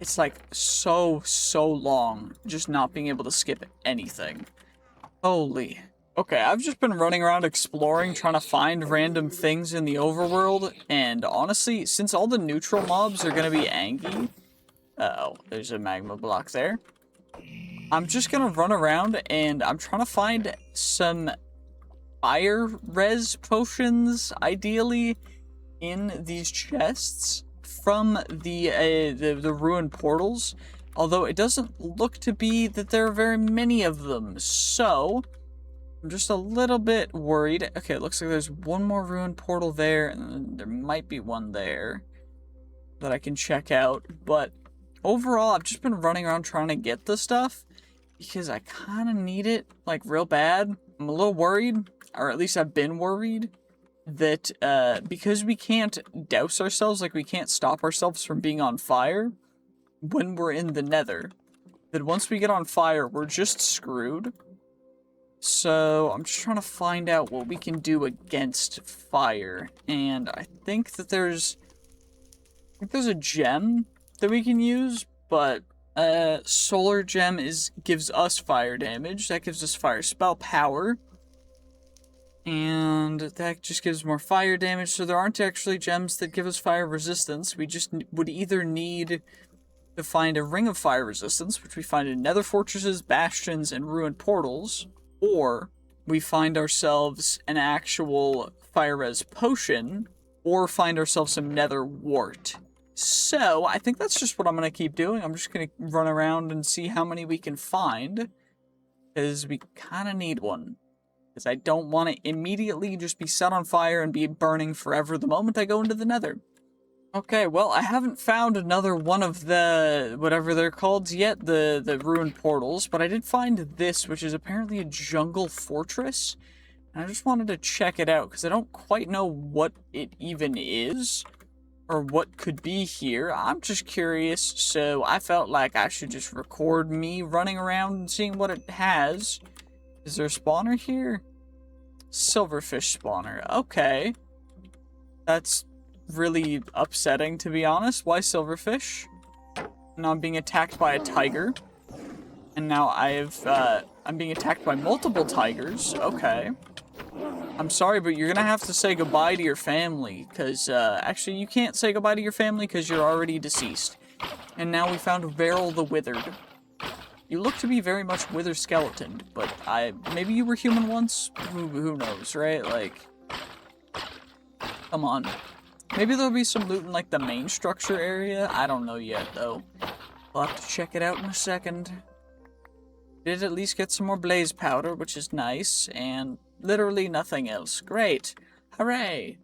it's like so long just not being able to skip anything. Holy. Okay, I've just been running around exploring, trying to find random things in the overworld, and honestly, since all the neutral mobs are gonna be Angie... Uh-oh, there's a magma block there. I'm just gonna run around, and I'm trying to find some fire res potions, ideally, in these chests from the ruined portals. Although it doesn't look to be that there are very many of them, so I'm just a little bit worried. Okay, it looks like there's one more ruined portal there, and there might be one there that I can check out, but overall, I've just been running around trying to get the stuff because I kind of need it, like, real bad. I'm a little worried, or at least I've been worried, that because we can't douse ourselves, like we can't stop ourselves from being on fire when we're in the nether, that once we get on fire, we're just screwed. So I'm just trying to find out what we can do against fire, and I think that there's a gem that we can use, but solar gem gives us fire damage. That gives us fire spell power, and that just gives more fire damage. So there aren't actually gems that give us fire resistance. We just would either need to find a ring of fire resistance, which we find in nether fortresses, bastions, and ruined portals, or we find ourselves an actual fire res potion, or find ourselves some nether wart. So, I think that's just what I'm going to keep doing. I'm just going to run around and see how many we can find, because we kind of need one. Because I don't want to immediately just be set on fire and be burning forever the moment I go into the nether. Okay, well, I haven't found another one of the, whatever they're called yet, the ruined portals, but I did find this, which is apparently a jungle fortress, and I just wanted to check it out, because I don't quite know what it even is, or what could be here. I'm just curious, so I felt like I should just record me running around and seeing what it has. Is there a spawner here? Silverfish spawner, okay. That's really upsetting, to be honest. Why silverfish? Now I'm being attacked by a tiger. And now I'm being attacked by multiple tigers. Okay. I'm sorry, but you're gonna have to say goodbye to your family, because, actually, you can't say goodbye to your family because you're already deceased. And now we found Veril the Withered. You look to be very much wither skeleton, but maybe you were human once? Who knows, right? Like, come on. Maybe there'll be some loot in, like, the main structure area. I don't know yet, though. We'll have to check it out in a second. Did at least get some more blaze powder, which is nice, and literally nothing else. Great. Hooray.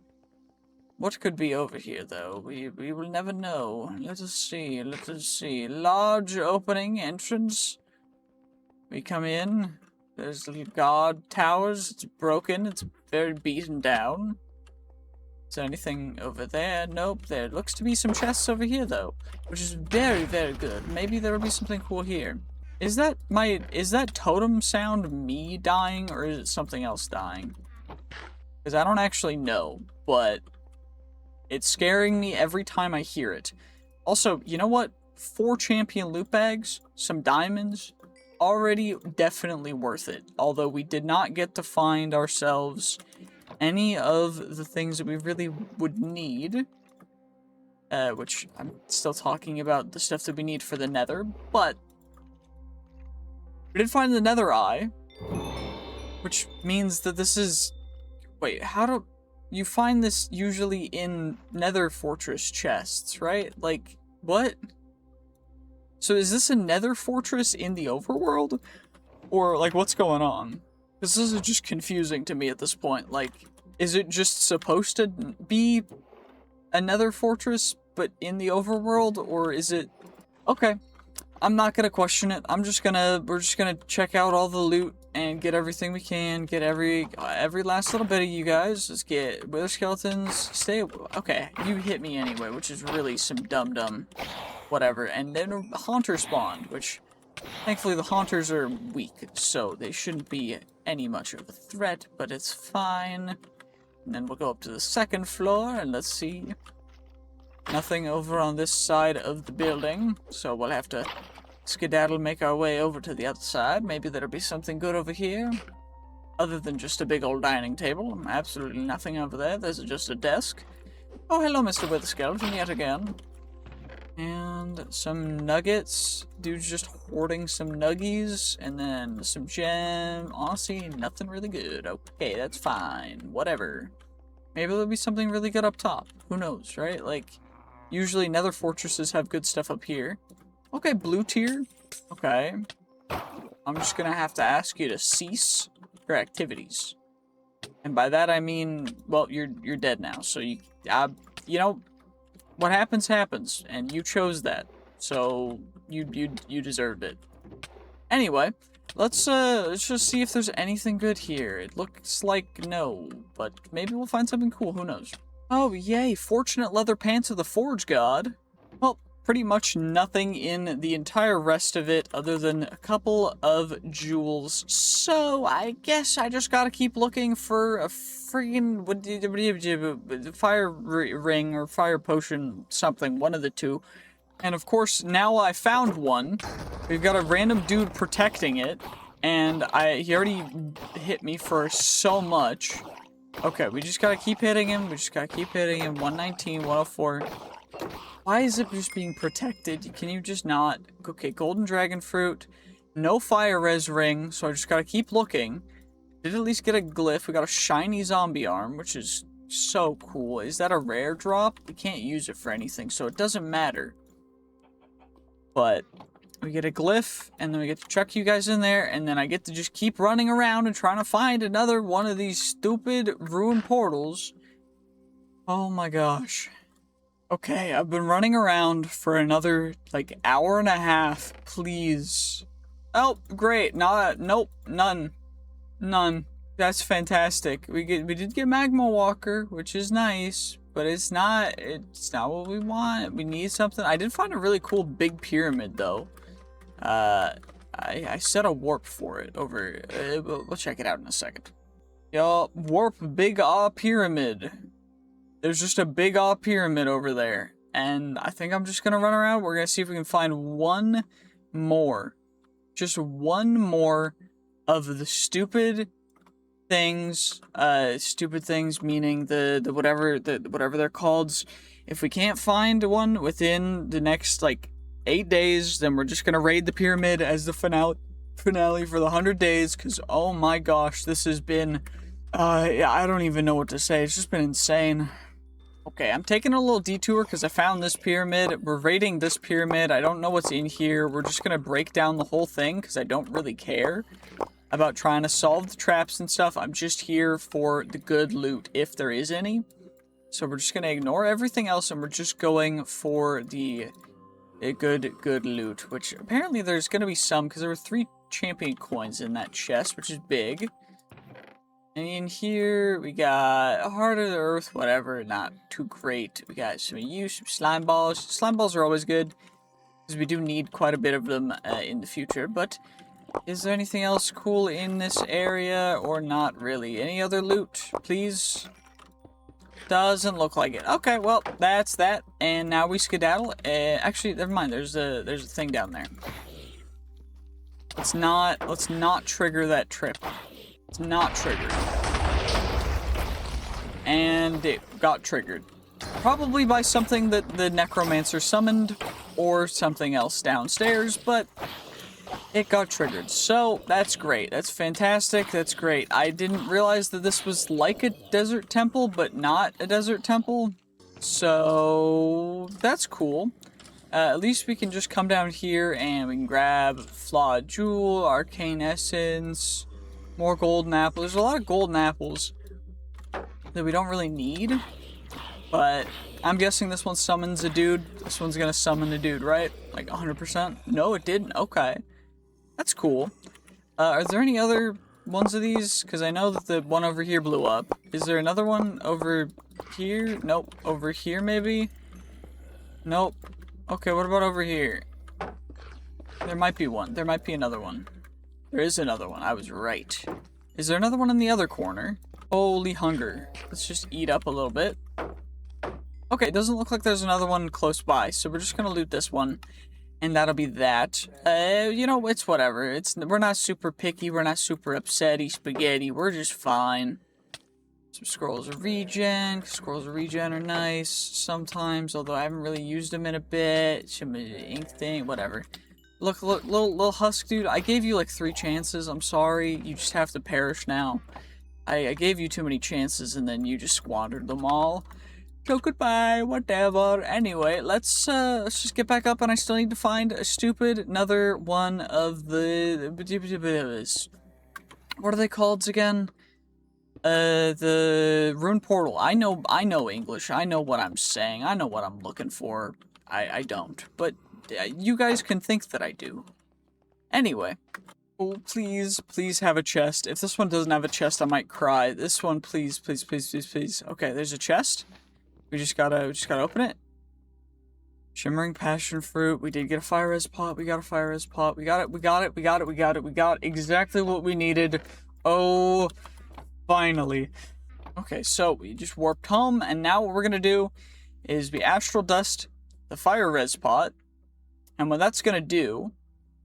What could be over here, though? We will never know. Let us see. Let us see. Large opening entrance. We come in. There's little guard towers. It's broken. It's very beaten down. Is there anything over there? Nope. There looks to be some chests over here, though, which is very, very good. Maybe there will be something cool here. Is that totem sound me dying, or is it something else dying? Because I don't actually know, but it's scaring me every time I hear it. Also, you know what? 4 champion loot bags, some diamonds, already definitely worth it. Although we did not get to find ourselves any of the things that we really would need. Which I'm still talking about the stuff that we need for the nether, but we did find the nether eye, which means that this is... Wait, how do... You find this usually in nether fortress chests, right? Like, what? So is this a nether fortress in the overworld? Or, like, what's going on? Because this is just confusing to me at this point. Like, is it just supposed to be a nether fortress, but in the overworld? Or is it... Okay. I'm not gonna question it. We're just gonna check out all the loot and get everything we can. Get every last little bit of you guys. Let's get wither skeletons. Stay. Okay, you hit me anyway, which is really some dumb whatever. And then a haunter spawned, which thankfully the haunters are weak, so they shouldn't be any much of a threat. But it's fine. And then we'll go up to the second floor and let's see. Nothing over on this side of the building, so we'll have to skedaddle, make our way over to the other side. Maybe there'll be something good over here. Other than just a big old dining table. Absolutely nothing over there. There's just a desk. Oh, hello, Mr. Wither Skeleton, yet again. And some nuggets. Dude's just hoarding some nuggies. And then some gem. Honestly, nothing really good. Okay, that's fine. Whatever. Maybe there'll be something really good up top. Who knows, right? Like... Usually nether fortresses have good stuff up here. Okay, blue tier. Okay. I'm just gonna have to ask you to cease your activities. And by that I mean, well, you're dead now. So you know, what happens happens, and you chose that. So you deserved it. Anyway, let's just see if there's anything good here. It looks like no, but maybe we'll find something cool. Who knows? Oh, yay, fortunate leather pants of the Forge God. Well, pretty much nothing in the entire rest of it other than a couple of jewels. So, I guess I just gotta keep looking for a friggin' fire ring or fire potion, something, one of the two. And of course, now I found one. We've got a random dude protecting it, and he already hit me for so much. Okay, we just gotta keep hitting him. 119, 104. Why is it just being protected? Can you just not? Okay, golden dragon fruit. No fire res ring, so I just gotta keep looking. Did at least get a glyph. We got a shiny zombie arm, which is so cool. Is that a rare drop? We can't use it for anything, so it doesn't matter. But... we get a glyph, and then we get to chuck you guys in there, and then I get to just keep running around and trying to find another one of these stupid ruined portals. Oh my gosh. Okay, I've been running around for another, like, hour and a half. Please. Oh, great. Nope. None. That's fantastic. We did get Magma Walker, which is nice. But it's not what we want. We need something. I did find a really cool big pyramid, though. I set a warp for it over... we'll check it out in a second. Yo, warp big pyramid. There's just a big pyramid over there. And I think I'm just gonna run around. We're gonna see if we can find one more. Just one more of the stupid things, meaning the whatever they're called. If we can't find one within the next like 8 days, then we're just gonna raid the pyramid as the finale for the 100 days. Because oh my gosh, this has been I don't even know what to say. It's just been insane. Okay, I'm taking a little detour because I found this pyramid. We're raiding this pyramid. I don't know what's in here. We're just going to break down the whole thing because I don't really care about trying to solve the traps and stuff. I'm just here for the good loot, if there is any. So we're just going to ignore everything else, and we're just going for the good loot, which apparently there's going to be some, because there were 3 champion coins in that chest, which is big. And in here, we got Heart of the Earth, whatever, not too great. We got some use, some slime balls. Slime balls are always good, because we do need quite a bit of them in the future. But is there anything else cool in this area, or not really? Any other loot, please? Doesn't look like it. Okay, well, that's that. And now we skedaddle. Actually, never mind. There's a thing down there. Let's not trigger that trip. It's not triggered. And it got triggered. Probably by something that the necromancer summoned, or something else downstairs, but it got triggered. So that's great. That's fantastic. That's great. I didn't realize that this was like a desert temple, but not a desert temple. So that's cool. At least we can just come down here and we can grab Flawed Jewel, Arcane Essence, more golden apples. There's a lot of golden apples that we don't really need, but I'm guessing this one summons a dude. This one's gonna summon a dude, right? Like 100%? No, it didn't. Okay. That's cool. Are there any other ones of these? Because I know that the one over here blew up. Is there another one over here? Nope. Over here, maybe? Nope. Okay, what about over here? There might be one. There might be another one. There is another one. I was right. Is there another one in the other corner? Holy hunger. Let's just eat up a little bit. Okay, it doesn't look like there's another one close by, so we're just gonna loot this one. And that'll be that. You know, it's whatever. We're not super picky. We're not super upsetty spaghetti. We're just fine. Some scrolls of regen. Scrolls of regen are nice sometimes, although I haven't really used them in a bit. Some ink thing, whatever. Look, little husk dude. I gave you like 3 chances. I'm sorry. You just have to perish now. I gave you too many chances, and then you just squandered them all. So goodbye, whatever. Anyway, let's just get back up, and I still need to find another one of the... What are they called again? The rune portal. I know English. I know what I'm saying. I know what I'm looking for. I don't. But you guys can think that I do. Anyway. Oh, please have a chest. If this one doesn't have a chest, I might cry. This one, please. Okay, there's a chest. We just gotta open it. Shimmering passion fruit. We did get a fire res pot. We got a fire res pot. We got it. We got exactly what we needed. Oh, finally. Okay, so we just warped home, and now what we're gonna do is we astral dust the fire res pot, and what that's gonna do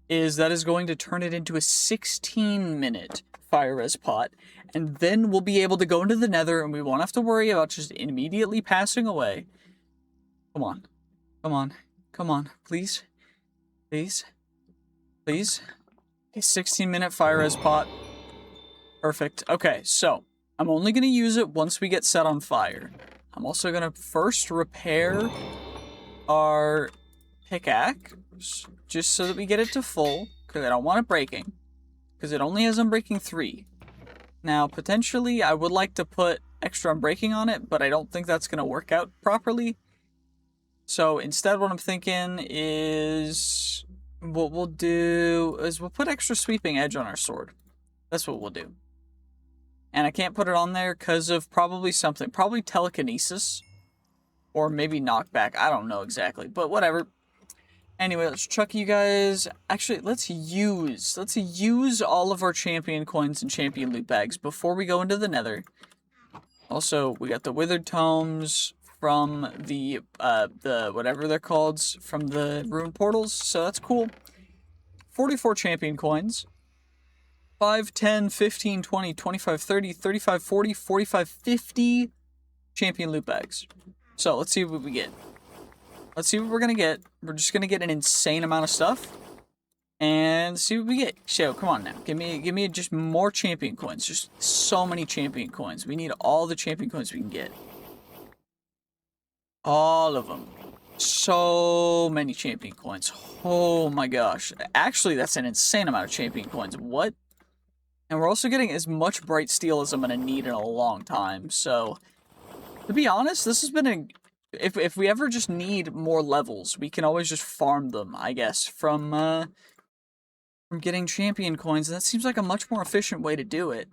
is that is going to turn it into a 16-minute fire res pot, and then we'll be able to go into the nether, and we won't have to worry about just immediately passing away. Come on, please. A 16-minute fire res pot. Perfect. Okay, so I'm only going to use it once we get set on fire. I'm also going to first repair our pickaxe, just so that we get it to full, because I don't want it breaking, because it only has Unbreaking 3. Now, potentially, I would like to put extra Unbreaking on it, but I don't think that's going to work out properly. So instead, what I'm thinking is what we'll do is we'll put extra Sweeping Edge on our sword. That's what we'll do. And I can't put it on there because of probably something. Probably telekinesis. Or maybe knockback. I don't know exactly. But whatever. Anyway, let's chuck you guys. Actually, let's use all of our champion coins and champion loot bags before we go into the nether. Also, we got the withered tomes from the whatever they're called, from the rune portals. So that's cool. 44 champion coins. 5, 10, 15, 20, 25, 30, 35, 40, 45, 50 champion loot bags. So let's see what we get. Let's see what we're gonna get. We're just gonna get an insane amount of stuff. And see what we get. So, come on now. Give me just more champion coins. Just so many champion coins. We need all the champion coins we can get. All of them. So many champion coins. Oh my gosh. Actually, that's an insane amount of champion coins. What? And we're also getting as much bright steel as I'm going to need in a long time. So, to be honest, this has been a... If we ever just need more levels, we can always just farm them, I guess, from getting champion coins. And that seems like a much more efficient way to do it.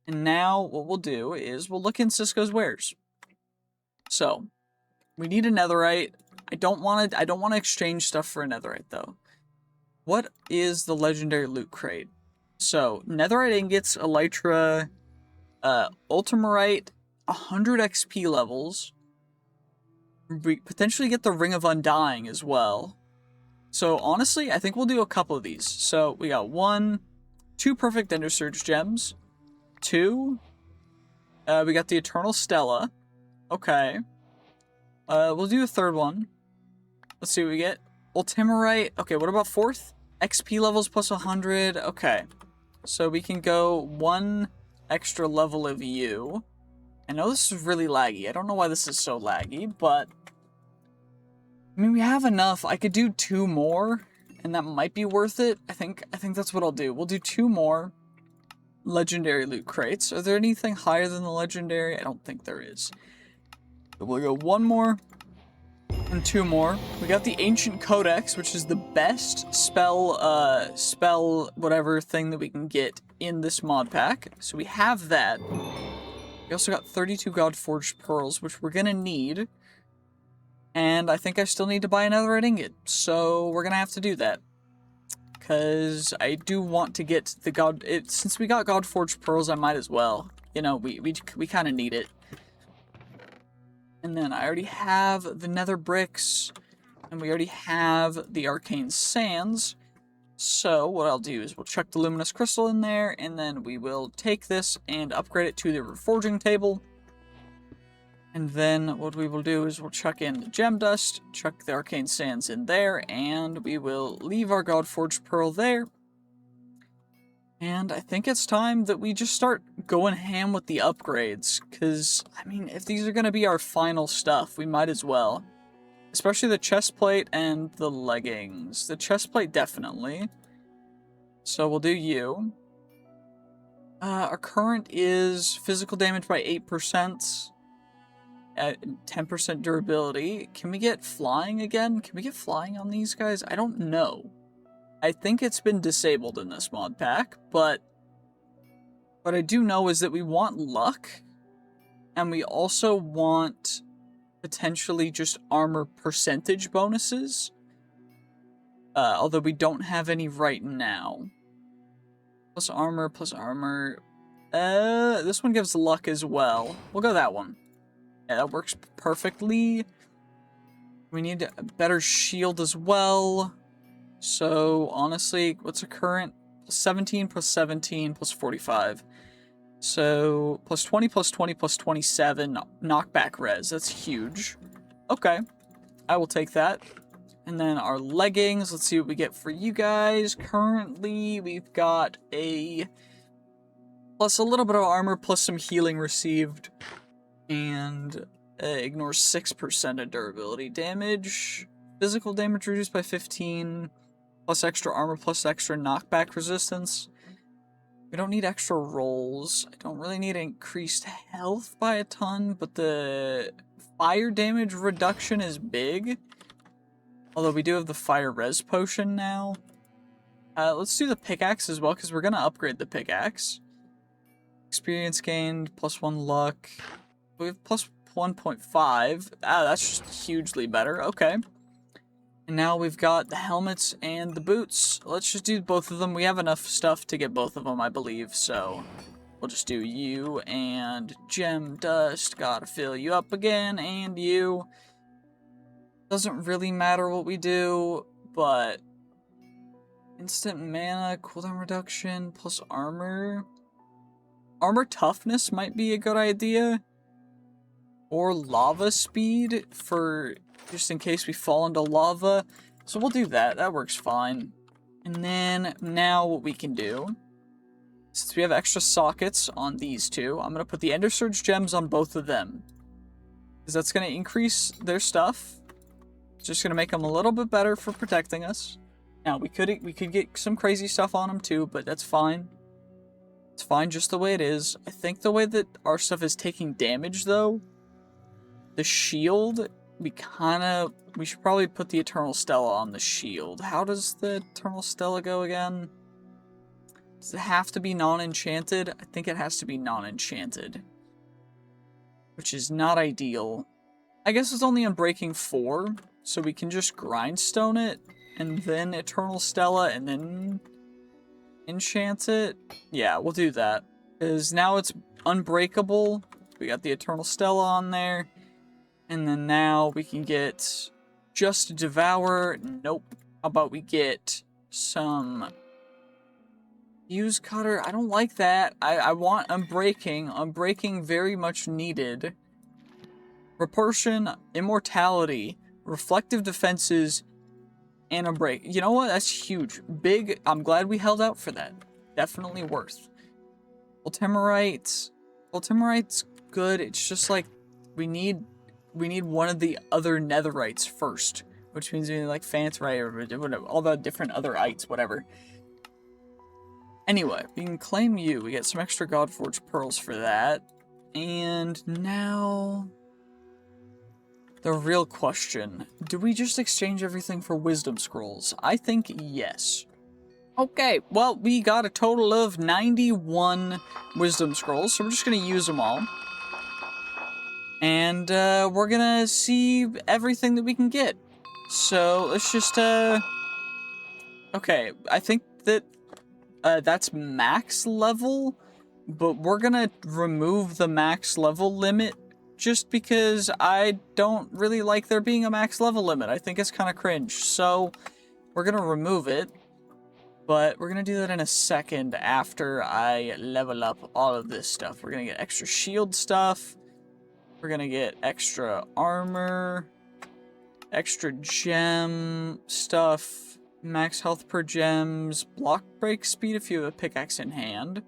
And now, what we'll do is we'll look in Cisco's wares. So, we need a netherite. I don't want to exchange stuff for a netherite, though. What is the legendary loot crate? So, netherite ingots, elytra, ultimarite, 100 XP levels. We potentially get the Ring of Undying as well. So, honestly, I think we'll do a couple of these. So, we got 2 perfect Ender Surge gems. 2. We got the Eternal Stella. Okay. We'll do a third one. Let's see what we get. Ultimarite. Okay, what about 4th? XP levels plus 100. Okay. So we can go 1 extra level of you. I know this is really laggy. I don't know why this is so laggy, but... I mean, we have enough. I could do 2 more, and that might be worth it. I think that's what I'll do. We'll do 2 more legendary loot crates. Are there anything higher than the legendary? I don't think there is. But we'll go 1 more. And 2 more. We got the Ancient Codex, which is the best spell whatever thing that we can get in this mod pack. So we have that. We also got 32 God-Forged Pearls, which we're gonna need. And I think I still need to buy another red ingot. So we're gonna have to do that. Because I do want to get the since we got God-Forged Pearls, I might as well. You know, we kind of need it. And then I already have the nether bricks, and we already have the arcane sands. So what I'll do is we'll chuck the luminous crystal in there, and then we will take this and upgrade it to the reforging table. And then what we will do is we'll chuck in the gem dust, chuck the arcane sands in there, and we will leave our God-Forged Pearl there. And I think it's time that we just start going ham with the upgrades, because, I mean, if these are going to be our final stuff, we might as well. Especially the chestplate and the leggings. The chestplate, definitely. So we'll do you. Our current is physical damage by 8%, at 10% durability. Can we get flying again? Can we get flying on these guys? I don't know. I think it's been disabled in this mod pack, but what I do know is that we want luck, and we also want potentially just armor percentage bonuses, although we don't have any right now. Plus armor, plus armor. This one gives luck as well. We'll go that one. Yeah, that works perfectly. We need a better shield as well. So, honestly, what's a current? 17 plus 17 plus 45. So, plus 20 plus 20 plus 27 knockback res. That's huge. Okay. I will take that. And then our leggings. Let's see what we get for you guys. Currently, we've got a... plus a little bit of armor, plus some healing received. And ignores 6% of durability damage. Physical damage reduced by 15... plus extra armor, plus extra knockback resistance. We don't need extra rolls. I don't really need increased health by a ton, but the fire damage reduction is big. Although we do have the fire res potion now. Let's do the pickaxe as well, because we're going to upgrade the pickaxe. Experience gained, plus 1 luck. We have plus 1.5. That's just hugely better. Okay. And now we've got the helmets and the boots. Let's just do both of them. We have enough stuff to get both of them, I believe. So we'll just do you and gem dust. Gotta fill you up again. And you. Doesn't really matter what we do, but instant mana, cooldown reduction, plus armor. Armor toughness might be a good idea. Or lava speed for... just in case we fall into lava. So we'll do that. That works fine. And then, now what we can do, since we have extra sockets on these two, I'm going to put the Ender Surge gems on both of them. because that's going to increase their stuff. It's just going to make them a little bit better for protecting us. Now, we could get some crazy stuff on them too, but that's fine. It's fine just the way it is. I think the way that our stuff is taking damage, though, the shield, we should probably put the Eternal Stella on the shield. How does the Eternal Stella go again? Does it have to be non-enchanted? I think it has to be non-enchanted, which is not ideal. I guess it's only Unbreaking 4, so we can just grindstone it, and then Eternal Stella, and then enchant it. Yeah, we'll do that. Because now it's unbreakable. We got the Eternal Stella on there. And then now we can get Just Devour. Nope. How about we get some Fuse Cutter? I don't like that. I want Unbreaking. Unbreaking very much needed. Repulsion, Immortality, Reflective Defenses, and Unbreak. You know what? That's huge. Big. I'm glad we held out for that. Definitely worth. Ultimerite. Ultimerite's good. It's just like we need one of the other netherites first, which means we need like Phantorite or whatever, all the different other ites, whatever. Anyway, we can claim you. We get some extra Godforged pearls for that. And now the real question, do we just exchange everything for wisdom scrolls? I think yes. Okay, well, we got a total of 91 wisdom scrolls, so we're just going to use them all. And we're going to see everything that we can get. So let's just, okay, I think that that's max level, but we're going to remove the max level limit just because I don't really like there being a max level limit. I think it's kind of cringe. So we're going to remove it, but we're going to do that in a second after I level up all of this stuff. We're going to get extra shield stuff. We're going to get extra armor, extra gem stuff, max health per gems, block break speed if you have a pickaxe in hand,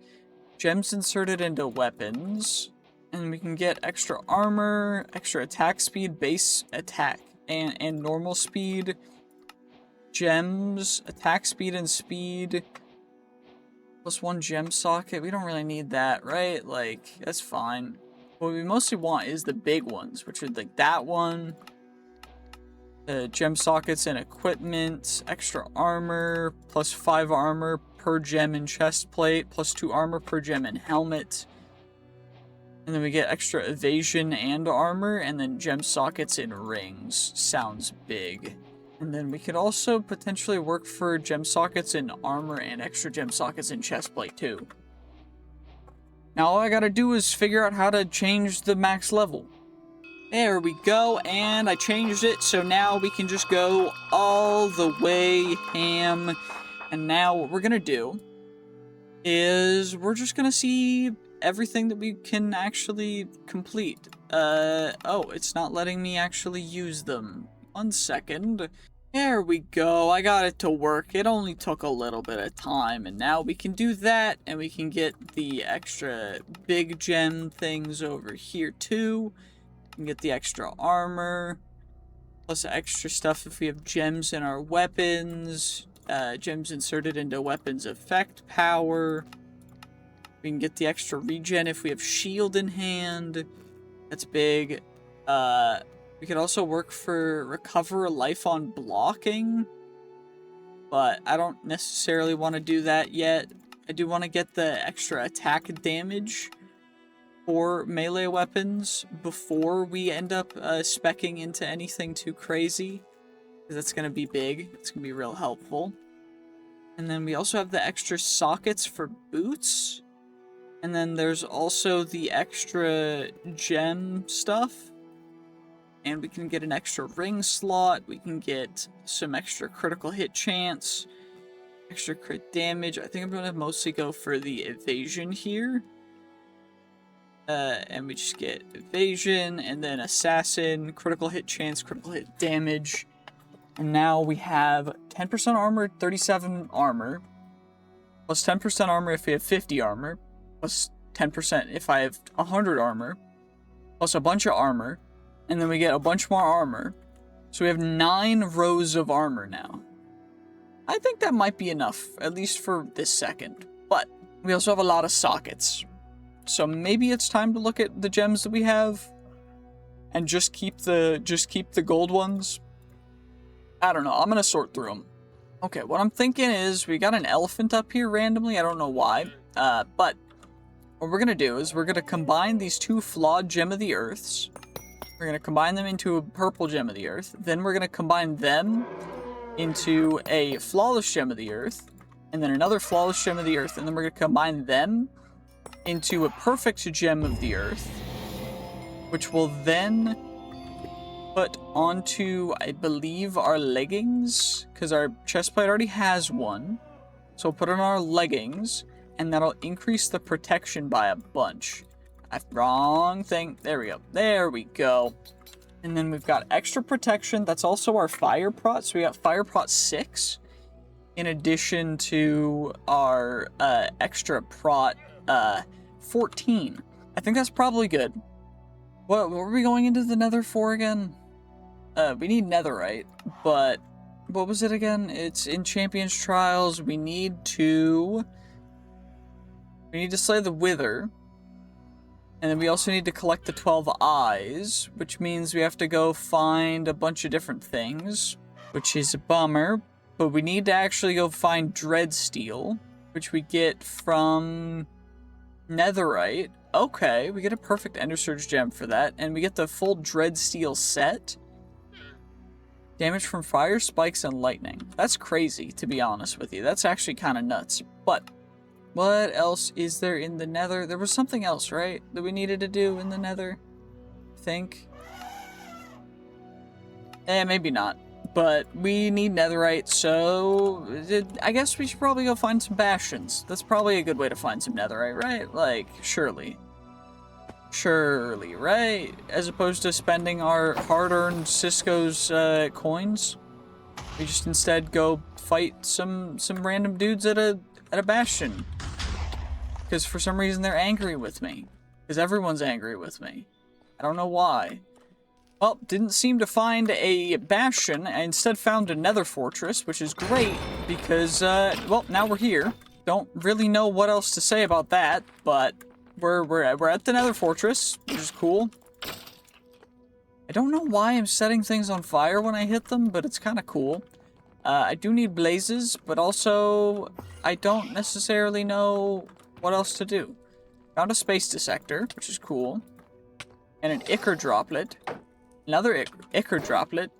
gems inserted into weapons, and we can get extra armor, extra attack speed, base attack, and normal speed, gems, attack speed and speed, plus 1 gem socket. We don't really need that, right? Like, that's fine. What we mostly want is the big ones, which are like that one, the gem sockets and equipment, extra armor, plus 5 armor per gem and chest plate, plus 2 armor per gem and helmet. And then we get extra evasion and armor, and then gem sockets and rings. Sounds big. And then we could also potentially work for gem sockets and armor and extra gem sockets and chest plate too. Now all I gotta do is figure out how to change the max level. There we go, and I changed it, so now we can just go all the way ham. And now what we're gonna do is we're just gonna see everything that we can actually complete. Oh, it's not letting me actually use them. 1 second. There we go, I got it to work. It only took a little bit of time, and now we can do that, and we can get the extra big gem things over here too. We can get the extra armor, plus extra stuff if we have gems in our weapons, gems inserted into weapons effect power. We can get the extra regen if we have shield in hand. That's big. We could also work for recover life on blocking, but I don't necessarily want to do that yet. I do want to get the extra attack damage for melee weapons before we end up speccing into anything too crazy, because that's going to be big. It's going to be real helpful. And then we also have the extra sockets for boots. And then there's also the extra gem stuff. And we can get an extra ring slot. We can get some extra critical hit chance. Extra crit damage. I think I'm going to mostly go for the evasion here. And we just get evasion, and then assassin, critical hit chance, critical hit damage. And now we have 10% armor, 37 armor. Plus 10% armor if we have 50 armor. Plus 10% if I have 100 armor. Plus a bunch of armor. And then we get a bunch more armor. So we have 9 rows of armor now. I think that might be enough, at least for this second. But we also have a lot of sockets. So maybe it's time to look at the gems that we have and just keep the gold ones. I don't know. I'm going to sort through them. Okay, what I'm thinking is we got an elephant up here randomly. I don't know why. But what we're going to do is we're going to combine these 2 flawed gem of the earths. We're going to combine them into a purple gem of the earth. Then we're going to combine them into a flawless gem of the earth. And then another flawless gem of the earth. And then we're going to combine them into a perfect gem of the earth. Which will then put onto, I believe, our leggings. Because our chestplate already has one. So we'll put on our leggings. And that'll increase the protection by a bunch. Wrong thing. There we go. There we go. And then we've got extra protection. That's also our fire prot. So we got fire prot 6. In addition to our extra prot 14. I think that's probably good. What were we going into the nether for again? We need netherite. But what was it again? It's in Champions Trials. We need to slay the Wither. And then we also need to collect the 12 eyes, which means we have to go find a bunch of different things, which is a bummer. But we need to actually go find Dreadsteel, which we get from netherite. Okay, we get a perfect Ender Surge gem for that, and we get the full Dreadsteel set. Damage from fire, spikes, and lightning. That's crazy, to be honest with you. That's actually kind of nuts. But what else is there in the nether? There was something else, right? That we needed to do in the nether? I think. Maybe not. But we need netherite, so I guess we should probably go find some bastions. That's probably a good way to find some netherite, right? Like, surely. Surely, right? As opposed to spending our hard-earned Cisco's coins. We just instead go fight some random dudes at a bastion. Because for some reason they're angry with me. Because everyone's angry with me. I don't know why. Well, didn't seem to find a bastion. I instead found a nether fortress, which is great. Because, well, now we're here. Don't really know what else to say about that. But we're at the nether fortress, which is cool. I don't know why I'm setting things on fire when I hit them, but it's kind of cool. I do need blazes, but also I don't necessarily know what else to do. Found a space dissector, which is cool. And an ichor droplet. Another ichor droplet.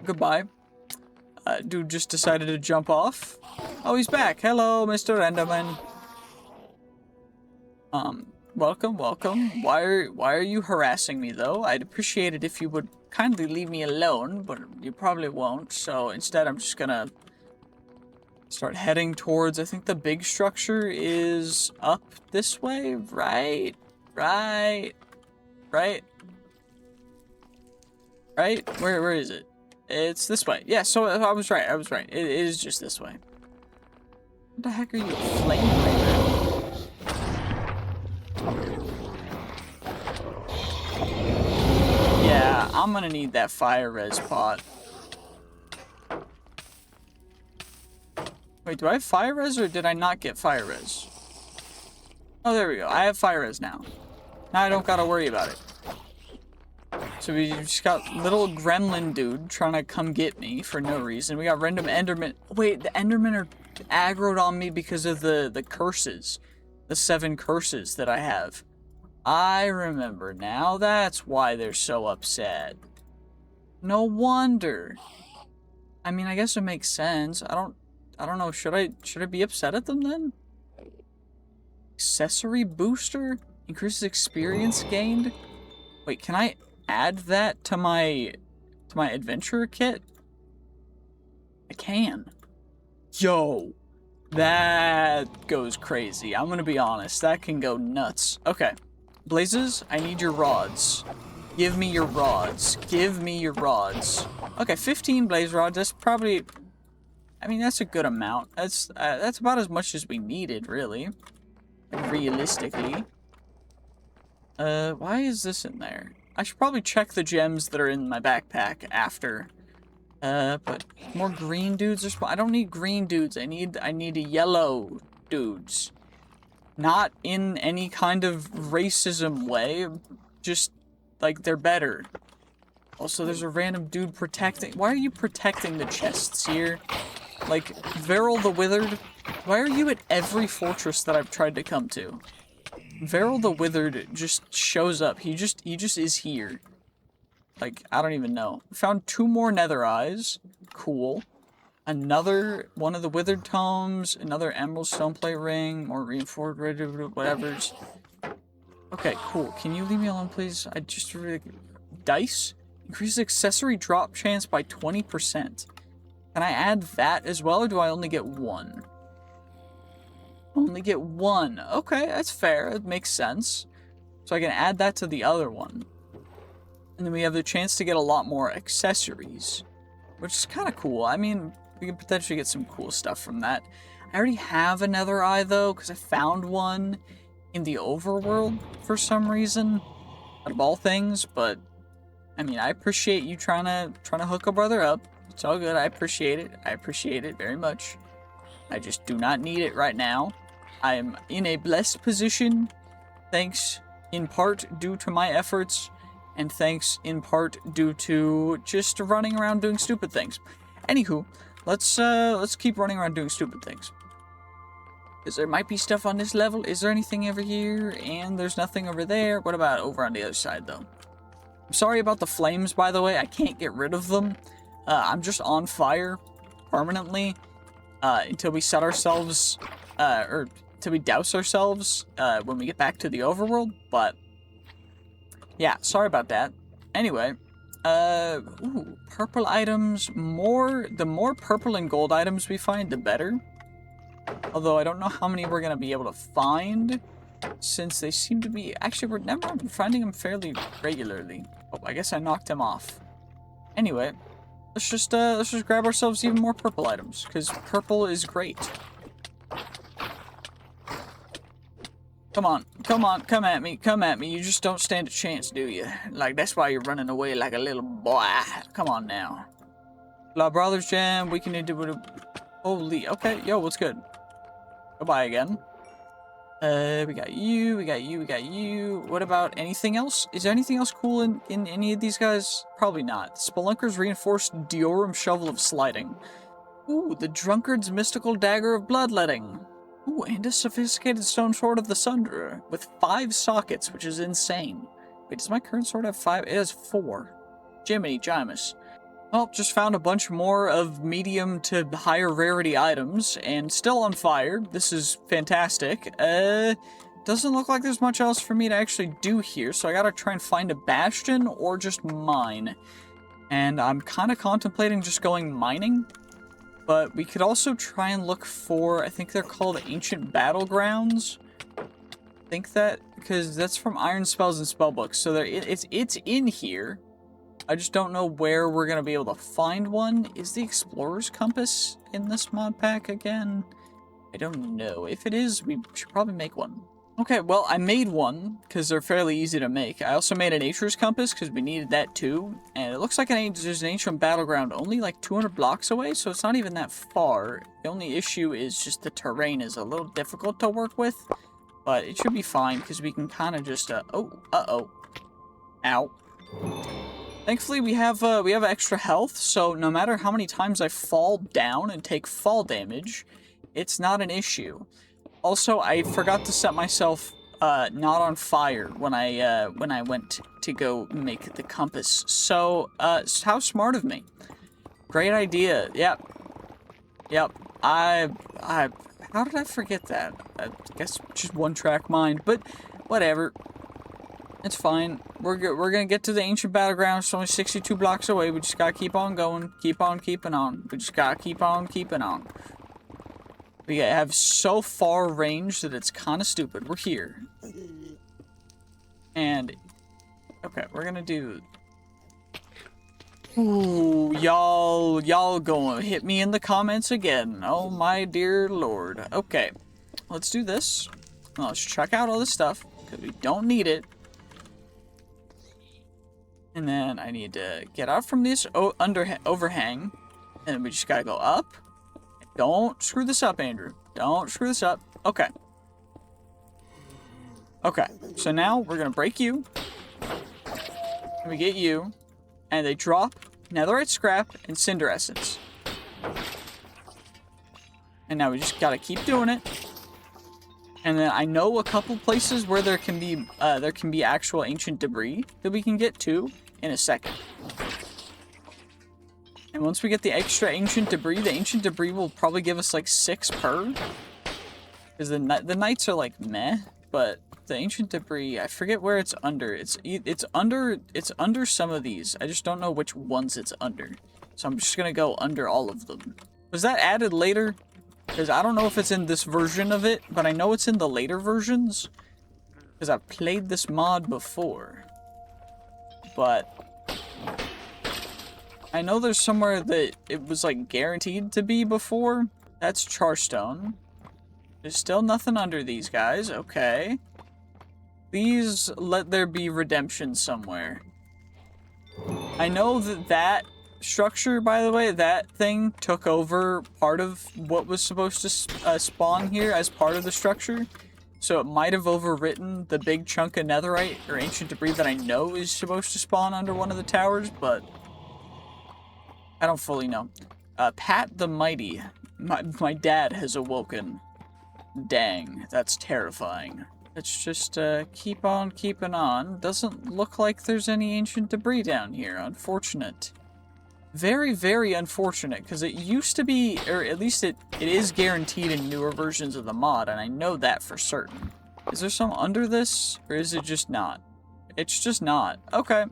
Goodbye. Dude just decided to jump off. Oh, he's back. Hello, Mr. Enderman. Welcome, welcome. Why are you harassing me, though? I'd appreciate it if you would kindly leave me alone, but you probably won't. So instead, I'm just gonna start heading towards, I think the big structure is up this way, right? Right? Where is it? It's this way. Yeah, so I was right. It is just this way. What the heck are you, a flame breather? Yeah, I'm gonna need that fire res pot. Wait, do I have fire res or did I not get fire res? Oh, there we go. I have fire res now. Now I don't gotta worry about it. So we just got little gremlin dude trying to come get me for no reason. We got random endermen. Wait, the endermen are aggroed on me because of the curses. The 7 curses that I have. I remember now. That's why they're so upset. No wonder. I mean, I guess it makes sense. I don't know. Should I be upset at them then? Accessory booster? Increases experience gained? Wait, can I add that to my adventurer kit? I can. Yo, that goes crazy. I'm gonna be honest. That can go nuts. Okay. Blazes, I need your rods. Give me your rods. Give me your rods. Okay, 15 blaze rods. That's probably... I mean, that's a good amount. That's about as much as we needed, really. Like, realistically. Why is this in there? I should probably check the gems that are in my backpack after. But more green dudes are I don't need green dudes. I need yellow dudes. Not in any kind of racism way. Just, like, they're better. Also, there's a random dude protecting... Why are you protecting the chests here? Like, Veril the Withered, why are you at every fortress that I've tried to come to? Veril the Withered just shows up. He just is here. Like, I don't even know. Found 2 more nether eyes. Cool. Another one of the withered tomes. Another emerald stoneplate ring. More reinforced whatever's. Okay, cool. Can you leave me alone, please? I just really... Dice? Increases accessory drop chance by 20%. Can I add that as well, or do I only get 1? Only get 1. Okay, that's fair. It makes sense. So I can add that to the other one. And then we have the chance to get a lot more accessories, which is kind of cool. I mean, we can potentially get some cool stuff from that. I already have another eye, though, because I found one in the overworld for some reason. Out of all things, but... I mean, I appreciate you trying to hook a brother up. It's all good. I appreciate it. I appreciate it very much. I just do not need it right now. I am in a blessed position, thanks in part due to my efforts, and thanks in part due to just running around doing stupid things. Anywho, let's keep running around doing stupid things. Because there might be stuff on this level. Is there anything over here? And there's nothing over there. What about over on the other side, though? I'm sorry about the flames, by the way. I can't get rid of them. I'm just on fire permanently until we set ourselves, or until we douse ourselves when we get back to the overworld. But yeah, sorry about that. Anyway, ooh, purple items. The more purple and gold items we find, the better. Although I don't know how many we're gonna be able to find, since they seem to be... Actually, we're finding them fairly regularly. Oh, I guess I knocked him off. Anyway, let's just grab ourselves even more purple items, because purple is great. Come on, come at me. You just don't stand a chance, do you? Like, that's why you're running away like a little boy. Come on now. La Brothers Jam, we can do it. Holy, okay, yo, what's good? Goodbye again. We got you. What about anything else? Is there anything else cool in any of these guys? Probably not. Spelunker's Reinforced Diorum Shovel of Sliding. Ooh, the Drunkard's Mystical Dagger of Bloodletting. Ooh, and a Sophisticated Stone Sword of the Sunderer with 5 sockets, which is insane. Wait, does my current sword have 5? It has 4. Jiminy Jimus. Well, just found a bunch more of medium to higher rarity items, and still on fire. This is fantastic. Doesn't look like there's much else for me to actually do here, so I gotta try and find a bastion or just mine. And I'm kind of contemplating just going mining, but we could also try and look for, I think they're called Ancient Battlegrounds. I think that, because that's from Iron Spells and Spellbooks, so it's in here. I just don't know where we're going to be able to find one. Is the Explorer's Compass in this mod pack again? I don't know. If it is, we should probably make one. Okay, well, I made one, because they're fairly easy to make. I also made a Nature's Compass, because we needed that too. And it looks like there's an Ancient Battleground only like 200 blocks away, so it's not even that far. The only issue is just the terrain is a little difficult to work with. But it should be fine, because we can kind of just, Ow. Thankfully, we have extra health, so no matter how many times I fall down and take fall damage, it's not an issue. Also, I forgot to set myself not on fire when I went to go make the compass. So, how smart of me. Great idea. Yep. How did I forget that? I guess just one-track mind, but whatever. It's fine. We're gonna get to the Ancient Battleground. It's only 62 blocks away. We just gotta keep on going. Keep on keeping on. We just gotta keep on keeping on. We have so far range that it's kind of stupid. We're here. And, okay, we're gonna do... Ooh, y'all gonna hit me in the comments again. Oh my dear lord. Okay, let's do this. Let's check out all this stuff, because we don't need it. And then I need to get out from this overhang. And we just gotta go up. Don't screw this up, Andrew. Don't screw this up. Okay. Okay. So now we're gonna break you. And we get you. And they drop netherite scrap and cinder essence. And now we just gotta keep doing it. And then I know a couple places where there can be actual ancient debris that we can get to in a second. And once we get the extra ancient debris, the ancient debris will probably give us like 6 per. Because the knights are like meh, but the ancient debris, I forget where it's under. It's under some of these. I just don't know which ones it's under. So I'm just gonna go under all of them. Was that added later? Because I don't know if it's in this version of it, but I know it's in the later versions. Because I've played this mod before. But I know there's somewhere that it was like guaranteed to be before. That's Charstone. There's still nothing under these guys. Okay. Please let there be redemption somewhere. I know that structure, by the way, that thing took over part of what was supposed to spawn here as part of the structure. So it might have overwritten the big chunk of netherite or ancient debris that I know is supposed to spawn under one of the towers, but I don't fully know. Pat the Mighty. My dad has awoken. Dang, that's terrifying. Let's just keep on keeping on. Doesn't look like there's any ancient debris down here. Unfortunate. Very, very unfortunate, because it used to be, or at least it is guaranteed in newer versions of the mod, and I know that for certain. Is there some under this, or is it just not? It's just not. Okay.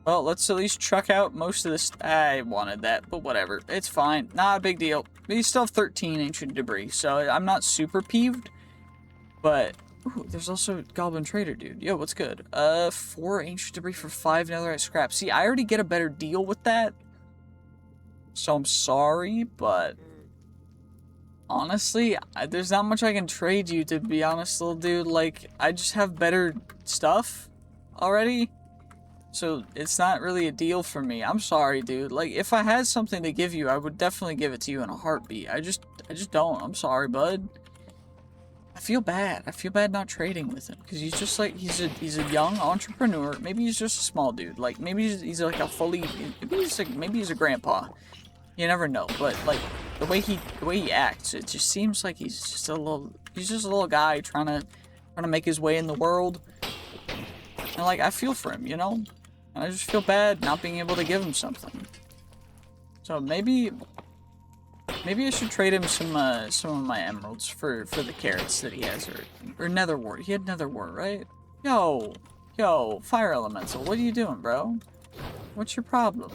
Well, let's at least truck out most of this. I wanted that, but whatever. It's fine. Not a big deal. We still have 13 ancient debris, so I'm not super peeved. But, ooh, there's also Goblin Trader, dude. Yo, what's good? 4 ancient debris for 5 netherite scrap. See, I already get a better deal with that. So I'm sorry, but honestly, there's not much I can trade you, to be honest, little dude. Like, I just have better stuff already. So it's not really a deal for me. I'm sorry, dude. Like, if I had something to give you, I would definitely give it to you in a heartbeat. I just don't. I'm sorry, bud. I feel bad. I feel bad not trading with him, because he's just like, he's a young entrepreneur. Maybe he's just a small dude. Like, maybe he's like a fully, maybe he's a grandpa. You never know. But like the way he acts, it just seems like he's just a little guy trying to make his way in the world. And like, I feel for him, you know? And I just feel bad not being able to give him something. So maybe I should trade him some of my emeralds for the carrots that he has, or nether wart. He had nether wart, right? Yo, fire elemental, what are you doing, bro? What's your problem?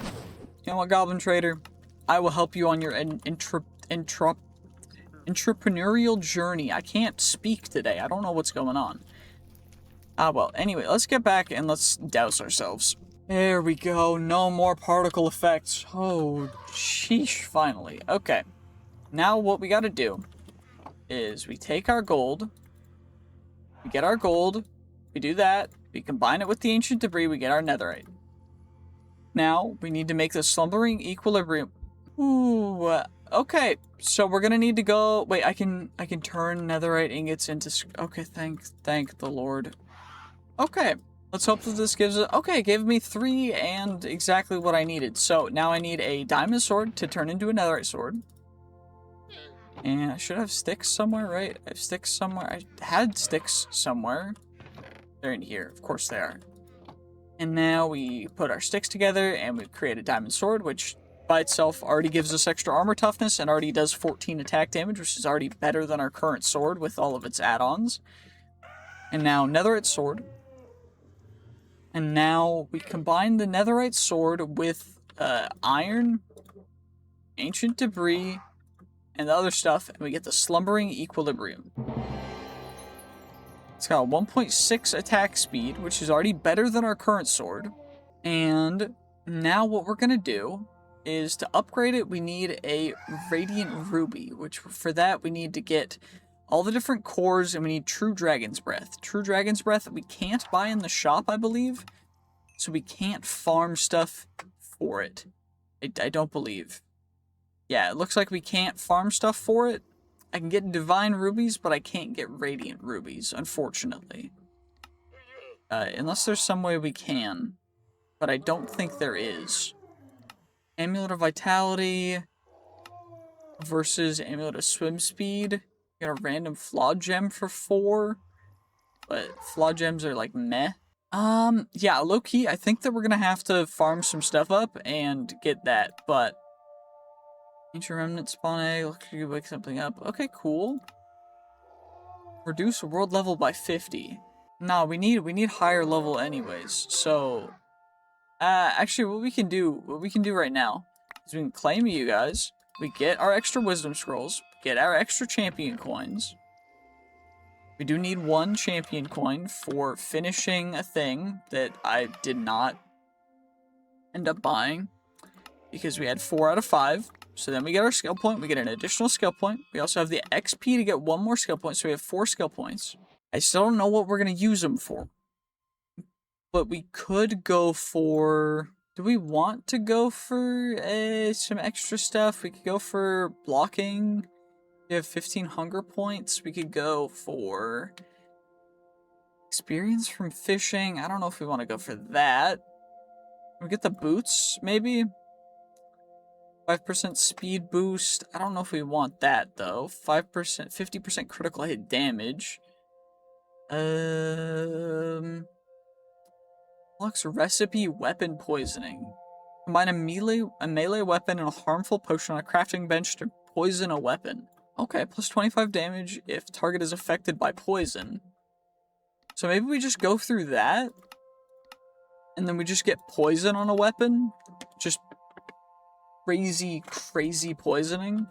You know what, Goblin Trader? I will help you on your entrepreneurial journey. I can't speak today. I don't know what's going on. Well, anyway, let's get back and let's douse ourselves. There we go. No more particle effects. Oh, sheesh, finally. Okay. Now what we gotta do is we take our gold. We get our gold. We do that. We combine it with the ancient debris. We get our netherite. Now, we need to make the slumbering equilibrium. Ooh, okay. So we're gonna need to go. Wait, I can turn netherite ingots into. Okay, thank the Lord. Okay, let's hope that this gives it. Okay, it gave me 3 and exactly what I needed. So now I need a diamond sword to turn into a netherite sword. And I should have sticks somewhere, right? I have sticks somewhere. I had sticks somewhere. They're in here. Of course they are. And now we put our sticks together and we create a diamond sword, which by itself already gives us extra armor toughness and already does 14 attack damage, which is already better than our current sword with all of its add-ons. And now netherite sword. And now we combine the netherite sword with iron, ancient debris, and the other stuff, and we get the slumbering equilibrium. It's got a 1.6 attack speed, which is already better than our current sword. And now what we're gonna do is to upgrade it, we need a radiant ruby, which for that we need to get all the different cores, and we need true dragon's breath. True dragon's breath we can't buy in the shop, I believe. so we can't farm stuff for it. I don't believe. Yeah, it looks like we can't farm stuff for it. I can get divine rubies, but I can't get radiant rubies, unfortunately. Unless there's some way we can, but I don't think there is. Amulet of Vitality versus Amulet of Swim Speed. Got a random Flawed Gem for 4, but Flawed Gems are like meh. Yeah, low-key, I think that we're gonna have to farm some stuff up and get that, but Ancient Remnant spawn egg, look, you wake something up. Okay, cool. Reduce world level by 50. No, we need higher level anyways. So, actually, what we can do right now is we can claim you guys. We get our extra wisdom scrolls, get our extra champion coins. We do need 1 champion coin for finishing a thing that I did not end up buying because we had 4 out of 5. So then we get our skill point, we get an additional skill point. We also have the XP to get 1 more skill point, so we have 4 skill points. I still don't know what we're going to use them for. But we could go for... Do we want to go for some extra stuff? We could go for blocking. We have 15 hunger points. We could go for experience from fishing. I don't know if we want to go for that. We get the boots, maybe? 5% speed boost. I don't know if we want that, though. 5%, 50% critical hit damage. Looks recipe weapon poisoning. Combine a melee weapon and a harmful potion on a crafting bench to poison a weapon. Okay, plus 25 damage if target is affected by poison. So maybe we just go through that, and then we just get poison on a weapon. Just crazy poisoning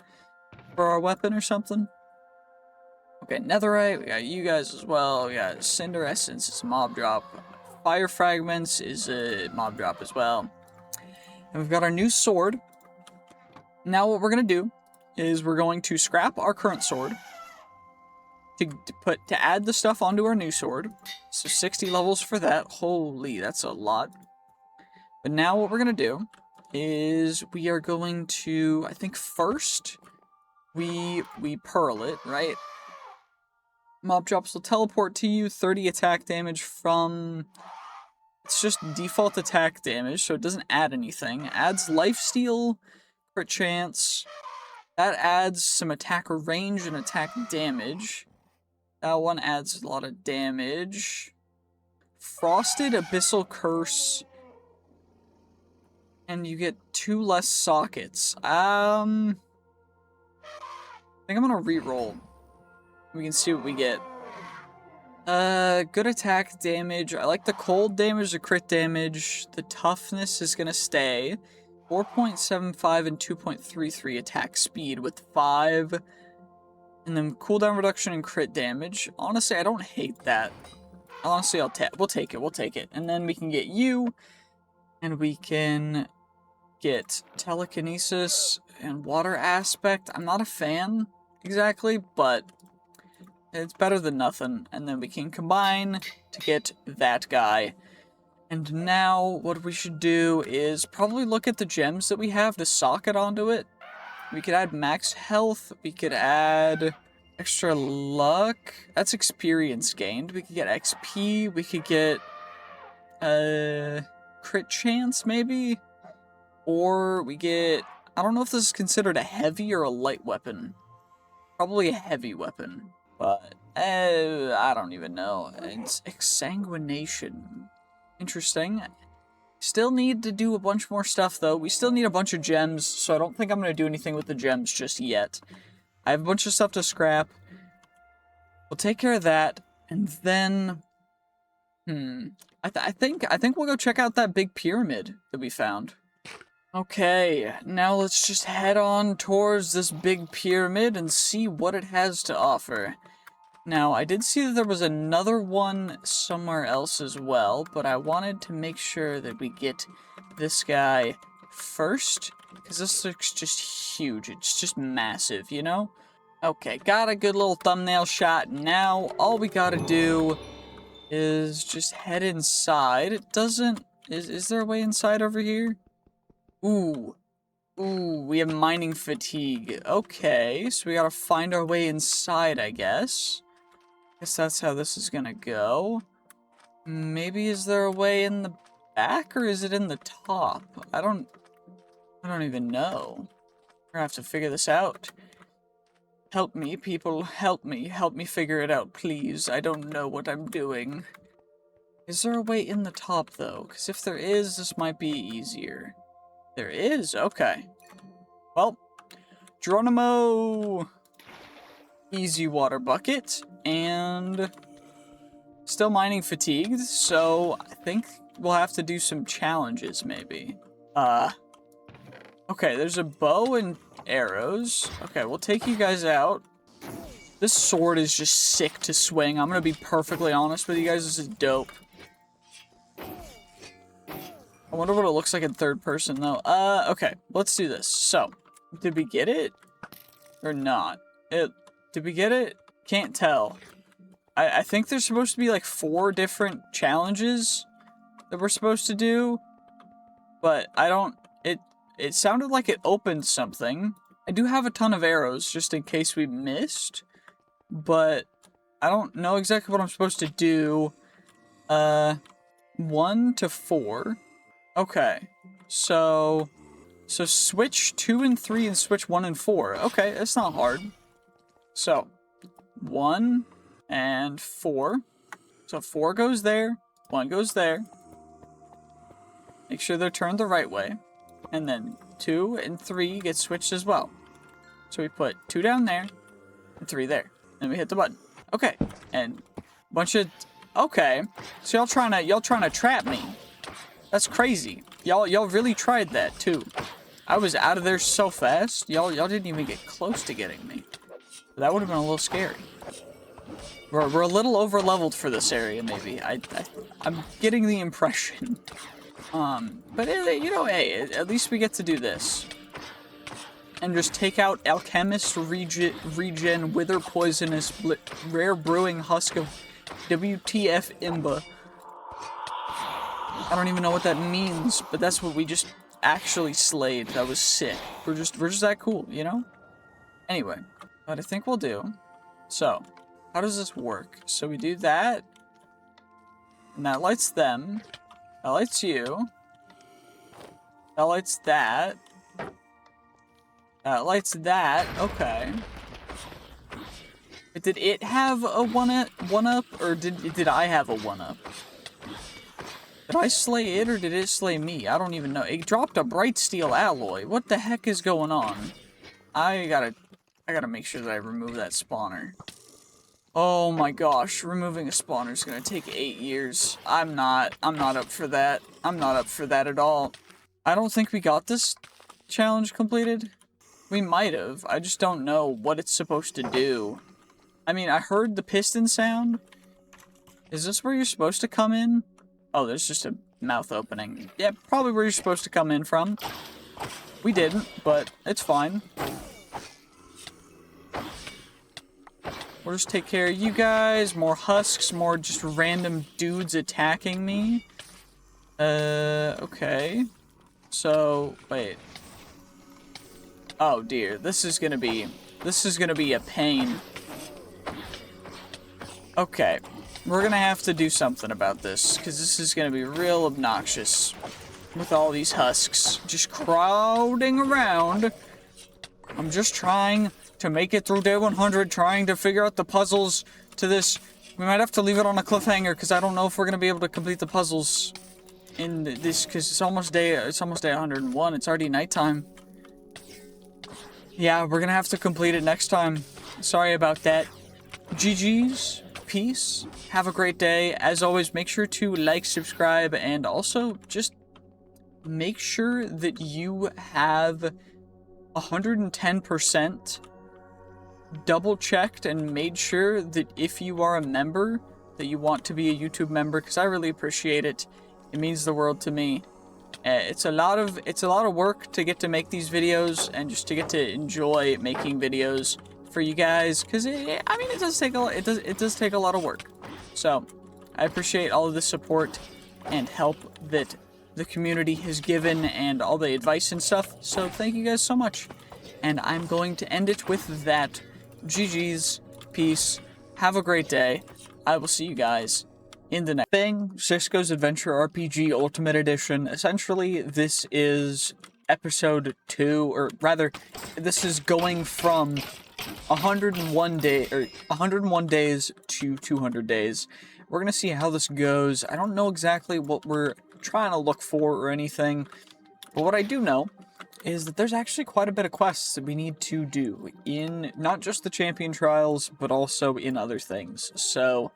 for our weapon or something. Okay, netherite, we got you guys as well. We got cinder essence, it's a mob drop. Fire fragments is a mob drop as well. And we've got our new sword. Now what we're gonna do is we're going to scrap our current sword to add the stuff onto our new sword. So 60 levels for that. Holy, that's a lot. But now what we're gonna do is we are going to, I think first we pearl it, right? Mob drops will teleport to you, 30 attack damage from... It's just default attack damage, so it doesn't add anything. Adds lifesteal, crit chance. That adds some attack range and attack damage. That one adds a lot of damage. Frosted Abyssal Curse. And you get 2 less sockets. I think I'm gonna re-roll. We can see what we get. Good attack damage. I like the cold damage, the crit damage. The toughness is gonna stay. 4.75 and 2.33 attack speed with 5. And then cooldown reduction and crit damage. Honestly, I don't hate that. Honestly, we'll take it. And then we can get you. And we can get telekinesis and water aspect. I'm not a fan, exactly, but it's better than nothing. And then we can combine to get that guy. And now what we should do is probably look at the gems that we have to socket onto it. We could add max health. We could add extra luck. That's experience gained. We could get XP. We could get crit chance, maybe? Or we get... I don't know if this is considered a heavy or a light weapon. Probably a heavy weapon. But, I don't even know. It's exsanguination. Interesting. Still need to do a bunch more stuff, though. We still need a bunch of gems, so I don't think I'm going to do anything with the gems just yet. I have a bunch of stuff to scrap. We'll take care of that, and then... I think we'll go check out that big pyramid that we found. Okay, now let's just head on towards this big pyramid and see what it has to offer. Now, I did see that there was another one somewhere else as well, but I wanted to make sure that we get this guy first, because this looks just huge. It's just massive, you know? Okay, got a good little thumbnail shot. Now, all we gotta do is just head inside. It doesn't Is there a way inside over here? Ooh. Ooh, we have mining fatigue. Okay, so we gotta find our way inside, I guess. Guess that's how this is gonna go. Maybe is there a way in the back, or is it in the top? I don't even know. We're gonna have to figure this out. Help me, people, help me. Help me figure it out, please. I don't know what I'm doing. Is there a way in the top, though? Because if there is, this might be easier. There is? Okay. Well, Geronimo! Easy water bucket, and still mining fatigued, so I think we'll have to do some challenges, maybe. Okay, there's a bow and arrows. Okay, we'll take you guys out. This sword is just sick to swing. I'm gonna be perfectly honest with you guys, this is dope. I wonder what it looks like in third person, though. Okay, let's do this. So, did we get it? Or not? Did we get it? Can't tell. I think there's supposed to be like 4 different challenges that we're supposed to do. But I don't... It sounded like it opened something. I do have a ton of arrows, just in case we missed. But I don't know exactly what I'm supposed to do. 1 to 4. Okay, so switch 2 and 3 and switch 1 and 4. Okay, that's not hard. So 1 and 4. So 4 goes there, 1 goes there. Make sure they're turned the right way. And then 2 and 3 get switched as well. So we put 2 down there and 3 there. Then we hit the button. Okay, and bunch of... Okay, so y'all trying to trap me. That's crazy. Y'all really tried that too. I was out of there so fast. Y'all didn't even get close to getting me. That would have been a little scary. We're a little over leveled for this area, maybe. I'm getting the impression. But you know, hey, at least we get to do this. And just take out Alchemist, Regen, Wither Poisonous, Rare Brewing Husk of WTF Imba. I don't even know what that means, but that's what we just actually slayed. That was sick. We're just that cool, you know? Anyway, what I think we'll do... So, how does this work? So we do that, and that lights them. That lights you. That lights that. That lights that. Okay. Did it have a one-up, or did I have a one-up? Did I slay it, or did it slay me? I don't even know. It dropped a bright steel alloy. What the heck is going on? I gotta make sure that I remove that spawner. Oh my gosh, removing a spawner is gonna take 8 years. I'm not up for that. I'm not up for that at all. I don't think we got this challenge completed. We might have. I just don't know what it's supposed to do. I mean, I heard the piston sound. Is this where you're supposed to come in? Oh, there's just a mouth opening. Yeah, probably where you're supposed to come in from. We didn't, but it's fine. We'll just take care of you guys. More husks, more just random dudes attacking me. Okay. So, wait. Oh dear, this is gonna be a pain. Okay. We're gonna have to do something about this, because this is gonna be real obnoxious. With all these husks just crowding around. I'm just trying to make it through day 100, trying to figure out the puzzles to this. We might have to leave it on a cliffhanger, because I don't know if we're gonna be able to complete the puzzles in this, because it's almost day 101. It's already nighttime. Yeah, we're gonna have to complete it next time. Sorry about that. GG's. Peace. Have a great day. As always, make sure to like, subscribe, and also just make sure that you have 110% double checked and made sure that if you are a member, that you want to be a YouTube member, because I really appreciate it. It means the world to me. It's a lot of work to get to make these videos and just to get to enjoy making videos for you guys, because I mean, it does take a lot of work. So I appreciate all of the support and help that the community has given and all the advice and stuff. So thank you guys so much. And I'm going to end it with that. GG's. Peace. Have a great day. I will see you guys in the next thing. Cisco's Adventure RPG Ultimate Edition. Essentially, this is episode 2, or rather, this is going from 101 days to 200 days. We're gonna see how this goes. I don't know exactly what we're trying to look for or anything, but what I do know is that there's actually quite a bit of quests that we need to do in not just the champion trials, but also in other things. So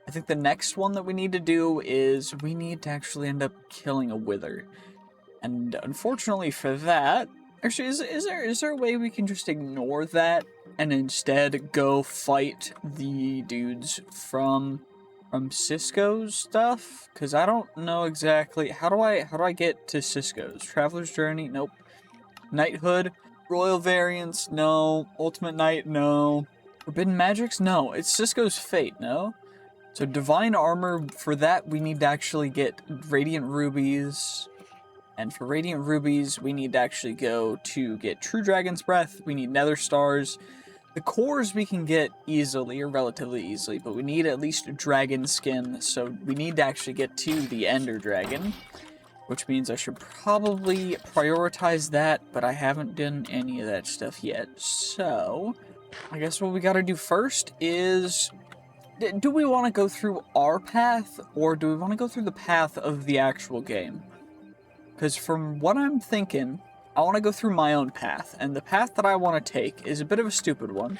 I think the next one that we need to do is we need to actually end up killing a wither. And unfortunately for that, actually, is there a way we can just ignore that and instead go fight the dudes from Cisco's stuff? Because I don't know exactly how do I get to Cisco's Traveler's Journey? Nope. Knighthood, Royal Variants, no. Ultimate Knight, no. Forbidden Magics, no. It's Cisco's Fate, no. So Divine Armor, for that we need to actually get Radiant Rubies. And for Radiant Rubies, we need to actually go to get True Dragon's Breath. We need Nether Stars. The cores we can get easily, or relatively easily, but we need at least Dragon Skin, so we need to actually get to the Ender Dragon, which means I should probably prioritize that, but I haven't done any of that stuff yet. So, I guess what we gotta do first is, do we want to go through our path, or do we want to go through the path of the actual game? Because from what I'm thinking, I want to go through my own path, and the path that I want to take is a bit of a stupid one.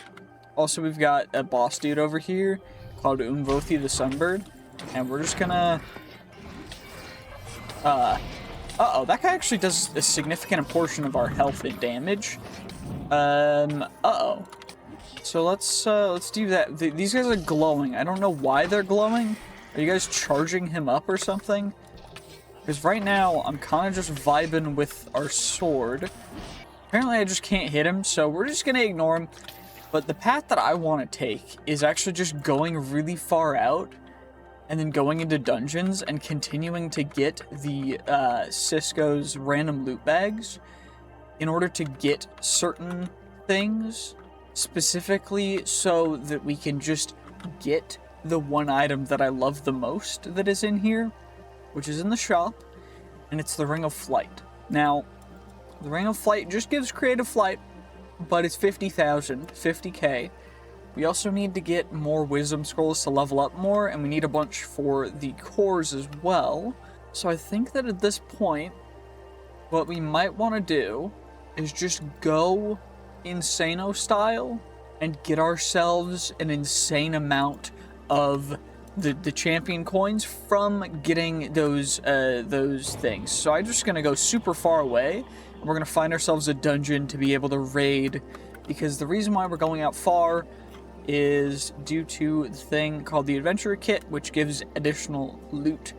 Also, we've got a boss dude over here called Umvothi the Sunbird, and we're just gonna... Uh-oh, that guy actually does a significant portion of our health and damage. Uh-oh. So let's do that. These guys are glowing. I don't know why they're glowing. Are you guys charging him up or something? Because right now, I'm kind of just vibing with our sword. Apparently, I just can't hit him, so we're just going to ignore him. But the path that I want to take is actually just going really far out, and then going into dungeons and continuing to get the Cisco's random loot bags in order to get certain things, specifically so that we can just get the one item that I love the most that is in here, which is in the shop, and it's the Ring of Flight. Now, the Ring of Flight just gives creative flight, but it's 50,000, 50k. We also need to get more Wisdom Scrolls to level up more, and we need a bunch for the cores as well. So I think that at this point, what we might want to do is just go Insano style and get ourselves an insane amount of the champion coins from getting those things. So I'm just gonna go super far away, and we're gonna find ourselves a dungeon to be able to raid, because the reason why we're going out far is due to the thing called the Adventurer Kit, which gives additional loot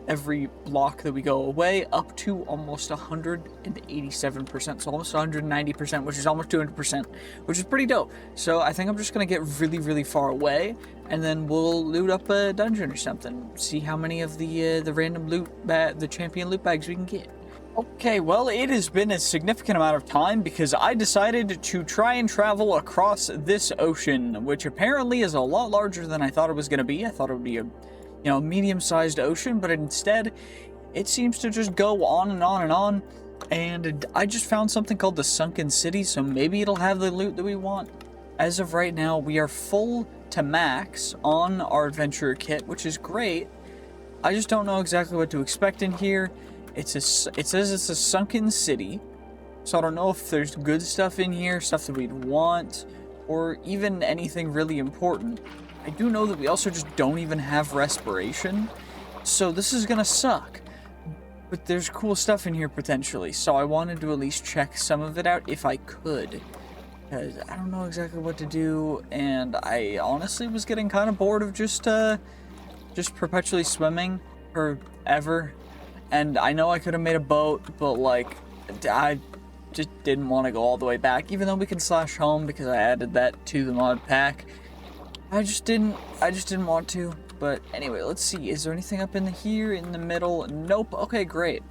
every block that we go away, up to almost 187%, so almost 190%, which is almost 200%, which is pretty dope. So I think I'm just gonna get really, really far away, and then we'll loot up a dungeon or something. See how many of the random loot, the champion loot bags we can get. Okay, well, it has been a significant amount of time because I decided to try and travel across this ocean, which apparently is a lot larger than I thought it was gonna be. I thought it would be a medium-sized ocean, but instead, it seems to just go on and on and on, and I just found something called the Sunken City, so maybe it'll have the loot that we want. As of right now, we are full to max on our Adventurer Kit, which is great. I just don't know exactly what to expect in here. It says it's a Sunken City, so I don't know if there's good stuff in here, stuff that we'd want, or even anything really important. I do know that we also just don't even have respiration, so this is gonna suck. But there's cool stuff in here potentially, so I wanted to at least check some of it out if I could. Because I don't know exactly what to do, and I honestly was getting kind of bored of just perpetually swimming forever. And I know I could have made a boat, but like, I just didn't want to go all the way back, even though we can /home because I added that to the mod pack. I just didn't want to. But anyway, let's see. Is there anything up in here in the middle? Nope. Okay, great.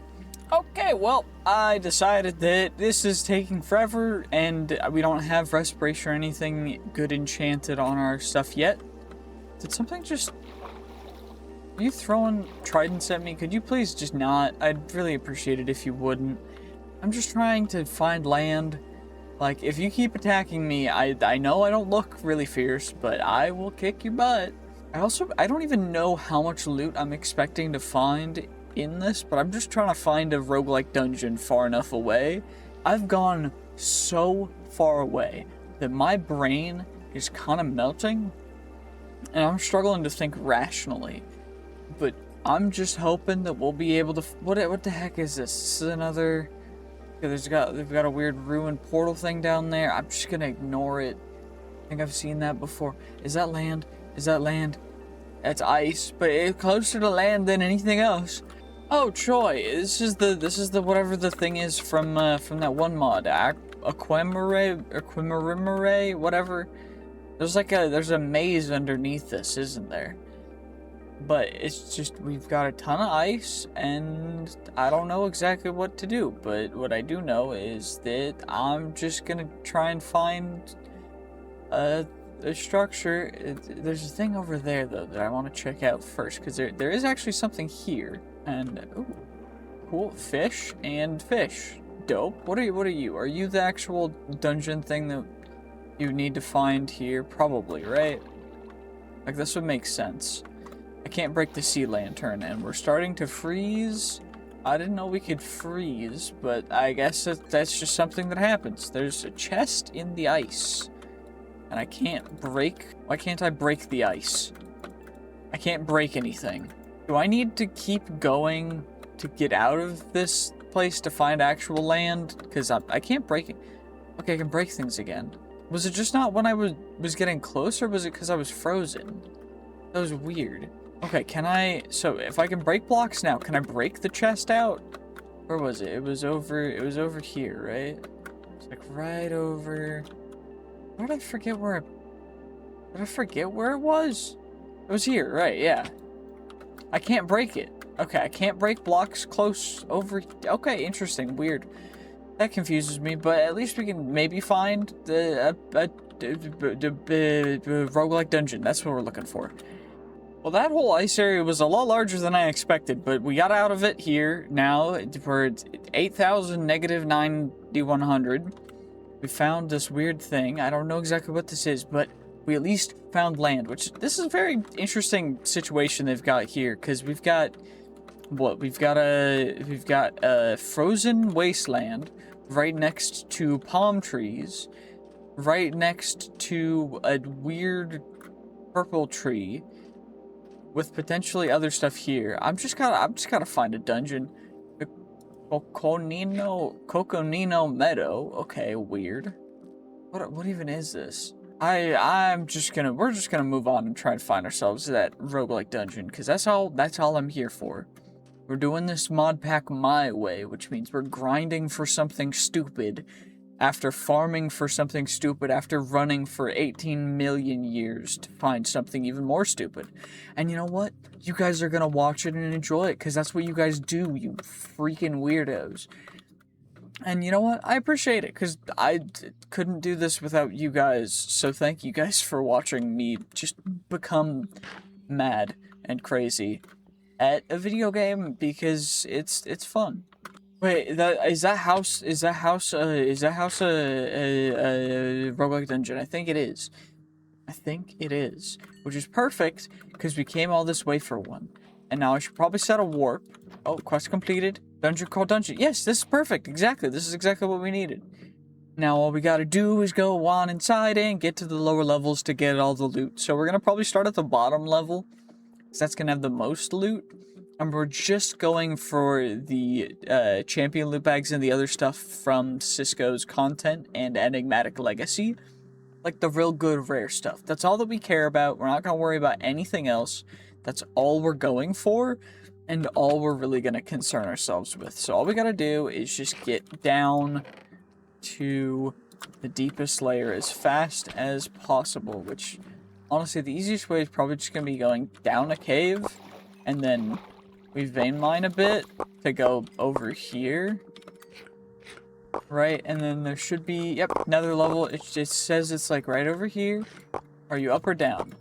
Okay, well, I decided that this is taking forever, and we don't have respiration or anything good enchanted on our stuff yet. Did something just... Are you throwing tridents at me? Could you please just not? I'd really appreciate it if you wouldn't. I'm just trying to find land. Like, if you keep attacking me, I know I don't look really fierce, but I will kick your butt. I don't even know how much loot I'm expecting to find in this, but I'm just trying to find a roguelike dungeon far enough away. I've gone so far away that my brain is kind of melting, and I'm struggling to think rationally. But I'm just hoping that we'll be able to... What the heck is this? This is another... They've got a weird ruined portal thing down there. I'm just gonna ignore it. I think I've seen that before. Is that land? Is that land? That's ice, but it's closer to land than anything else. Oh, Troy, this is the whatever the thing is from that one mod, Aquamarine, whatever. There's a maze underneath this, isn't there? But it's just, we've got a ton of ice, and I don't know exactly what to do. But what I do know is that I'm just gonna try and find a structure. There's a thing over there, though, that I want to check out first, because there is actually something here. And, ooh, cool, fish and fish. Dope. What are you? Are you the actual dungeon thing that you need to find here? Probably, right? Like, this would make sense. I can't break the sea lantern, and we're starting to freeze. I didn't know we could freeze, but I guess that's just something that happens. There's a chest in the ice, and I can't break... Why can't I break the ice? I can't break anything. Do I need to keep going to get out of this place to find actual land? Because I can't break it. Okay, I can break things again. Was it just not when I was getting close, or was it because I was frozen? That was weird. Okay, can I... So, if I can break blocks now, can I break the chest out? Where was it? It was over here, right? It's like right over... Why did I forget where... Did I forget where it was? It was here, right, yeah. I can't break it. Okay, I can't break blocks close over... Okay, interesting, weird. That confuses me, but at least we can maybe find the roguelike dungeon. That's what we're looking for. Well, that whole ice area was a lot larger than I expected, but we got out of it here now. For 8,000 negative 9,100. We found this weird thing. I don't know exactly what this is, but we at least found land, which this is a very interesting situation they've got here, because we've got what? We've got a frozen wasteland right next to palm trees, right next to a weird purple tree, with potentially other stuff here. I'm just gotta find a dungeon. Coconino Meadow. Okay, weird. What even is this? we're just gonna move on and try and find ourselves that roguelike dungeon, because that's all I'm here for. We're doing this mod pack my way, which means we're grinding for something stupid, after farming for something stupid, after running for 18 million years to find something even more stupid. And you know what? You guys are gonna watch it and enjoy it, because that's what you guys do, you freaking weirdos. And you know what? I appreciate it, because I couldn't do this without you guys, so thank you guys for watching me just become mad and crazy at a video game, because it's fun. Wait, is that house a roguelike dungeon? I think it is. Which is perfect, because we came all this way for one. And now I should probably set a warp. Oh, quest completed. Dungeon called dungeon. Yes, this is perfect. Exactly. This is exactly what we needed. Now all we gotta do is go on inside and get to the lower levels to get all the loot. So we're gonna probably start at the bottom level, because that's gonna have the most loot. And we're just going for the champion loot bags and the other stuff from Cisco's content and Enigmatic Legacy. Like the real good rare stuff. That's all that we care about. We're not going to worry about anything else. That's all we're going for, and all we're really going to concern ourselves with. So all we got to do is just get down to the deepest layer as fast as possible, which honestly, the easiest way is probably just gonna be going down a cave, and then we vein mine a bit to go over here. Right, and then there should be, yep, nether level. It says it's like right over here. Are you up or down?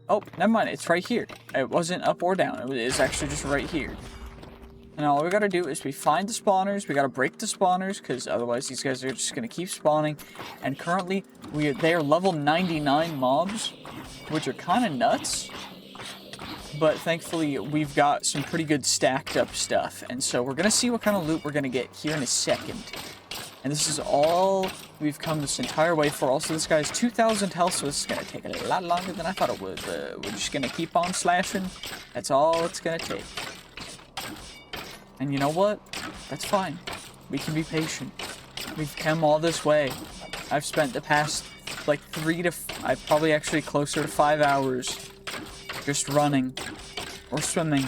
Oh, never mind, it's right here. It wasn't up or down, it was actually just right here. And all we gotta do is we find the spawners, we gotta break the spawners, because otherwise these guys are just gonna keep spawning. And currently, they are level 99 mobs, which are kind of nuts. But thankfully, we've got some pretty good stacked up stuff. And so we're gonna see what kind of loot we're gonna get here in a second. And this is all we've come this entire way for. Also, this guy's 2,000 health, so this is going to take a lot longer than I thought it would. We're just going to keep on slashing. That's all it's going to take. And you know what? That's fine. We can be patient. We've come all this way. I've spent the past, like, I've probably actually closer to 5 hours just running or swimming.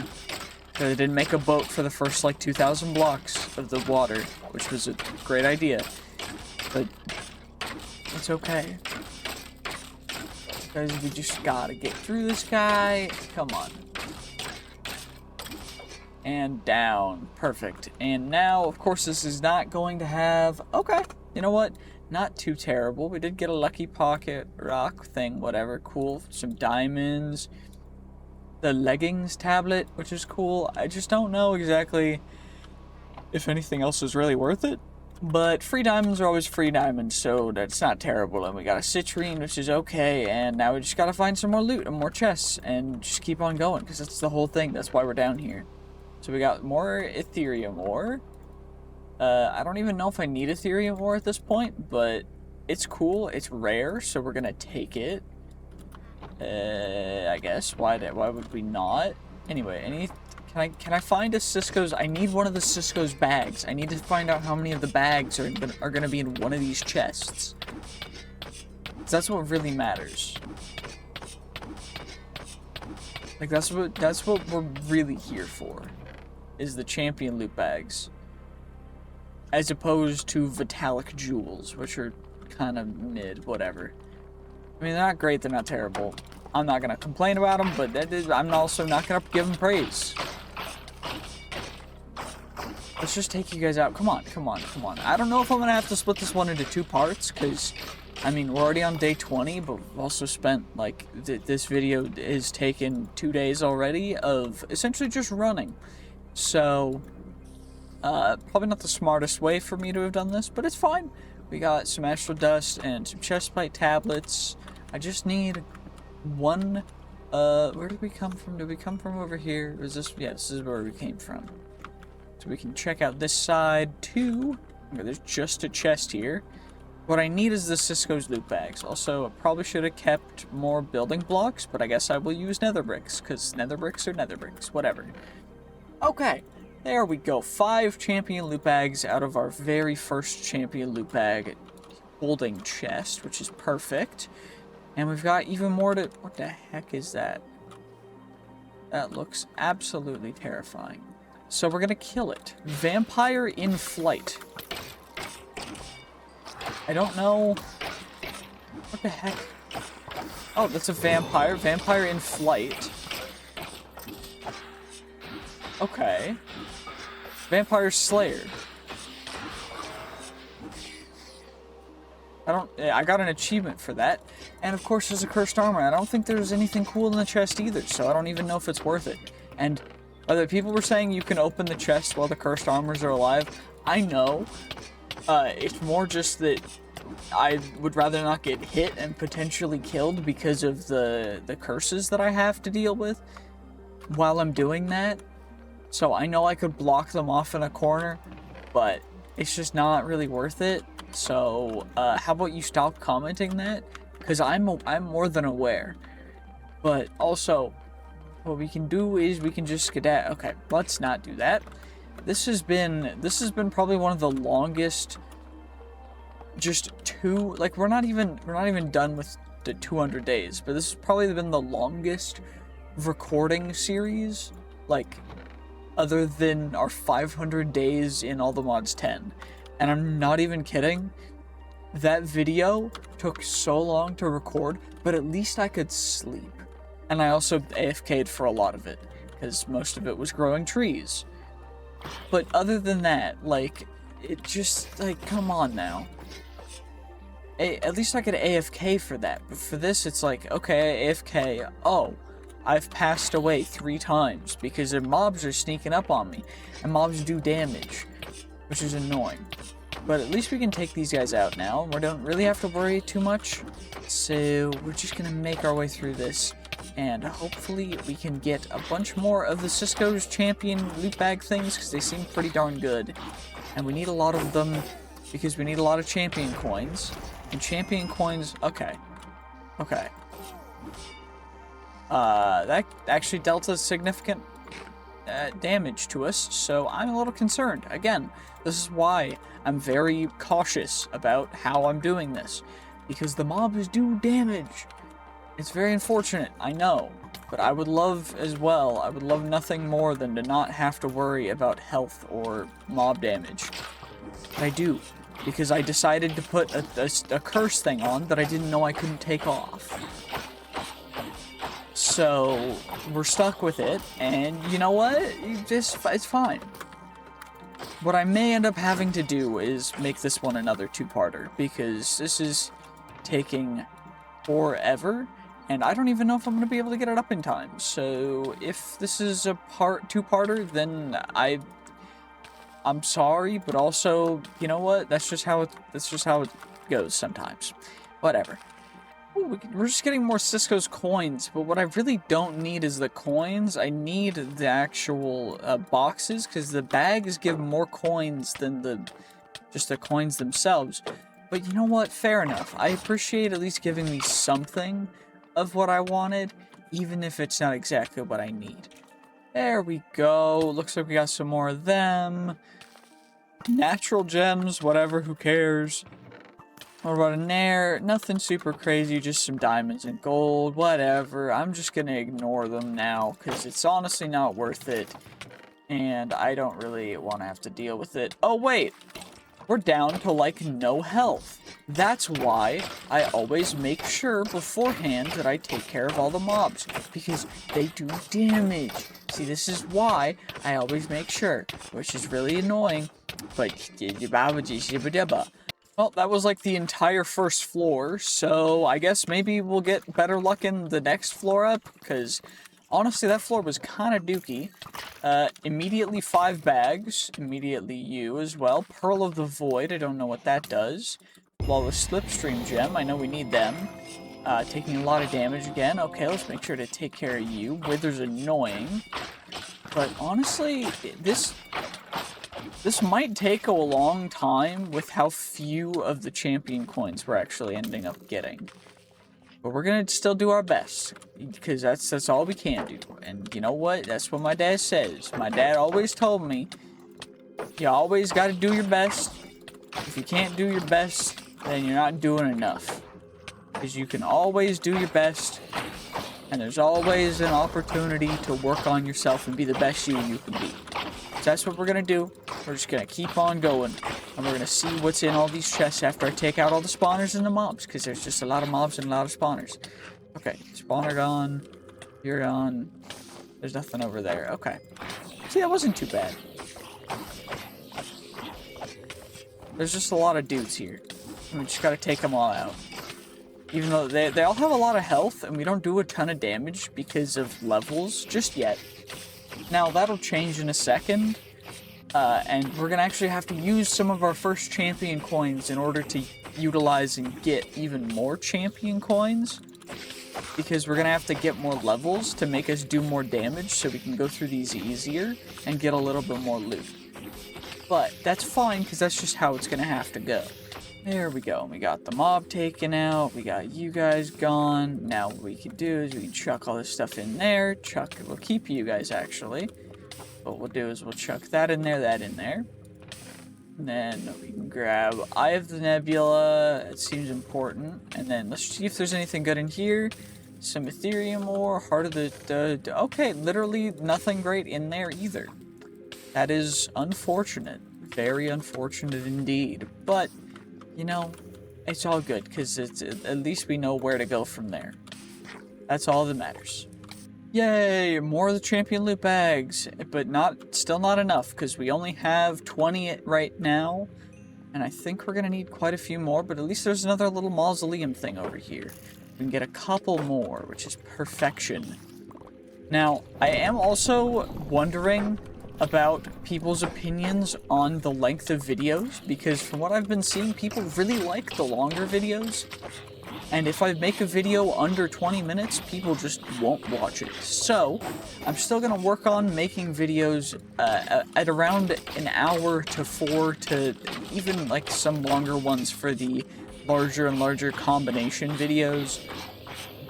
I didn't make a boat for the first, like, 2,000 blocks of the water, which was a great idea, but it's okay. Because we just gotta get through this guy. Come on. And down. Perfect. And now, of course, this is not going to have... Okay, you know what? Not too terrible. We did get a lucky pocket rock thing, whatever. Cool. Some diamonds. The leggings tablet, which is cool. I just don't know exactly if anything else is really worth it. But free diamonds are always free diamonds, so that's not terrible. And we got a citrine, which is okay. And now we just gotta find some more loot and more chests and just keep on going, because that's the whole thing. That's why we're down here. So we got more Ethereum ore. I don't even know if I need Ethereum ore at this point, but it's cool. It's rare, so we're gonna take it. I guess. Why would we not? Anyway, can I find a Cisco's? I need one of the Cisco's bags. I need to find out how many of the bags are gonna be in one of these chests. 'Cause that's what really matters. Like that's what we're really here for, is the champion loot bags. As opposed to Vitalic jewels, which are kind of mid, whatever. I mean, they're not great, they're not terrible. I'm not gonna complain about them, but I'm also not gonna give them praise. Let's just take you guys out. Come on, come on, come on. I don't know if I'm gonna have to split this one into 2 parts, because, I mean, we're already on day 20, but we've also spent, like, this video is taken 2 days already of essentially just running. So, probably not the smartest way for me to have done this, but it's fine. We got some astral dust and some chestplate tablets. I just need one, where did we come from? Did we come from over here? Is this, yeah, this is where we came from. So we can check out this side too. Okay, there's just a chest here. What I need is the Cisco's loot bags. Also, I probably should have kept more building blocks, but I guess I will use nether bricks, because nether bricks are nether bricks, whatever. Okay, there we go. 5 champion loot bags out of our very first champion loot bag holding chest, which is perfect. And we've got even more to... What the heck is that? That looks absolutely terrifying. So we're gonna kill it. Vampire in flight. I don't know... What the heck? Oh, that's a vampire. Vampire in flight. Okay. Vampire Slayer. I got an achievement for that. And of course there's a cursed armor. I don't think there's anything cool in the chest either, so I don't even know if it's worth it. And other people were saying you can open the chest while the cursed armors are alive. I know. It's more just that I would rather not get hit and potentially killed because of the curses that I have to deal with while I'm doing that. So I know I could block them off in a corner, but it's just not really worth it. So, how about you stop commenting that? Because I'm more than aware. But also, what we can do is we can just skedaddle. Okay, let's not do that. This has been probably one of the longest. Just like we're not even done with the 200 days, but this has probably been the longest recording series, like, other than our 500 days in All the Mods 10. And I'm not even kidding. that video took so long to record, but at least I could sleep. And I also AFK'd for a lot of it, because most of it was growing trees. But other than that, like, it just, like, come on now. At least I could AFK for that, but for this, it's like, okay, AFK, oh, I've passed away 3 times, because the mobs are sneaking up on me, and mobs do damage, which is annoying. But at least we can take these guys out now. We don't really have to worry too much. So we're just going to make our way through this. And hopefully we can get a bunch more of the Cisco's champion loot bag things, because they seem pretty darn good. And we need a lot of them because we need a lot of champion coins. And champion coins, okay. Okay. That actually dealt a significant damage to us, so I'm a little concerned. Again, this is why I'm very cautious about how I'm doing this, because the mobs do damage. It's very unfortunate, I know, but I would love as well, I would love nothing more than to not have to worry about health or mob damage. But I do, because I decided to put a curse thing on that I didn't know I couldn't take off. So, we're stuck with it, and you know what? It's fine. What I may end up having to do is make this one another 2-parter, because this is taking forever, and I don't even know if I'm going to be able to get it up in time. So, if this is a 2-parter, then I'm sorry, but also, you know what? That's just how it goes sometimes. Whatever. Ooh, we're just getting more Cisco's coins, but what I really don't need is the coins. I need the actual boxes, because the bags give more coins than just the coins themselves. But you know what? Fair enough. I appreciate at least giving me something of what I wanted, even if it's not exactly what I need. There we go. Looks like we got some more of them. Natural gems, whatever, who cares? What about in there? Nothing super crazy, just some diamonds and gold, whatever. I'm just gonna ignore them now, because it's honestly not worth it. And I don't really want to have to deal with it. Oh, wait! We're down to, like, no health. That's why I always make sure beforehand that I take care of all the mobs, because they do damage. See, this is why I always make sure, which is really annoying, but well, that was like the entire first floor, so I guess maybe we'll get better luck in the next floor up, because honestly that floor was kind of dookie. Immediately 5 bags, immediately you as well. Pearl of the Void, I don't know what that does. Flawless Slipstream Gem, I know we need them. Taking a lot of damage again. Okay, let's make sure to take care of you. Wither's annoying. But honestly, this might take a long time with how few of the champion coins we're actually ending up getting. But we're gonna still do our best, because that's all we can do. And you know what? That's what my dad says. My dad always told me, you always gotta do your best. If you can't do your best, then you're not doing enough. Because you can always do your best, and there's always an opportunity to work on yourself and be the best you can be. So that's what we're gonna do. We're just gonna keep on going, and we're gonna see what's in all these chests after I take out all the spawners and the mobs, because there's just a lot of mobs and a lot of spawners. Okay, spawner gone. You're gone. There's nothing over there. Okay. See, that wasn't too bad. There's just a lot of dudes here. We just gotta take them all out. Even though they all have a lot of health, and we don't do a ton of damage because of levels just yet. Now, that'll change in a second, and we're going to actually have to use some of our first champion coins in order to utilize and get even more champion coins, because we're going to have to get more levels to make us do more damage so we can go through these easier and get a little bit more loot. But that's fine, because that's just how it's going to have to go. There we go. We got the mob taken out. We got you guys gone. Now what we can do is we can chuck all this stuff in there. We'll keep you guys, actually. What we'll do is we'll chuck that in there, that in there. And then we can grab Eye of the Nebula. It seems important. And then let's see if there's anything good in here. Some Ethereum ore. Heart of the... Okay, literally nothing great in there either. That is unfortunate. Very unfortunate indeed. But... you know, it's all good, because at least we know where to go from there. That's all that matters. Yay, more of the champion loot bags, but still not enough, because we only have 20 right now, and I think we're gonna need quite a few more, but at least there's another little mausoleum thing over here. We can get a couple more, which is perfection. Now, I am also wondering about people's opinions on the length of videos, because from what I've been seeing, people really like the longer videos. And if I make a video under 20 minutes, people just won't watch it. So, I'm still going to work on making videos at around an hour to 4 to even like some longer ones for the larger and larger combination videos.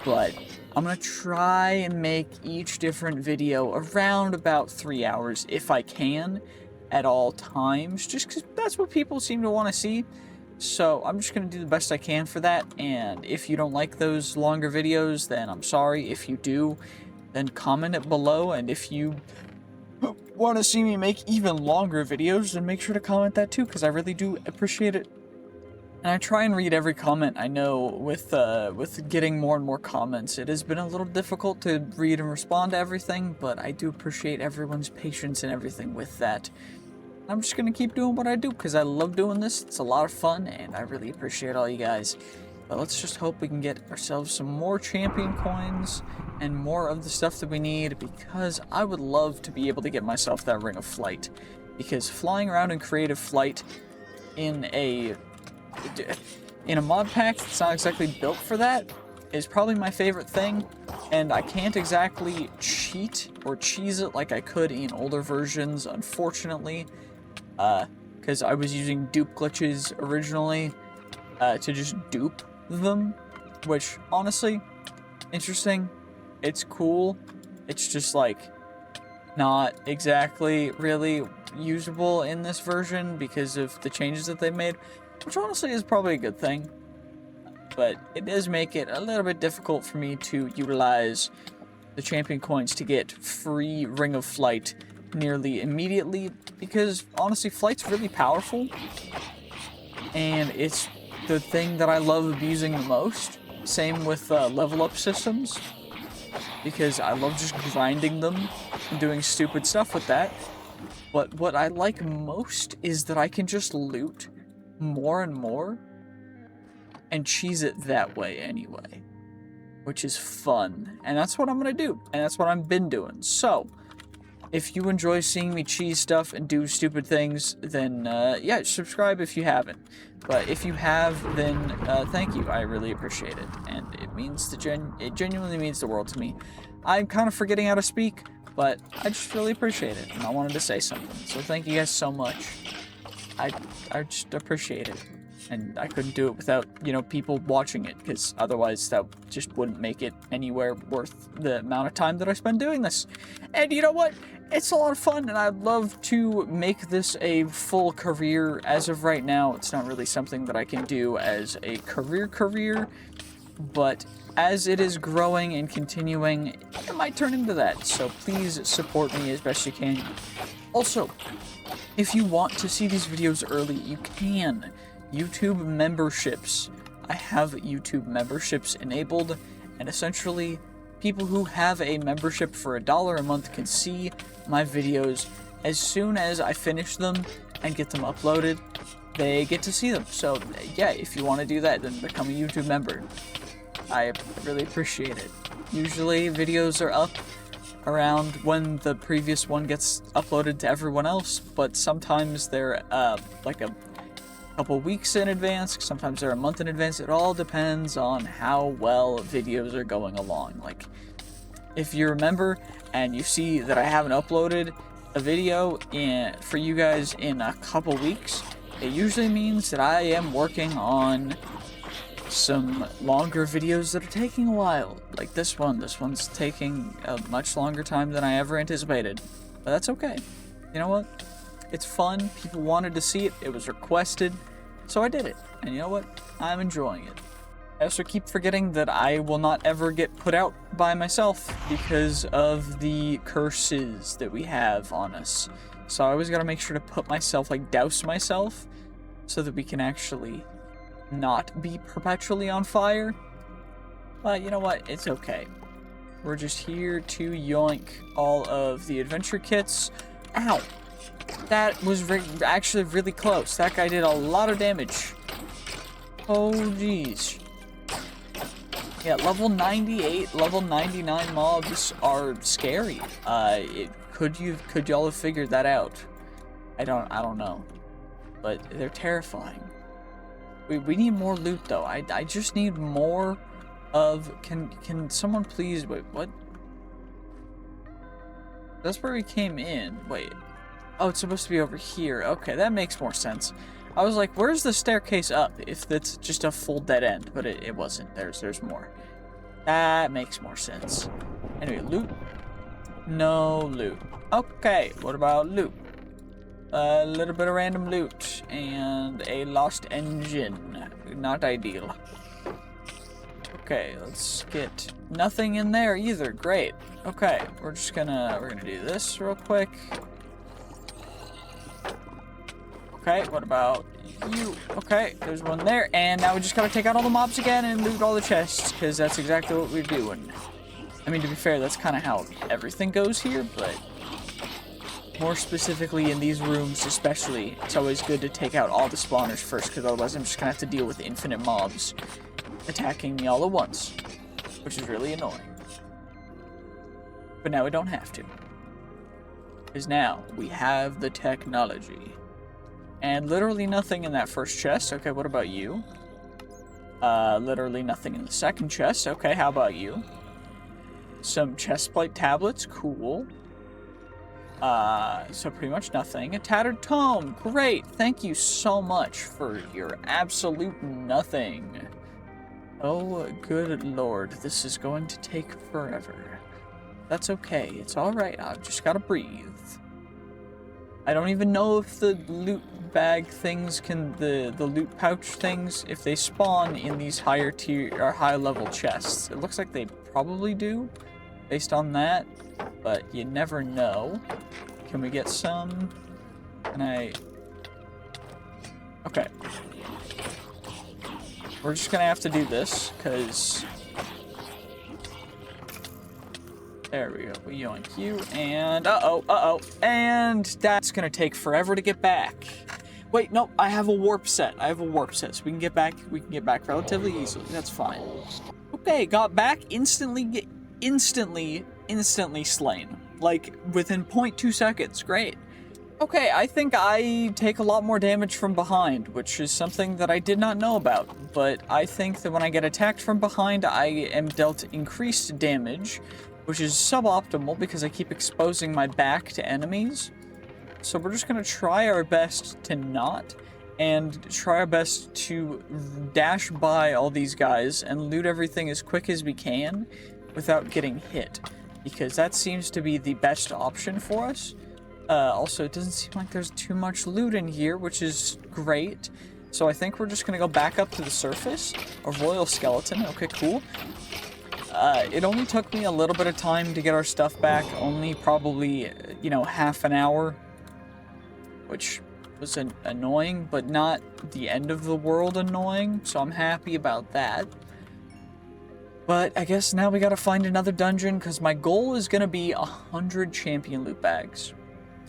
But I'm going to try and make each different video around about 3 hours if I can at all times, just because that's what people seem to want to see. So I'm just going to do the best I can for that, and if you don't like those longer videos, then I'm sorry. If you do, then comment it below, and if you want to see me make even longer videos, then make sure to comment that too, because I really do appreciate it. And I try and read every comment. I know with getting more and more comments, it has been a little difficult to read and respond to everything, but I do appreciate everyone's patience and everything with that. I'm just gonna keep doing what I do because I love doing this. It's a lot of fun, and I really appreciate all you guys. But let's just hope we can get ourselves some more champion coins and more of the stuff that we need, because I would love to be able to get myself that Ring of Flight. Because flying around in creative flight in a mod pack that's not exactly built for that is probably my favorite thing, and I can't exactly cheat or cheese it like I could in older versions, unfortunately. Because I was using dupe glitches originally to just dupe them, which, honestly, interesting. It's cool. It's just, like, not exactly really usable in this version because of the changes that they made, which honestly is probably a good thing. But it does make it a little bit difficult for me to utilize the champion coins to get free Ring of Flight nearly immediately, because honestly, flight's really powerful, and it's the thing that I love abusing the most. Same with level up systems, because I love just grinding them and doing stupid stuff with that. But what I like most is that I can just loot more and more and cheese it that way anyway, which is fun, and that's what I'm gonna do, and that's what I've been doing. So if you enjoy seeing me cheese stuff and do stupid things, then yeah, subscribe if you haven't. But if you have, then thank you. I really appreciate it, and it means it genuinely means the world to me. I'm kind of forgetting how to speak, but I just really appreciate it, and I wanted to say something. So thank you guys so much. I just appreciate it. And I couldn't do it without, you know, people watching it, because otherwise that just wouldn't make it anywhere worth the amount of time that I spend doing this. And you know what? It's a lot of fun, and I'd love to make this a full career. As of right now, it's not really something that I can do as a career, but as it is growing and continuing, it might turn into that. So please support me as best you can. Also, if you want to see these videos early, you can. YouTube memberships. I have YouTube memberships enabled, and essentially people who have a membership for $1 a month can see my videos as soon as I finish them and get them uploaded. They get to see them. So yeah, if you want to do that, then become a YouTube member. I really appreciate it. Usually videos are up around when the previous one gets uploaded to everyone else, but sometimes they're like a couple weeks in advance, sometimes they're a month in advance. It all depends on how well videos are going along. Like, if you remember and you see that I haven't uploaded a video for you guys in a couple weeks, it usually means that I am working on some longer videos that are taking a while. Like this one. This one's taking a much longer time than I ever anticipated. But that's okay. You know what? It's fun. People wanted to see it. It was requested. So I did it. And you know what? I'm enjoying it. I also keep forgetting that I will not ever get put out by myself because of the curses that we have on us. So I always gotta make sure to put myself, like, douse myself, so that we can actually not be perpetually on fire. But you know what? It's okay. We're just here to yoink all of the adventure kits. Ow! That was actually really close. That guy did a lot of damage. Oh, jeez. Yeah, level 98, level 99 mobs are scary. Could y'all have figured that out? I don't know. But they're terrifying. We need more loot though. I just need more of, can someone please, wait, what? That's where we came in. Wait. Oh, it's supposed to be over here. Okay, that makes more sense. I was like, where's the staircase up if that's just a full dead end? But it wasn't. There's more. That makes more sense. Anyway, loot. No loot. Okay, what about loot? A little bit of random loot and a lost engine. Not ideal. Okay, let's get nothing in there either. Great. Okay, we're gonna do this real quick. Okay, what about you? Okay, there's one there, and now we just gotta take out all the mobs again and loot all the chests, because that's exactly what we're doing. I mean, to be fair, that's kind of how everything goes here, but more specifically in these rooms especially, it's always good to take out all the spawners first, because otherwise I'm just gonna have to deal with infinite mobs attacking me all at once, which is really annoying. But now we don't have to, because now we have the technology. And literally nothing in that first chest. Okay, what about you? Literally nothing in the second chest. Okay, how about you? Some chestplate tablets. Cool. So pretty much nothing. A tattered tome. Great. Thank you so much for your absolute nothing. Oh, good lord. This is going to take forever. That's okay. It's alright. I've just gotta breathe. I don't even know if the loot bag things the loot pouch things, if they spawn in these higher tier or high level chests. It looks like they probably do based on that, but you never know. Can we get some? Can I? Okay. We're just gonna have to do this because there we go. We yoink you, and and that's gonna take forever to get back. Wait, no, I have a warp set. So we can get back. We can get back relatively easily. That's fine. Okay, got back instantly. Instantly slain. Like within 0.2 seconds. Great. Okay, I think I take a lot more damage from behind, which is something that I did not know about. But I think that when I get attacked from behind, I am dealt increased damage, which is suboptimal because I keep exposing my back to enemies. So we're just gonna try our best to not, and try our best to dash by all these guys and loot everything as quick as we can without getting hit, because that seems to be the best option for us. Also, it doesn't seem like there's too much loot in here, which is great. So I think we're just gonna go back up to the surface. A royal skeleton. Okay, cool. It only took me a little bit of time to get our stuff back, only probably, you know, half an hour, which was annoying, but not the end of the world annoying, so I'm happy about that. But I guess now we gotta find another dungeon, because my goal is gonna be 100 champion loot bags,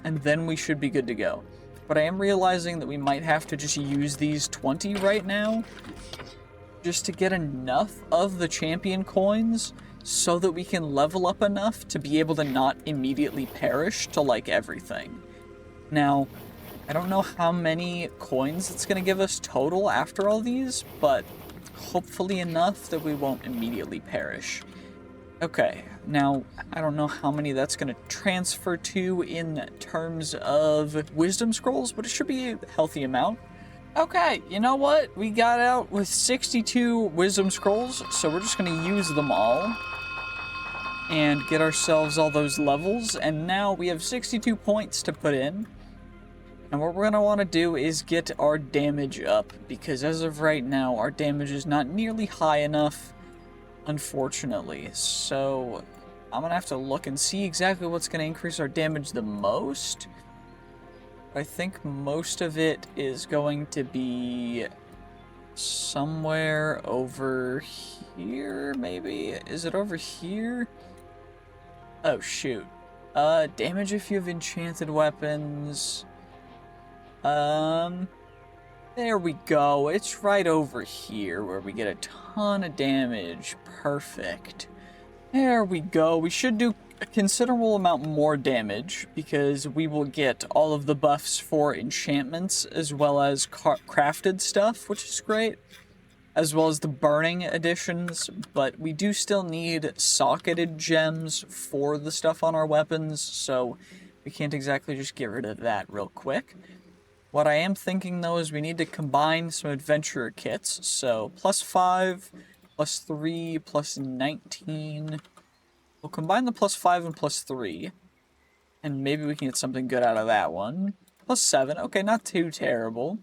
and then we should be good to go. But I am realizing that we might have to just use these 20 right now, just to get enough of the champion coins so that we can level up enough to be able to not immediately perish to like everything. Now, I don't know how many coins it's going to give us total after all these, but hopefully enough that we won't immediately perish. Okay, now, I don't know how many that's going to transfer to in terms of wisdom scrolls, but it should be a healthy amount. Okay, you know what? We got out with 62 wisdom scrolls, so we're just going to use them all and get ourselves all those levels, and now we have 62 points to put in. And what we're going to want to do is get our damage up, because as of right now, our damage is not nearly high enough, unfortunately. So I'm going to have to look and see exactly what's going to increase our damage the most. I think most of it is going to be somewhere over here, maybe? Is it over here? Oh, shoot. Damage if you have enchanted weapons. There we go. It's right over here where we get a ton of damage. Perfect. There we go. We should do a considerable amount more damage because we will get all of the buffs for enchantments as well as crafted stuff, which is great, as well as the burning additions, but we do still need socketed gems for the stuff on our weapons, so we can't exactly just get rid of that real quick. What I am thinking, though, is we need to combine some adventurer kits. So, +5, +3, +19. We'll combine the +5 and +3. And maybe we can get something good out of that one. +7. Okay, not too terrible.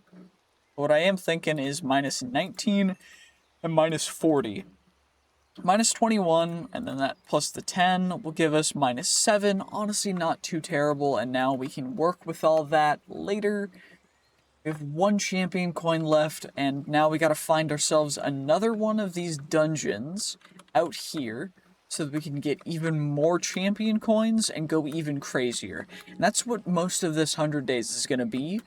What I am thinking is -19 and -40. -21, and then that plus the 10 will give us -7. Honestly, not too terrible. And now we can work with all that later. We have 1 champion coin left, and now we gotta find ourselves another one of these dungeons out here so that we can get even more champion coins and go even crazier. And that's what most of this 100 days is gonna be.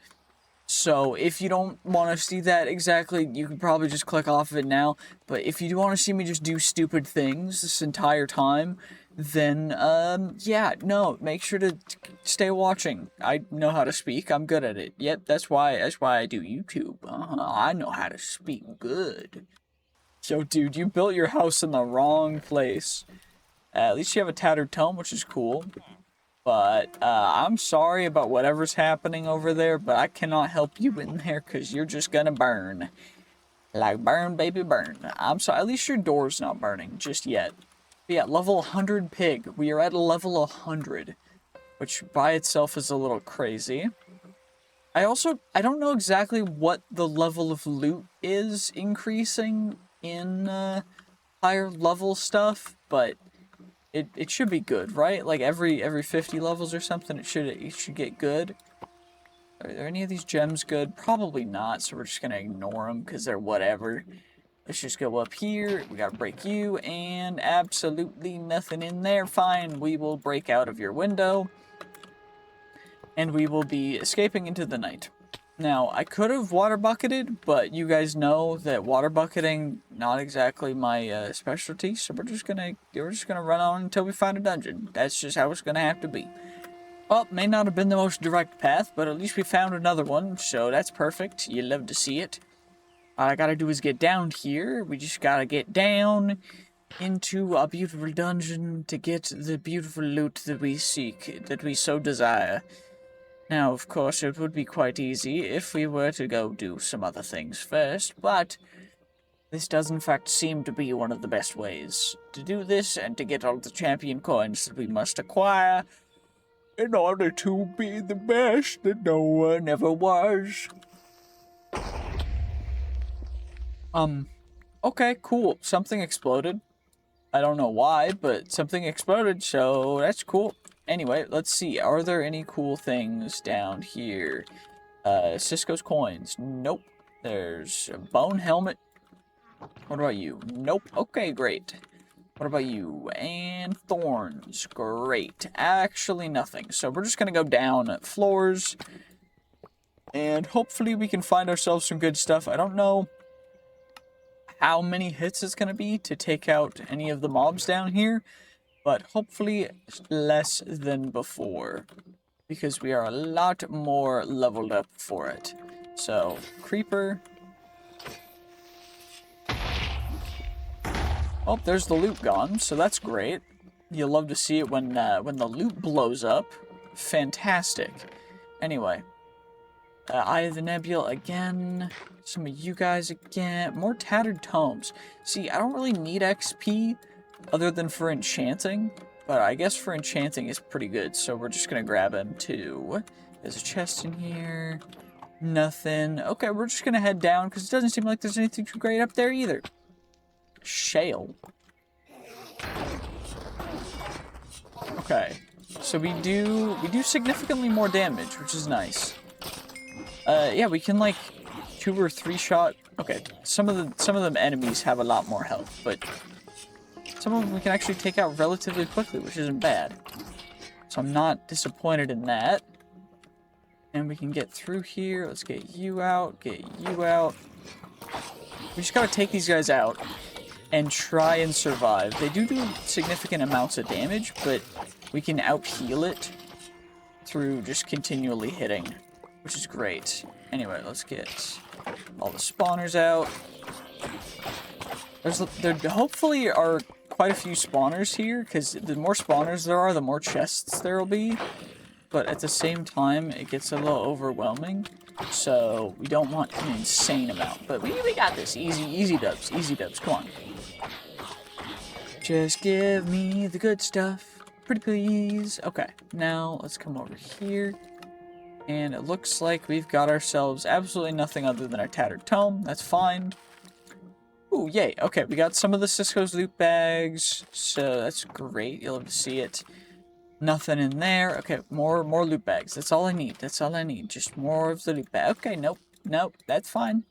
So if you don't want to see that exactly, you can probably just click off of it now. But if you do want to see me just do stupid things this entire time, then, yeah, no, make sure to stay watching. I know how to speak. I'm good at it. Yep, that's why I do YouTube. I know how to speak good. Yo, dude, you built your house in the wrong place. At least you have a tattered tome, which is cool. But, I'm sorry about whatever's happening over there, but I cannot help you in there because you're just gonna burn. Like, burn, baby, burn. I'm sorry, at least your door's not burning just yet. But yeah, level 100 pig. We are at level 100, which by itself is a little crazy. I don't know exactly what the level of loot is increasing in, higher level stuff, but it should be good, right? Like every 50 levels or something, it should get good. Are there any of these gems good? Probably not, so we're just gonna ignore them because they're whatever. Let's just go up here. We gotta break you, and absolutely nothing in there. Fine, we will break out of your window, and we will be escaping into the night. Now, I could have water bucketed, but you guys know that water bucketing not exactly my specialty, so we're just gonna run on until we find a dungeon. That's just how it's gonna have to be. Well, may not have been the most direct path, but at least we found another one, so that's perfect. You love to see it. All I gotta do is get down here. We just gotta get down into a beautiful dungeon to get the beautiful loot that we seek, that we so desire. Now, of course, it would be quite easy if we were to go do some other things first, but this does in fact seem to be one of the best ways to do this and to get all the champion coins that we must acquire in order to be the best that no one ever was. Okay, cool. Something exploded. I don't know why, but something exploded, so that's cool. Anyway, let's see. Are there any cool things down here? Cisco's coins. Nope. There's a bone helmet. What about you? Nope. Okay, great. What about you? And thorns. Great. Actually, nothing. So we're just gonna go down floors. And hopefully we can find ourselves some good stuff. I don't know how many hits it's gonna be to take out any of the mobs down here, but hopefully less than before, because we are a lot more leveled up for it. So, creeper. Oh, there's the loot gone, so that's great. You'll love to see it when the loot blows up. Fantastic. Anyway, Eye of the Nebula again. Some of you guys again. More tattered tomes. See, I don't really need XP other than for enchanting, but I guess for enchanting is pretty good, so we're just gonna grab him too. There's a chest in here. Nothing. Okay, we're just gonna head down because it doesn't seem like there's anything too great up there either. Shale. Okay, so we do significantly more damage, which is nice. Yeah, we can like 2 or 3 shot. Okay, some of them enemies have a lot more health, but some of them we can actually take out relatively quickly, which isn't bad. So I'm not disappointed in that. And we can get through here. Let's get you out, get you out. We just gotta take these guys out and try and survive. They do significant amounts of damage, but we can out-heal it through just continually hitting, which is great. Anyway, let's get all the spawners out. There hopefully are quite a few spawners here, because the more spawners there are, the more chests there will be. But at the same time, it gets a little overwhelming, so we don't want an insane amount. But we got this. Easy dubs, come on. Just give me the good stuff, pretty please. Okay, now let's come over here. And it looks like we've got ourselves absolutely nothing other than a tattered tome. That's fine. Ooh, yay. Okay, we got some of the Cisco's loot bags, so that's great. You'll have to see it. Nothing in there. Okay, more loot bags. That's all I need. That's all I need. Just more of the loot bag. Okay, nope. That's fine.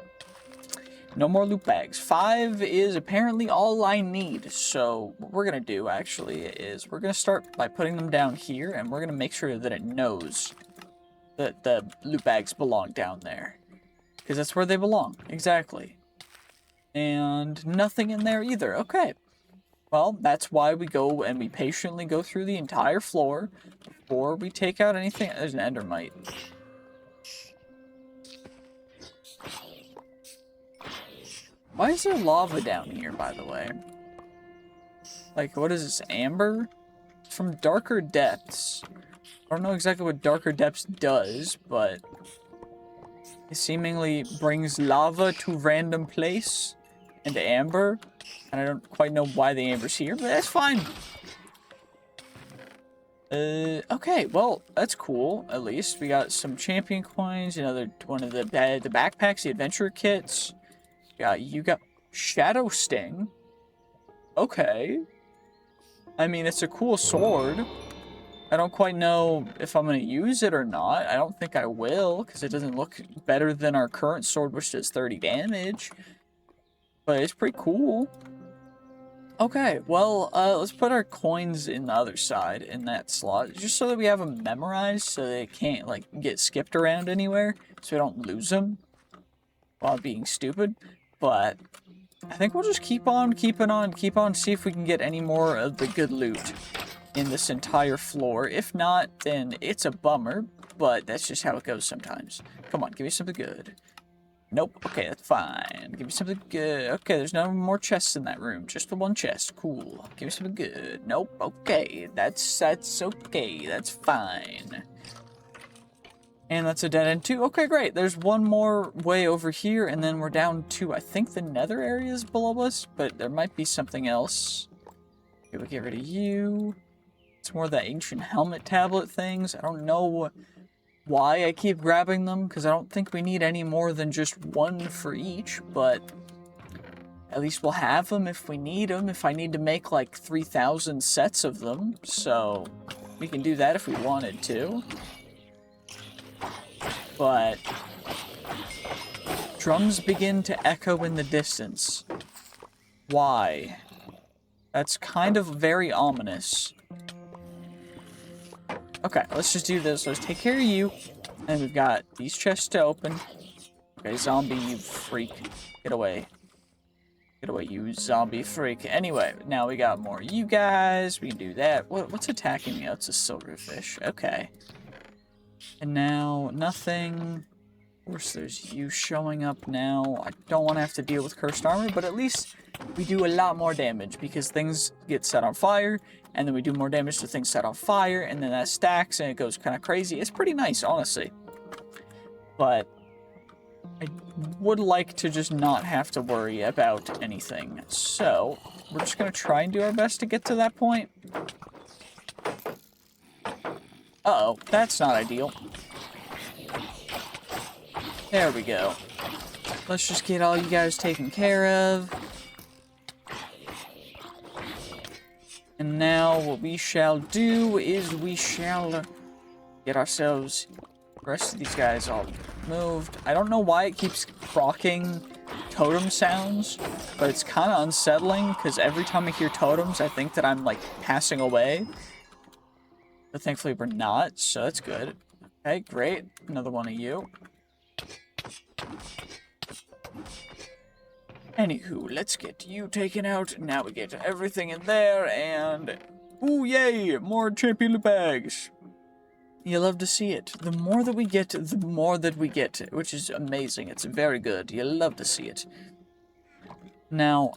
No more loot bags. 5 is apparently all I need. So what we're gonna do actually is we're gonna start by putting them down here, and we're gonna make sure that it knows that the loot bags belong down there, because that's where they belong. Exactly. And nothing in there either. Okay. Well, that's why we go and we patiently go through the entire floor before we take out anything. There's an endermite. Why is there lava down here, by the way? Like, what is this, amber? It's from Darker Depths. I don't know exactly what Darker Depths does, but it seemingly brings lava to random place and amber. And I don't quite know why the amber's here, but that's fine. Okay, well, that's cool, at least. We got some champion coins, another one of the backpacks, the adventure kits. You got Shadow Sting. Okay. I mean, it's a cool sword. I don't quite know if I'm going to use it or not. I don't think I will, because it doesn't look better than our current sword, which does 30 damage. But it's pretty cool. Okay, well, let's put our coins in the other side, in that slot, just so that we have them memorized, so they can't, like, get skipped around anywhere, so we don't lose them while being stupid. But I think we'll just keep on, see if we can get any more of the good loot in this entire floor. If not, then it's a bummer, but that's just how it goes sometimes. Come on, give me something good. Nope. Okay, that's fine. Give me something good. Okay, there's no more chests in that room. Just the one chest. Cool. Give me something good. Nope. Okay, that's okay. That's fine. And that's a dead end too. Okay, great. There's one more way over here, and then we're down to, I think, the nether areas below us, but there might be something else. Okay, we'll get rid of you. It's more of the ancient helmet tablet things. I don't know why I keep grabbing them, because I don't think we need any more than just one for each, but at least we'll have them if we need them, if I need to make like 3,000 sets of them, so we can do that if we wanted to. But drums begin to echo in the distance. Why? That's kind of very ominous. Okay, let's just do this. Let's take care of you. And we've got these chests to open. Okay, zombie, you freak. Get away. Get away, you zombie freak. Anyway, now we got more you guys. We can do that. What's attacking me? Oh, it's a silverfish. Okay. And now, nothing. Of course, there's you showing up now. I don't want to have to deal with cursed armor, but at least we do a lot more damage because things get set on fire, and then we do more damage to things set on fire, and then that stacks, and it goes kind of crazy. It's pretty nice, honestly. But I would like to just not have to worry about anything. So, we're just going to try and do our best to get to that point. Uh-oh, that's not ideal. There we go. Let's just get all you guys taken care of. And now what we shall do is we shall get ourselves the rest of these guys all moved. I don't know why it keeps procking totem sounds, but it's kind of unsettling because every time I hear totems, I think that I'm like passing away. But thankfully we're not, so that's good. Okay, great. Another one of you. Anywho, let's get you taken out. Now we get everything in there, and... Ooh, yay! More champion loot bags! You love to see it. The more that we get, the more that we get, which is amazing. It's very good. You love to see it. Now,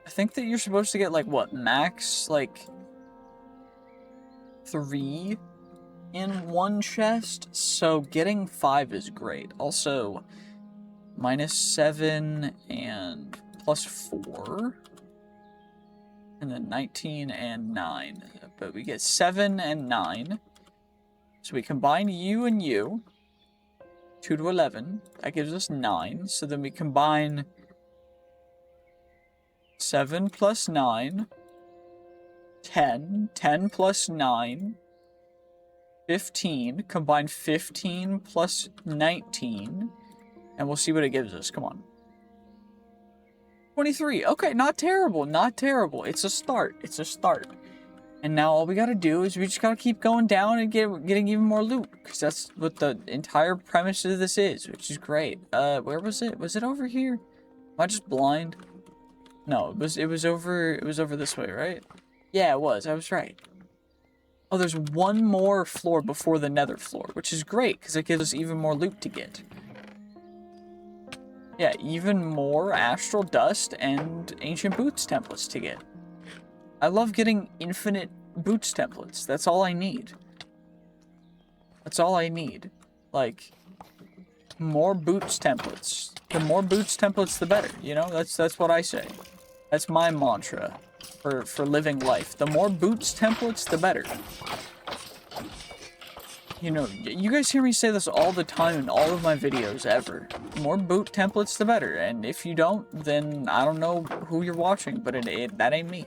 I think that you're supposed to get, like, what, max, like, 3 in one chest? So getting 5 is great. Also, -7 and +4. And then 19 and 9. But we get 7 and 9. So we combine you and you. 2 to 11. That gives us 9. So then we combine 7 plus 9. 10. 10 plus 9. 15. Combine 15 plus 19. And we'll see what it gives us. Come on. 23. Okay, not terrible. Not terrible. It's a start. It's a start. And now all we gotta do is we just gotta keep going down and getting even more loot. Because that's what the entire premise of this is, which is great. Where was it? Was it over here? Am I just blind? No, it was over this way, right? Yeah, it was. I was right. Oh, there's one more floor before the nether floor, which is great, because it gives us even more loot to get. Yeah, even more astral dust and ancient boots templates to get. I love getting infinite boots templates. That's all I need. That's all I need. Like, more boots templates. The more boots templates, the better. You know, that's what I say. That's my mantra for living life. The more boots templates, the better. You know, you guys hear me say this all the time in all of my videos ever. The more boot templates, the better. And if you don't, then I don't know who you're watching, but that ain't me.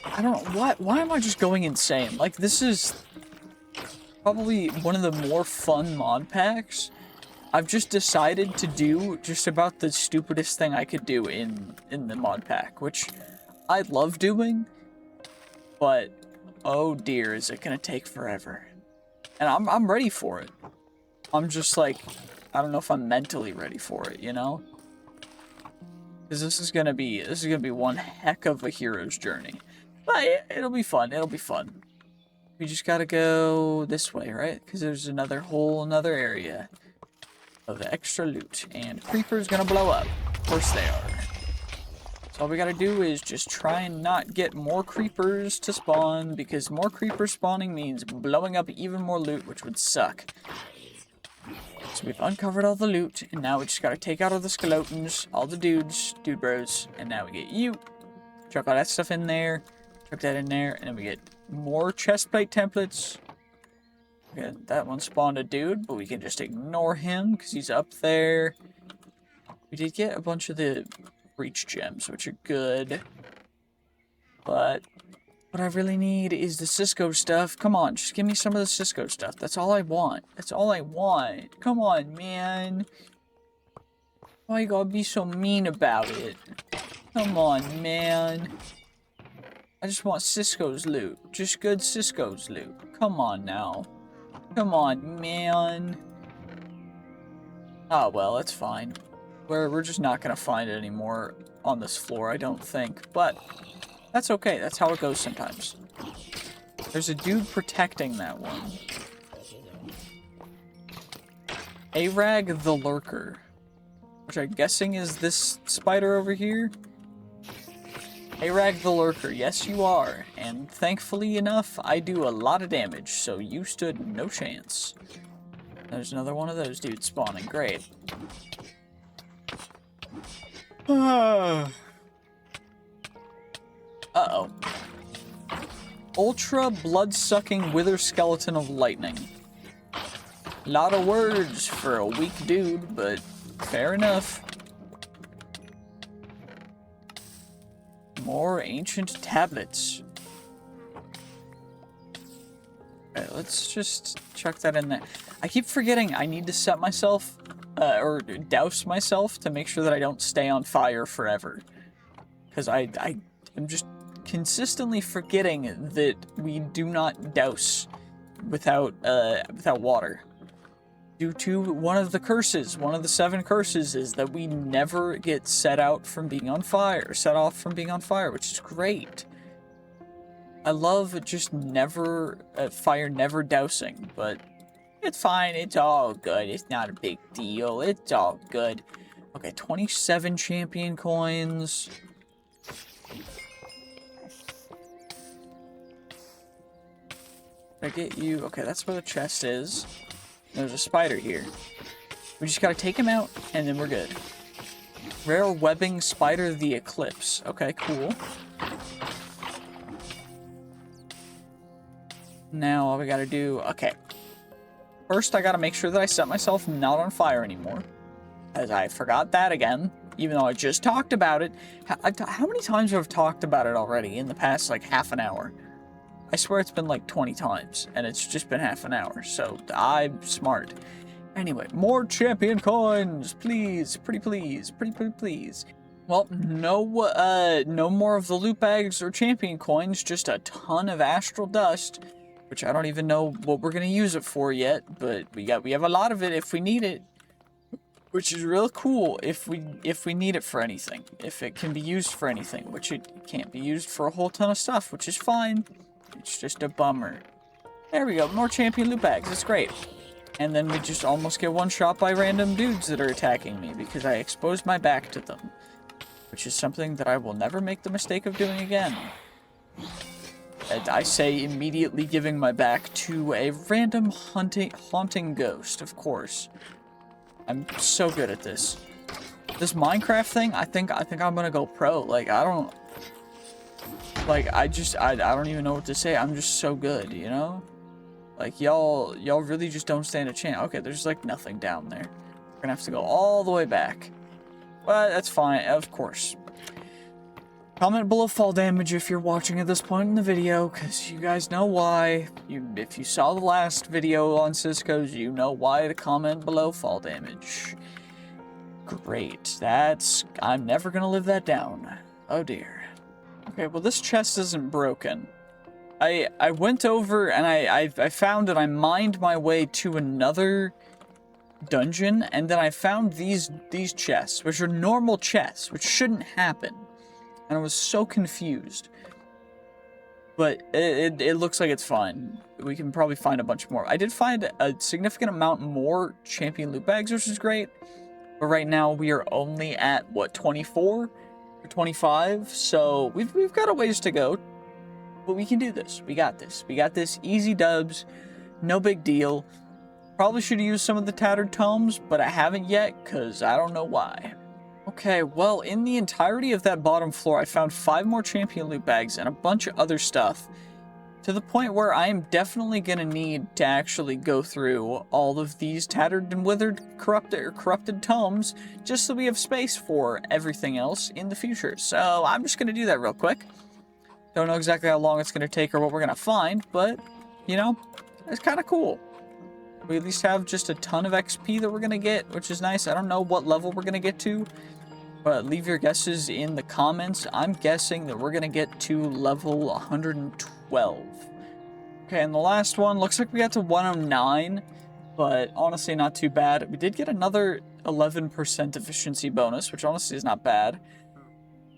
I don't know, why am I just going insane? Like, this is probably one of the more fun mod packs. I've just decided to do just about the stupidest thing I could do in the mod pack, which I love doing, but oh dear, is it gonna take forever. And I'm ready for it. I'm just like, I don't know if I'm mentally ready for it, you know? Because this is gonna be one heck of a hero's journey. But it'll be fun, it'll be fun. We just gotta go this way, right? Because there's whole another area of extra loot. And creepers gonna blow up. Of course they are. So all we gotta do is just try and not get more creepers to spawn, because more creepers spawning means blowing up even more loot, which would suck. So we've uncovered all the loot, and now we just gotta take out all the skeletons, all the dude bros, and now we get you. Chuck all that stuff in there, chuck that in there, and then we get more chestplate templates. Okay, that one spawned a dude, but we can just ignore him, because he's up there. We did get a bunch of the breach gems, which are good. But what I really need is the Cisco stuff. Come on, just give me some of the Cisco stuff. That's all I want. That's all I want. Come on, man. Why you gotta be so mean about it? Come on, man. I just want Cisco's loot. Just good Cisco's loot. Come on now. Come on, man. Oh, well, that's fine. We're just not gonna find it anymore on this floor, I don't think. But that's okay. That's how it goes sometimes. There's a dude protecting that one. Arag the Lurker. Which I'm guessing is this spider over here. Arag the Lurker, yes you are. And thankfully enough, I do a lot of damage, so you stood no chance. There's another one of those dudes spawning. Great. Uh-oh. Ultra blood-sucking wither skeleton of lightning. Lot of words for a weak dude, but fair enough. More ancient tablets. Okay, let's just chuck that in there. I keep forgetting I need to set myself, or douse myself to make sure that I don't stay on fire forever. Because I'm just consistently forgetting that we do not douse without water. Due to one of the curses, one of the 7 curses is that we never get set off from being on fire, which is great. I love just never, fire never dousing, but it's fine, it's all good, it's not a big deal, it's all good. Okay, 27 champion coins. I get you, okay, that's where the chest is. There's a spider here. We just gotta take him out, and then we're good. Rare webbing spider the eclipse. Okay, cool. Now all we gotta do, okay. First, I gotta make sure that I set myself not on fire anymore. As I forgot that again, even though I just talked about it. How many times have I talked about it already in the past, like, half an hour? I swear it's been like 20 times, and it's just been half an hour, so I'm smart. Anyway, more champion coins, please, pretty please. Well, no more of the loot bags or champion coins, just a ton of astral dust, which I don't even know what we're gonna use it for yet, but we have a lot of it if we need it, which is real cool if we need it for anything, if it can be used for anything, which it can't be used for a whole ton of stuff, which is fine. It's just a bummer. There we go, more champion loot bags, that's great. And then we just almost get one shot by random dudes that are attacking me because I exposed my back to them. Which is something that I will never make the mistake of doing again. And I say immediately giving my back to a random haunting ghost, of course. I'm so good at this. This Minecraft thing, I think I'm gonna go pro. Like, I don't even know what to say. I'm just so good, you know? Like, y'all really just don't stand a chance. Okay, there's like nothing down there. We're gonna have to go all the way back. Well, that's fine, of course. Comment below fall damage if you're watching at this point in the video, because you guys know why. If you saw the last video on Cisco's, you know why to comment below fall damage. Great, I'm never gonna live that down. Oh dear. Okay, well this chest isn't broken. I went over and I found that I mined my way to another dungeon, and then I found these chests, which are normal chests, which shouldn't happen. And I was so confused. But it looks like it's fine. We can probably find a bunch more. I did find a significant amount more champion loot bags, which is great. But right now we are only at, what, 24? Or 25? So we've got a ways to go. But we can do this. We got this. We got this. Easy dubs. No big deal. Probably should have used some of the tattered tomes, but I haven't yet, because I don't know why. Okay, well, in the entirety of that bottom floor, I found 5 more champion loot bags and a bunch of other stuff, to the point where I am definitely going to need to actually go through all of these tattered and withered corrupted tomes, just so we have space for everything else in the future. So I'm just going to do that real quick. Don't know exactly how long it's going to take or what we're going to find, but, you know, it's kind of cool. We at least have just a ton of XP that we're going to get, which is nice. I don't know what level we're going to get to, but leave your guesses in the comments. I'm guessing that we're going to get to level 112. Okay, and the last one, looks like we got to 109, but honestly not too bad. We did get another 11% efficiency bonus, which honestly is not bad,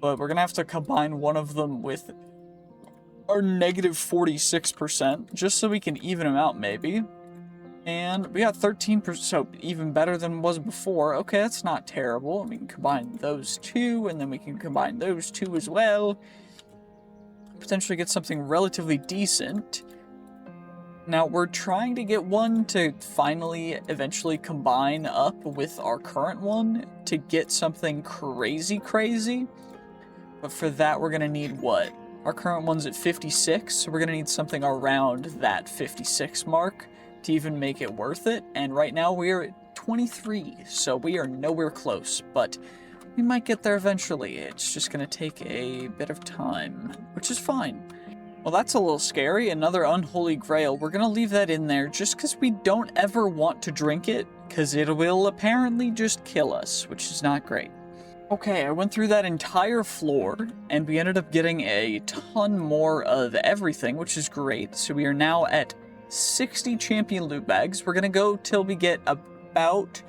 but we're going to have to combine one of them with our negative 46%, just so we can even them out maybe. And we got 13%, so even better than it was before. Okay, that's not terrible. We can combine those two, and then we can combine those two as well. Potentially get something relatively decent. Now, we're trying to get one to finally eventually combine up with our current one to get something crazy. But for that, we're going to need what? Our current one's at 56, so we're going to need something around that 56 mark to even make it worth it, and right now we are at 23, so we are nowhere close, but we might get there eventually. It's just gonna take a bit of time, which is fine. Well, that's a little scary. Another unholy grail. We're gonna leave that in there just because we don't ever want to drink it, because it will apparently just kill us, which is not great. Okay, I went through that entire floor, and we ended up getting a ton more of everything, which is great. So we are now at 60 champion loot bags. We're gonna go till we get about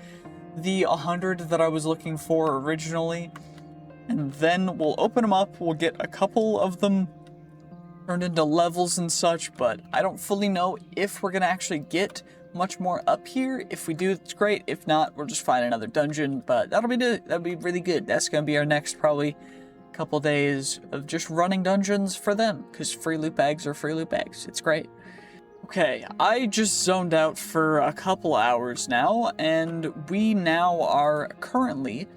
the 100 that I was looking for originally, and then we'll open them up. We'll get a couple of them turned into levels and such, but I don't fully know if we're gonna actually get much more up here. If we do, it's great. If not, we'll just find another dungeon, but that'll be really good. That's gonna be our next probably couple days of just running dungeons for them, because free loot bags are free loot bags. It's great. Okay, I just zoned out for a couple hours now, and we now are currently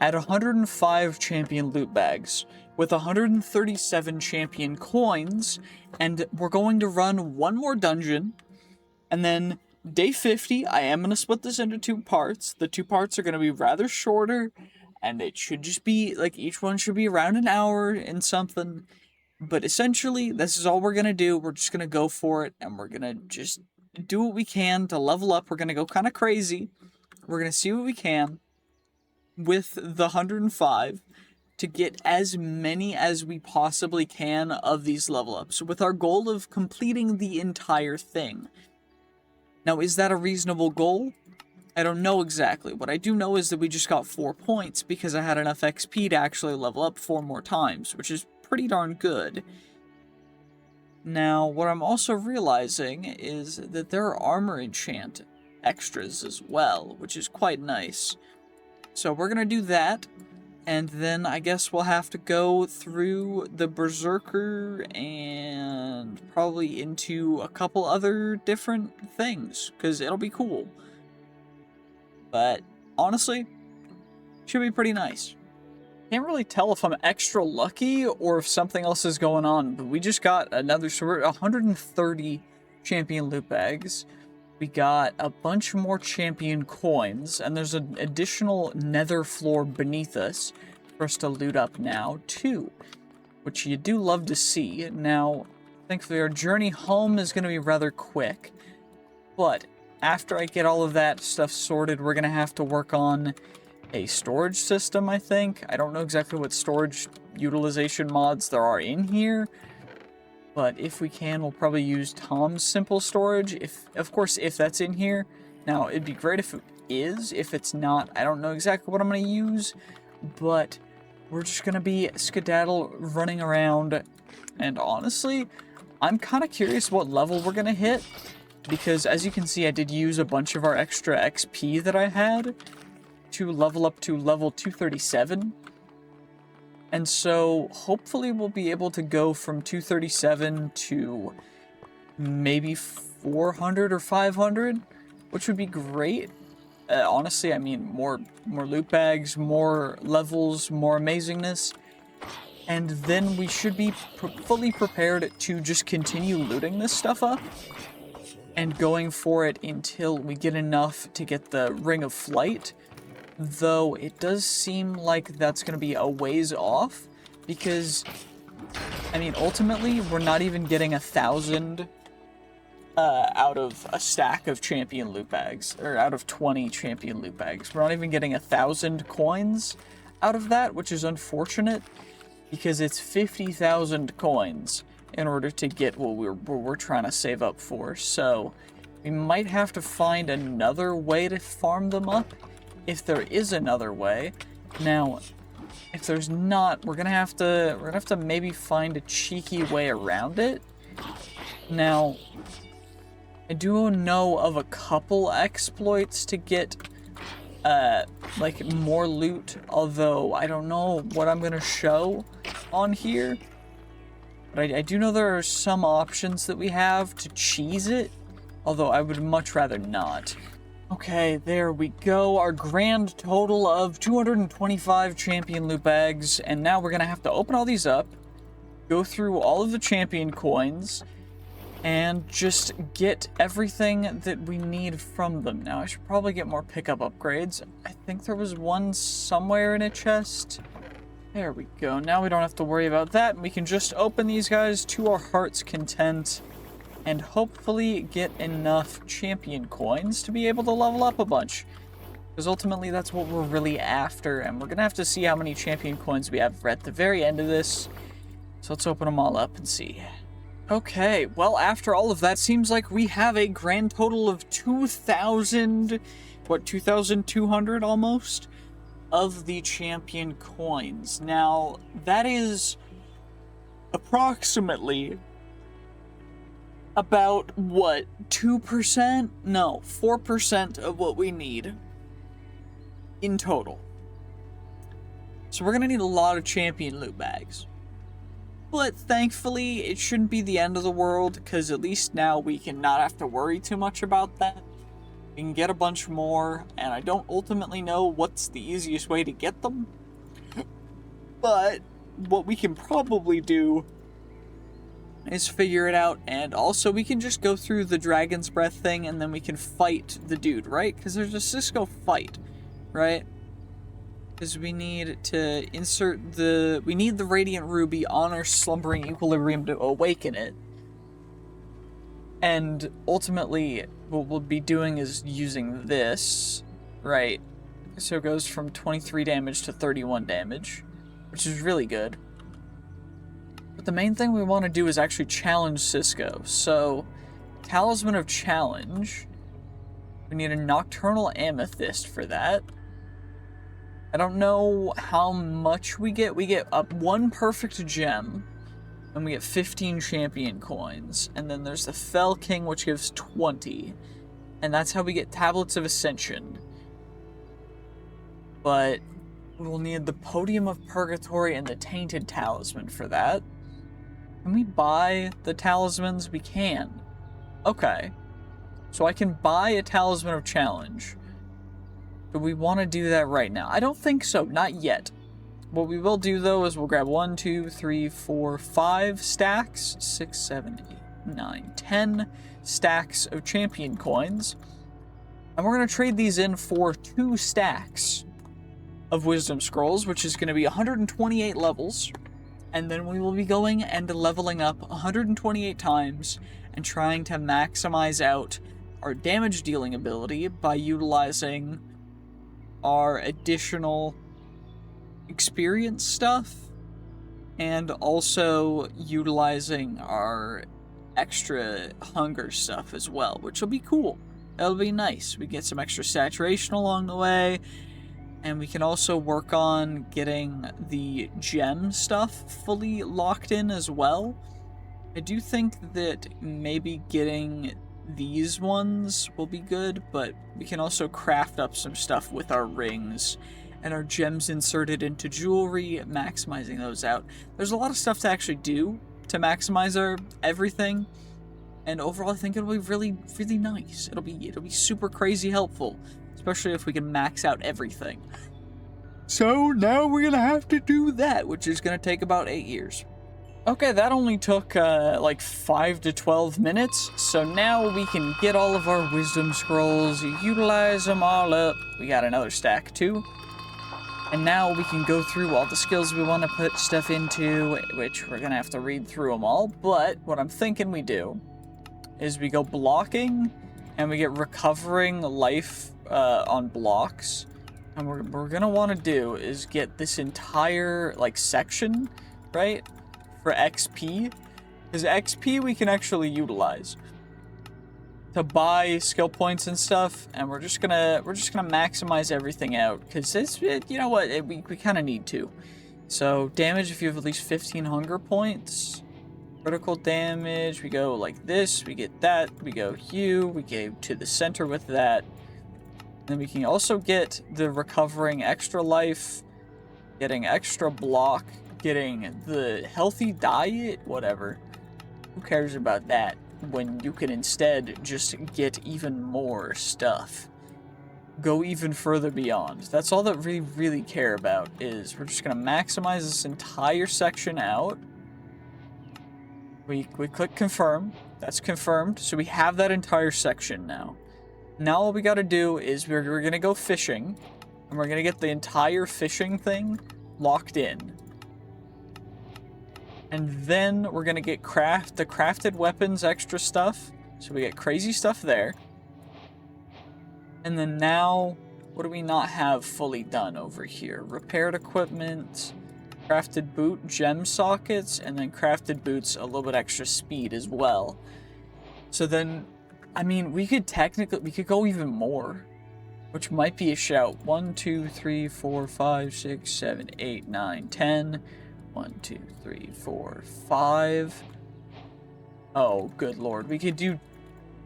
at 105 champion loot bags with 137 champion coins, and we're going to run one more dungeon, and then day 50, I am going to split this into 2 parts. The 2 parts are going to be rather shorter, and it should just be, like, each one should be around an hour and something, but essentially, this is all we're going to do. We're just going to go for it, and we're going to just do what we can to level up. We're going to go kind of crazy. We're going to see what we can with the 105 to get as many as we possibly can of these level ups, with our goal of completing the entire thing. Now, is that a reasonable goal? I don't know exactly. What I do know is that we just got 4 points because I had enough XP to actually level up 4 more times, which is pretty darn good. Now, what I'm also realizing is that there are armor enchant extras as well, which is quite nice. So we're going to do that, and then I guess we'll have to go through the Berserker and probably into a couple other different things, because it'll be cool. But honestly, should be pretty nice. Can't really tell if I'm extra lucky or if something else is going on, but we just got another, so we're at 130 champion loot bags. We got a bunch more champion coins, and there's an additional nether floor beneath us for us to loot up now, too, which you do love to see. Now, thankfully, our journey home is going to be rather quick, but after I get all of that stuff sorted, we're going to have to work on a storage system, I think. I don't know exactly what storage utilization mods there are in here, but if we can, we'll probably use Tom's simple storage, of course, if that's in here. Now, it'd be great if it is. If it's not, I don't know exactly what I'm going to use, but we're just going to be skedaddle running around, and honestly, I'm kind of curious what level we're going to hit, because as you can see, I did use a bunch of our extra XP that I had to level up to level 237. And so, hopefully we'll be able to go from 237 to maybe 400 or 500, which would be great. Honestly, I mean, more loot bags, more levels, more amazingness. And then we should be fully prepared to just continue looting this stuff up and going for it until we get enough to get the Ring of Flight. Though it does seem like that's going to be a ways off, because, I mean, ultimately, we're not even getting 1,000 out of a stack of champion loot bags, or out of 20 champion loot bags. We're not even getting 1,000 coins out of that, which is unfortunate, because it's 50,000 coins in order to get what we're trying to save up for. So we might have to find another way to farm them up, if there is another way. Now, if there's not, we're gonna have to maybe find a cheeky way around it. Now, I do know of a couple exploits to get like more loot, although I don't know what I'm gonna show on here. But I do know there are some options that we have to cheese it, although I would much rather not. Okay, there we go. Our grand total of 225 champion loot bags, and now we're gonna have to open all these up, go through all of the champion coins, and just get everything that we need from them. Now, I should probably get more pickup upgrades. I think there was one somewhere in a chest. There we go. Now we don't have to worry about that. We can just open these guys to our heart's content and hopefully get enough champion coins to be able to level up a bunch. Because ultimately that's what we're really after, and we're going to have to see how many champion coins we have at the very end of this. So let's open them all up and see. Okay, well, after all of that, seems like we have a grand total of 2,000, 2,200 almost, of the champion coins. Now, that is approximately about, 2%? No, 4% of what we need in total. So we're gonna need a lot of champion loot bags. But thankfully, it shouldn't be the end of the world, because at least now we can not have to worry too much about that. We can get a bunch more, and I don't ultimately know what's the easiest way to get them. But what we can probably do is figure it out, and also we can just go through the Dragon's Breath thing, and then we can fight the dude, right? Because there's a Cisco fight, right? Because we need to we need the Radiant Ruby on our Slumbering Equilibrium to awaken it. And ultimately, what we'll be doing is using this, right? So it goes from 23 damage to 31 damage, which is really good. But the main thing we want to do is actually challenge Cisco. So, Talisman of Challenge. We need a Nocturnal Amethyst for that. I don't know how much we get. We get up 1 perfect gem, and we get 15 champion coins. And then there's the Fell King, which gives 20. And that's how we get Tablets of Ascension. But we'll need the Podium of Purgatory and the Tainted Talisman for that. Can we buy the talismans? We can. Okay. So I can buy a Talisman of Challenge. Do we want to do that right now? I don't think so. Not yet. What we will do, though, is we'll grab 1, 2, 3, 4, 5 stacks. 6, 7, 8, 9, 10 stacks of champion coins. And we're going to trade these in for 2 stacks of Wisdom Scrolls, which is going to be 128 levels. And then we will be going and leveling up 128 times and trying to maximize out our damage dealing ability by utilizing our additional experience stuff and also utilizing our extra hunger stuff as well, which will be cool. That'll be nice. We get some extra saturation along the way, and we can also work on getting the gem stuff fully locked in as well. I do think that maybe getting these ones will be good, but we can also craft up some stuff with our rings and our gems inserted into jewelry, maximizing those out. There's a lot of stuff to actually do to maximize our everything, and overall I think it'll be really, really nice. It'll be super crazy helpful, especially if we can max out everything. So now we're gonna have to do that, which is gonna take about 8 years. Okay, that only took like 5 to 12 minutes, so now we can get all of our Wisdom Scrolls, utilize them all up. We got another stack too. And now we can go through all the skills we want to put stuff into, which we're gonna have to read through them all, but what I'm thinking we do is we go blocking, and we get recovering life on blocks. And what we're gonna want to do is get this entire like section, right? For XP, because XP we can actually utilize to buy skill points and stuff, and we're just gonna maximize everything out, because you know what, we kind of need to. So damage, if you have at least 15 hunger points, critical damage, we go like this, we get that, we go here, we go to the center with that, and then we can also get the recovering extra life, getting extra block, getting the healthy diet, whatever. Who cares about that when you can instead just get even more stuff? Go even further beyond. That's all that we really care about, is we're just going to maximize this entire section out. We click confirm. That's confirmed. So we have that entire section now. Now all we got to do is we're going to go fishing, and we're going to get the entire fishing thing locked in. And then we're gonna get the crafted weapons extra stuff. So we get crazy stuff there. And then now, what do we not have fully done over here? Repaired equipment, crafted boot, gem sockets, and then crafted boots, a little bit extra speed as well. So then, I mean, we could go even more, which might be a shout. 1, 2, 3, 4, 5, 6, 7, 8, 9, 10. 1, 2, 3, 4, 5. Oh, good lord. We could do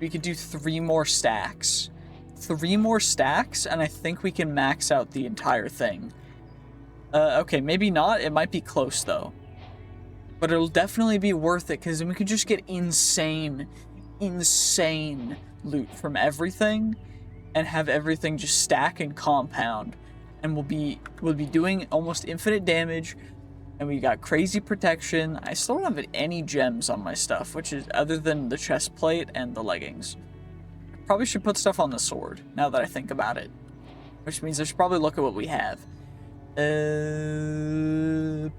3 more stacks. 3 more stacks, and I think we can max out the entire thing. Okay, maybe not. It might be close, though. But it'll definitely be worth it, because then we could just get insane loot from everything, and have everything just stack and compound. And we'll be doing almost infinite damage, and we got crazy protection. I still don't have any gems on my stuff, which is other than the chest plate and the leggings. Probably should put stuff on the sword, now that I think about it. Which means I should probably look at what we have.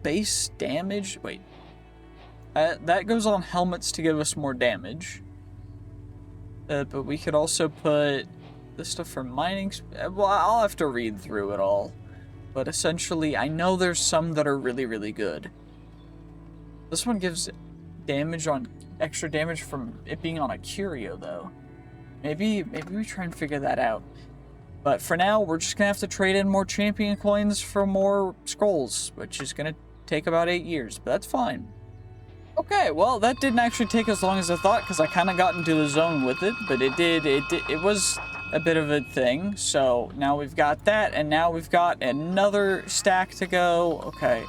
Base damage? Wait. That goes on helmets to give us more damage. But we could also put this stuff for mining. Well, I'll have to read through it all. But essentially, I know there's some that are really, really good. This one gives extra damage from it being on a curio, though. Maybe we try and figure that out. But for now, we're just gonna have to trade in more champion coins for more scrolls, which is gonna take about 8 years, but that's fine. Okay, well, that didn't actually take as long as I thought, because I kind of got into the zone with it, but it was a bit of a thing. So now we've got that, and now we've got another stack to go. Okay.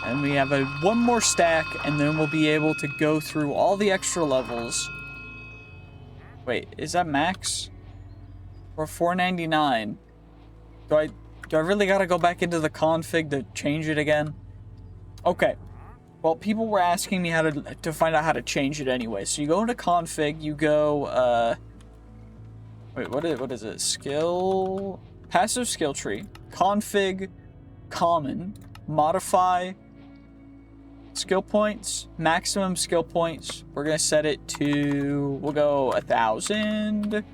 And we have one more stack, and then we'll be able to go through all the extra levels. Wait, is that max? Or 499? Do I really gotta go back into the config to change it again? Okay. Well, people were asking me how to find out how to change it anyway. So you go into config, you go, wait, what is it? Skill, passive skill tree, config, common, modify, skill points, maximum skill points. We're gonna set it to, we'll go 1,000.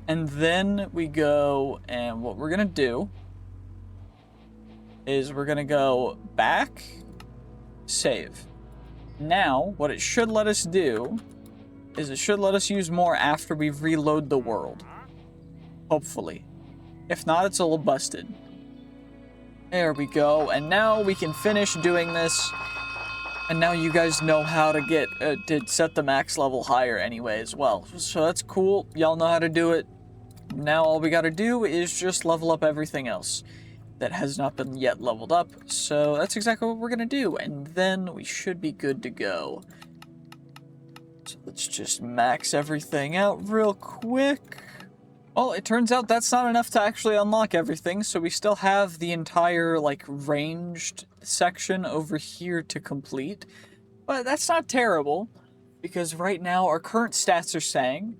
And then we go, and what we're gonna do is we're gonna go back, save. Now, what it should let us do is it should let us use more after we reload the world. Hopefully. If not, it's a little busted. There we go, and now we can finish doing this. And now you guys know how to get to set the max level higher anyway as well. So that's cool. Y'all know how to do it. Now all we gotta do is just level up everything else that has not been yet leveled up. So that's exactly what we're gonna do, and then we should be good to go. So let's just max everything out real quick. Well, it turns out that's not enough to actually unlock everything, so we still have the entire, like, ranged section over here to complete. But that's not terrible, because right now our current stats are saying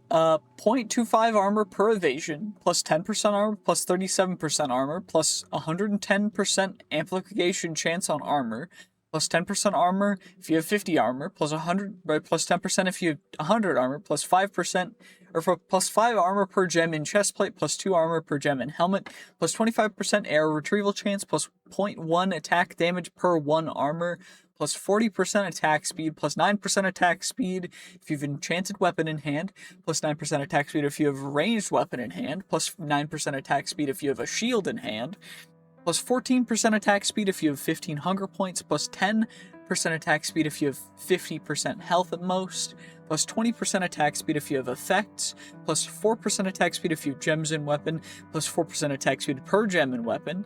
0.25 armor per evasion, plus 10% armor, plus 37% armor, plus 110% amplification chance on armor, plus 10% armor if you have 50 armor, plus 10% if you have 100 armor, plus 5%, or for plus 5 armor per gem in chestplate, plus 2 armor per gem in helmet, plus 25% arrow retrieval chance, plus 0.1 attack damage per 1 armor, plus 40% attack speed, plus 9% attack speed if you have enchanted weapon in hand, plus 9% attack speed if you have ranged weapon in hand, plus 9% attack speed if you have a shield in hand, plus 14% attack speed if you have 15 hunger points, plus 10% attack speed if you have 50% health at most, plus 20% attack speed if you have effects, plus 4% attack speed if you have gems in weapon, plus 4% attack speed per gem in weapon,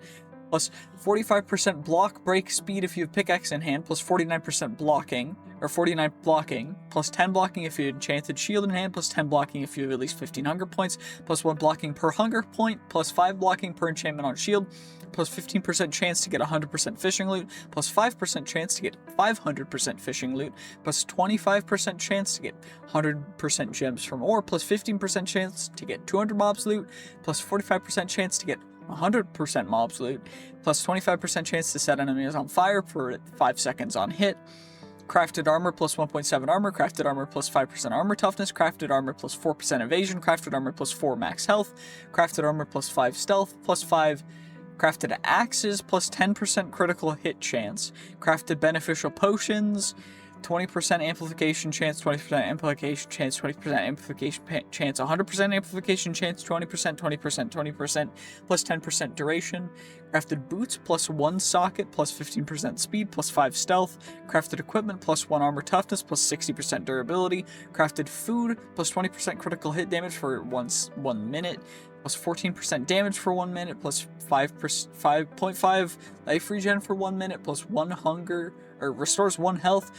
plus 45% block break speed if you have pickaxe in hand, plus 49% blocking, or 49 blocking, plus 10 blocking if you have enchanted shield in hand, plus 10 blocking if you have at least 15 hunger points, plus 1 blocking per hunger point, plus 5 blocking per enchantment on shield, plus 15% chance to get 100% fishing loot, plus 5% chance to get 500% fishing loot, plus 25% chance to get 100% gems from ore, plus 15% chance to get 200 mobs loot, plus 45% chance to get 100% mobs loot, plus 25% chance to set enemies on fire for 5 seconds on hit, crafted armor plus 1.7 armor, crafted armor plus 5% armor toughness, crafted armor plus 4% evasion, crafted armor plus 4 max health, crafted armor plus 5 stealth, plus 5 crafted axes, plus 10% critical hit chance, crafted beneficial potions, 20% amplification chance, 20% amplification chance, 20% amplification chance, 100% amplification chance, 20%, 20%, 20%, plus 10% duration. Crafted boots, plus 1 socket, plus 15% speed, plus 5 stealth. Crafted equipment, plus 1 armor toughness, plus 60% durability. Crafted food, plus 20% critical hit damage for 1 minute, plus 14% damage for 1 minute, plus 5.5 life regen for 1 minute, plus 1 hunger, or restores 1 health,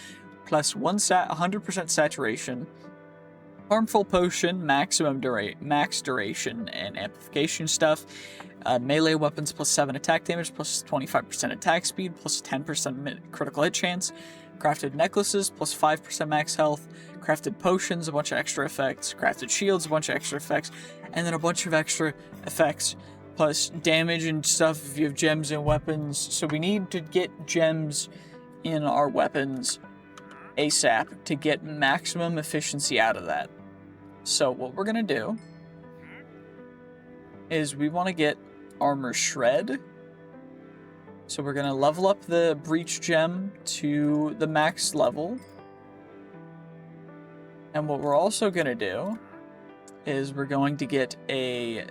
plus 100% saturation, harmful potion, max duration, and amplification stuff. Melee weapons plus 7 attack damage, plus 25% attack speed, plus 10% critical hit chance. Crafted necklaces, plus 5% max health. Crafted potions, a bunch of extra effects. Crafted shields, a bunch of extra effects. And then a bunch of extra effects, plus damage and stuff if you have gems and weapons. So we need to get gems in our weapons ASAP to get maximum efficiency out of that. So what we're gonna do is we want to get armor shred. So we're gonna level up the breach gem to the max level. And what we're also gonna do is we're going to get a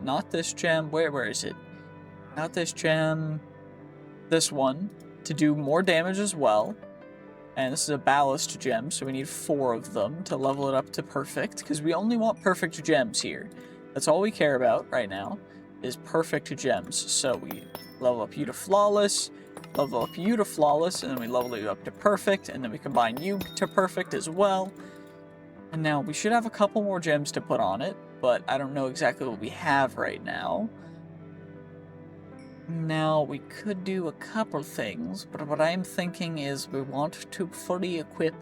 not this gem. Where is it? Not this gem. This one to do more damage as well. And this is a ballast gem, so we need 4 of them to level it up to perfect, because we only want perfect gems here. That's all we care about right now, is perfect gems. So we level up you to flawless, level up you to flawless, and then we level you up to perfect, and then we combine you to perfect as well. And now we should have a couple more gems to put on it, but I don't know exactly what we have right now. Now, we could do a couple things, but what I'm thinking is we want to fully equip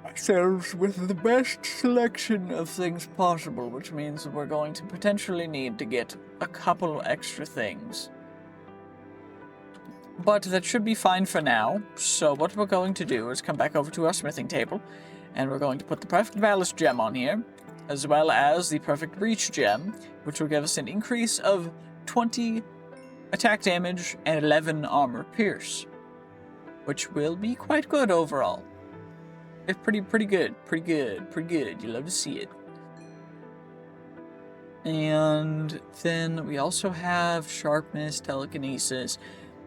ourselves with the best selection of things possible, which means we're going to potentially need to get a couple extra things. But that should be fine for now, so what we're going to do is come back over to our smithing table, and we're going to put the perfect ballast gem on here, as well as the perfect breach gem, which will give us an increase of 20 attack damage and 11 armor pierce, which will be quite good overall. It's pretty good. You love to see it. And then we also have sharpness, telekinesis.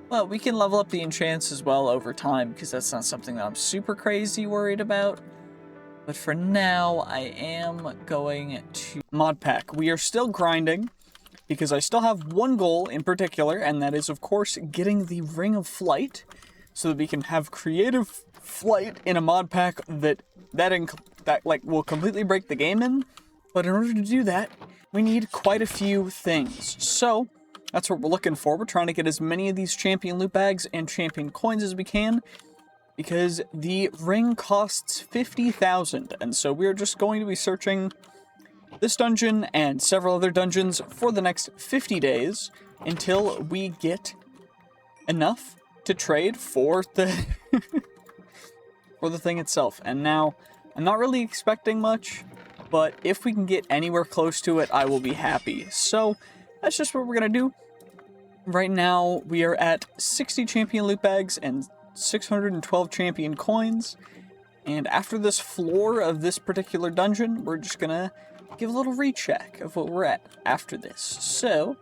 Well, we can level up the enchants as well over time, because that's not something that I'm super crazy worried about. But for now, I am going to Modpack. We are still grinding, because I still have one goal in particular, and that is, of course, getting the Ring of Flight, so that we can have creative flight in a mod pack that will completely break the game in. But in order to do that, we need quite a few things. So that's what we're looking for. We're trying to get as many of these champion loot bags and champion coins as we can, because the ring costs 50,000, and so we're just going to be searching this dungeon and several other dungeons for the next 50 days until we get enough to trade for the for the thing itself. And now, I'm not really expecting much, but if we can get anywhere close to it, I will be happy. So that's just what we're gonna do. Right now, we are at 60 champion loot bags and 612 champion coins. And after this floor of this particular dungeon, we're just gonna give a little recheck of what we're at after this. So,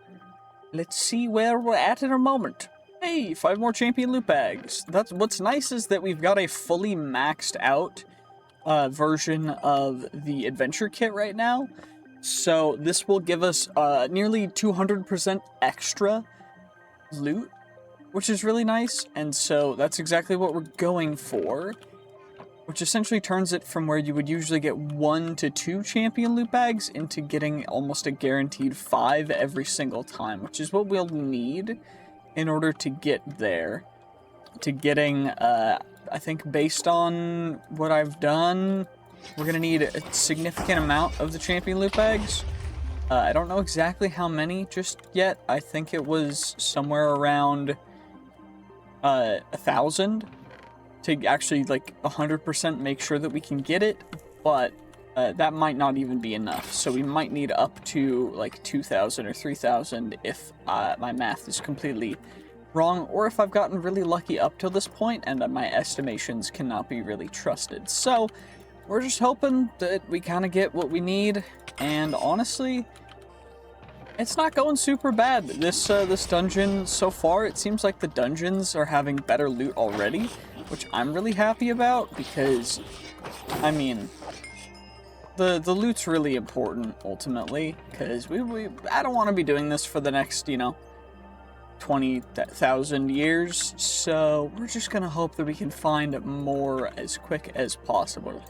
let's see where we're at in a moment. Hey, 5 more champion loot bags. That's what's nice, is that we've got a fully maxed out version of the adventure kit right now. So this will give us nearly 200% extra loot, which is really nice. And so that's exactly what we're going for, which essentially turns it from where you would usually get 1 to 2 champion loot bags into getting almost a guaranteed 5 every single time, which is what we'll need in order to get there. To getting, I think based on what I've done, we're going to need a significant amount of the champion loot bags. I don't know exactly how many just yet. I think it was somewhere around 1,000 to actually like 100% make sure that we can get it, but that might not even be enough. So we might need up to like 2,000 or 3,000 if my math is completely wrong, or if I've gotten really lucky up till this point and my estimations cannot be really trusted. So we're just hoping that we kind of get what we need, and honestly, it's not going super bad. This dungeon so far, it seems like the dungeons are having better loot already, which I'm really happy about because, I mean, the loot's really important ultimately, because I don't want to be doing this for the next, 20,000 years, so we're just gonna hope that we can find more as quick as possible.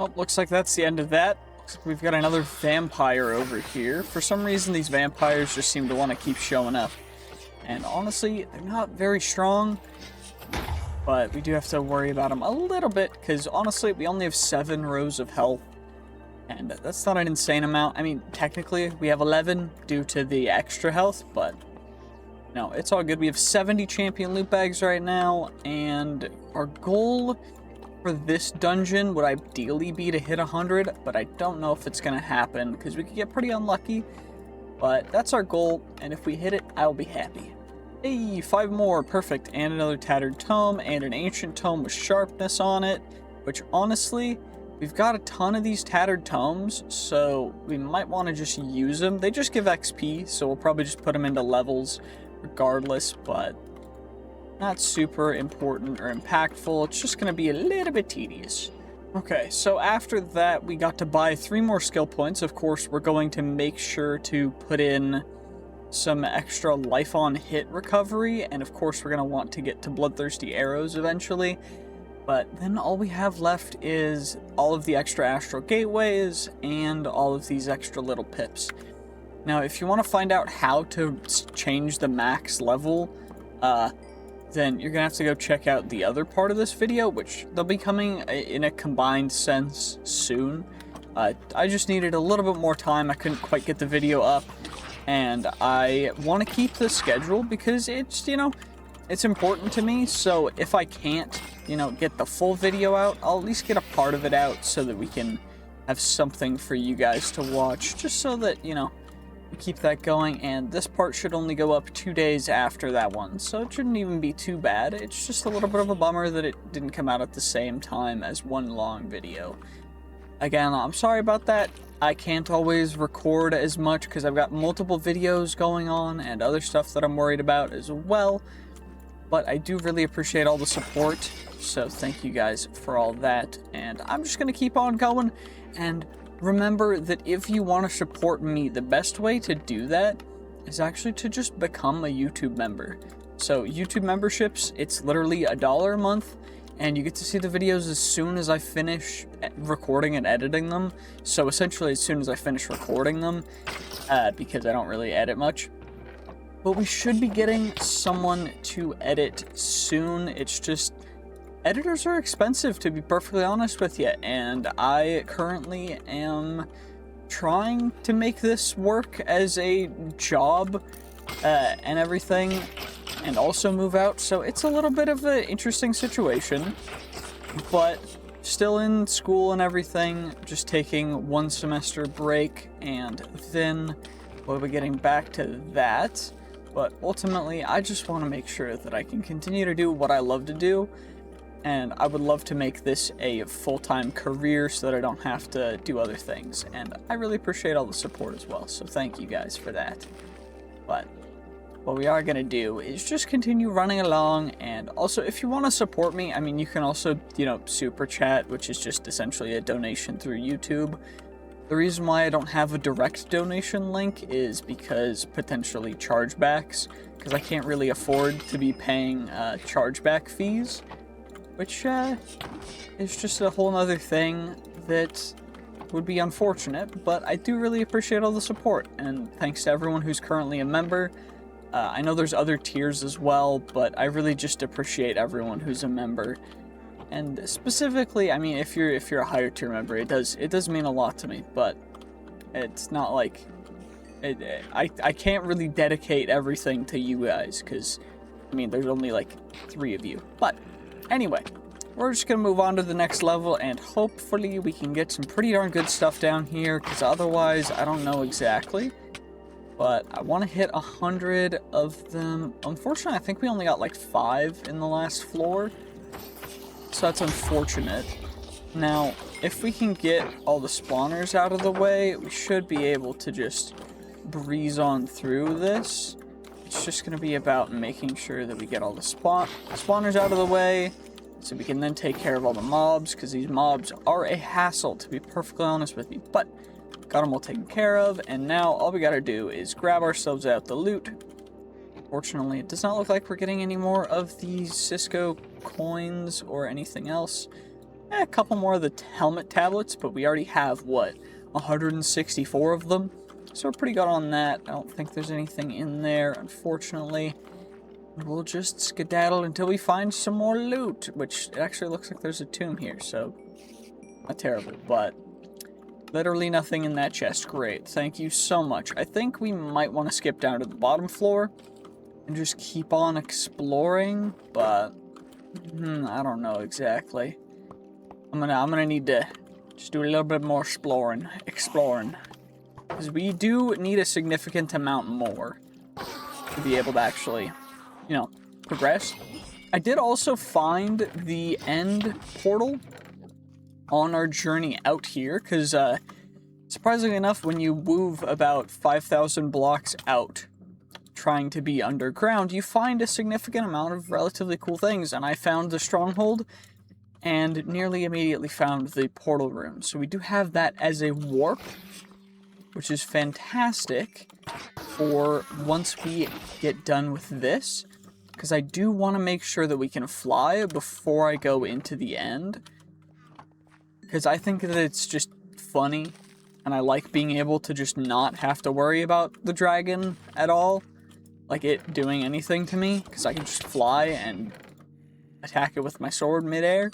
Oh, looks like that's the end of that. Looks like we've got another vampire over here. For some reason, these vampires just seem to want to keep showing up. And honestly, they're not very strong, but we do have to worry about them a little bit, because honestly, we only have 7 rows of health, and that's not an insane amount. I mean, technically, we have 11 due to the extra health, but no, it's all good. We have 70 champion loot bags right now, and our goal for this dungeon would ideally be to hit 100, but I don't know if it's going to happen, because we could get pretty unlucky, but that's our goal, and if we hit it, I'll be happy. Hey, 5 more, perfect, and another tattered tome, and an ancient tome with sharpness on it, which honestly, we've got a ton of these tattered tomes, so we might want to just use them. They just give XP, so we'll probably just put them into levels regardless, but not super important or impactful. It's just going to be a little bit tedious. Okay, so after that, we got to buy 3 more skill points. Of course, we're going to make sure to put in some extra life on hit recovery, and of course, we're going to want to get to bloodthirsty arrows eventually. But then all we have left is all of the extra astral gateways and all of these extra little pips. Now, if you want to find out how to change the max level, then you're going to have to go check out the other part of this video, which they'll be coming in a combined sense soon. I just needed a little bit more time. I couldn't quite get the video up, and I want to keep the schedule because it's, it's important to me. So if I can't, get the full video out, I'll at least get a part of it out so that we can have something for you guys to watch, just so that, we keep that going. And this part should only go up 2 days after that one, so it shouldn't even be too bad. It's just a little bit of a bummer that it didn't come out at the same time as one long video. Again, I'm sorry about that. I can't always record as much because I've got multiple videos going on and other stuff that I'm worried about as well. But I do really appreciate all the support, so thank you guys for all that. And I'm just going to keep on going. And remember that if you want to support me, the best way to do that is actually to just become a YouTube member. So YouTube memberships, it's literally $1 a month, and you get to see the videos as soon as I finish recording and editing them. So essentially as soon as I finish recording them, because I don't really edit much. But we should be getting someone to edit soon. It's just, editors are expensive, to be perfectly honest with you, and I currently am trying to make this work as a job and everything, and also move out, so it's a little bit of an interesting situation, but still in school and everything, just taking 1 semester break, and then we'll be getting back to that. But ultimately, I just want to make sure that I can continue to do what I love to do, and I would love to make this a full-time career so that I don't have to do other things. And I really appreciate all the support as well, so thank you guys for that. But what we are going to do is just continue running along, and also if you want to support me, I mean, you can also, super chat, which is just essentially a donation through YouTube. The reason why I don't have a direct donation link is because potentially chargebacks, because I can't really afford to be paying chargeback fees, which is just a whole other thing that would be unfortunate, but I do really appreciate all the support, and thanks to everyone who's currently a member. I know there's other tiers as well, but I really just appreciate everyone who's a member. And specifically, I mean, if you're a higher tier member, it does mean a lot to me, but it's not like I can't really dedicate everything to you guys, because, I mean, there's only, like, 3 of you. But, anyway, we're just going to move on to the next level, and hopefully we can get some pretty darn good stuff down here, because otherwise, I don't know exactly. But I want to hit 100 of them. Unfortunately, I think we only got, like, 5 in the last floor, so that's unfortunate. Now, if we can get all the spawners out of the way, we should be able to just breeze on through this. It's just going to be about making sure that we get all the spawners out of the way, so we can then take care of all the mobs, because these mobs are a hassle, to be perfectly honest with you. But, got them all taken care of, and now all we gotta do is grab ourselves out the loot. Fortunately, it does not look like we're getting any more of these Cisco coins or anything else. A couple more of the helmet tablets, but we already have, what, 164 of them? So we're pretty good on that. I don't think there's anything in there, unfortunately. We'll just skedaddle until we find some more loot, which it actually looks like there's a tomb here, so not terrible, but literally nothing in that chest. Great, thank you so much. I think we might want to skip down to the bottom floor and just keep on exploring, but I don't know exactly. I'm gonna need to just do a little bit more exploring, because we do need a significant amount more to be able to actually, you know, progress. I did also find the end portal on our journey out here, because surprisingly enough, when you move about 5,000 blocks out trying to be underground, you find a significant amount of relatively cool things, and I found the stronghold and nearly immediately found the portal room. So we do have that as a warp, which is fantastic for once we get done with this, because I do want to make sure that we can fly before I go into the end, because I think that it's just funny, and I like being able to just not have to worry about the dragon at all, like it doing anything to me, because I can just fly and attack it with my sword midair,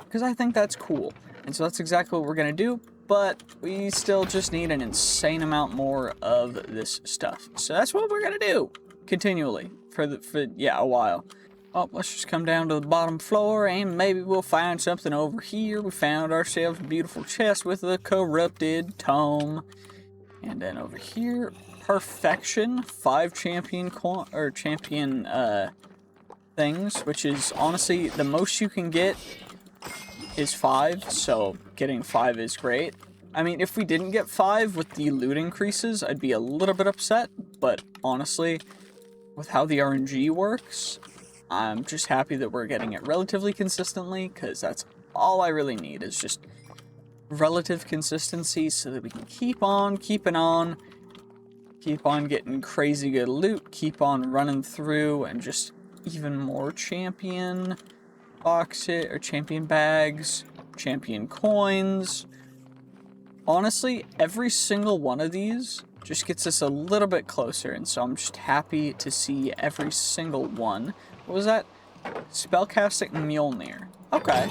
because I think that's cool. And so that's exactly what we're going to do, but we still just need an insane amount more of this stuff. So that's what we're going to do, continually, for a while. Oh, let's just come down to the bottom floor, and maybe we'll find something over here. We found ourselves a beautiful chest with a corrupted tome. And then over here, perfection, 5 champion things, which is honestly the most you can get is 5, so getting 5 is great. I mean, if we didn't get 5 with the loot increases, I'd be a little bit upset, but honestly, with how the RNG works, I'm just happy that we're getting it relatively consistently, because that's all I really need, is just relative consistency so that we can keep on keeping on, keep on getting crazy good loot, keep on running through, and just even more champion boxes, or champion bags, champion coins. Honestly, every single one of these just gets us a little bit closer, and so I'm just happy to see every single one. What was that? Spellcasting Mjolnir. Okay.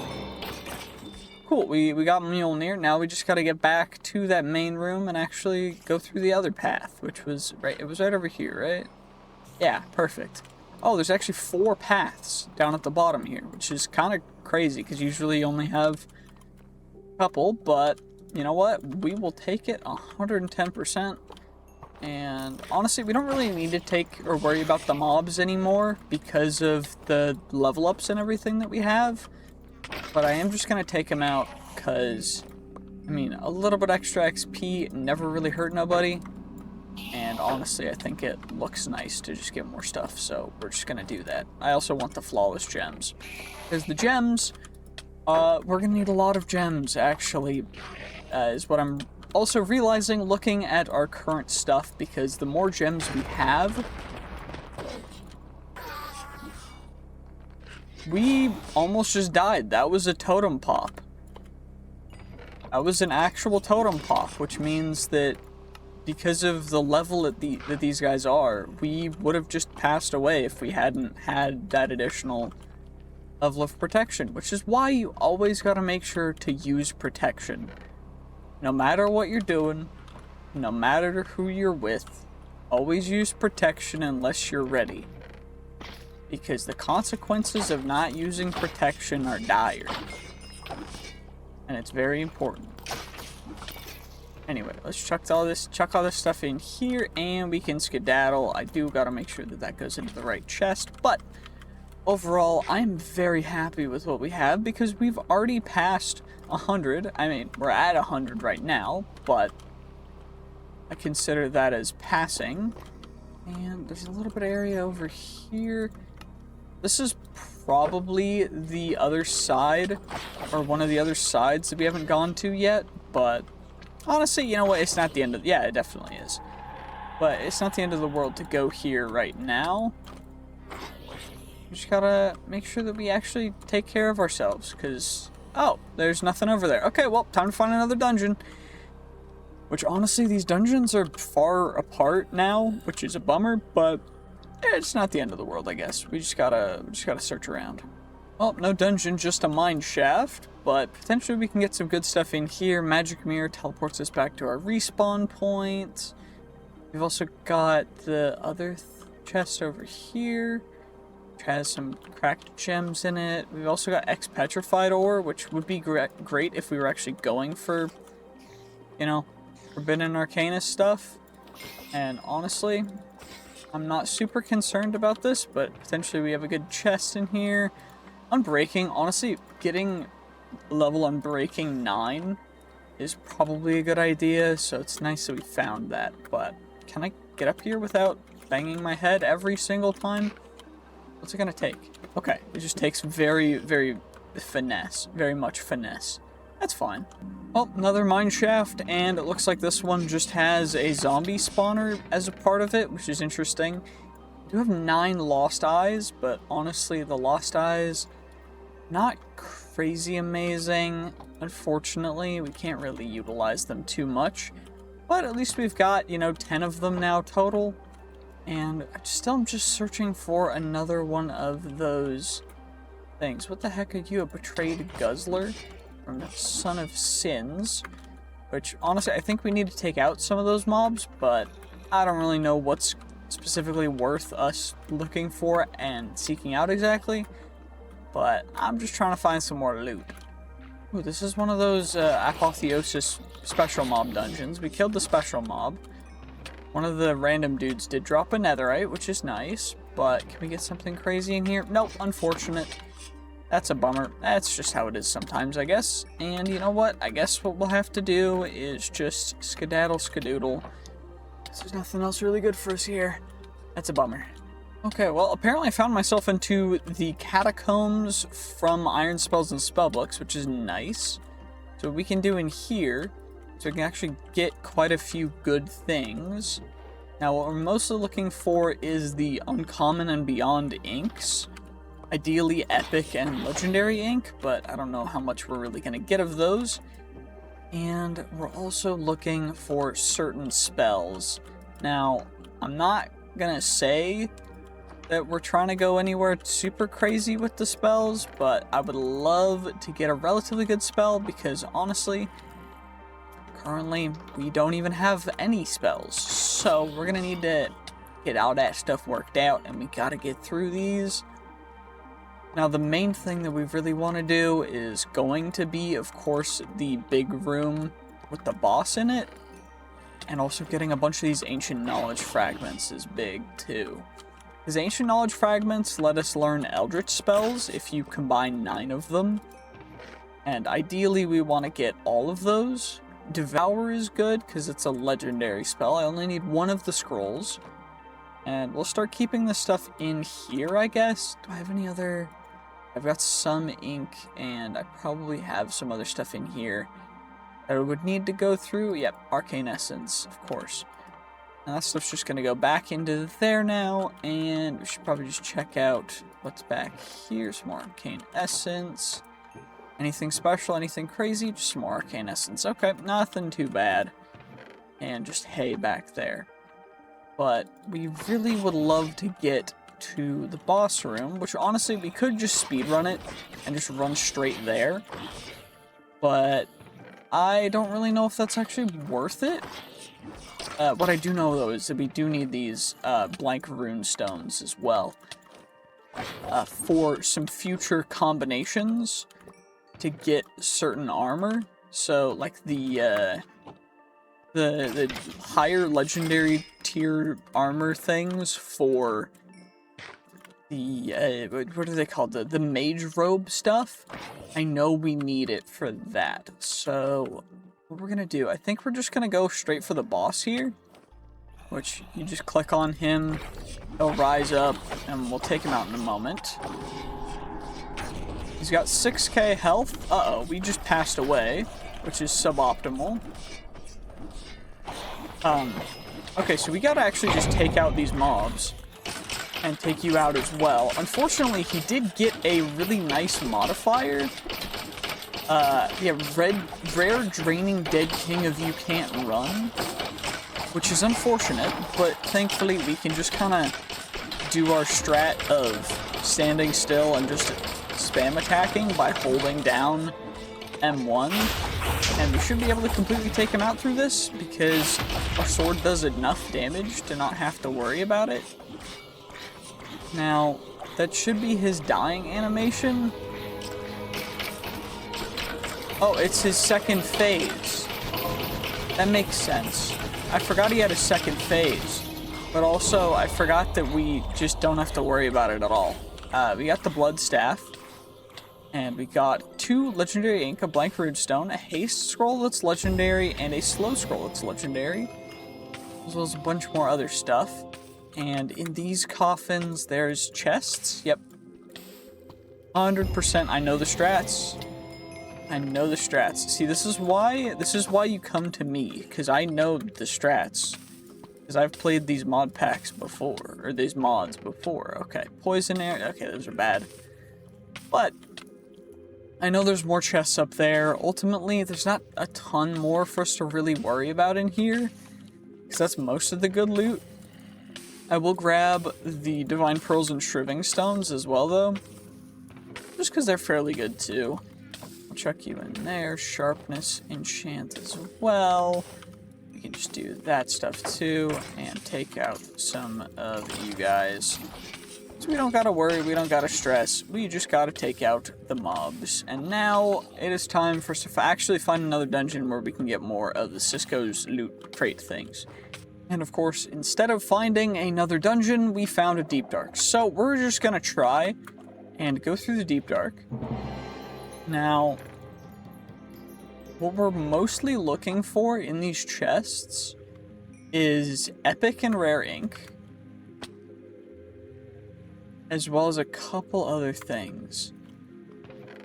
Cool, we got Mjolnir. Now we just gotta get back to that main room and actually go through the other path, which was right, it was right over here, right? Yeah, perfect. Oh, there's actually 4 paths down at the bottom here, which is kind of crazy, because usually you only have a couple, but you know what? We will take it 110%. And honestly, we don't really need to take or worry about the mobs anymore because of the level ups and everything that we have. But I am just going to take them out because, I mean, a little bit extra XP never really hurt nobody. And honestly, I think it looks nice to just get more stuff, so we're just going to do that. I also want the flawless gems, because the gems, we're going to need a lot of gems, actually, is what I'm also realizing looking at our current stuff, because the more gems we have, we almost just died. That was a totem pop. That was an actual totem pop, which means that because of the level that these guys are, we would have just passed away if we hadn't had that additional level of protection, which is why you always got to make sure to use protection. No matter what you're doing, no matter who you're with, always use protection unless you're ready. Because the consequences of not using protection are dire. And it's very important. Anyway, let's chuck all this stuff in here, and we can skedaddle. I do gotta make sure that that goes into the right chest, but overall, I'm very happy with what we have because we've already passed 100. I mean, we're at 100 right now, but I consider that as passing. And there's a little bit of area over here. This is probably the other side, or one of the other sides that we haven't gone to yet, but honestly, you know what, it's not the end of, yeah, it definitely is. But it's not the end of the world to go here right now. We just gotta make sure that we actually take care of ourselves, because, oh, there's nothing over there. Okay, well, time to find another dungeon. Which, honestly, these dungeons are far apart now, which is a bummer, but it's not the end of the world, I guess. We just gotta search around. Well, no dungeon, just a mine shaft, but potentially we can get some good stuff in here. Magic mirror teleports us back to our respawn point. We've also got the other chest over here, which has some cracked gems in it. We've also got X-Petrified ore, which would be great if we were actually going for, you know, Forbidden Arcana stuff. And honestly, I'm not super concerned about this, but potentially we have a good chest in here. Unbreaking, honestly, getting level Unbreaking 9 is probably a good idea, so it's nice that we found that, but can I get up here without banging my head every single time? What's it gonna take? Okay, it just takes very, very much finesse. That's fine. Well, another mine shaft, and it looks like this one just has a zombie spawner as a part of it, which is interesting. We do have 9 lost eyes, but honestly, the lost eyes, not crazy amazing. Unfortunately, we can't really utilize them too much, but at least we've got, you know, 10 of them now total. And I'm just searching for another one of those things. What the heck are you, a betrayed guzzler? From the Son of Sins, which honestly I think we need to take out some of those mobs, but I don't really know what's specifically worth us looking for and seeking out exactly, but I'm just trying to find some more loot. Ooh, this is one of those Apotheosis special mob dungeons. We killed the special mob. One of the random dudes did drop a netherite, which is nice, but can we get something crazy in here? Nope, unfortunate. That's a bummer. That's just how it is sometimes, I guess. And you know what? I guess what we'll have to do is just skedaddle skadoodle. There's nothing else really good for us here. That's a bummer. Okay, well, apparently I found myself into the catacombs from Iron Spells and Spellbooks, which is nice. So what we can do in here, so we can actually get quite a few good things. Now, what we're mostly looking for is the Uncommon and Beyond inks. Ideally epic and legendary ink, but I don't know how much we're really going to get of those. And we're also looking for certain spells. Now, I'm not going to say that we're trying to go anywhere super crazy with the spells, but I would love to get a relatively good spell because honestly, currently we don't even have any spells. So we're going to need to get all that stuff worked out, and we got to get through these. Now, the main thing that we really want to do is going to be, of course, the big room with the boss in it. And also getting a bunch of these Ancient Knowledge Fragments is big, too. Because Ancient Knowledge Fragments let us learn Eldritch spells if you combine 9 of them. And ideally, we want to get all of those. Devour is good, because it's a legendary spell. I only need 1 of the scrolls. And we'll start keeping this stuff in here, I guess. Do I have any other... I've got some ink, and I probably have some other stuff in here that I would need to go through. Yep, Arcane Essence, of course. And that stuff's just going to go back into there now, and we should probably just check out what's back here. Some more Arcane Essence. Anything special, anything crazy? Just some more Arcane Essence. Okay, nothing too bad. And just hay back there. But we really would love to get to the boss room, which honestly we could just speedrun it and just run straight there, but I don't really know if that's actually worth it. What I do know, though, is that we do need these blank rune stones as well for some future combinations to get certain armor. So, like the higher legendary tier armor things for the what are they called? The mage robe stuff. I know we need it for that. So what we're gonna do, I think we're just gonna go straight for the boss here, which you just click on him, he'll rise up, and we'll take him out in a moment. He's got 6k health. Uh-oh, we just passed away, which is suboptimal. Okay, so we gotta actually just take out these mobs and take you out as well. Unfortunately, he did get a really nice modifier. Yeah, rare draining dead king of you can't run, which is unfortunate, but thankfully we can just kind of do our strat of standing still and just spam attacking by holding down M1, and we should be able to completely take him out through this because our sword does enough damage to not have to worry about it. Now, that should be his dying animation. Oh, it's his second phase. That makes sense. I forgot he had a second phase, but also I forgot that we just don't have to worry about it at all. We got the blood staff, and we got 2 legendary ink, a blank rune stone, a haste scroll that's legendary, and a slow scroll that's legendary, as well as a bunch more other stuff. And in these coffins, there's chests. Yep. 100%. I know the strats. I know the strats. See, this is why you come to me, because I know the strats. Because I've played these mod packs before, or these mods before. Okay, poison air. Okay, those are bad. But I know there's more chests up there. Ultimately, there's not a ton more for us to really worry about in here, because that's most of the good loot. I will grab the Divine Pearls and Shriving Stones as well, though. Just because they're fairly good, too. I'll chuck you in there. Sharpness, Enchant as well. We can just do that stuff, too. And take out some of you guys. So we don't gotta worry, we don't gotta stress. We just gotta take out the mobs. And now, it is time for us to actually find another dungeon where we can get more of the Cisco's loot crate things. And of course, instead of finding another dungeon, we found a deep dark. So we're just gonna try and go through the deep dark. Now, what we're mostly looking for in these chests is epic and rare ink, as well as a couple other things.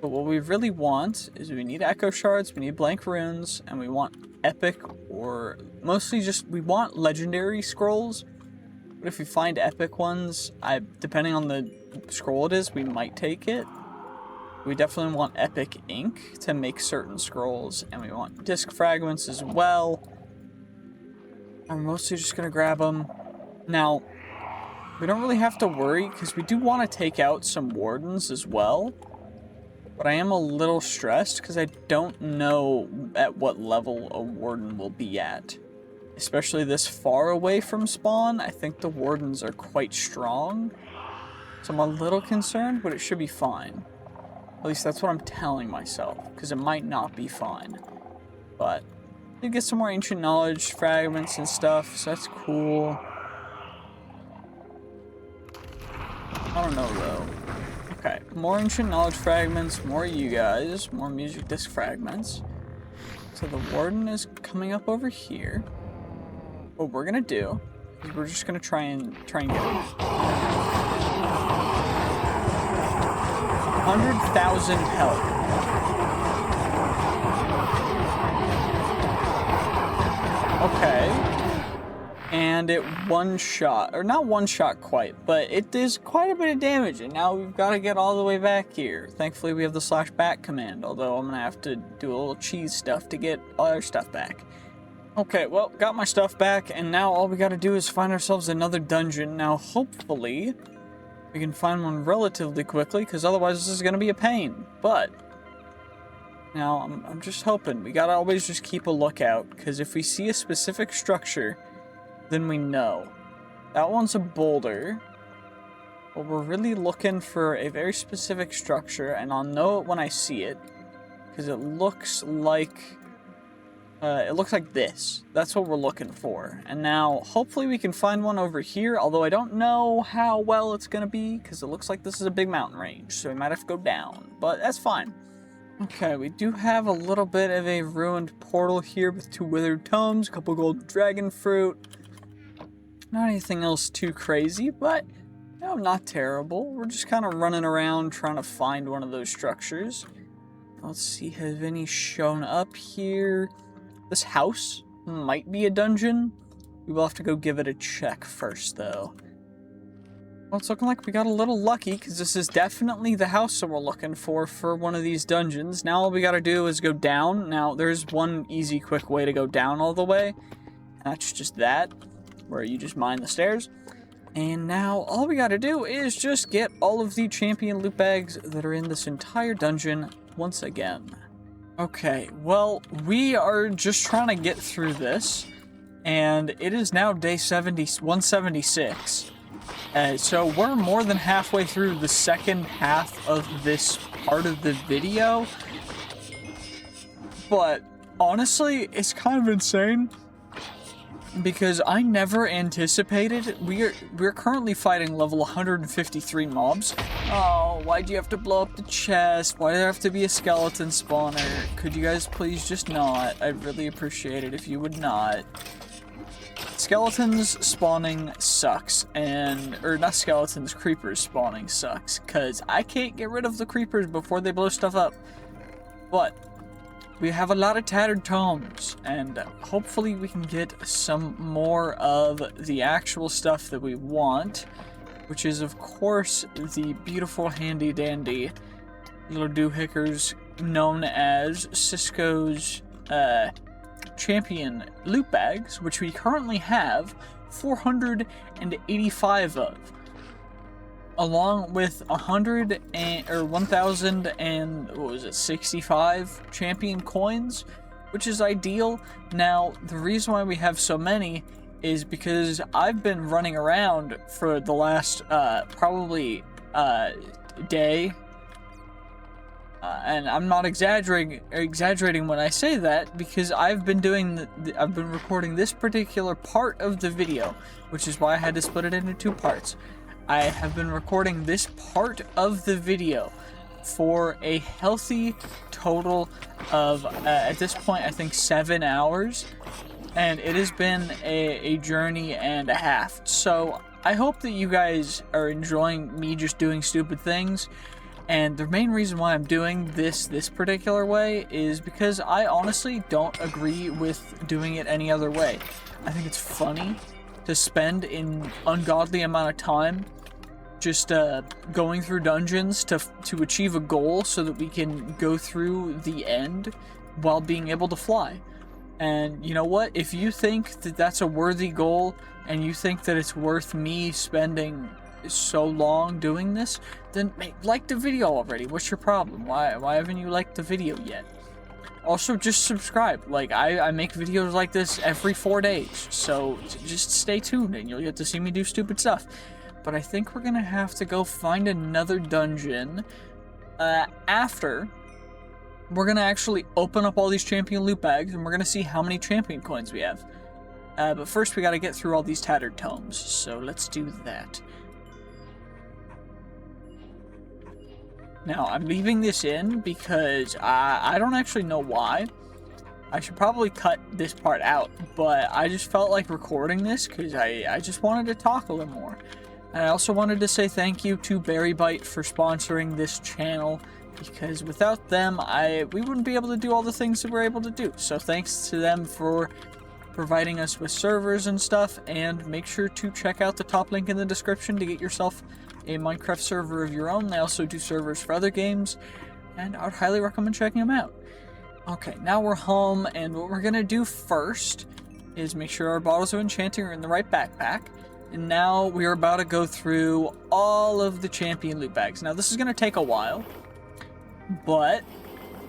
But what we really want is we need echo shards, we need blank runes, and we want epic, or mostly just, we want legendary scrolls. But if we find epic ones, depending on the scroll it is, we might take it. We definitely want epic ink to make certain scrolls, and we want disc fragments as well. I'm mostly just gonna grab them. Now, we don't really have to worry, because we do want to take out some wardens as well. But I am a little stressed because I don't know at what level a warden will be at. Especially this far away from spawn, I think the wardens are quite strong. So I'm a little concerned, but it should be fine. At least that's what I'm telling myself, because it might not be fine. But you get some more ancient knowledge fragments and stuff, so that's cool. I don't know though. Okay, more ancient knowledge fragments, more you guys, more music disc fragments. So the warden is coming up over here. What we're gonna do is we're just gonna try and get him. 100,000 health. Okay. And it one-shot, or not one-shot quite, but it does quite a bit of damage, and now we've got to get all the way back here. Thankfully, we have the /back command, although I'm going to have to do a little cheese stuff to get all our stuff back. Okay, well, got my stuff back, and now all we got to do is find ourselves another dungeon. Now, hopefully, we can find one relatively quickly, because otherwise this is going to be a pain. But, now, I'm just hoping. We got to always just keep a lookout, because if we see a specific structure than we know. That one's a boulder. But we're really looking for a very specific structure, and I'll know it when I see it. Because it looks like this. That's what we're looking for. And now, hopefully we can find one over here, although I don't know how well it's gonna be, because it looks like this is a big mountain range, so we might have to go down, but that's fine. Okay, we do have a little bit of a ruined portal here with 2 withered tomes, a couple gold dragon fruit. Not anything else too crazy, but no, not terrible. We're just kind of running around trying to find one of those structures. Let's see, have any shown up here? This house might be a dungeon. We will have to go give it a check first, though. Well, it's looking like we got a little lucky, because this is definitely the house that we're looking for one of these dungeons. Now all we gotta do is go down. Now, there's one easy, quick way to go down all the way. And that's just that, where you just mine the stairs. And now all we gotta do is just get all of the champion loot bags that are in this entire dungeon once again. Okay, well, we are just trying to get through this, and it is now day 176. So we're more than halfway through the second half of this part of the video. But honestly, it's kind of insane, because I never anticipated. We're currently fighting level 153 mobs. Oh, why'd you have to blow up the chest? Why did there have to be a skeleton spawner? Could you guys please just not? I'd really appreciate it if you would not. Skeletons spawning sucks, or not skeletons, creepers spawning sucks, because I can't get rid of the creepers before they blow stuff up. But we have a lot of tattered tomes, and hopefully we can get some more of the actual stuff that we want, which is, of course, the beautiful handy-dandy little doohickers known as Cisco's champion loot bags, which we currently have 485 of, along with 1,065 champion coins, which is ideal. Now, the reason why we have so many is because I've been running around for the last probably day, and I'm not exaggerating when I say that, because I've been recording this particular part of the video, which is why I had to split it into 2 parts. I have been recording this part of the video for a healthy total of, at this point, I think 7 hours, and it has been a journey and a half. So I hope that you guys are enjoying me just doing stupid things. And the main reason why I'm doing this particular way is because I honestly don't agree with doing it any other way. I think it's funny to spend an ungodly amount of time just going through dungeons to achieve a goal so that we can go through the end while being able to fly. And you know what? If you think that that's a worthy goal, and you think that it's worth me spending so long doing this, then like the video already. What's your problem? Why haven't you liked the video yet? Also, just subscribe. Like, I make videos like this every 4 days, so just stay tuned and you'll get to see me do stupid stuff. But I think we're gonna have to go find another dungeon after we're gonna actually open up all these champion loot bags, and we're gonna see how many champion coins we have. But first we gotta get through all these tattered tomes, so let's do that. Now, I'm leaving this in because I don't actually know why. I should probably cut this part out, but I just felt like recording this because I just wanted to talk a little more. And I also wanted to say thank you to Berry Bite for sponsoring this channel, because without them, we wouldn't be able to do all the things that we're able to do. So thanks to them for providing us with servers and stuff, and make sure to check out the top link in the description to get yourself a Minecraft server of your own. They also do servers for other games, and I would highly recommend checking them out. Okay, now we're home, and what we're gonna do first is make sure our bottles of enchanting are in the right backpack. And now we are about to go through all of the champion loot bags. Now this is gonna take a while, but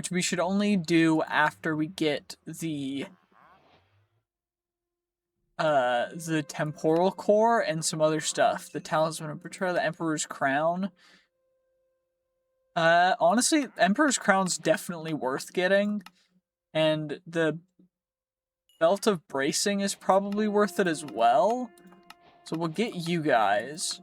which we should only do after we get the temporal core and some other stuff. The talisman of betrayal, the Emperor's crown. Honestly, Emperor's crown's definitely worth getting, and the belt of bracing is probably worth it as well. So we'll get you guys.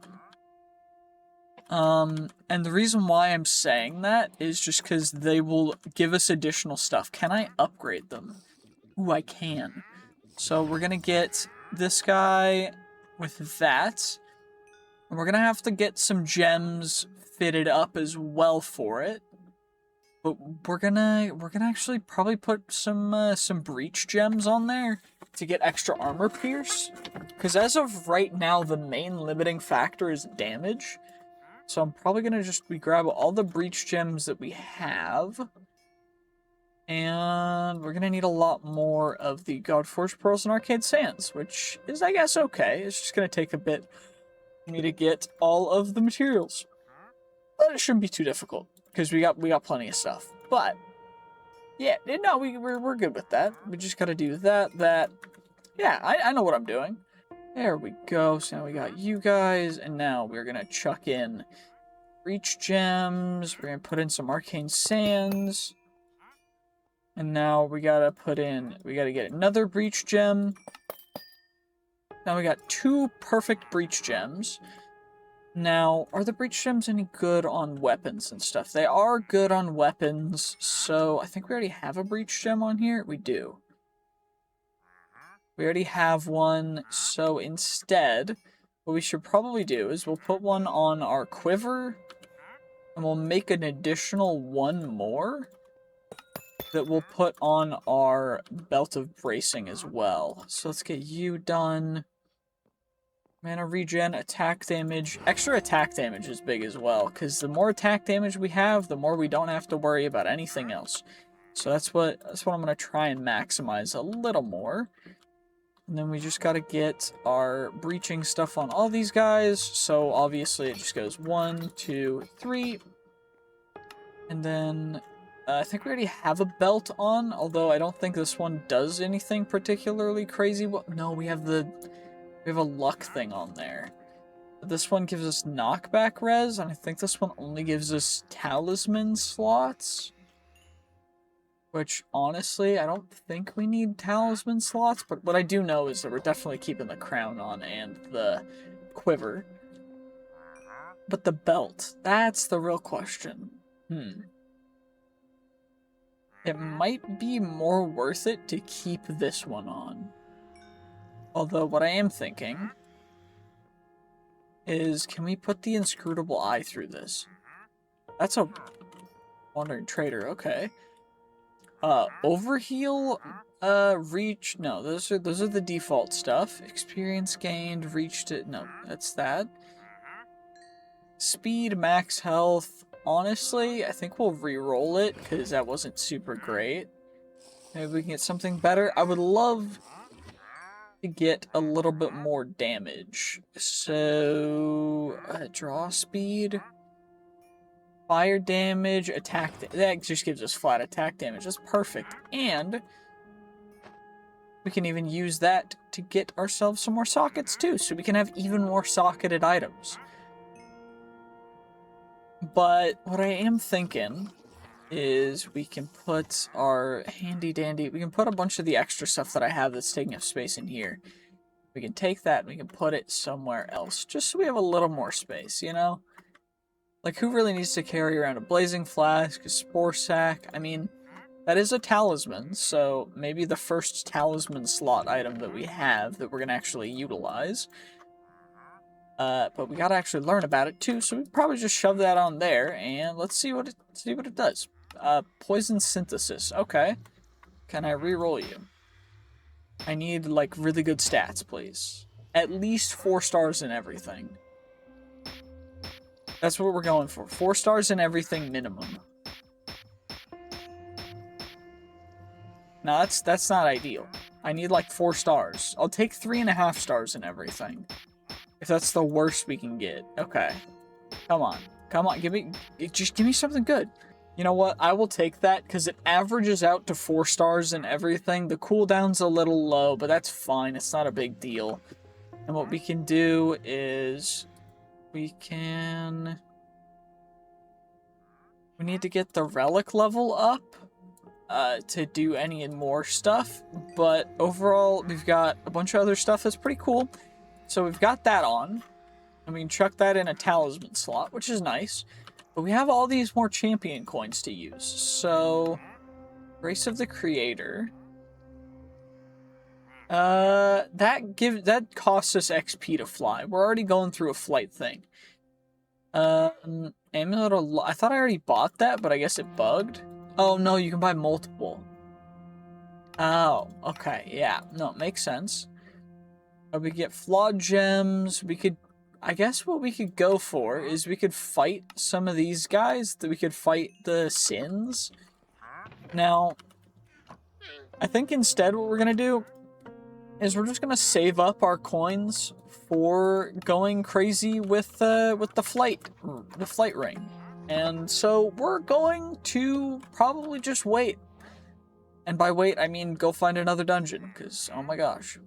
And the reason why I'm saying that is just because they will give us additional stuff. Can I upgrade them? Ooh, I can. So we're gonna get this guy with that. And we're gonna have to get some gems fitted up as well for it. But we're gonna actually probably put some breach gems on there to get extra armor pierce. Because as of right now, the main limiting factor is damage. So I'm probably gonna we grab all the breach gems that we have. And we're gonna need a lot more of the Godforged Pearls and Arcade Sands, which is, I guess, okay. It's just gonna take a bit for me to get all of the materials. But it shouldn't be too difficult, because we got plenty of stuff. But yeah, no, we're good with that. We just gotta do that. Yeah, I know what I'm doing. There we go. So now we got you guys, and now we're gonna chuck in breach gems. We're gonna put in some arcane sands. And now we gotta get another breach gem. Now we got 2 perfect breach gems. Now, are the breach gems any good on weapons and stuff? They are good on weapons, so I think we already have a breach gem on here. We do. We already have one, so instead, what we should probably do is we'll put one on our quiver, and we'll make an additional 1 more that we'll put on our belt of bracing as well. So let's get you done. Mana regen, attack damage. Extra attack damage is big as well, because the more attack damage we have, the more we don't have to worry about anything else. So that's what I'm gonna try and maximize a little more. And then we just gotta get our breaching stuff on all these guys. So obviously it just goes 1, 2, 3. And then I think we already have a belt on, although I don't think this one does anything particularly crazy. No, we have a luck thing on there. This one gives us knockback res, and I think this one only gives us talisman slots. Which, honestly, I don't think we need talisman slots, but what I do know is that we're definitely keeping the crown on and the quiver. But the belt, that's the real question. It might be more worth it to keep this one on. Although, what I am thinking is, can we put the inscrutable eye through this? That's a wandering trader, okay. Overheal, reach, no, those are the default stuff. Experience gained, reached it, no, that's that. Speed, max health, honestly, I think we'll re-roll it, because that wasn't super great. Maybe we can get something better. I would love to get a little bit more damage. So, draw speed, fire damage, attack, that just gives us flat attack damage. That's perfect. And we can even use that to get ourselves some more sockets too, so we can have even more socketed items. But what I am thinking is we can put our handy dandy, we can put a bunch of the extra stuff that I have that's taking up space in here. We can take that and we can put it somewhere else, just so we have a little more space, you know? Like, who really needs to carry around a blazing flask, a spore sack? I mean, that is a talisman, so maybe the first talisman slot item that we have that we're going to actually utilize. But we gotta actually learn about it too, so we probably just shove that on there, and let's see what it does. Poison synthesis, okay. Can I re-roll you? I need, like, really good stats, please. At least 4 stars in everything. That's what we're going for. 4 stars in everything minimum. No, that's not ideal. I need, like, 4 stars. I'll take 3.5 stars in everything. If that's the worst we can get. Okay. Come on. Come on. Just give me something good. You know what? I will take that because it averages out to 4 stars and everything. The cooldown's a little low, but that's fine. It's not a big deal. And what we can do is we need to get the relic level up to do any more stuff. But overall, we've got a bunch of other stuff that's pretty cool. So we've got that on. And we can chuck that in a talisman slot, which is nice. But we have all these more champion coins to use. So, Grace of the Creator. That costs us XP to fly. We're already going through a flight thing. Amulet of I thought I already bought that, but I guess it bugged. Oh no, you can buy multiple. Oh, okay, yeah. No, it makes sense. We get flawed gems. We could, I guess what we could go for is we could fight some of these guys. That we could fight the sins. Now, I think instead what we're gonna do is we're just gonna save up our coins for going crazy with the flight ring. And so we're going to probably just wait. And by wait, I mean go find another dungeon, because oh my gosh.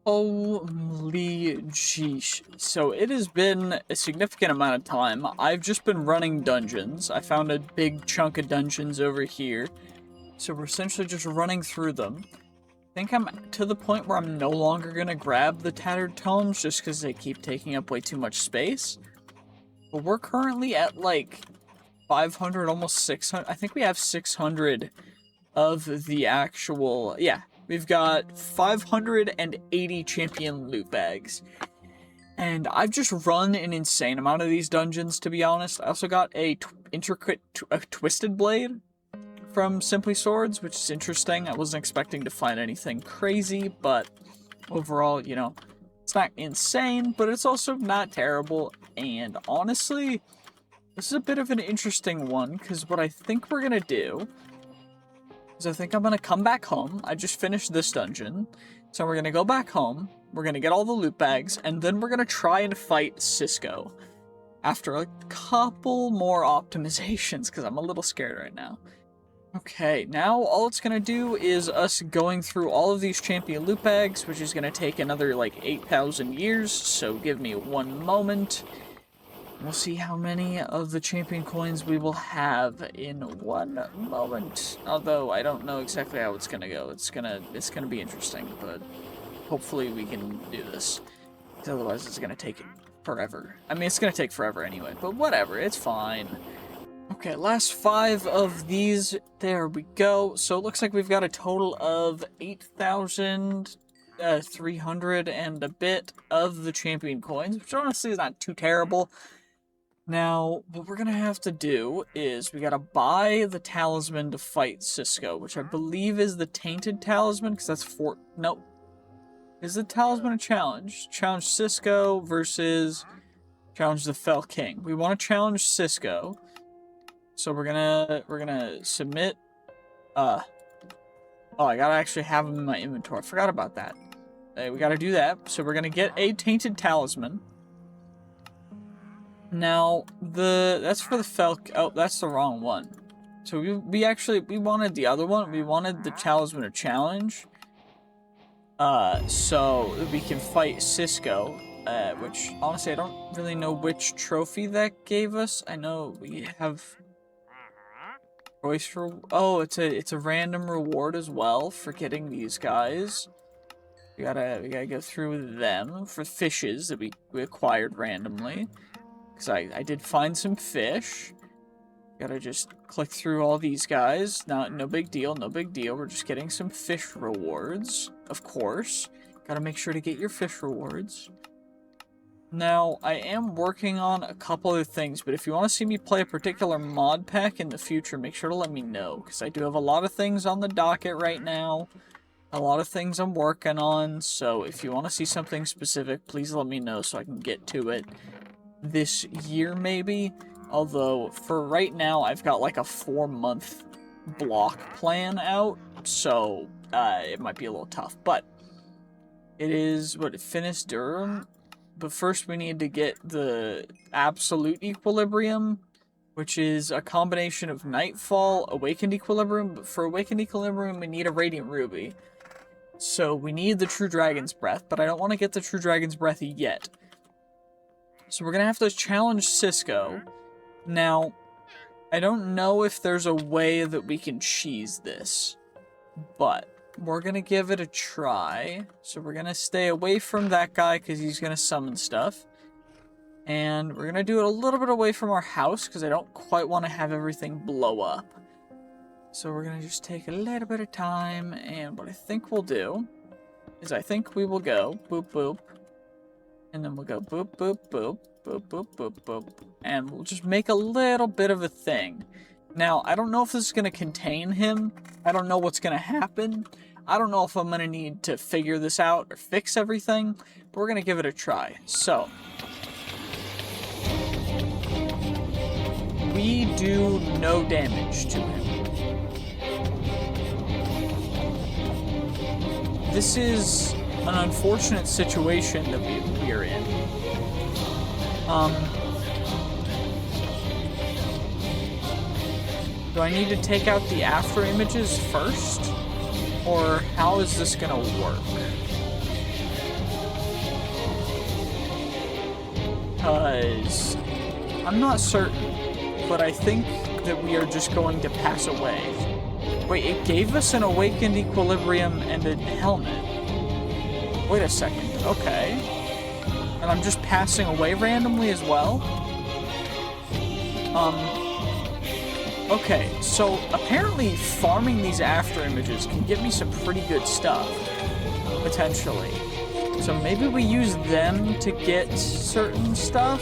Holy jeesh. So it has been a significant amount of time. I've just been running dungeons. I found a big chunk of dungeons over here. So we're essentially just running through them. I think I'm to the point where I'm no longer going to grab the tattered tomes just because they keep taking up way too much space. But we're currently at like 500, almost 600. I think we have 600 of the actual, yeah. We've got 580 champion loot bags. And I've just run an insane amount of these dungeons, to be honest. I also got a twisted blade from Simply Swords, which is interesting. I wasn't expecting to find anything crazy, but overall, you know, it's not insane, but it's also not terrible. And honestly, this is a bit of an interesting one, because what I think we're going to do is I think I'm going to come back home. I just finished this dungeon, so we're going to go back home. We're going to get all the loot bags, and then we're going to try and fight Cisco after a couple more optimizations, because I'm a little scared right now. Okay, now all it's going to do is us going through all of these champion loot bags, which is going to take another like 8,000 years, so give me one moment. We'll see how many of the champion coins we will have in one moment. Although I don't know exactly how it's gonna go. It's gonna be interesting, but hopefully we can do this. Because otherwise it's gonna take forever. I mean, it's gonna take forever anyway, but whatever, it's fine. Okay, last 5 of these. There we go. So it looks like we've got a total of 8,300 and a bit of the champion coins, which honestly is not too terrible. Now, what we're gonna have to do is we gotta buy the talisman to fight Cisco, which I believe is the tainted talisman, because that's nope. Is the talisman a challenge? Challenge Cisco versus challenge the Fell King. We want to challenge Cisco, so we're gonna submit. Oh, I gotta actually have them in my inventory. I forgot about that. We gotta do that. So we're gonna get a tainted talisman. Now, that's for the oh, that's the wrong one. So we wanted the other one. We wanted the talisman of challenge. So we can fight Cisco, which honestly I don't really know which trophy that gave us. I know we have choice for, oh, it's a random reward as well for getting these guys. We gotta go through them for fishes that we acquired randomly. Because I did find some fish. Gotta just click through all these guys. No big deal, no big deal. We're just getting some fish rewards, of course. Gotta make sure to get your fish rewards. Now, I am working on a couple other things, but if you want to see me play a particular mod pack in the future, make sure to let me know. Because I do have a lot of things on the docket right now. A lot of things I'm working on. So if you want to see something specific, please let me know so I can get to it this year maybe, although for right now I've got like a 4-month block plan out, so it might be a little tough, but it is Finis Durham. But first we need to get the absolute equilibrium, which is a combination of Nightfall, Awakened Equilibrium. But for Awakened Equilibrium, we need a Radiant Ruby. So we need the True Dragon's Breath, but I don't want to get the True Dragon's Breath yet. So we're going to have to challenge Cisco. Now, I don't know if there's a way that we can cheese this, but we're going to give it a try. So we're going to stay away from that guy because he's going to summon stuff. And we're going to do it a little bit away from our house because I don't quite want to have everything blow up. So we're going to just take a little bit of time, and what I think we'll do is I think we will go boop boop, and then we'll go boop boop boop, boop boop boop boop, and we'll just make a little bit of a thing. Now, I don't know if this is going to contain him. I don't know what's going to happen. I don't know if I'm going to need to figure this out or fix everything, but we're going to give it a try. So we do no damage to him. This is an unfortunate situation that we are in. Do I need to take out the after images first? Or how is this gonna work? Because I'm not certain, but I think that we are just going to pass away. Wait, it gave us an Awakened Equilibrium and a helmet. Wait a second, okay. And I'm just passing away randomly as well? Okay, so apparently farming these after images can get me some pretty good stuff, potentially. So maybe we use them to get certain stuff?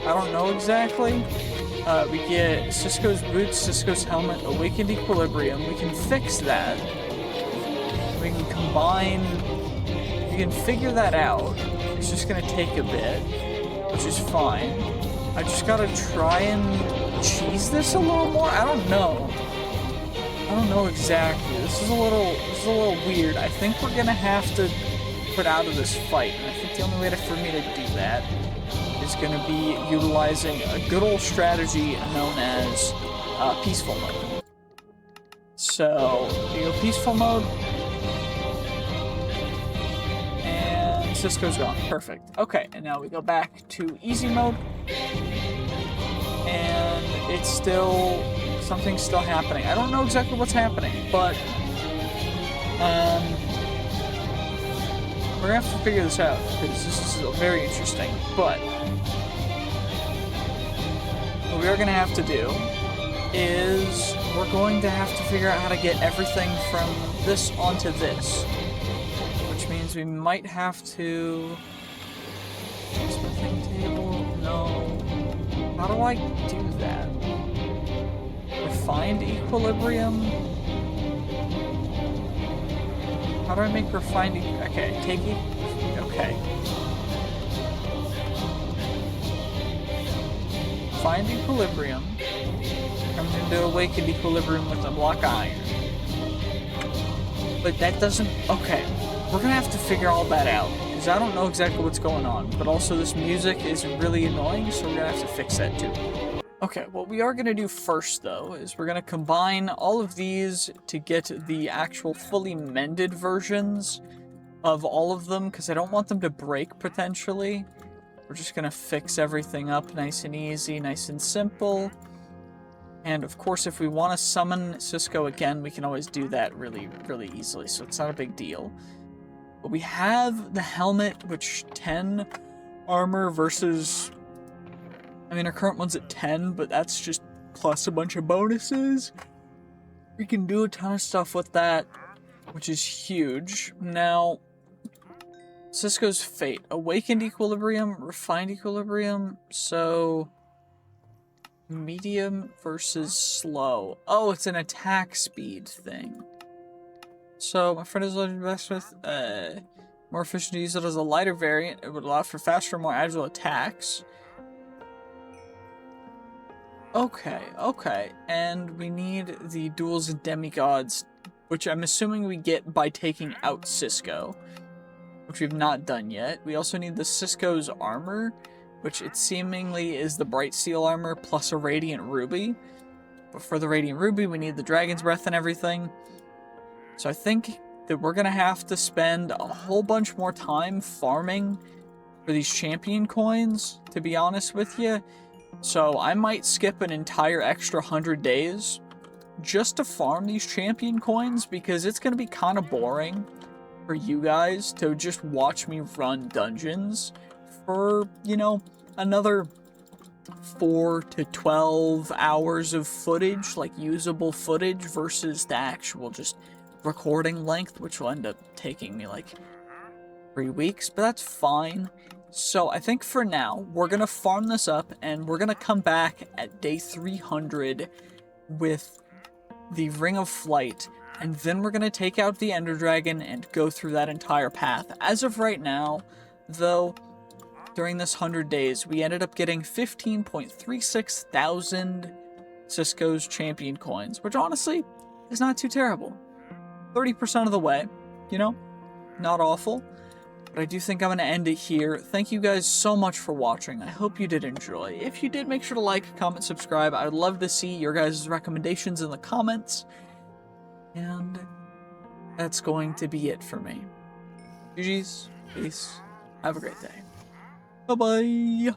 I don't know exactly. We get Cisco's boots, Cisco's helmet, Awakened Equilibrium. We can fix that. We can combine... We can figure that out. It's just gonna take a bit, which is fine. I just gotta try and cheese this a little more? I don't know. I don't know exactly. This is a little weird. I think we're gonna have to put out of this fight, and I think the only way for me to do that is going to be utilizing a good old strategy known as peaceful mode. So, we go peaceful mode, and Cisco's gone. Perfect. Okay, and now we go back to easy mode, and it's still, something's still happening. I don't know exactly what's happening, but we're gonna have to figure this out, because this is very interesting. But what we are gonna have to do is we're going to have to figure out how to get everything from this onto this, which means we might have to... Smithing table? No. How do I do that? Refined equilibrium? How do I make refined? Okay, take it. Okay. Find equilibrium. Comes into awakened equilibrium with a block iron. But that doesn't. Okay, we're gonna have to figure all that out because I don't know exactly what's going on. But also, this music is really annoying, so we're gonna have to fix that too. Okay, what we are going to do first, though, is we're going to combine all of these to get the actual fully mended versions of all of them, because I don't want them to break, potentially. We're just going to fix everything up nice and easy, nice and simple. And, of course, if we want to summon Cisco again, we can always do that really, really easily, so it's not a big deal. But we have the helmet, which 10 armor versus... I mean, our current one's at 10, but that's just plus a bunch of bonuses. We can do a ton of stuff with that, which is huge. Now, Cisco's Fate. Awakened Equilibrium, Refined Equilibrium, so... Medium versus slow. Oh, it's an attack speed thing. So, my friend is best with, more efficient to use it as a lighter variant. It would allow for faster, more agile attacks. Okay, and we need the Duels and Demigods, which I'm assuming we get by taking out Cisco, which we've not done yet. We also need the Cisco's armor, which it seemingly is the Bright Steel Armor plus a Radiant Ruby. But for the Radiant Ruby, we need the Dragon's Breath and everything. So I think that we're going to have to spend a whole bunch more time farming for these champion coins, to be honest with you. So I might skip an entire extra 100 days just to farm these champion coins, because it's going to be kind of boring for you guys to just watch me run dungeons for, you know, another 4 to 12 hours of footage, like usable footage, versus the actual just recording length, which will end up taking me like 3 weeks, but that's fine. So I think for now, we're going to farm this up, and we're going to come back at day 300 with the Ring of Flight, and then we're going to take out the Ender Dragon and go through that entire path. As of right now, though, during this 100 days, we ended up getting 15.36 thousand Cisco's champion coins, which honestly is not too terrible. 30% of the way, you know, not awful. But I do think I'm going to end it here. Thank you guys so much for watching. I hope you did enjoy. If you did, make sure to like, comment, subscribe. I would love to see your guys' recommendations in the comments. And that's going to be it for me. GG's. Peace. Have a great day. Bye-bye.